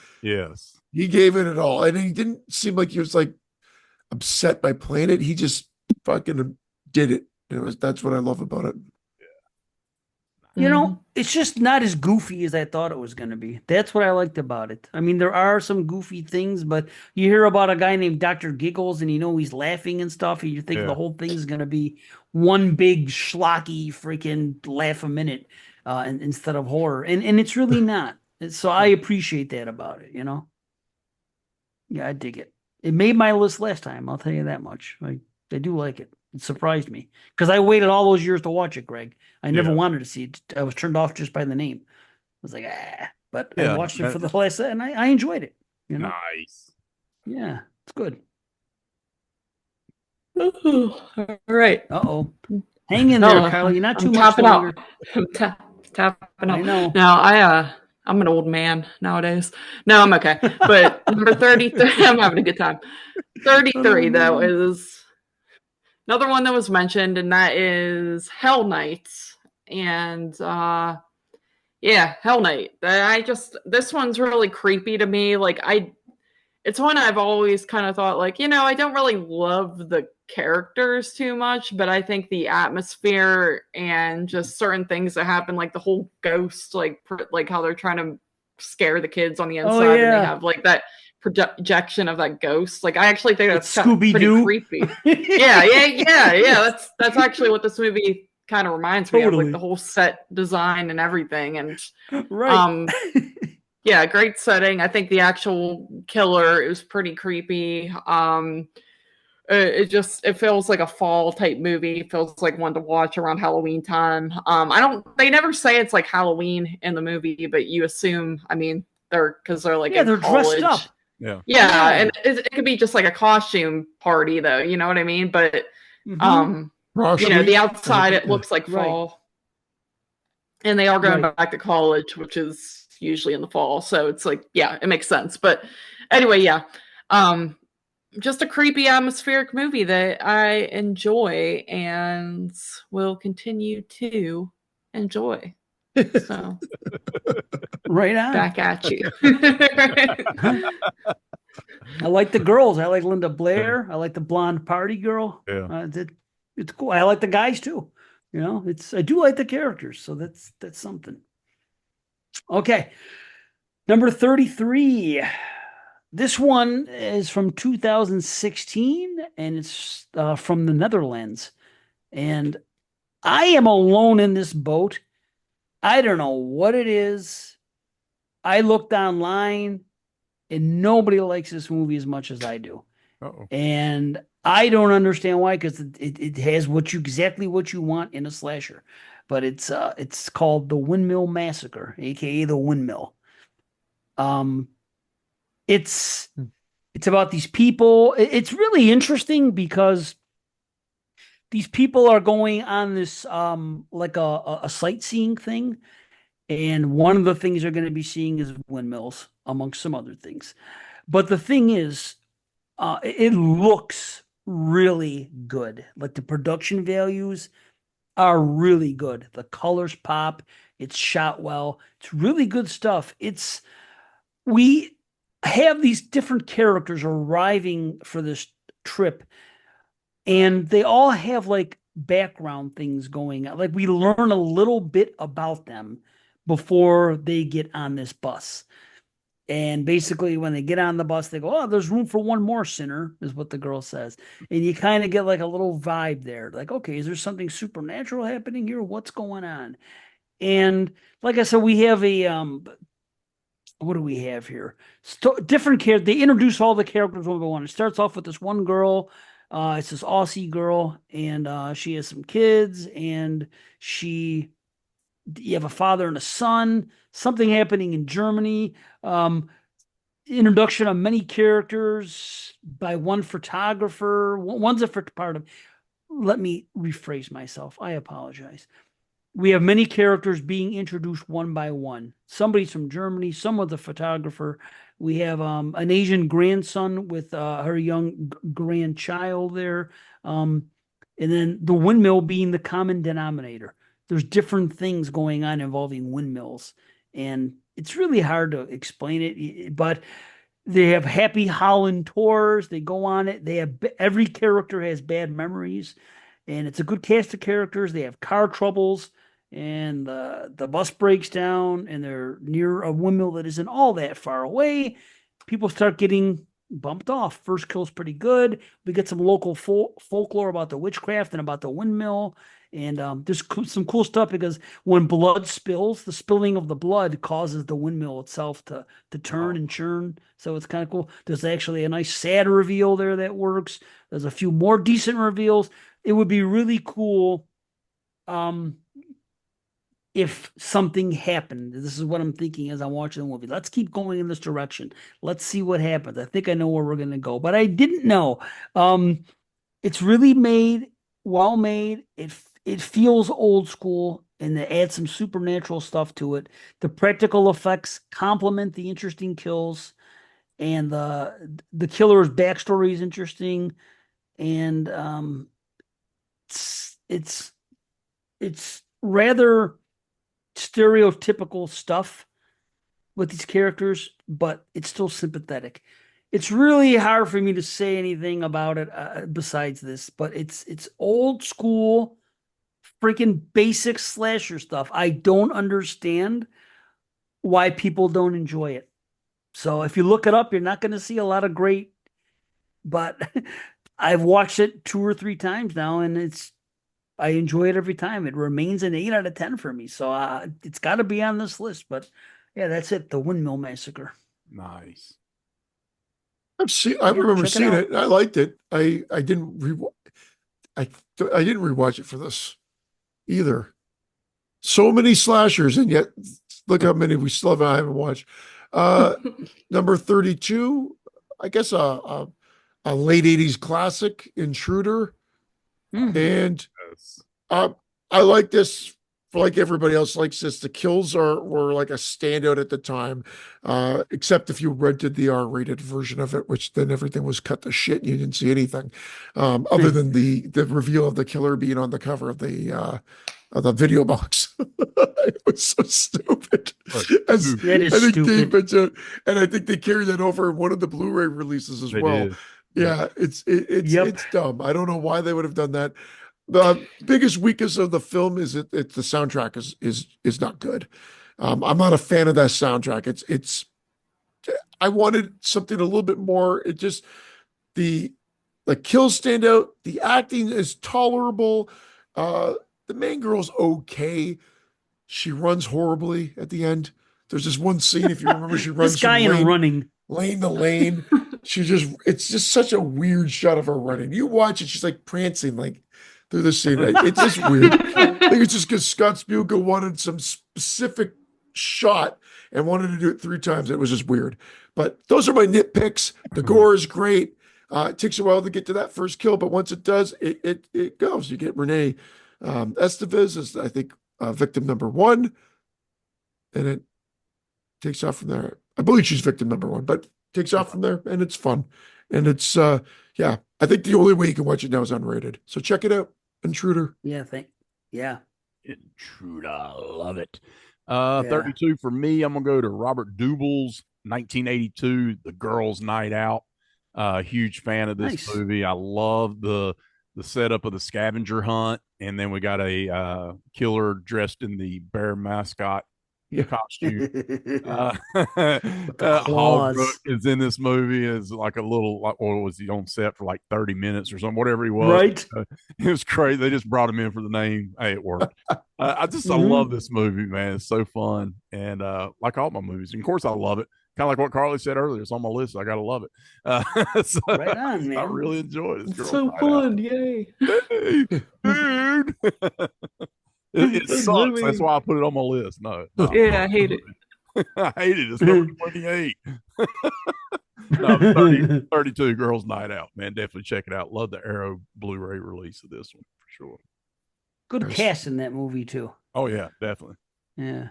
gave it all, and he didn't seem like he was like upset by playing it. He just fucking did it. That's what I love about it. It's just not as goofy as I thought it was going to be. That's what I liked about it. I mean, there are some goofy things, but you hear about a guy named Dr. Giggles and he's laughing and stuff, and you think the whole thing is going to be one big schlocky freaking laugh a minute instead of horror. And it's really not. So I appreciate that about it, Yeah, I dig it. It made my list last time, I'll tell you that much. I do like it. It surprised me because I waited all those years to watch it, Greg. I never wanted to see it. I was turned off just by the name. I was like, but I watched it for the last, and I enjoyed it. Nice. Yeah, it's good. Ooh, all right. Hang in there, Kyle. You're not too much longer. I'm tapping out. I know. Now I'm an old man nowadays. No, I'm okay. But number 33, I'm having a good time. 33 though is another one that was mentioned, and that is Hell Nights. And Hell Night. This one's really creepy to me. Like it's one I've always kind of thought like, I don't really love the characters too much, but I think the atmosphere and just certain things that happen, like the whole ghost, like how they're trying to scare the kids on the inside, and they have like that projection of that ghost. Like I actually think that's pretty creepy. Yeah. That's actually what this movie kind of reminds me of like the whole set design and everything. And right. Yeah, great setting. I think the actual killer, it was pretty creepy. It feels like a fall type movie. It feels like one to watch around Halloween time. They never say it's like Halloween in the movie, but you assume, I mean, they're like in they're college. Dressed up. Yeah, and it could be just like a costume party though, you know what I mean? But you know, the outside it looks like fall. And they are going back to college, which is usually in the fall. So it's like, yeah, it makes sense. But anyway, yeah. Just a creepy atmospheric movie that I enjoy and will continue to enjoy. So right on. Back at you. I like the girls. I like Linda Blair. I like the blonde party girl. Yeah. It's cool. I like the guys too. You know, I do like the characters, so that's something. Okay. Number 33. This one is from 2016 and it's from the Netherlands. And I am alone in this boat. I don't know what it is. I looked online and nobody likes this movie as much as I do. And I don't understand why, because it has exactly what you want in a slasher. But it's called The Windmill Massacre, aka The Windmill. It's about these people. It's really interesting because these people are going on this like a sightseeing thing, and one of the things they're going to be seeing is windmills, amongst some other things. But the thing is, it looks really good. Like the production values are really good. The colors pop. It's shot well. It's really good stuff. We have these different characters arriving for this trip, and they all have like background things going on. Like we learn a little bit about them before they get on this bus. And basically, when they get on the bus, they go, "Oh, there's room for one more sinner," is what the girl says. And you kind of get like a little vibe there. Like, okay, is there something supernatural happening here? What's going on? And like I said, we have what do we have here? Different characters. They introduce all the characters one by one. It starts off with this one girl. It's this Aussie girl, and she has some kids, and you have a father and a son. Something happening in Germany. Introduction of many characters by one photographer. One's a part of. Let me rephrase myself. I apologize. We have many characters being introduced one by one. Somebody's from Germany, someone's a photographer. We have an Asian grandson with her young grandchild there. And then the windmill being the common denominator. There's different things going on involving windmills. And it's really hard to explain it, but they have Happy Holland tours. They go on it. Every character has bad memories. And it's a good cast of characters. They have car troubles. And the bus breaks down and they're near a windmill that isn't all that far away. People start getting bumped off. First kill's pretty good. We get some local folklore about the witchcraft and about the windmill. And there's some cool stuff because when blood spills, the spilling of the blood causes the windmill itself to turn and churn. So it's kind of cool. There's actually a nice sad reveal there that works. There's a few more decent reveals. It would be really cool if something happened. This is what I'm thinking as I'm watching the movie. Let's keep going in this direction. Let's see what happens. I think I know where we're going to go, but I didn't know. It's really well made. It feels old school, and they add some supernatural stuff to it. The practical effects complement the interesting kills, and the killer's backstory is interesting, and it's rather stereotypical stuff with these characters, but it's still sympathetic. It's really hard for me to say anything about it besides this, but it's old school, freaking basic slasher stuff. I don't understand why people don't enjoy it. So if you look it up, you're not going to see a lot of but I've watched it 2 or 3 times now, and I enjoy it every time. It remains an 8 out of 10 for me. So it's got to be on this list. But yeah, that's it. The Windmill Massacre. Nice. I remember seeing it. I liked it. I didn't I didn't rewatch it for this either. So many slashers, and yet look how many we still haven't watched. Number 32, I guess a late 80s classic, Intruder. And I like this, like everybody else likes this. The kills were like a standout at the time, except if you rented the R-rated version of it, which then everything was cut to shit and you didn't see anything, other than the reveal of the killer being on the cover of the video box. It was so stupid. That is stupid. And I think they carried that over in one of the Blu-ray releases as well. Yeah, it's dumb. I don't know why they would have done that. The biggest weakness of the film is the soundtrack is not good. I'm not a fan of that soundtrack. I wanted something a little bit more. It just the kills stand out. The acting is tolerable. The main girl's okay. She runs horribly at the end. There's this one scene, if you remember, she runs this guy in running lane to lane. It's just such a weird shot of her running. You watch it, she's like prancing like through the scene. It's just weird. I think it's just because Scott Spielka wanted some specific shot and wanted to do it 3 times. It was just weird. But those are my nitpicks. The gore is great. It takes a while to get to that first kill, but once it does, it goes. You get Renee Estevez is, I think, victim number 1, and it takes off from there. I believe she's victim number 1, but takes off from there, and it's fun. And it's I think the only way you can watch it now is unrated. So check it out. Intruder. Yeah. Intruder. Love it. 32 for me. I'm gonna go to Robert Duvall's 1982, The Girls' Night Out. Huge fan of this movie. I love the setup of the scavenger hunt, and then we got a killer dressed in the bear mascot costume. Holbrook is in this movie as like a little, or was he on set for like 30 minutes or something, whatever he was. Right. It was crazy. They just brought him in for the name. Hey, it worked. I love this movie, man. It's so fun. And like all my movies, and of course I love it. Kind of like what Carly said earlier. It's on my list. I got to love it. So right on, man. I really enjoy it. It's so fun. Yay. Hey, dude. It sucks. That's why I put it on my list. No. Yeah, I hate it. I hate it. It's number 28. No, 32, Girls' Night Out. Man, definitely check it out. Love the Arrow Blu-ray release of this one for sure. Good cast in that movie too. Oh yeah, definitely. Yeah.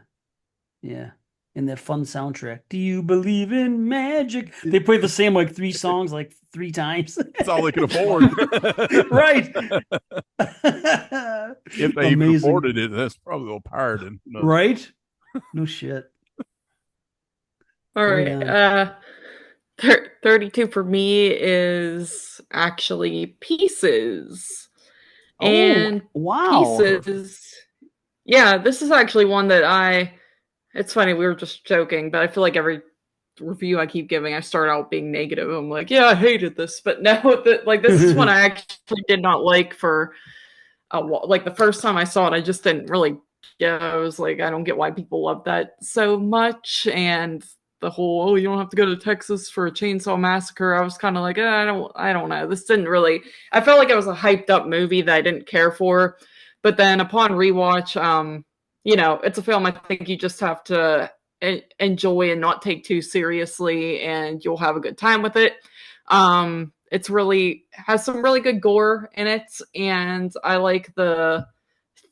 And that fun soundtrack. Do you believe in magic? They play the same like 3 songs like 3 times. That's all they could afford. Right. If they even afforded it, that's probably a little pirated. No. Right? No shit. All right. 32 for me is actually Pieces. And wow. Pieces. Yeah, this is actually one that it's funny, we were just joking, but I feel like every review I keep giving, I start out being negative. I'm like, yeah, I hated this. But no, this is one I actually did not like for like the first time I saw it, I just didn't really I was like, I don't get why people love that so much. And the whole, you don't have to go to Texas for a chainsaw massacre. I was kind of like, I don't know. This didn't really, I felt like it was a hyped up movie that I didn't care for. But then upon rewatch, it's a film I think you just have to enjoy and not take too seriously, and you'll have a good time with it. It's really has some really good gore in it, and I like the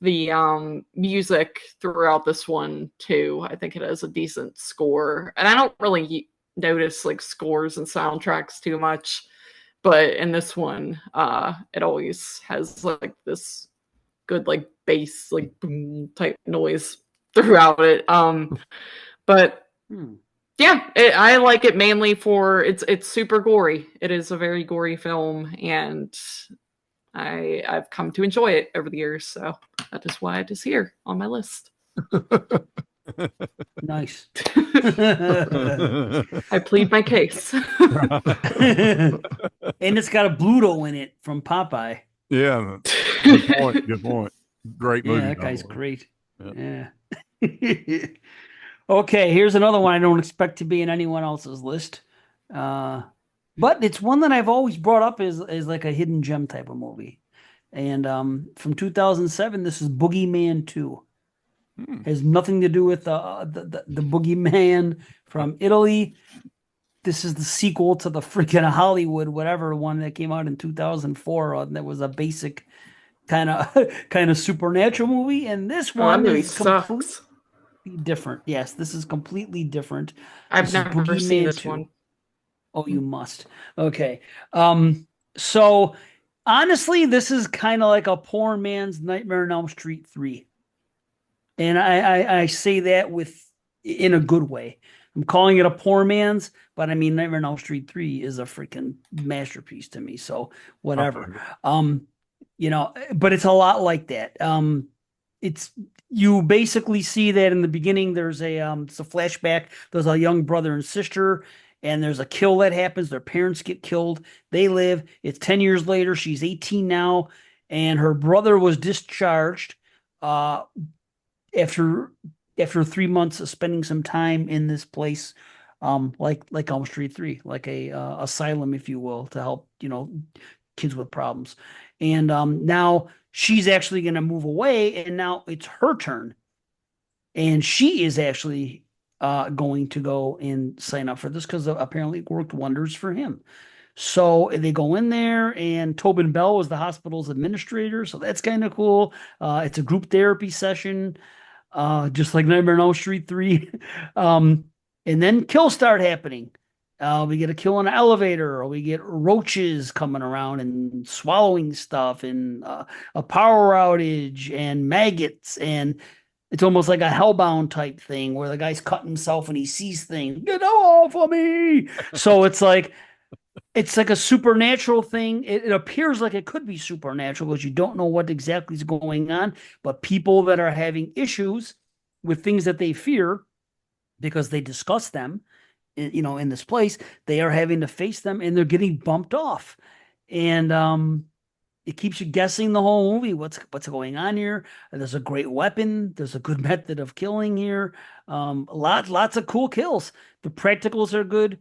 music throughout this one too. I think it has a decent score, and I don't really notice like scores and soundtracks too much, but in this one, it always has like this good like bass like boom type noise throughout it. But yeah, I like it mainly for it's super gory. It is a very gory film, and I've come to enjoy it over the years. So that is why it is here on my list. Nice. I plead my case. And it's got a Bluto in it from Popeye. Yeah. Good point. Good point. Great movie. Yeah, that guy's great. Yeah. Okay, here's another one I don't expect to be in anyone else's list. But it's one that I've always brought up as like a hidden gem type of movie. And from 2007, this is Boogeyman 2. Has nothing to do with the Boogeyman from Italy. This is the sequel to the freaking Hollywood whatever one that came out in 2004 that was a basic kind of supernatural movie, and this one is completely different. Yes, this is completely different. I've never seen this one. Oh, you must. Okay. So honestly, this is kind of like a poor man's Nightmare on Elm Street 3. And I say that in a good way. I'm calling it a poor man's, but I mean Nightmare on Elm Street 3 is a freaking masterpiece to me. So whatever. But it's a lot like that. You basically see that in the beginning. There's it's a flashback. There's a young brother and sister, and there's a kill that happens. Their parents get killed. They live. It's 10 years later. She's 18 now, and her brother was discharged after 3 months of spending some time in this place, like Elm Street 3, like a asylum, if you will, to help kids with problems. And now she's actually going to move away, and now it's her turn, and she is actually going to go and sign up for this because apparently it worked wonders for him. So they go in there, and Tobin Bell was the hospital's administrator, so that's kind of cool. It's a group therapy session, just like Nightmare on Elm Street 3. And then kills start happening. We get a kill in an elevator, or we get roaches coming around and swallowing stuff, and a power outage, and maggots, and it's almost like a Hellbound type thing where the guy's cutting himself and he sees things. Get off of me! So it's like a supernatural thing. It appears like it could be supernatural because you don't know what exactly is going on, but people that are having issues with things that they fear because they discuss them, in this place, they are having to face them, and they're getting bumped off. And it keeps you guessing the whole movie. What's going on here? There's a great weapon. There's a good method of killing here. Lots of cool kills. The practicals are good.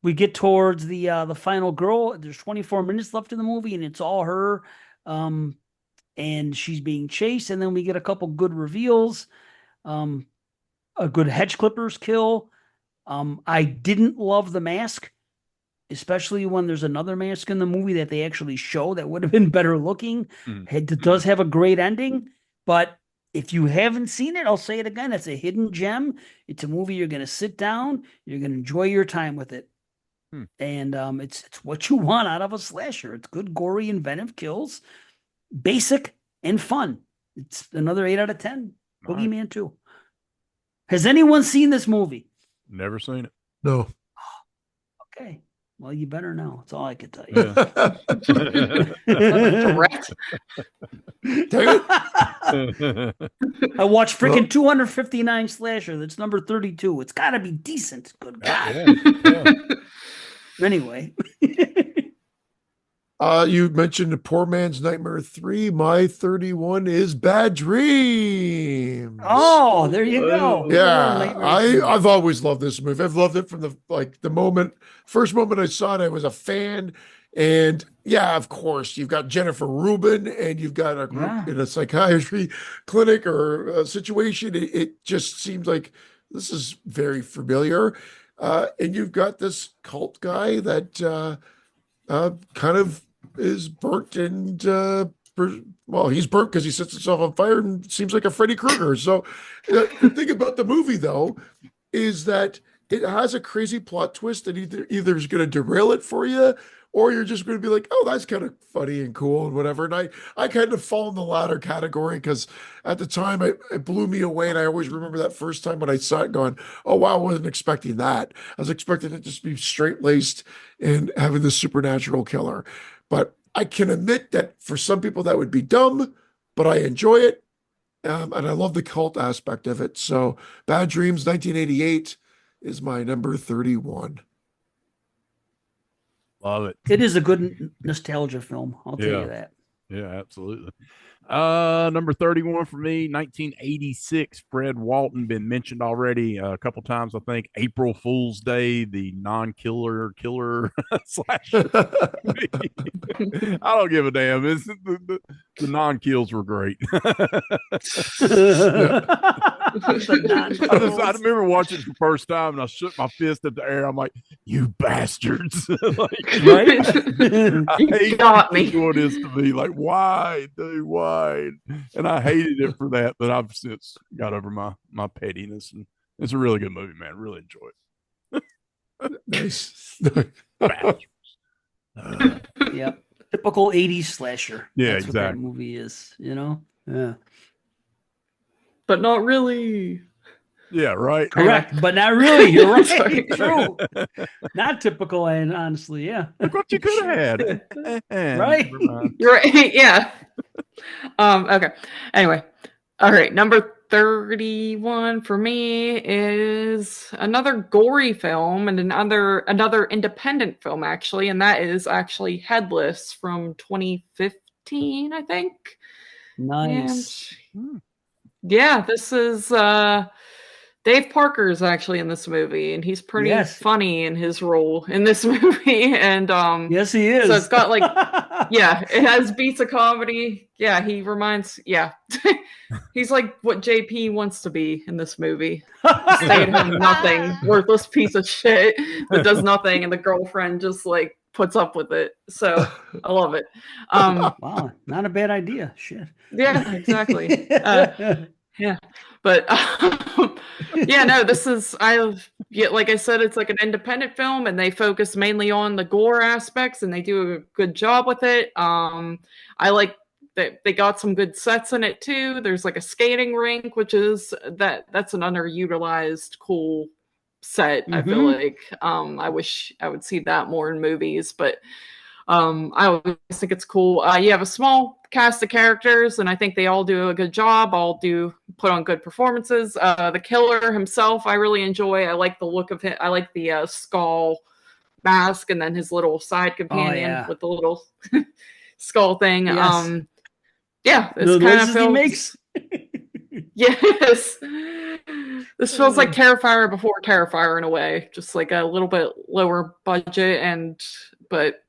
We get towards the final girl. There's 24 minutes left in the movie, and it's all her. And she's being chased, and then we get a couple good reveals. A good hedge clippers kill. I didn't love the mask, especially when there's another mask in the movie that they actually show that would have been better looking. It does have a great ending, but if you haven't seen it, I'll say it again. It's a hidden gem. It's a movie you're going to sit down. You're going to enjoy your time with it. And it's what you want out of a slasher. It's good, gory, inventive kills, basic and fun. It's another 8 out of 10. Boogeyman 2. Has anyone seen this movie? Never seen it. No. Okay. Well, you better know. That's all I can tell you. I watched freaking 259 Slasher. That's number 32. It's got to be decent. Good God. Yeah. Anyway. You mentioned the Poor Man's Nightmare 3. My 31 is Bad Dreams. Oh, there you go. Yeah, I've always loved this movie. I've loved it from the first moment I saw it. I was a fan, and yeah, of course, you've got Jennifer Rubin, and you've got a group in a psychiatry clinic or a situation. It just seems like this is very familiar, and you've got this cult guy that kind of is burnt, and he's burnt because he sets himself on fire and seems like a Freddy Krueger. So the thing about the movie, though, is that it has a crazy plot twist that either is going to derail it for you, or you're just going to be like, oh, that's kind of funny and cool and whatever. And I kind of fall in the latter category because at the time it blew me away. And I always remember that first time when I saw it going, oh, wow, I wasn't expecting that. I was expecting it to just be straight-laced and having this supernatural killer. But I can admit that for some people that would be dumb, but I enjoy it. And I love the cult aspect of it. So Bad Dreams 1988 is my number 31. Love it. It is a good nostalgia film. I'll tell you that. Yeah, absolutely. Number 31 for me, 1986. Fred Walton, been mentioned already a couple times, I think. April Fool's Day, the non-killer killer slasher. I don't give a damn. It's, the non-kills were great. I remember watching it the first time, and I shook my fist at the air. I'm like, "You bastards!" Like, right? You got me. What is to me like, why, dude, why? And I hated it for that, but I've since got over my pettiness, and it's a really good movie, man. Really enjoy it. Nice. Yeah, typical 80s slasher. Yeah, that's exactly. What that movie is, Yeah. But not really. Yeah, right. Correct, but not really. You're right. True. Not typical, and honestly, yeah. Look what you could have had. Right. You're right. Yeah. Okay. Anyway. All right. Number 31 for me is another gory film and another independent film, actually, and that is actually Headless from 2015, I think. Nice. And yeah, this is Dave Parker is actually in this movie, and he's pretty funny in his role in this movie. And yes, he is. So it's got like, yeah, it has beats of comedy. Yeah, he reminds, he's like what JP wants to be in this movie. Stay at home, nothing, worthless piece of shit that does nothing, and the girlfriend just like puts up with it. So I love it. Wow, not a bad idea. Shit. Yeah, exactly. Yeah, but this is like I said, it's like an independent film, and they focus mainly on the gore aspects, and they do a good job with it. I like that they got some good sets in it too. There's like a skating rink, which is that's an underutilized cool set. I feel like I wish I would see that more in movies, but I always think it's cool. You have a small cast of characters, and I think they all do a good job. All put on good performances. The killer himself, I really enjoy. I like the look of him. I like the skull mask, and then his little side companion with the little skull thing. Yes. It's kind of he makes. Yes, this feels like Terrifier before Terrifier in a way, just like a little bit lower budget, but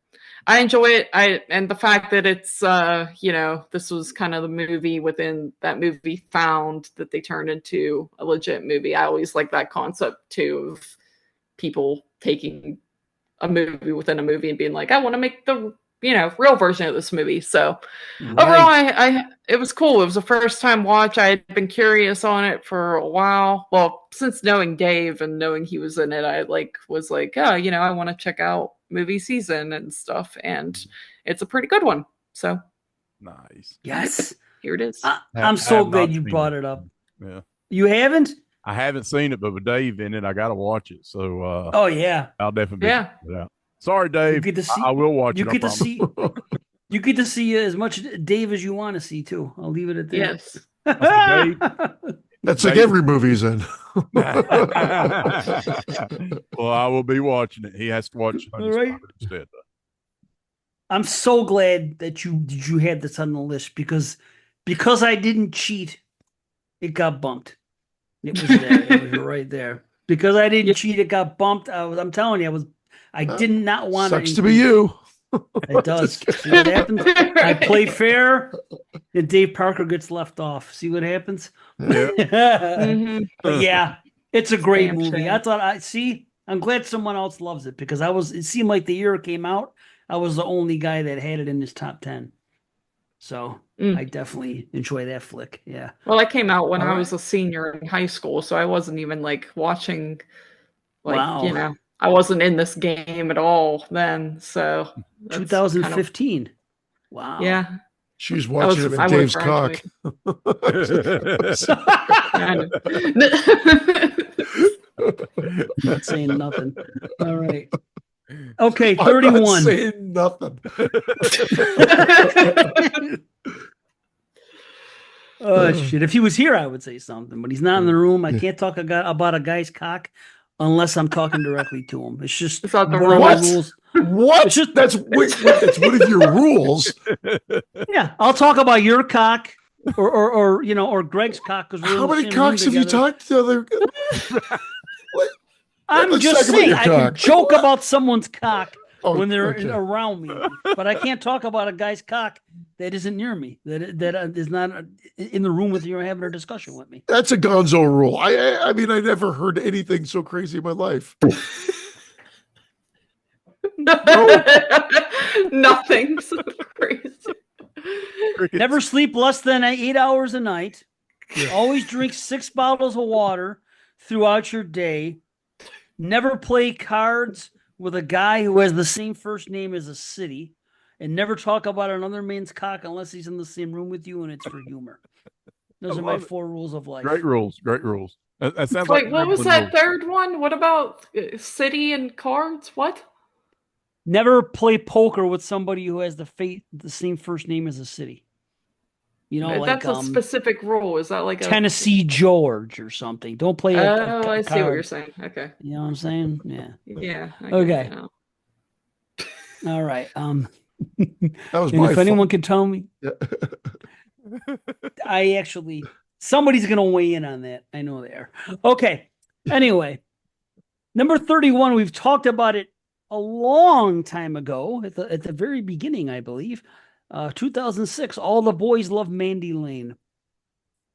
I enjoy it. And the fact that it's this was kind of the movie within that movie Found that they turned into a legit movie. I always like that concept too, of people taking a movie within a movie and being like, I want to make the real version of this movie. So overall, it was cool. It was a first time watch. I had been curious on it for a while. Well, since knowing Dave and knowing he was in it, I was like, oh, I want to check out movie season and stuff, and it's a pretty good one. So nice. Yes, here it is. I'm so glad you brought it up. Yeah, you haven't? I haven't seen it, but with Dave in it, I got to watch it. So oh yeah, I'll definitely check it out. Sorry, Dave. I will watch it. You get to see as much Dave as you want to see too. I'll leave it at that. Yes. That's like every movie's in. Well, I will be watching it. He has to watch it instead. I'm so glad that you had this on the list because I didn't cheat, it got bumped. It was there. It was right there. Because I didn't cheat, it got bumped. I'm telling you, I did not want to. Sucks to be you. It does. See what happens? I play fair, and Dave Parker gets left off. See what happens? Yeah. But yeah, it's a great movie. I thought I'm glad someone else loves it because it seemed like the year it came out, I was the only guy that had it in his top 10. So I definitely enjoy that flick. Yeah. Well, I came out when I was a senior in high school, so I wasn't even watching I wasn't in this game at all then. So 2015. Wow. Yeah. She was watching him in Dave's cock. Not saying nothing. All right. Okay, 31. I'm not saying nothing. Oh shit! If he was here, I would say something, but he's not in the room. I can't talk about a guy's cock unless I'm talking directly to them. It's just It's not the one of my rules. rules. What? It's just that's one of your rules. Yeah, I'll talk about your cock or Greg's cock because how many cocks have you talked to? Other? I'm just saying I can joke about someone's cock when they're around me, but I can't talk about a guy's cock that isn't near me, that is not in the room with you or having a discussion with me. That's a gonzo rule. I mean, I never heard anything so crazy in my life. Nothing so crazy. Never sleep less than 8 hours a night. Yeah. Always drink 6 bottles of water throughout your day. Never play cards with a guy who has the same first name as a city. And never talk about another man's cock unless he's in the same room with you and it's for humor. Those are my 4 rules of life. Great rules. Great rules. That sounds like what was that third one? What about city and cards? What? Never play poker with somebody who has the same first name as a city. You know, that's a specific rule. Is that like Tennessee George or something? Don't play. I see what you're saying. Okay. You know what I'm saying? Yeah. Yeah. Okay. All right. That was and my if fault. anyone can tell me, somebody's going to weigh in on that. I know they are. Okay. Anyway, number 31. We've talked about it a long time ago at the very beginning, I believe. 2006, All the Boys Love Mandy Lane.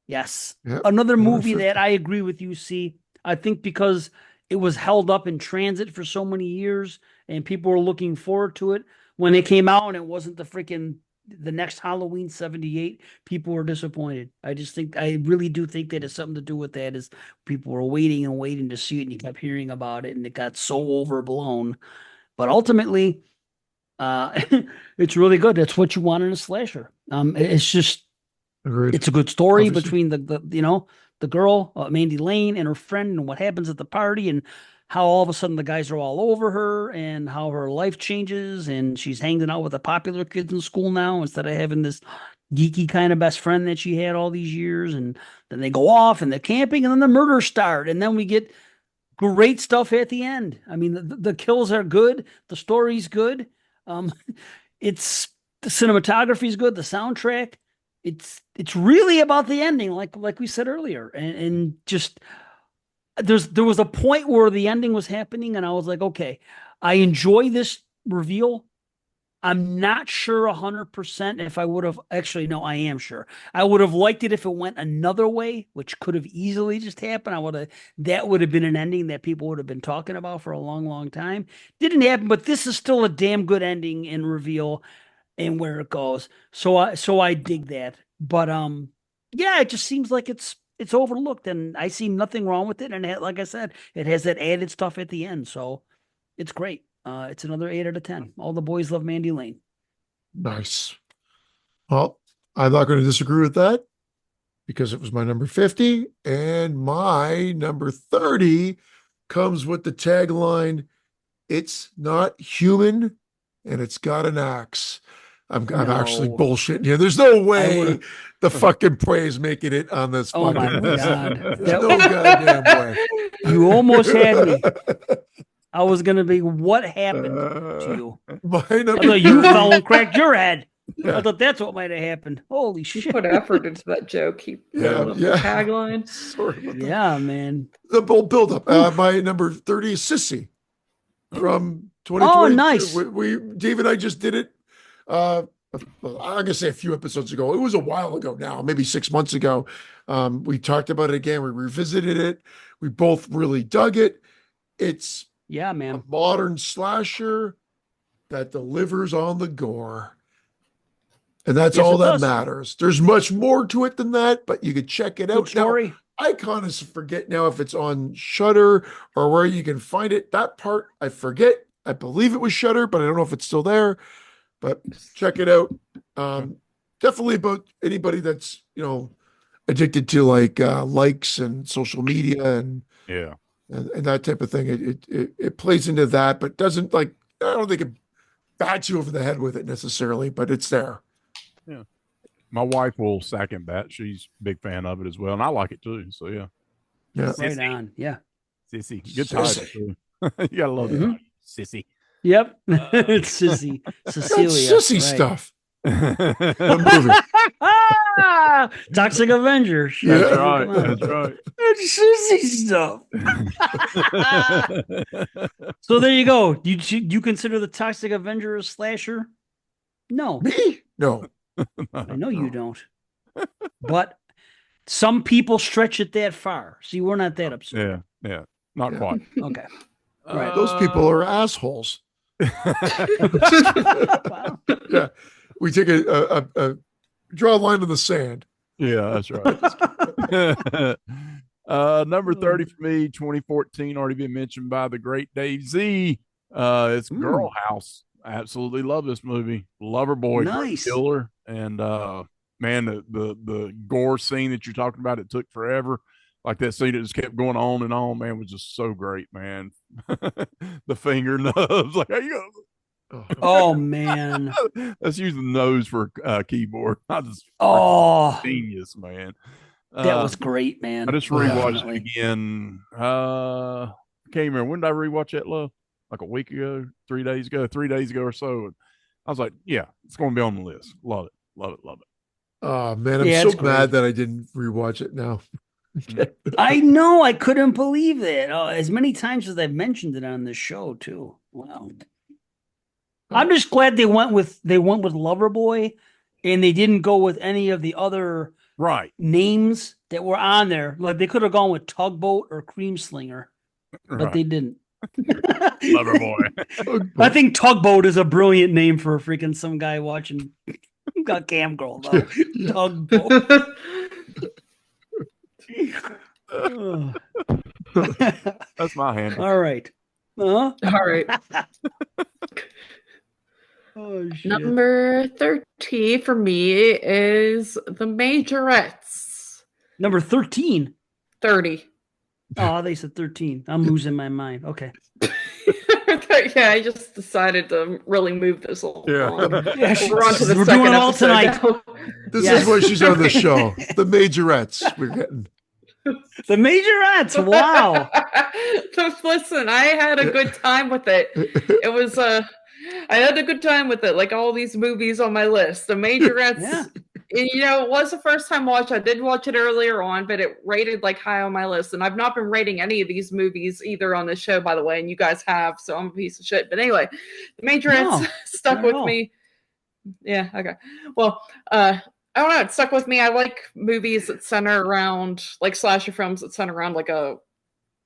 Yes. Yep. Another movie that I agree with you, see. I think because it was held up in transit for so many years and people were looking forward to it. When it came out and it wasn't the next Halloween 78, people were disappointed. I really do think that it's something to do with that, is people were waiting and waiting to see it and you kept hearing about it and it got so overblown. But ultimately, it's really good. That's what you want in a slasher. It's just, Agreed. It's a good story between the girl, Mandy Lane, and her friend, and what happens at the party, and how all of a sudden the guys are all over her, and how her life changes, and she's hanging out with the popular kids in school now instead of having this geeky kind of best friend that she had all these years. And then they go off and they're camping, and then the murders start, and then we get great stuff at the end. I mean, the kills are good, the story's good. It's the cinematography is good, the soundtrack. It's really about the ending, like we said earlier, and just there was a point where the ending was happening, and I was like, okay, I enjoy this reveal. I'm not sure 100% if I would have actually. No, I am sure. I would have liked it if it went another way, which could have easily just happened. That would have been an ending that people would have been talking about for a long, long time. Didn't happen, but this is still a damn good ending and reveal and where it goes. So I dig that. But yeah, it just seems like it's overlooked, and I see nothing wrong with it. And like I said, it has that added stuff at the end, so it's great. It's another 8 out of 10. All the Boys Love Mandy Lane. Nice. Well, I'm not going to disagree with that because it was my number 50, and my number 30 comes with the tagline, "It's not human and it's got an axe." I'm actually bullshitting you. There's no way the fucking prey is making it on this. Oh my God. There's no goddamn way. You almost had me. I was going to be, what happened to you? I thought you fell and cracked your head. Yeah. I thought that's what might have happened. Holy shit. You put effort into that joke. Keep the tagline. Yeah, man. The build up. My number 30 is Sissy from 2020. Oh, nice. Dave and I just did it. I'm going to say a few episodes ago. It was a while ago now, maybe 6 months ago. We talked about it again. We revisited it. We both really dug it. It's a modern slasher that delivers on the gore. And that's all that matters. There's much more to it than that, but you could check it out. Story. Now, I kind of forget now if it's on Shudder or where you can find it. That part, I forget. I believe it was Shudder, but I don't know if it's still there. But check it out. Definitely about anybody that's, addicted to likes and social media and that type of thing. It plays into that, but doesn't I don't think it bats you over the head with it necessarily, but it's there. Yeah. My wife will second that. She's a big fan of it as well. And I like it too. So yeah. Yeah. Right on. Yeah. Sissy. Good title, too. You gotta love that. Sissy. Yep. It's Sissy. Cecilia. That's sissy stuff. What movie? Toxic Avenger. That's right. That's right. It's Sissy stuff. So there you go. Do you consider the Toxic Avenger a slasher? No. Me? No. I know you don't. But some people stretch it that far. See, we're not that absurd. Yeah. Not quite. Okay. Right. Those people are assholes. Wow. Yeah. We take a draw a line in the sand. Yeah, that's right. Number 30 for me, 2014, already been mentioned by the great Dave Z. It's Girl House. I absolutely love this movie. Loverboy, nice killer, and man, the gore scene that you're talking about, it took forever. Like that scene that just kept going on and on, man, was just so great, man. The finger nubs, like, how you go? Oh man, let's use the nose for keyboard. I just genius, man. That was great, man. I just rewatched it again. Can't remember, when did I rewatch that, love? Like a week ago, 3 days ago or so. And I was like, yeah, it's going to be on the list. Love it. Oh man, I'm so mad that I didn't rewatch it now. I know, I couldn't believe it. As many times as I've mentioned it on this show too. Wow. I'm just glad they went with Loverboy, and they didn't go with any of the other names that were on there. Like they could have gone with Tugboat or Cream Slinger, but they didn't. Loverboy. I think Tugboat is a brilliant name for freaking some guy watching got Cam Girl though. Tugboat. That's my handle. All right. All right. Oh, shit. Number 30 for me is The Majorettes. Number 13? 30. Oh, they said 13. I'm losing my mind. Okay. Yeah, I just decided to really move this along. Yeah, we're on to the we're second doing it all tonight. This is why she's on the show. The Majorettes. We're getting The Majorettes. Wow. Listen, I had a good time with it. It was I had a good time with it, like all these movies on my list. The Majorettes, it was the first time watch. I did watch it earlier on, but it rated like high on my list. And I've not been rating any of these movies either on this show, by the way, and you guys have, so I'm a piece of shit. But anyway, The Majorettes stuck with me. Yeah, okay. Well, I don't know, it stuck with me. I like movies that center around, like slasher films that center around like a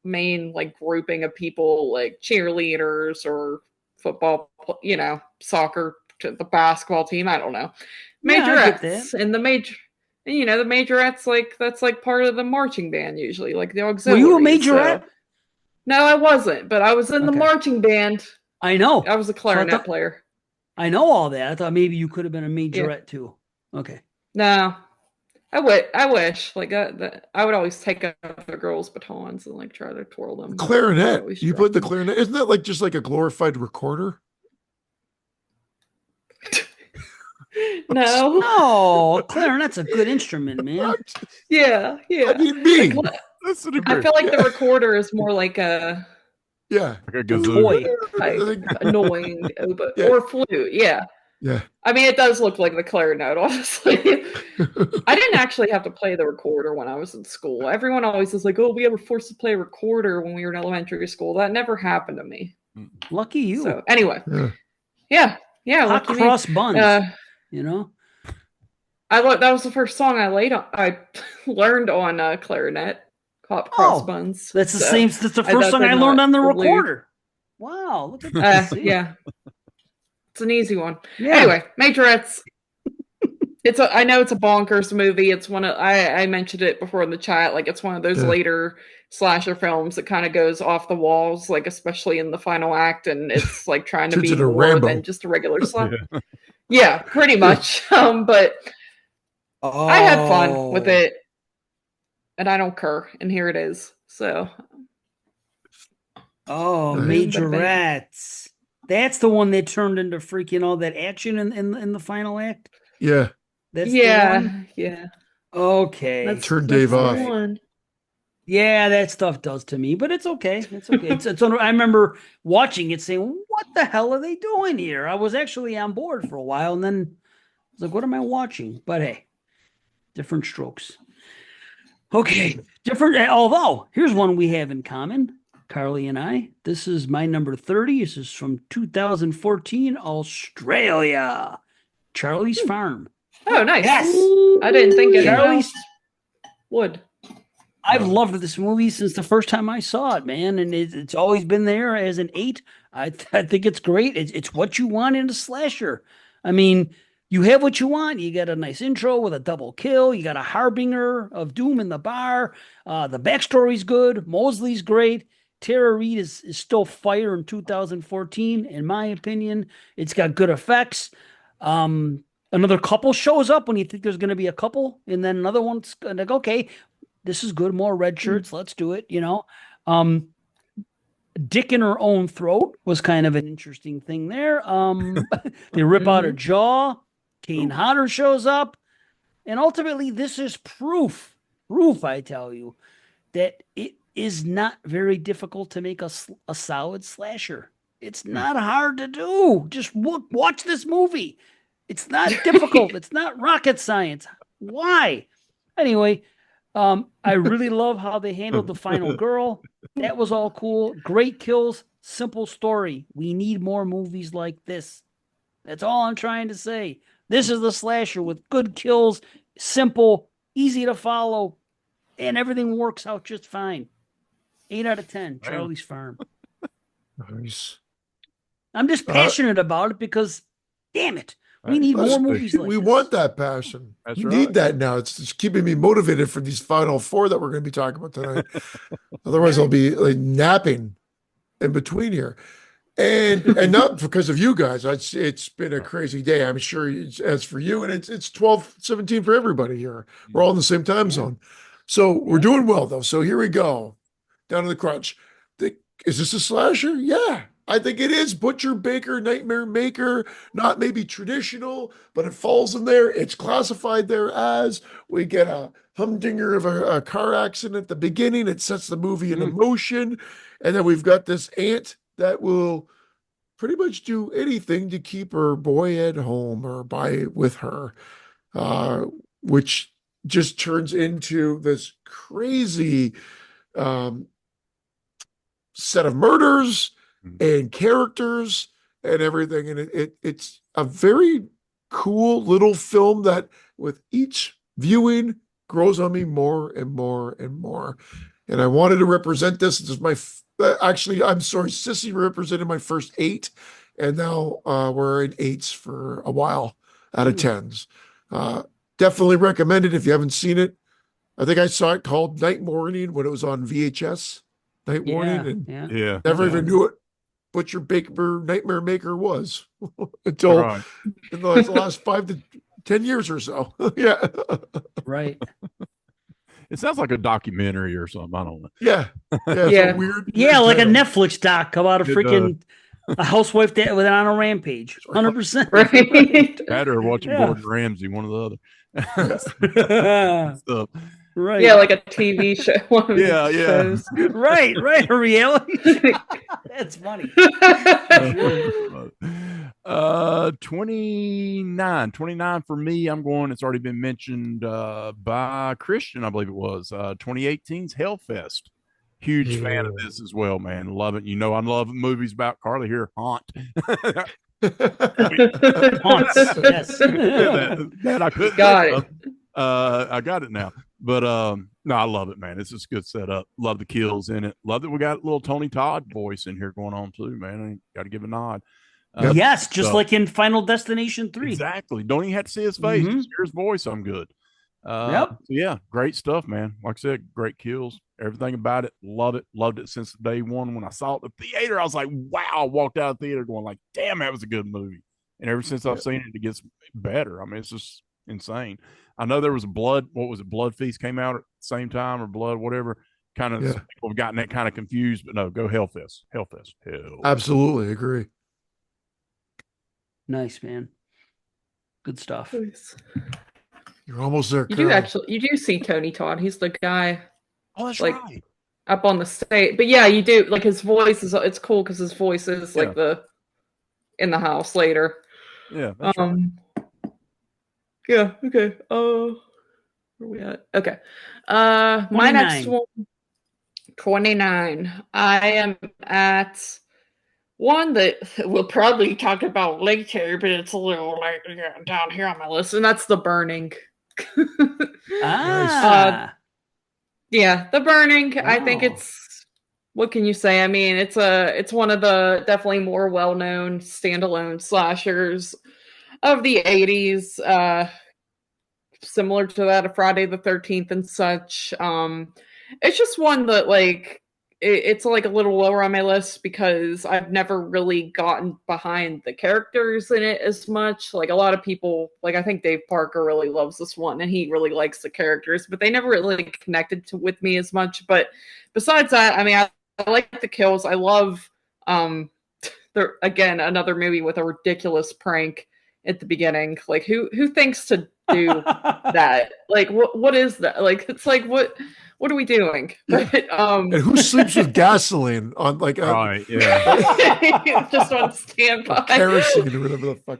main like grouping of people, like cheerleaders or football, soccer, the basketball team. I don't know. Majorettes and the Majorettes, like that's like part of the marching band usually, like the auxiliary. Were you a Majorette? So. No, I wasn't, but I was in the marching band. I know. I was a clarinet player. I know all that. I thought maybe you could have been a Majorette too. Okay. No, I wish. Like I would always take up the girls' batons and like try to twirl them. Clarinet. You put the clarinet. Isn't that like just like a glorified recorder? No, clarinet's a good instrument, man. Yeah. I mean, I feel like the recorder is more like a like a toy, annoying or flute. Yeah. I mean, it does look like the clarinet, honestly. I didn't actually have to play the recorder when I was in school. Everyone always is like, "Oh, we were forced to play a recorder when we were in elementary school." That never happened to me. Lucky you. So anyway, yeah. Hot cross buns. That was the first song I learned on clarinet. Hot cross buns. That's the same. That's the first song I learned on the recorder. Wow, look at that. Yeah, it's an easy one. Yeah. Anyway, Majorettes. I know it's a bonkers movie. It's one of I mentioned it before in the chat. Like it's one of those later slasher films that kind of goes off the walls, like especially in the final act, and it's like trying to be more than just a regular slasher. Yeah, pretty much. But I had fun with it, and I don't care. And here it is. So, Majorettes. That's the one that turned into freaking all that action in the final act. Yeah. That's yeah. Okay. That turned Dave off. Yeah, that stuff does to me, but it's okay. It's okay. I remember watching it saying, what the hell are they doing here? I was actually on board for a while, and then I was like, what am I watching? But hey, different strokes. Okay, different. Although, here's one we have in common, Carly and I. This is my number 30. This is from 2014, Australia. Charlie's Farm. Oh, nice. Yes. I didn't think anyone Charlie's else would. I've loved this movie since the first time I saw it, man, and it's always been there as an 8. I think it's great. It's what you want in a slasher. I mean, you have what you want. You got a nice intro with a double kill. You got a harbinger of doom in the bar. The backstory's good. Mosley's great. Tara Reid is still fire in 2014, in my opinion. It's got good effects. Another couple shows up when you think there's going to be a couple, and then another one's like, okay, this is good. More red shirts. Let's do it. Dick in her own throat was kind of an interesting thing there. They rip out her jaw. Kane Hodder shows up. And ultimately, this is proof, I tell you, that it is not very difficult to make a solid slasher. It's not hard to do. Just watch this movie. It's not difficult. It's not rocket science. Why? Anyway, I really love how they handled the final girl. That was all cool. Great kills, simple story. We need more movies like this. That's all I'm trying to say. This is the slasher with good kills, simple, easy to follow, and everything works out just fine. 8 out of 10, Charlie's Farm. Nice. I'm just passionate about it because, damn it, we need more movies like we this. We want that passion. That's we right. need that now. It's keeping me motivated for these final 4 that we're going to be talking about tonight. Otherwise, I'll be like napping in between here. And not because of you guys. It's been a crazy day. I'm sure as for you, and it's 12:17 for everybody here. We're all in the same time zone. So we're doing well, though. So here we go. Down to the crunch. Is this a slasher? Yeah. I think it is. Butcher, Baker, Nightmare Maker, not maybe traditional, but it falls in there. It's classified there as. We get a humdinger of a car accident at the beginning. It sets the movie into motion. And then we've got this aunt that will pretty much do anything to keep her boy at home or by with her, which just turns into this crazy set of murders and characters and everything. And it's a very cool little film that with each viewing grows on me more and more and more. And I wanted to represent this. This is my, actually, I'm sorry, Sissy represented my first 8. And now we're in 8s for a while out of 10s. Definitely recommend it if you haven't seen it. I think I saw it called Night Morning when it was on VHS. Night Morning. And never even knew it. Butcher Baker Nightmare Maker was until in the last 5 to 10 years or so. Yeah. Right. It sounds like a documentary or something. I don't know. Yeah. Yeah. Weird like title. a Netflix doc about a freaking a housewife that was on a rampage. 100%. Right. That or watching Gordon Ramsay, one or the other. Stuff. Right. Yeah, like a TV show. Yeah. Right. A reality. That's funny. 29 for me. I'm going, it's already been mentioned by Christian, I believe it was 2018's Hellfest. Huge fan of this as well, man. Love it. You know, I love movies about Carly here. Haunt. Haunts, yes. that I couldn't got it. I got it now. But no, I love it, man. It's just good setup. Love the kills in it. Love that we got a little Tony Todd voice in here going on too, man. I got to give a nod. Yes, just like in Final Destination 3. Exactly. Don't even have to see his face. Just hear his voice. I'm good. So yeah, great stuff, man. Like I said, great kills. Everything about it. Love it. Loved it since day one. When I saw it at the theater, I was like, wow. I walked out of the theater going like, damn, that was a good movie. And ever since I've seen it, it gets better. I mean, it's just insane. I know there was a Blood Feast came out at the same time, or Blood, whatever. Kind of people have gotten that kind of confused, but no, go Hellfest. Hell. Absolutely agree. Nice, man. Good stuff. Nice. You're almost there. You do see Tony Todd. He's the guy Oh, that's like right. up on the stage. But yeah, you do like his voice is it's cool because his voice is like the in the house later. Yeah, that's right. Yeah, okay. Where we at? Okay. My next 29. one, 29. I am at one that we'll probably talk about later, but it's a little like down here on my list, and that's The Burning. Ah. Yeah, The Burning. I think Wow. it's what can you say? I mean, it's one of the definitely more well-known standalone slashers of the 80s. Similar to that of Friday the 13th and such. It's just one that like it's like a little lower on my list because I've never really gotten behind the characters in it as much. Like a lot of people, like I think Dave Parker really loves this one and he really likes the characters, but they never really connected with me as much. But besides that, I mean, I like the kills. I love there again another movie with a ridiculous prank at the beginning. Like who thinks to do that? Like what is that? Like it's like what are we doing? Yeah. But and who sleeps with gasoline on like right, yeah. just on standby. Kerosene or whatever the fuck.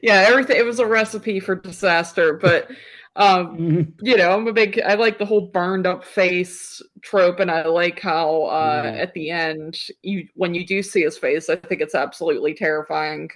Yeah, everything it was a recipe for disaster, but you know, I like the whole burned up face trope, and I like how at the end when you do see his face, I think it's absolutely terrifying.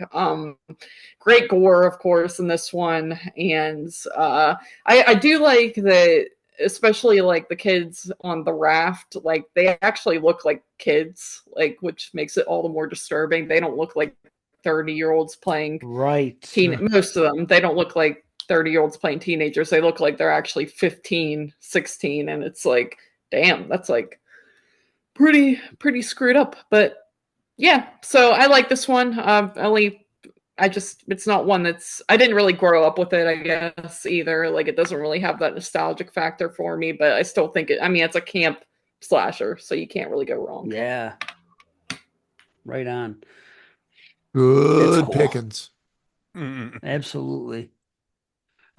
Great gore, of course, in this one, and I do like that, especially like the kids on the raft, like they actually look like kids, like which makes it all the more disturbing. They don't look like 30-year-olds playing most of them. They don't look like 30-year-olds playing teenagers. They look like they're actually 15, 16, and it's like, damn, that's like pretty screwed up. But yeah, so I like this one. It's not one I didn't really grow up with it, I guess, either. Like it doesn't really have that nostalgic factor for me, but I still think it's a camp slasher, so you can't really go wrong. Yeah. Right on. Good cool. Pickings. Absolutely.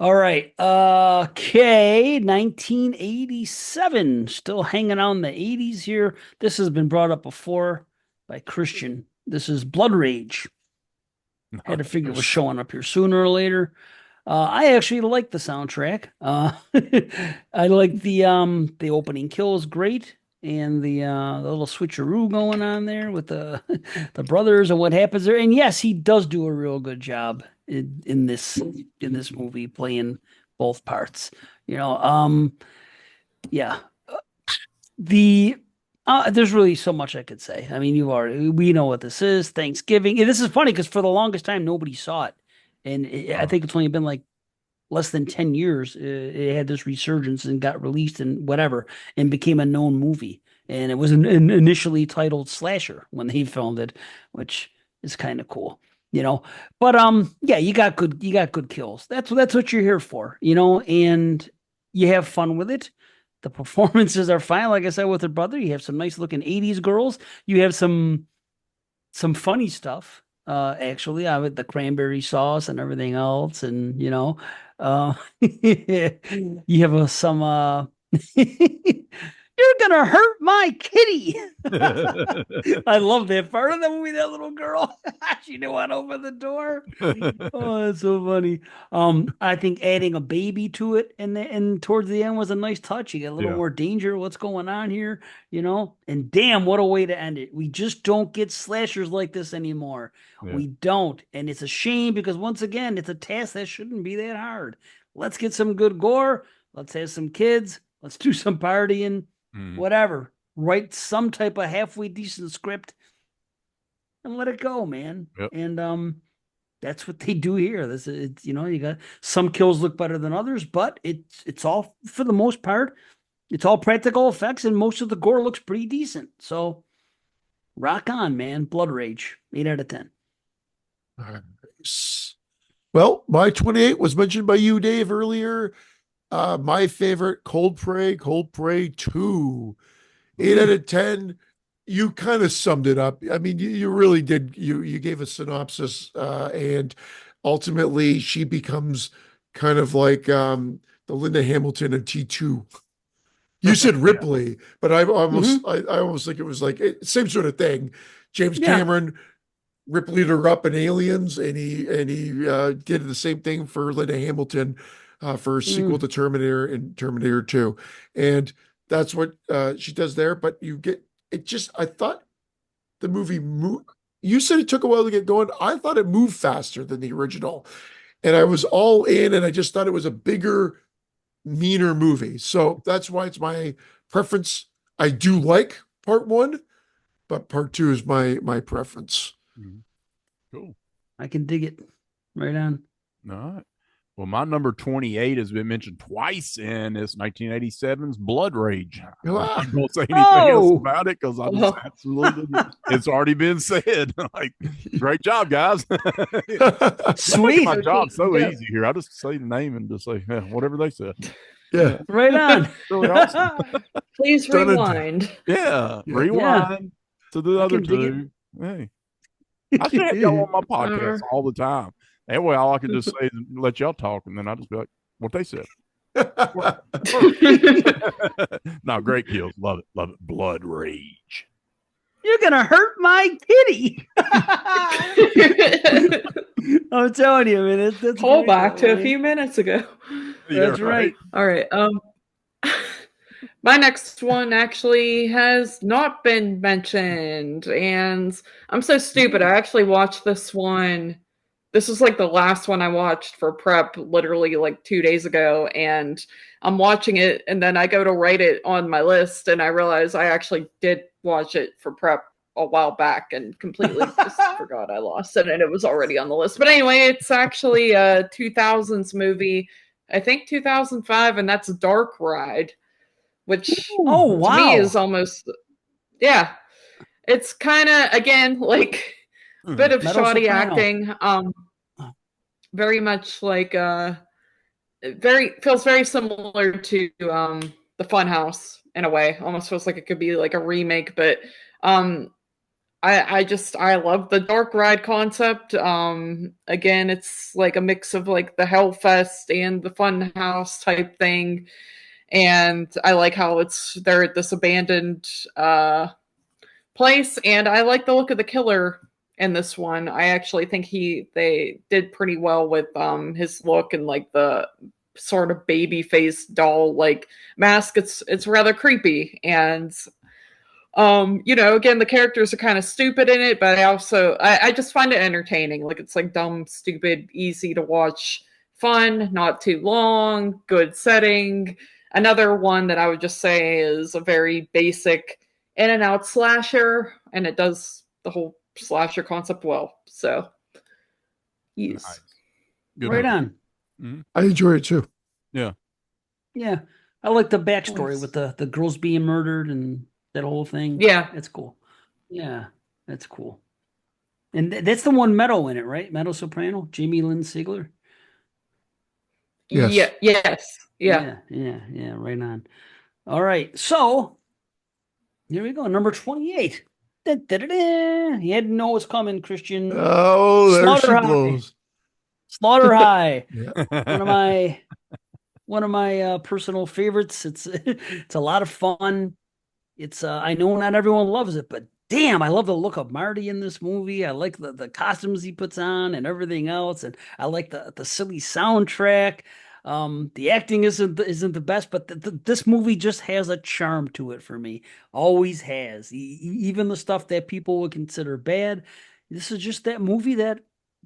All right. Okay. 1987. Still hanging on the 80s here. This has been brought up before by Christian. This is Blood Rage. Had to figure it was showing up here sooner or later. I actually like the soundtrack. I like the opening kill is great, and the little switcheroo going on there with the the brothers and what happens there. And yes, he does do a real good job in this movie playing both parts. You know, yeah. There's really so much I could say. I mean, we know what this is. Thanksgiving. And this is funny because for the longest time nobody saw it, and I think it's only been like less than 10 years. It had this resurgence and got released and whatever, and became a known movie. And it was initially titled Slasher when they filmed it, which is kind of cool, you know. But yeah, you got good kills. That's what you're here for, you know, and you have fun with it. The performances are fine. Like I said, with her brother, you have some nice looking 80s girls. You have some funny stuff, actually, with the cranberry sauce and everything else. And, you know, you have some, you're gonna hurt my kitty. I love that part of the movie. That little girl, she knew what over the door. Oh, that's so funny. I think adding a baby to it and towards the end was a nice touch. You get a little more danger. What's going on here? You know, and damn, what a way to end it. We just don't get slashers like this anymore. Yeah. We don't, and it's a shame because once again, it's a task that shouldn't be that hard. Let's get some good gore. Let's have some kids. Let's do some partying. Whatever. Write some type of halfway decent script and let it go, man. Yep. And that's what they do here. You know, you got some kills look better than others, but it's all, for the most part, it's all practical effects, and most of the gore looks pretty decent. So rock on, man. Blood Rage, 8 out of 10. Nice. Well, my 28 was mentioned by you, Dave, earlier. My favorite, Cold Prey 2, 8 out of 10. You kind of summed it up. I mean, you really did. You gave a synopsis, and ultimately she becomes kind of like the Linda Hamilton of T2. You said Ripley, but I almost think it was like same sort of thing. James Cameron Ripley'd her up in Aliens, and he did the same thing for Linda Hamilton for a sequel to Terminator and Terminator 2. And that's what she does there. But you get it just, I thought the movie moved. You said it took a while to get going. I thought it moved faster than the original. And I was all in, and I just thought it was a bigger, meaner movie. So that's why it's my preference. I do like part 1, but part 2 is my preference. Cool. I can dig it. Right on. All right. Well, my number 28 has been mentioned twice in this 1987's Blood Rage. I won't say anything else about it because I just absolutely, it's already been said. Like, great job, guys. Sweet. My job's so easy here. I just say the name and just say whatever they said. Yeah. Right on. Really awesome. Please rewind. Rewind to the other two. Hey, I can't go on my podcast all the time. That way, all I can just say is let y'all talk, and then I'll just be like, what they said. No, great kills. Love it. Love it. Blood Rage. You're going to hurt my kitty. I'm telling you, man. That's Call back to a few minutes ago. That's right. All right. My next one actually has not been mentioned, and I'm so stupid. I actually watched this one. This was like the last one I watched for prep, literally like 2 days ago, and I'm watching it, and then I go to write it on my list, and I realize I actually did watch it for prep a while back and completely just forgot I lost it, and it was already on the list. But anyway, it's actually a 2000s movie, I think 2005, and that's Dark Ride, which to me is almost, it's kind of, again, like a bit of shoddy acting, very much like feels very similar to the Funhouse in a way. Almost feels like it could be like a remake, but I love the Dark Ride concept. Again, it's like a mix of like the Hellfest and the Funhouse type thing, and I like how they're at this abandoned place, and I like the look of the killer in this one. I actually think they did pretty well with his look and like the sort of baby face doll like mask. It's rather creepy, and again, the characters are kind of stupid in it, but I just find it entertaining. Like, it's like dumb, stupid, easy to watch, fun, not too long, good setting. Another one that I would just say is a very basic in and out slasher, and it does the whole slasher concept well. So, yes. Nice. Right on. Mm-hmm. I enjoy it too. Yeah. I like the backstory with the girls being murdered and that whole thing. Yeah. That's cool. Yeah, that's cool. And that's the one Meadow in it, right? Meadow Soprano, Jamie Lynn Sigler. Yes. Yeah. Right on. All right. So here we go. Number 28. You had to know what's coming, Christian. Oh, there she blows. Slaughter High. One of my personal favorites. It's a lot of fun. It's I know not everyone loves it, but damn, I love the look of Marty in this movie. I like the costumes he puts on and everything else, and I like the silly soundtrack. The acting isn't the best, but this movie just has a charm to it for me. Always has. Even the stuff that people would consider bad, this is just that movie that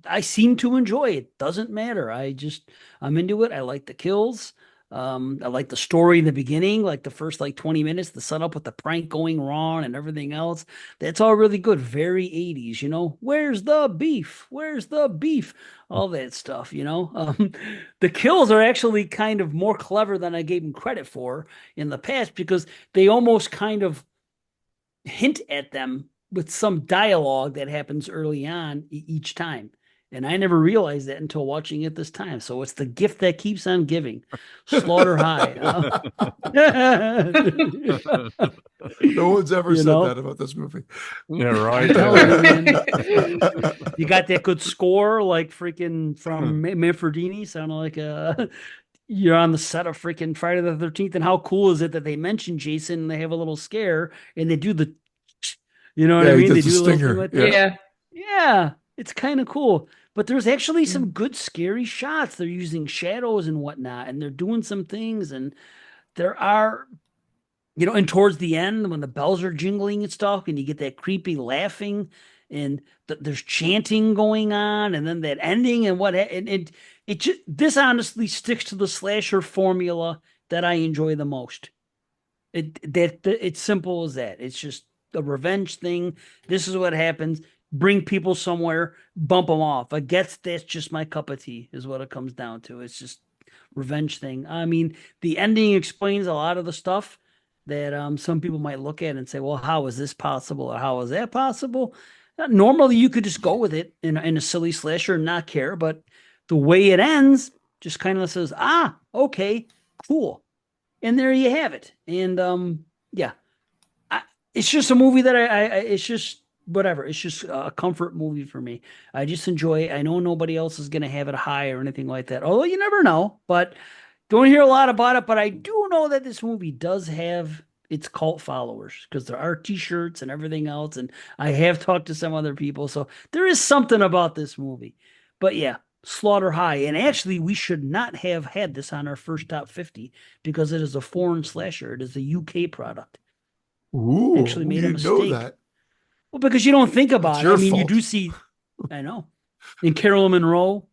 I seem to enjoy. It doesn't matter. I'm into it. I like the kills. I like the story in the beginning, like the first 20 minutes, the setup with the prank going wrong and everything else. That's all really good. Very 80s, where's the beef? Where's the beef? All that stuff, The kills are actually kind of more clever than I gave them credit for in the past, because they almost kind of hint at them with some dialogue that happens early on each time. And I never realized that until watching it this time. So it's the gift that keeps on giving. Slaughter High. No one's ever said that about this movie. Yeah, right. You got that good score, like freaking from Manfredini, sounding like you're on the set of freaking Friday the 13th, and how cool is it that they mention Jason and they have a little scare and they do the, you know what I mean? They do a little thing like that. Yeah. Yeah, it's kind of cool. But there's actually some good scary shots. They're using shadows and whatnot, and they're doing some things, and there are, and towards the end when the bells are jingling and stuff, and you get that creepy laughing, and there's chanting going on, and then that ending and it just this honestly sticks to the slasher formula that I enjoy the most. It's simple as that. It's just a revenge thing. This is what happens. Bring people somewhere, bump them off. I guess that's just my cup of tea, is what it comes down to. It's just revenge thing. I mean, the ending explains a lot of the stuff that some people might look at and say, well, how is this possible? Or how is that possible? Normally, you could just go with it in a silly slasher and not care. But the way it ends just kind of says, okay, cool. And there you have it. And yeah, it's just a movie that it's just whatever. It's just a comfort movie for me. I just enjoy it. I know nobody else is going to have it high or anything like that. Although you never know, but don't hear a lot about it. But I do know that this movie does have its cult followers because there are t-shirts and everything else. And I have talked to some other people. So there is something about this movie. But yeah, Slaughter High. And actually, we should not have had this on our first top 50 because it is a foreign slasher. It is a UK product. Ooh, actually made a mistake. Know that. Well, because you don't think about it. I mean, fault. you do see, I know. And Carolyn Monroe,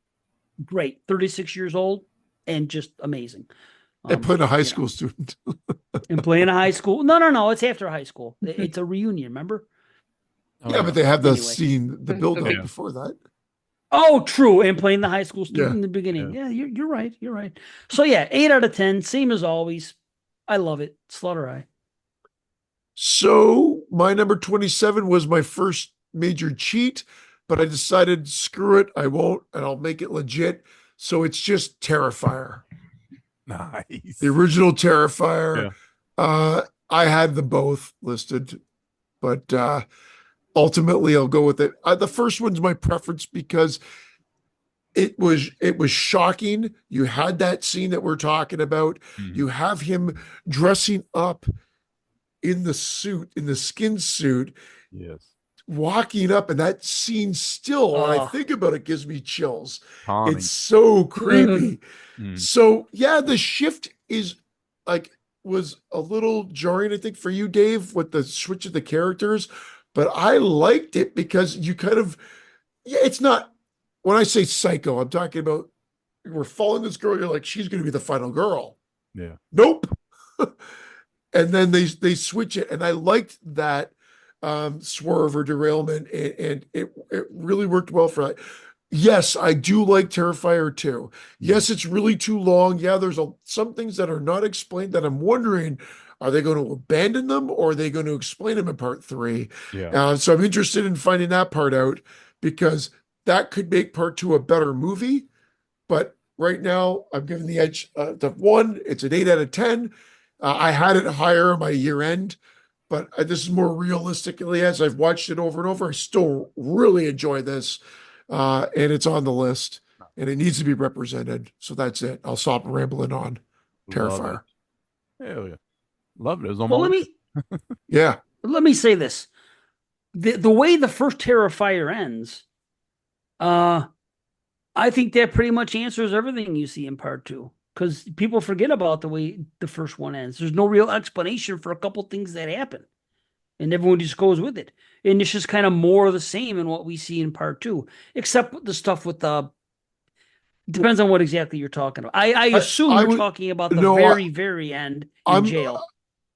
great, 36 years old and just amazing. And playing a high school student. And playing a high school. No. It's after high school. It's a reunion, remember? But they have the scene, the build-up before that. Oh, true. And playing the high school student in the beginning. Yeah, you're right. You're right. So yeah, 8 out of 10, same as always. I love it. Slaughter High. So my number 27 was my first major cheat, but I decided, screw it, I won't, and I'll make it legit. So it's just Terrifier. Nice. The original Terrifier. Yeah. I had them both listed, but ultimately I'll go with it. The first one's my preference because it was shocking. You had that scene that we're talking about. Mm-hmm. You have him dressing up in the suit, in the skin suit. Yes. Walking up, and that scene still, when I think about it, gives me chills. Tommy. It's so creepy. So yeah, the shift was a little jarring, I think, for you, Dave, with the switch of the characters, but I liked it because you kind of, it's not, when I say psycho, I'm talking about we're following this girl, you're like, she's going to be the final girl. Yeah. Nope. And then they switch it, and I liked that swerve or derailment, and it really worked well for that. Yes, I do like Terrifier 2. Yes, it's really too long. Yeah, there's some things that are not explained that I'm wondering, are they going to abandon them or are they going to explain them in part 3? Yeah. So I'm interested in finding that part out because that could make part 2 a better movie. But right now, I'm giving the edge to 1. It's an 8 out of 10. I had it higher on my year end, but this is more realistically as I've watched it over and over. I still really enjoy this. And it's on the list and it needs to be represented. So that's it. I'll stop rambling on. Terrifier. Hell yeah. Love it. It was on well, let me say this. The way the first Terrifier ends, I think that pretty much answers everything you see in part 2. Because people forget about the way the first one ends. There's no real explanation for a couple things that happen. And everyone just goes with it. And it's just kind of more of the same in what we see in part 2. Except the stuff with the... Depends on what exactly you're talking about. I assume you're talking about the very end in jail.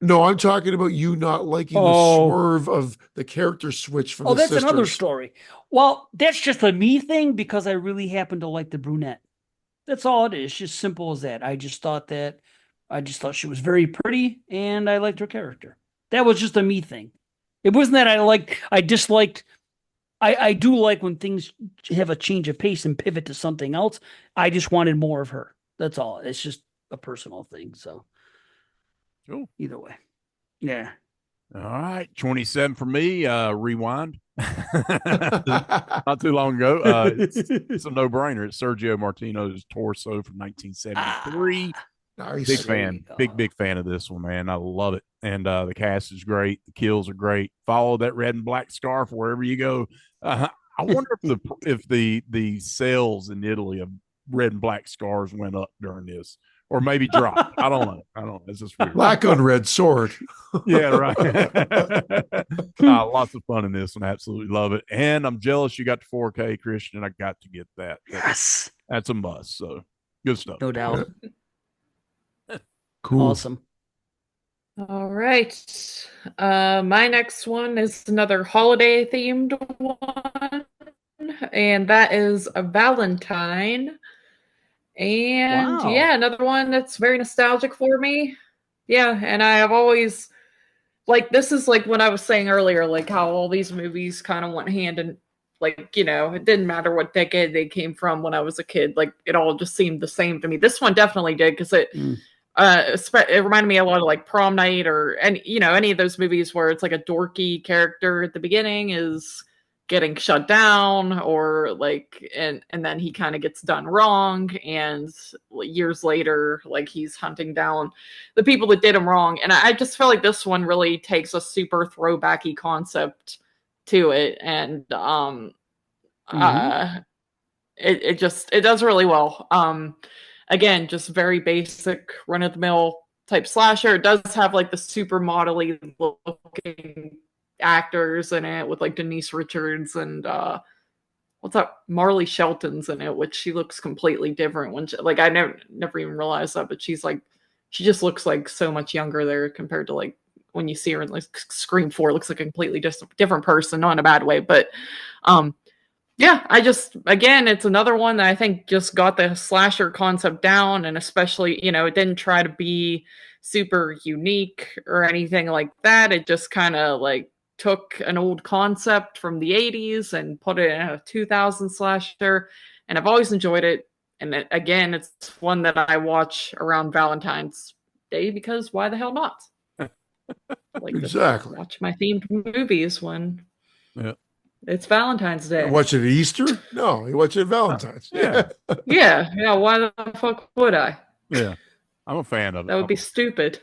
No, I'm talking about you not liking the swerve of the character switch from the that's sisters. Another story. Well, that's just a me thing because I really happen to like the brunette. That's all it is. Just simple as that. I just thought she was very pretty and I liked her character. That was just a me thing. It wasn't that I disliked. I do like when things have a change of pace and pivot to something else. I just wanted more of her. That's all. It's just a personal thing. So cool. Either way. Yeah. All right. 27 for me. Rewind. not too long ago. It's a no-brainer. It's Sergio Martino's Torso from 1973. Nice. Big fan. Big fan of this one, man. I love it. And the cast is great. The kills are great. Follow that red and black scarf wherever you go. I wonder if the sales in Italy of red and black scarves went up during this, or maybe dropped. I don't know. It's just weird. Black on red sword. Yeah, right. Lots of fun in this one. Absolutely love it. And I'm jealous you got the 4K, Christian. I got to get that. Yes. That's a must. So good stuff. No doubt. Cool. Awesome. All right. My next one is another holiday themed one, and that is a Valentine. And wow. Yeah, another one that's very nostalgic for me. Yeah, and I have always this is like when I was saying earlier, like how all these movies kind of went hand in, it didn't matter what decade they came from when I was a kid. Like it all just seemed the same to me. This one definitely did, because it reminded me a lot of like Prom Night, or any of those movies where it's like a dorky character at the beginning is getting shut down, or and then he kind of gets done wrong, and years later he's hunting down the people that did him wrong. And I just feel like this one really takes a super throwbacky concept to it, and it does really well. Again, just very basic run-of-the-mill type slasher. It does have the super modelly looking actors in it, with Denise Richards and what's that, Marley Shelton's in it, which she looks completely different when she, I never even realized that, but she just looks so much younger there compared to when you see her in Scream 4. Looks like a completely different person, not in a bad way, but yeah, again, it's another one that I think just got the slasher concept down, and especially, it didn't try to be super unique or anything like that. It just kind of took an old concept from the 80s and put it in a 2000 slasher, and I've always enjoyed it. And again, it's one that I watch around Valentine's Day, because why the hell not? Exactly. Watch my themed movies when it's Valentine's Day. You watch it at Easter? No, you watch it at Valentine's. Yeah. Yeah. Why the fuck would I? Yeah. I'm a fan of it. That would be stupid.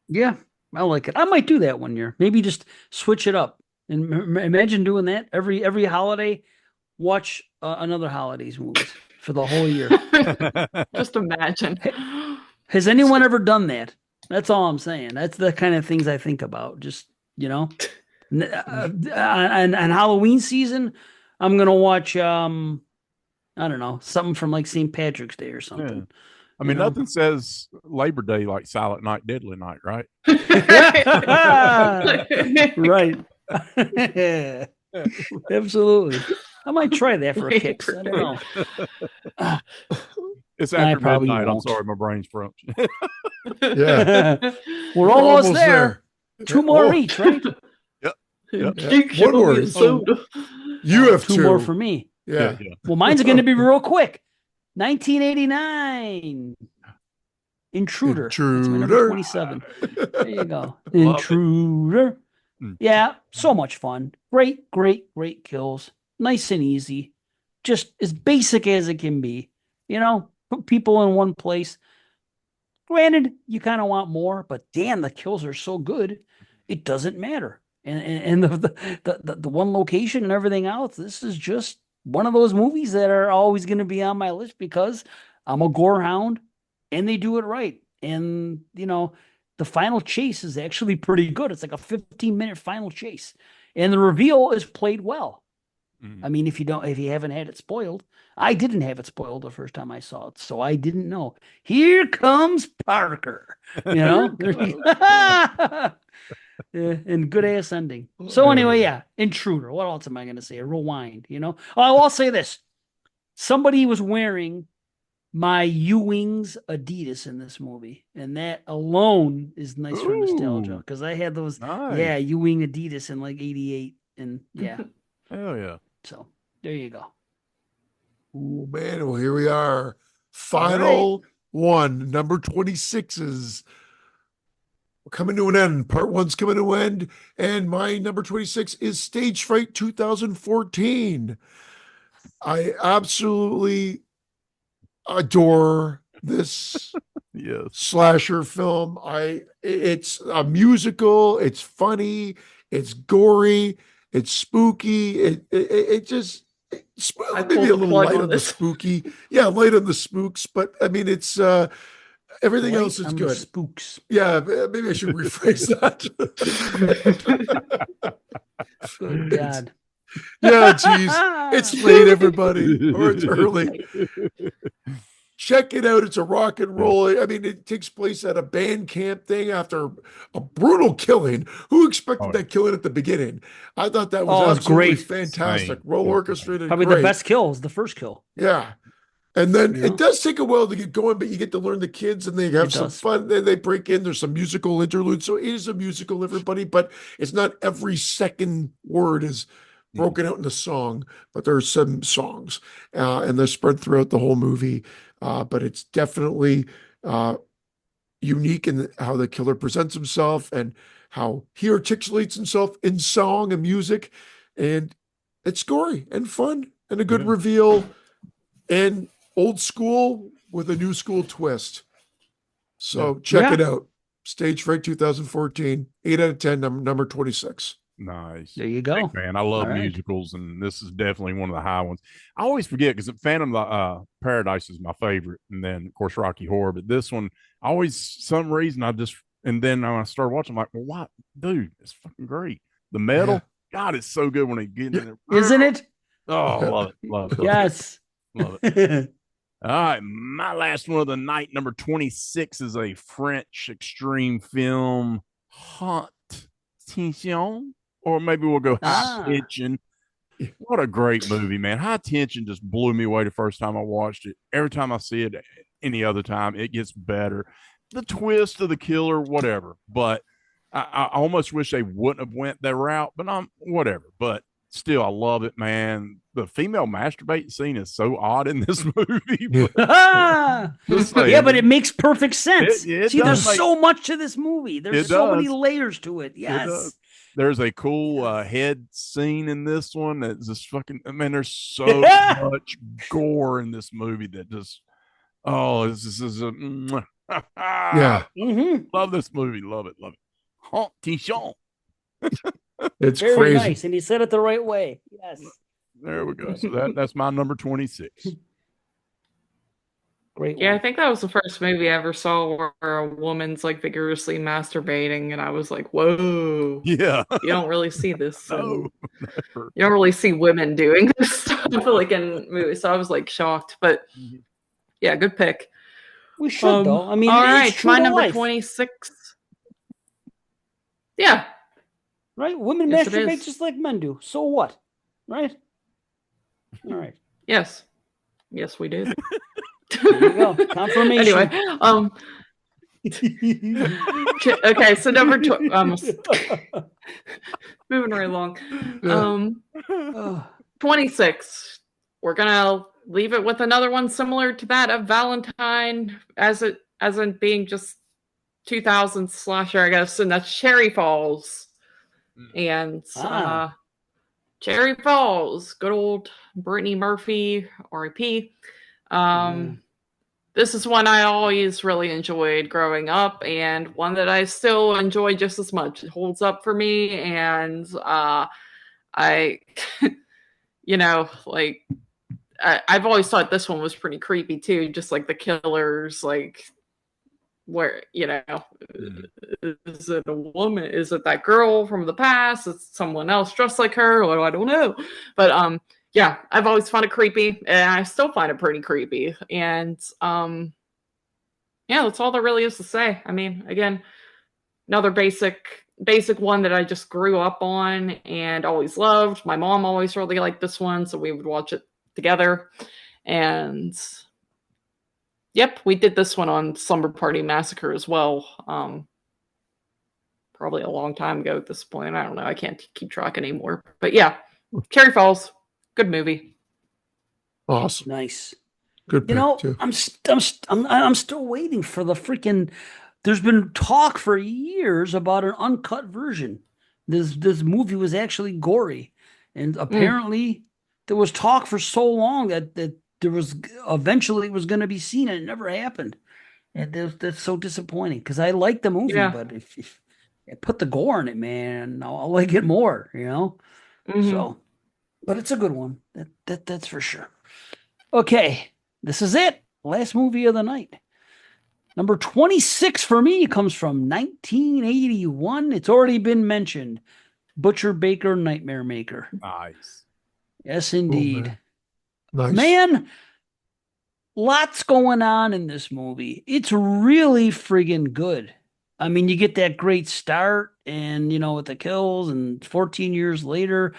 Yeah. I like it. I might do that one year. Maybe just switch it up, and imagine doing that every holiday. Watch another holidays movies for the whole year. Just imagine. Has anyone ever done that? That's all I'm saying. That's the kind of things I think about. Just and Halloween season, I'm gonna watch I don't know, something from St. Patrick's Day or something. Yeah. I mean, nothing says Labor Day like Silent Night, Deadly Night, right? Right. Absolutely. I might try that for a kick. I don't know. It's after midnight. I'm sorry, my brain's front. Yeah. We're almost there. Two more each, right? Yep. One more. You have two more for me. Yeah. Well, mine's going to be real quick. 1989. Intruder. That's my number 27. There you go. Intruder. Yeah, so much fun. Great kills. Nice and easy. Just as basic as it can be. Put people in one place. Granted, you kind of want more, but damn, the kills are so good, it doesn't matter. And the one location and everything else, this is just one of those movies that are always going to be on my list, because I'm a gore hound and they do it right. And, the final chase is actually pretty good. It's like a 15-minute final chase, and the reveal is played well. Mm-hmm. I mean, if you haven't had it spoiled, I didn't have it spoiled the first time I saw it, so I didn't know. Here comes Parker, and good ass ending. So anyway, Intruder. What else am I going to say? Rewind, I'll say this. Somebody was wearing my Ewing's Adidas in this movie, and that alone is nice for nostalgia, because I had those, Ewing Adidas in 88, and Hell yeah. So there you go. Oh man, well here we are. Final one, number 26 is coming to an end. Part 1's coming to an end. And my number 26 is Stage Fright 2014. I absolutely adore this slasher film. It's a musical, it's funny, it's gory, it's spooky. It just maybe a little light on the spooky. Yeah, light on the spooks, but I mean it's everything else is good. Spooks. Yeah, maybe I should rephrase that. Good God. Yeah, geez. It's late, everybody, or it's early. Check it out. It's a rock and roll. I mean, it takes place at a band camp thing after a brutal killing. Who expected that killing at the beginning? I thought that was absolutely great. Fantastic. Well orchestrated. Probably great. The best kill is the first kill. Yeah. And then it does take a while to get going, but you get to learn the kids and they have some fun. Then they break in. There's some musical interludes. So it is a musical, everybody, but it's not every second word is broken out in a song, but there are some songs and they're spread throughout the whole movie. But it's definitely unique in how the killer presents himself and how he articulates himself in song and music. And it's gory and fun and a good reveal and old school with a new school twist. So check it out. Stage Fright 2014, 8 out of 10, number 26. Nice. There you go. Man, I love musicals, and this is definitely one of the high ones. I always forget because Phantom Paradise is my favorite, and then of course Rocky Horror. But this one, I always some reason and then when I started watching, I'm like, well, what, dude? It's fucking great. The metal, God, it's so good when they get in there, isn't it? Oh, love it, love it. Yes, love it. All right, my last one of the night, number 26, is a French extreme film, Haute Tension. Or maybe we'll go High Tension. What a great movie, man. High Tension just blew me away the first time I watched it. Every time I see it any other time, it gets better. The twist of the killer, whatever. But I almost wish they wouldn't have went that route, but whatever. But still, I love it, man. The female masturbate scene is so odd in this movie. Yeah, but it makes perfect sense. See, there's so much to this movie. There's so many layers to it. Yes. There's a cool head scene in this one that's just fucking, man, there's so much gore in this movie that just, this is a, love this movie. Love it. Love it. Haute Tension. It's very crazy. Nice. And he said it the right way. Yes. There we go. So that's my number 26. Great. Yeah, I think that was the first movie I ever saw where a woman's like vigorously masturbating, and I was like, "Whoa!" Yeah, you don't really see this. No, you don't really see women doing this stuff like in movies. So I was like shocked, but yeah, good pick. We should though. I mean, all right, my number life. 26. Yeah, right. Women masturbate just like men do. So what? Right. All right. Yes, we do. There you go. Confirmation. Anyway, okay, so number moving right along. 26. We're gonna leave it with another one similar to that of Valentine, as in being just 2000 slasher, I guess, and that's Cherry Falls. And Cherry Falls, good old Brittany Murphy, R.I.P. This is one I always really enjoyed growing up, and one that I still enjoy just as much. It holds up for me, and I I've always thought this one was pretty creepy too, just like the killers, like where, is it a woman? Is it that girl from the past? Is someone else dressed like her? Or I don't know. But yeah, I've always found it creepy, and I still find it pretty creepy. And yeah, that's all there really is to say. I mean, again, another basic one that I just grew up on and always loved. My mom always really liked this one, so we would watch it together. And yep, we did this one on Slumber Party Massacre as well. Probably a long time ago at this point. I don't know. I can't keep track anymore. But yeah, Cherry Falls, good movie. Awesome, nice, good. Too. I'm still waiting for the there's been talk for years about an uncut version. This movie was actually gory, and apparently there was talk for so long that there was eventually it was going to be seen, and it never happened. And that's so disappointing because I like the movie, but if I put the gore in it, man, I'll like it more, you know. So, but it's a good one. That's for sure. Okay, this is it. Last movie of the night. Number 26 for me comes from 1981. It's already been mentioned. Butcher Baker Nightmare Maker. Nice. Yes, indeed. Oh, man. Nice. Man, lots going on in this movie. It's really friggin' good. I mean, you get that great start and, you know, with the kills and 14 years later.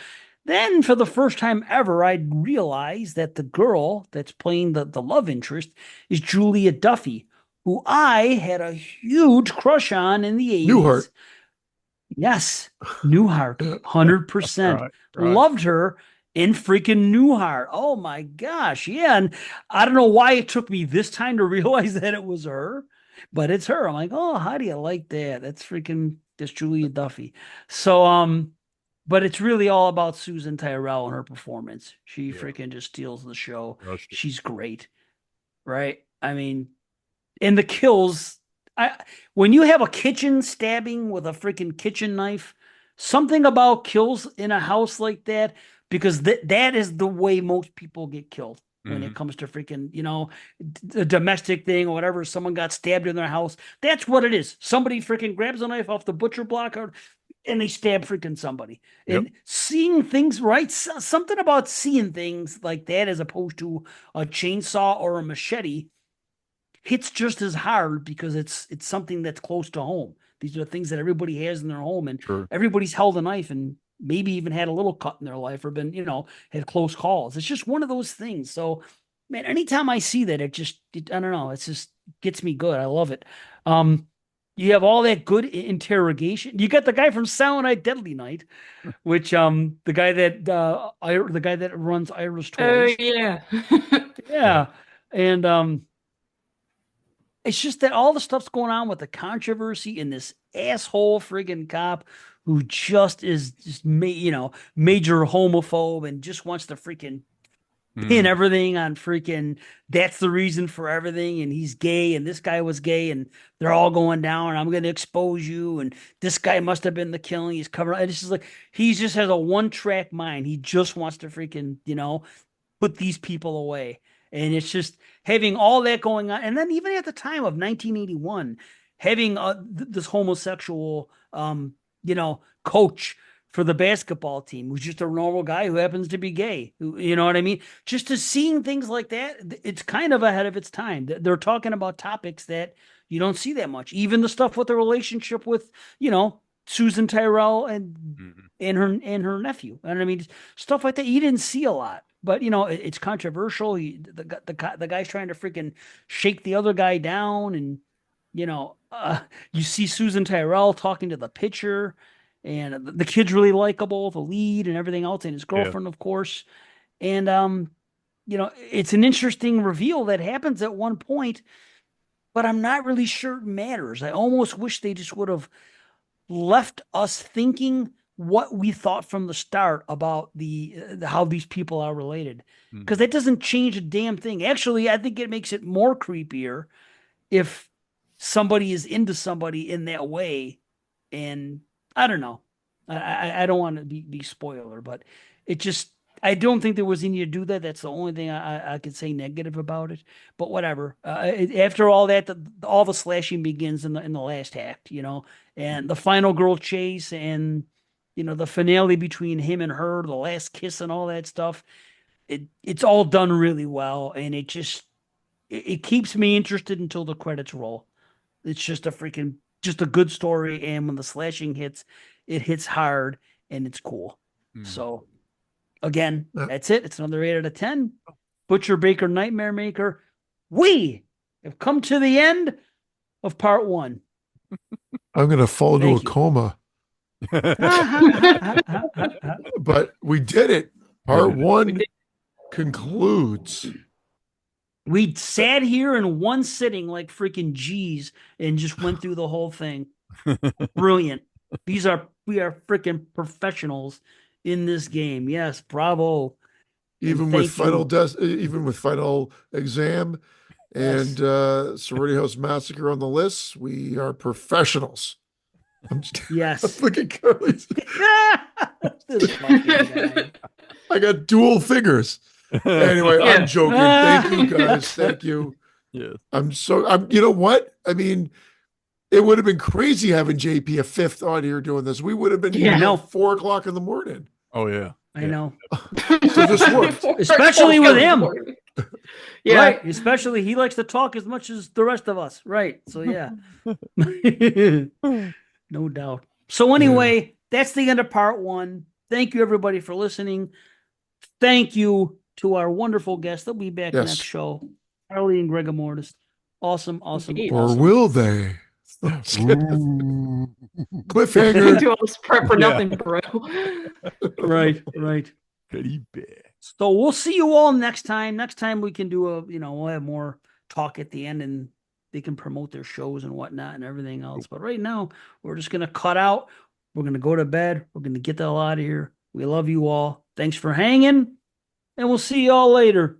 Then for the first time ever, I realized that the girl that's playing the love interest is Julia Duffy, who I had a huge crush on in the 80s. Newhart. Yes, Newhart, 100%. Right. Loved her in freaking Newhart. Oh my gosh, yeah. And I don't know why it took me this time to realize that it was her, but it's her. I'm like, oh, how do you like that? That's Julia Duffy. So, but it's really all about Susan Tyrrell and her performance. She freaking just steals the show. She's great, right? I mean, and the kills. When you have a kitchen stabbing with a freaking kitchen knife, something about kills in a house like that, because that is the way most people get killed when it comes to freaking, you know, a domestic thing or whatever. Someone got stabbed in their house. That's what it is. Somebody freaking grabs a knife off the butcher block and they stab freaking somebody. And seeing things, right? Something about seeing things like that as opposed to a chainsaw or a machete hits just as hard because it's something that's close to home. These are the things that everybody has in their home, and everybody's held a knife and maybe even had a little cut in their life or been, you know, had close calls. It's just one of those things. So, man, anytime I see that, I don't know, it just gets me good. I love it. You have all that good interrogation. You got the guy from Silent Night, Deadly Night, which the guy that runs Ira's Toys. Oh yeah, yeah, and it's just that all the stuff's going on with the controversy and this asshole friggin' cop who just is major homophobe and just wants to freaking pin everything on freaking that's the reason for everything, and he's gay and this guy was gay and they're all going down and I'm going to expose you and this guy must have been the killing. He's covering. It's just like he just has a one-track mind. He just wants to freaking, you know, put these people away. And it's just having all that going on. And then even at the time of 1981, having this homosexual, coach for the basketball team who's just a normal guy who happens to be gay. You know what I mean? Just to seeing things like that, it's kind of ahead of its time. They're talking about topics that you don't see that much. Even the stuff with the relationship with, you know, Susan Tyrrell and her nephew. And I mean, stuff like that you didn't see a lot. But, you know, it's controversial. The guy's trying to freaking shake the other guy down. And, you know, you see Susan Tyrrell talking to the pitcher. And the kid's really likable, the lead and everything else. And his girlfriend, of course. And, you know, it's an interesting reveal that happens at one point. But I'm not really sure it matters. I almost wish they just would have left us thinking what we thought from the start about how these people are related, because that doesn't change a damn thing. Actually, I think it makes it more creepier if somebody is into somebody in that way. And I don't know, I don't want to be spoiler, but it just, I don't think there was any to do that. That's the only thing I could say negative about it, but whatever. After all that, all the slashing begins in the last act, you know, and the final girl chase and, you know, the finale between him and her, the last kiss and all that stuff. It's all done really well. And it keeps me interested until the credits roll. It's just a good story. And when the slashing hits, it hits hard and it's cool. So again, that's it. It's another 8 out of 10. Butcher Baker Nightmare Maker. We have come to the end of part 1. I'm going to fall into a coma. But we did it. Part 1 concludes. We sat here in one sitting like freaking G's and just went through the whole thing. Brilliant. We are freaking professionals in this game. Yes, bravo. Even with final exam and Sorority House Massacre on the list, we are professionals. Yes. Look at Carly. I got dual fingers. Anyway, I'm joking. Thank you guys. Thank you. Yes. You know what? I mean, it would have been crazy having JP a fifth on here doing this. We would have been here at 4 o'clock in the morning. Oh yeah. I know. So this worked. Especially with him. Yeah. Right. Especially he likes to talk as much as the rest of us. Right. So yeah. No doubt. So anyway, that's the end of part 1. Thank you everybody for listening. Thank you to our wonderful guests. They'll be back next show. Carly and GregaMortis. Awesome. Or will they? Cliffhanger. Do all this prep for nothing, bro. Right. So we'll see you all next time. Next time we can do we'll have more talk at the end and they can promote their shows and whatnot and everything else. But right now, we're just going to cut out. We're going to go to bed. We're going to get the hell out of here. We love you all. Thanks for hanging. And we'll see you all later.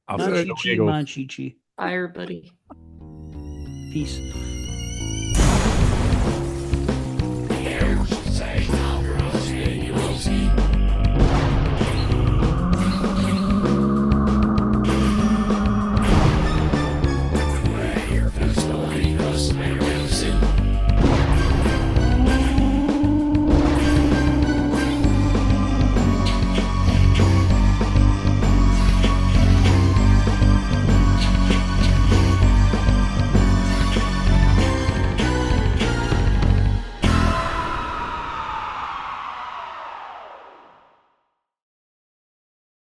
Bye, everybody. Peace.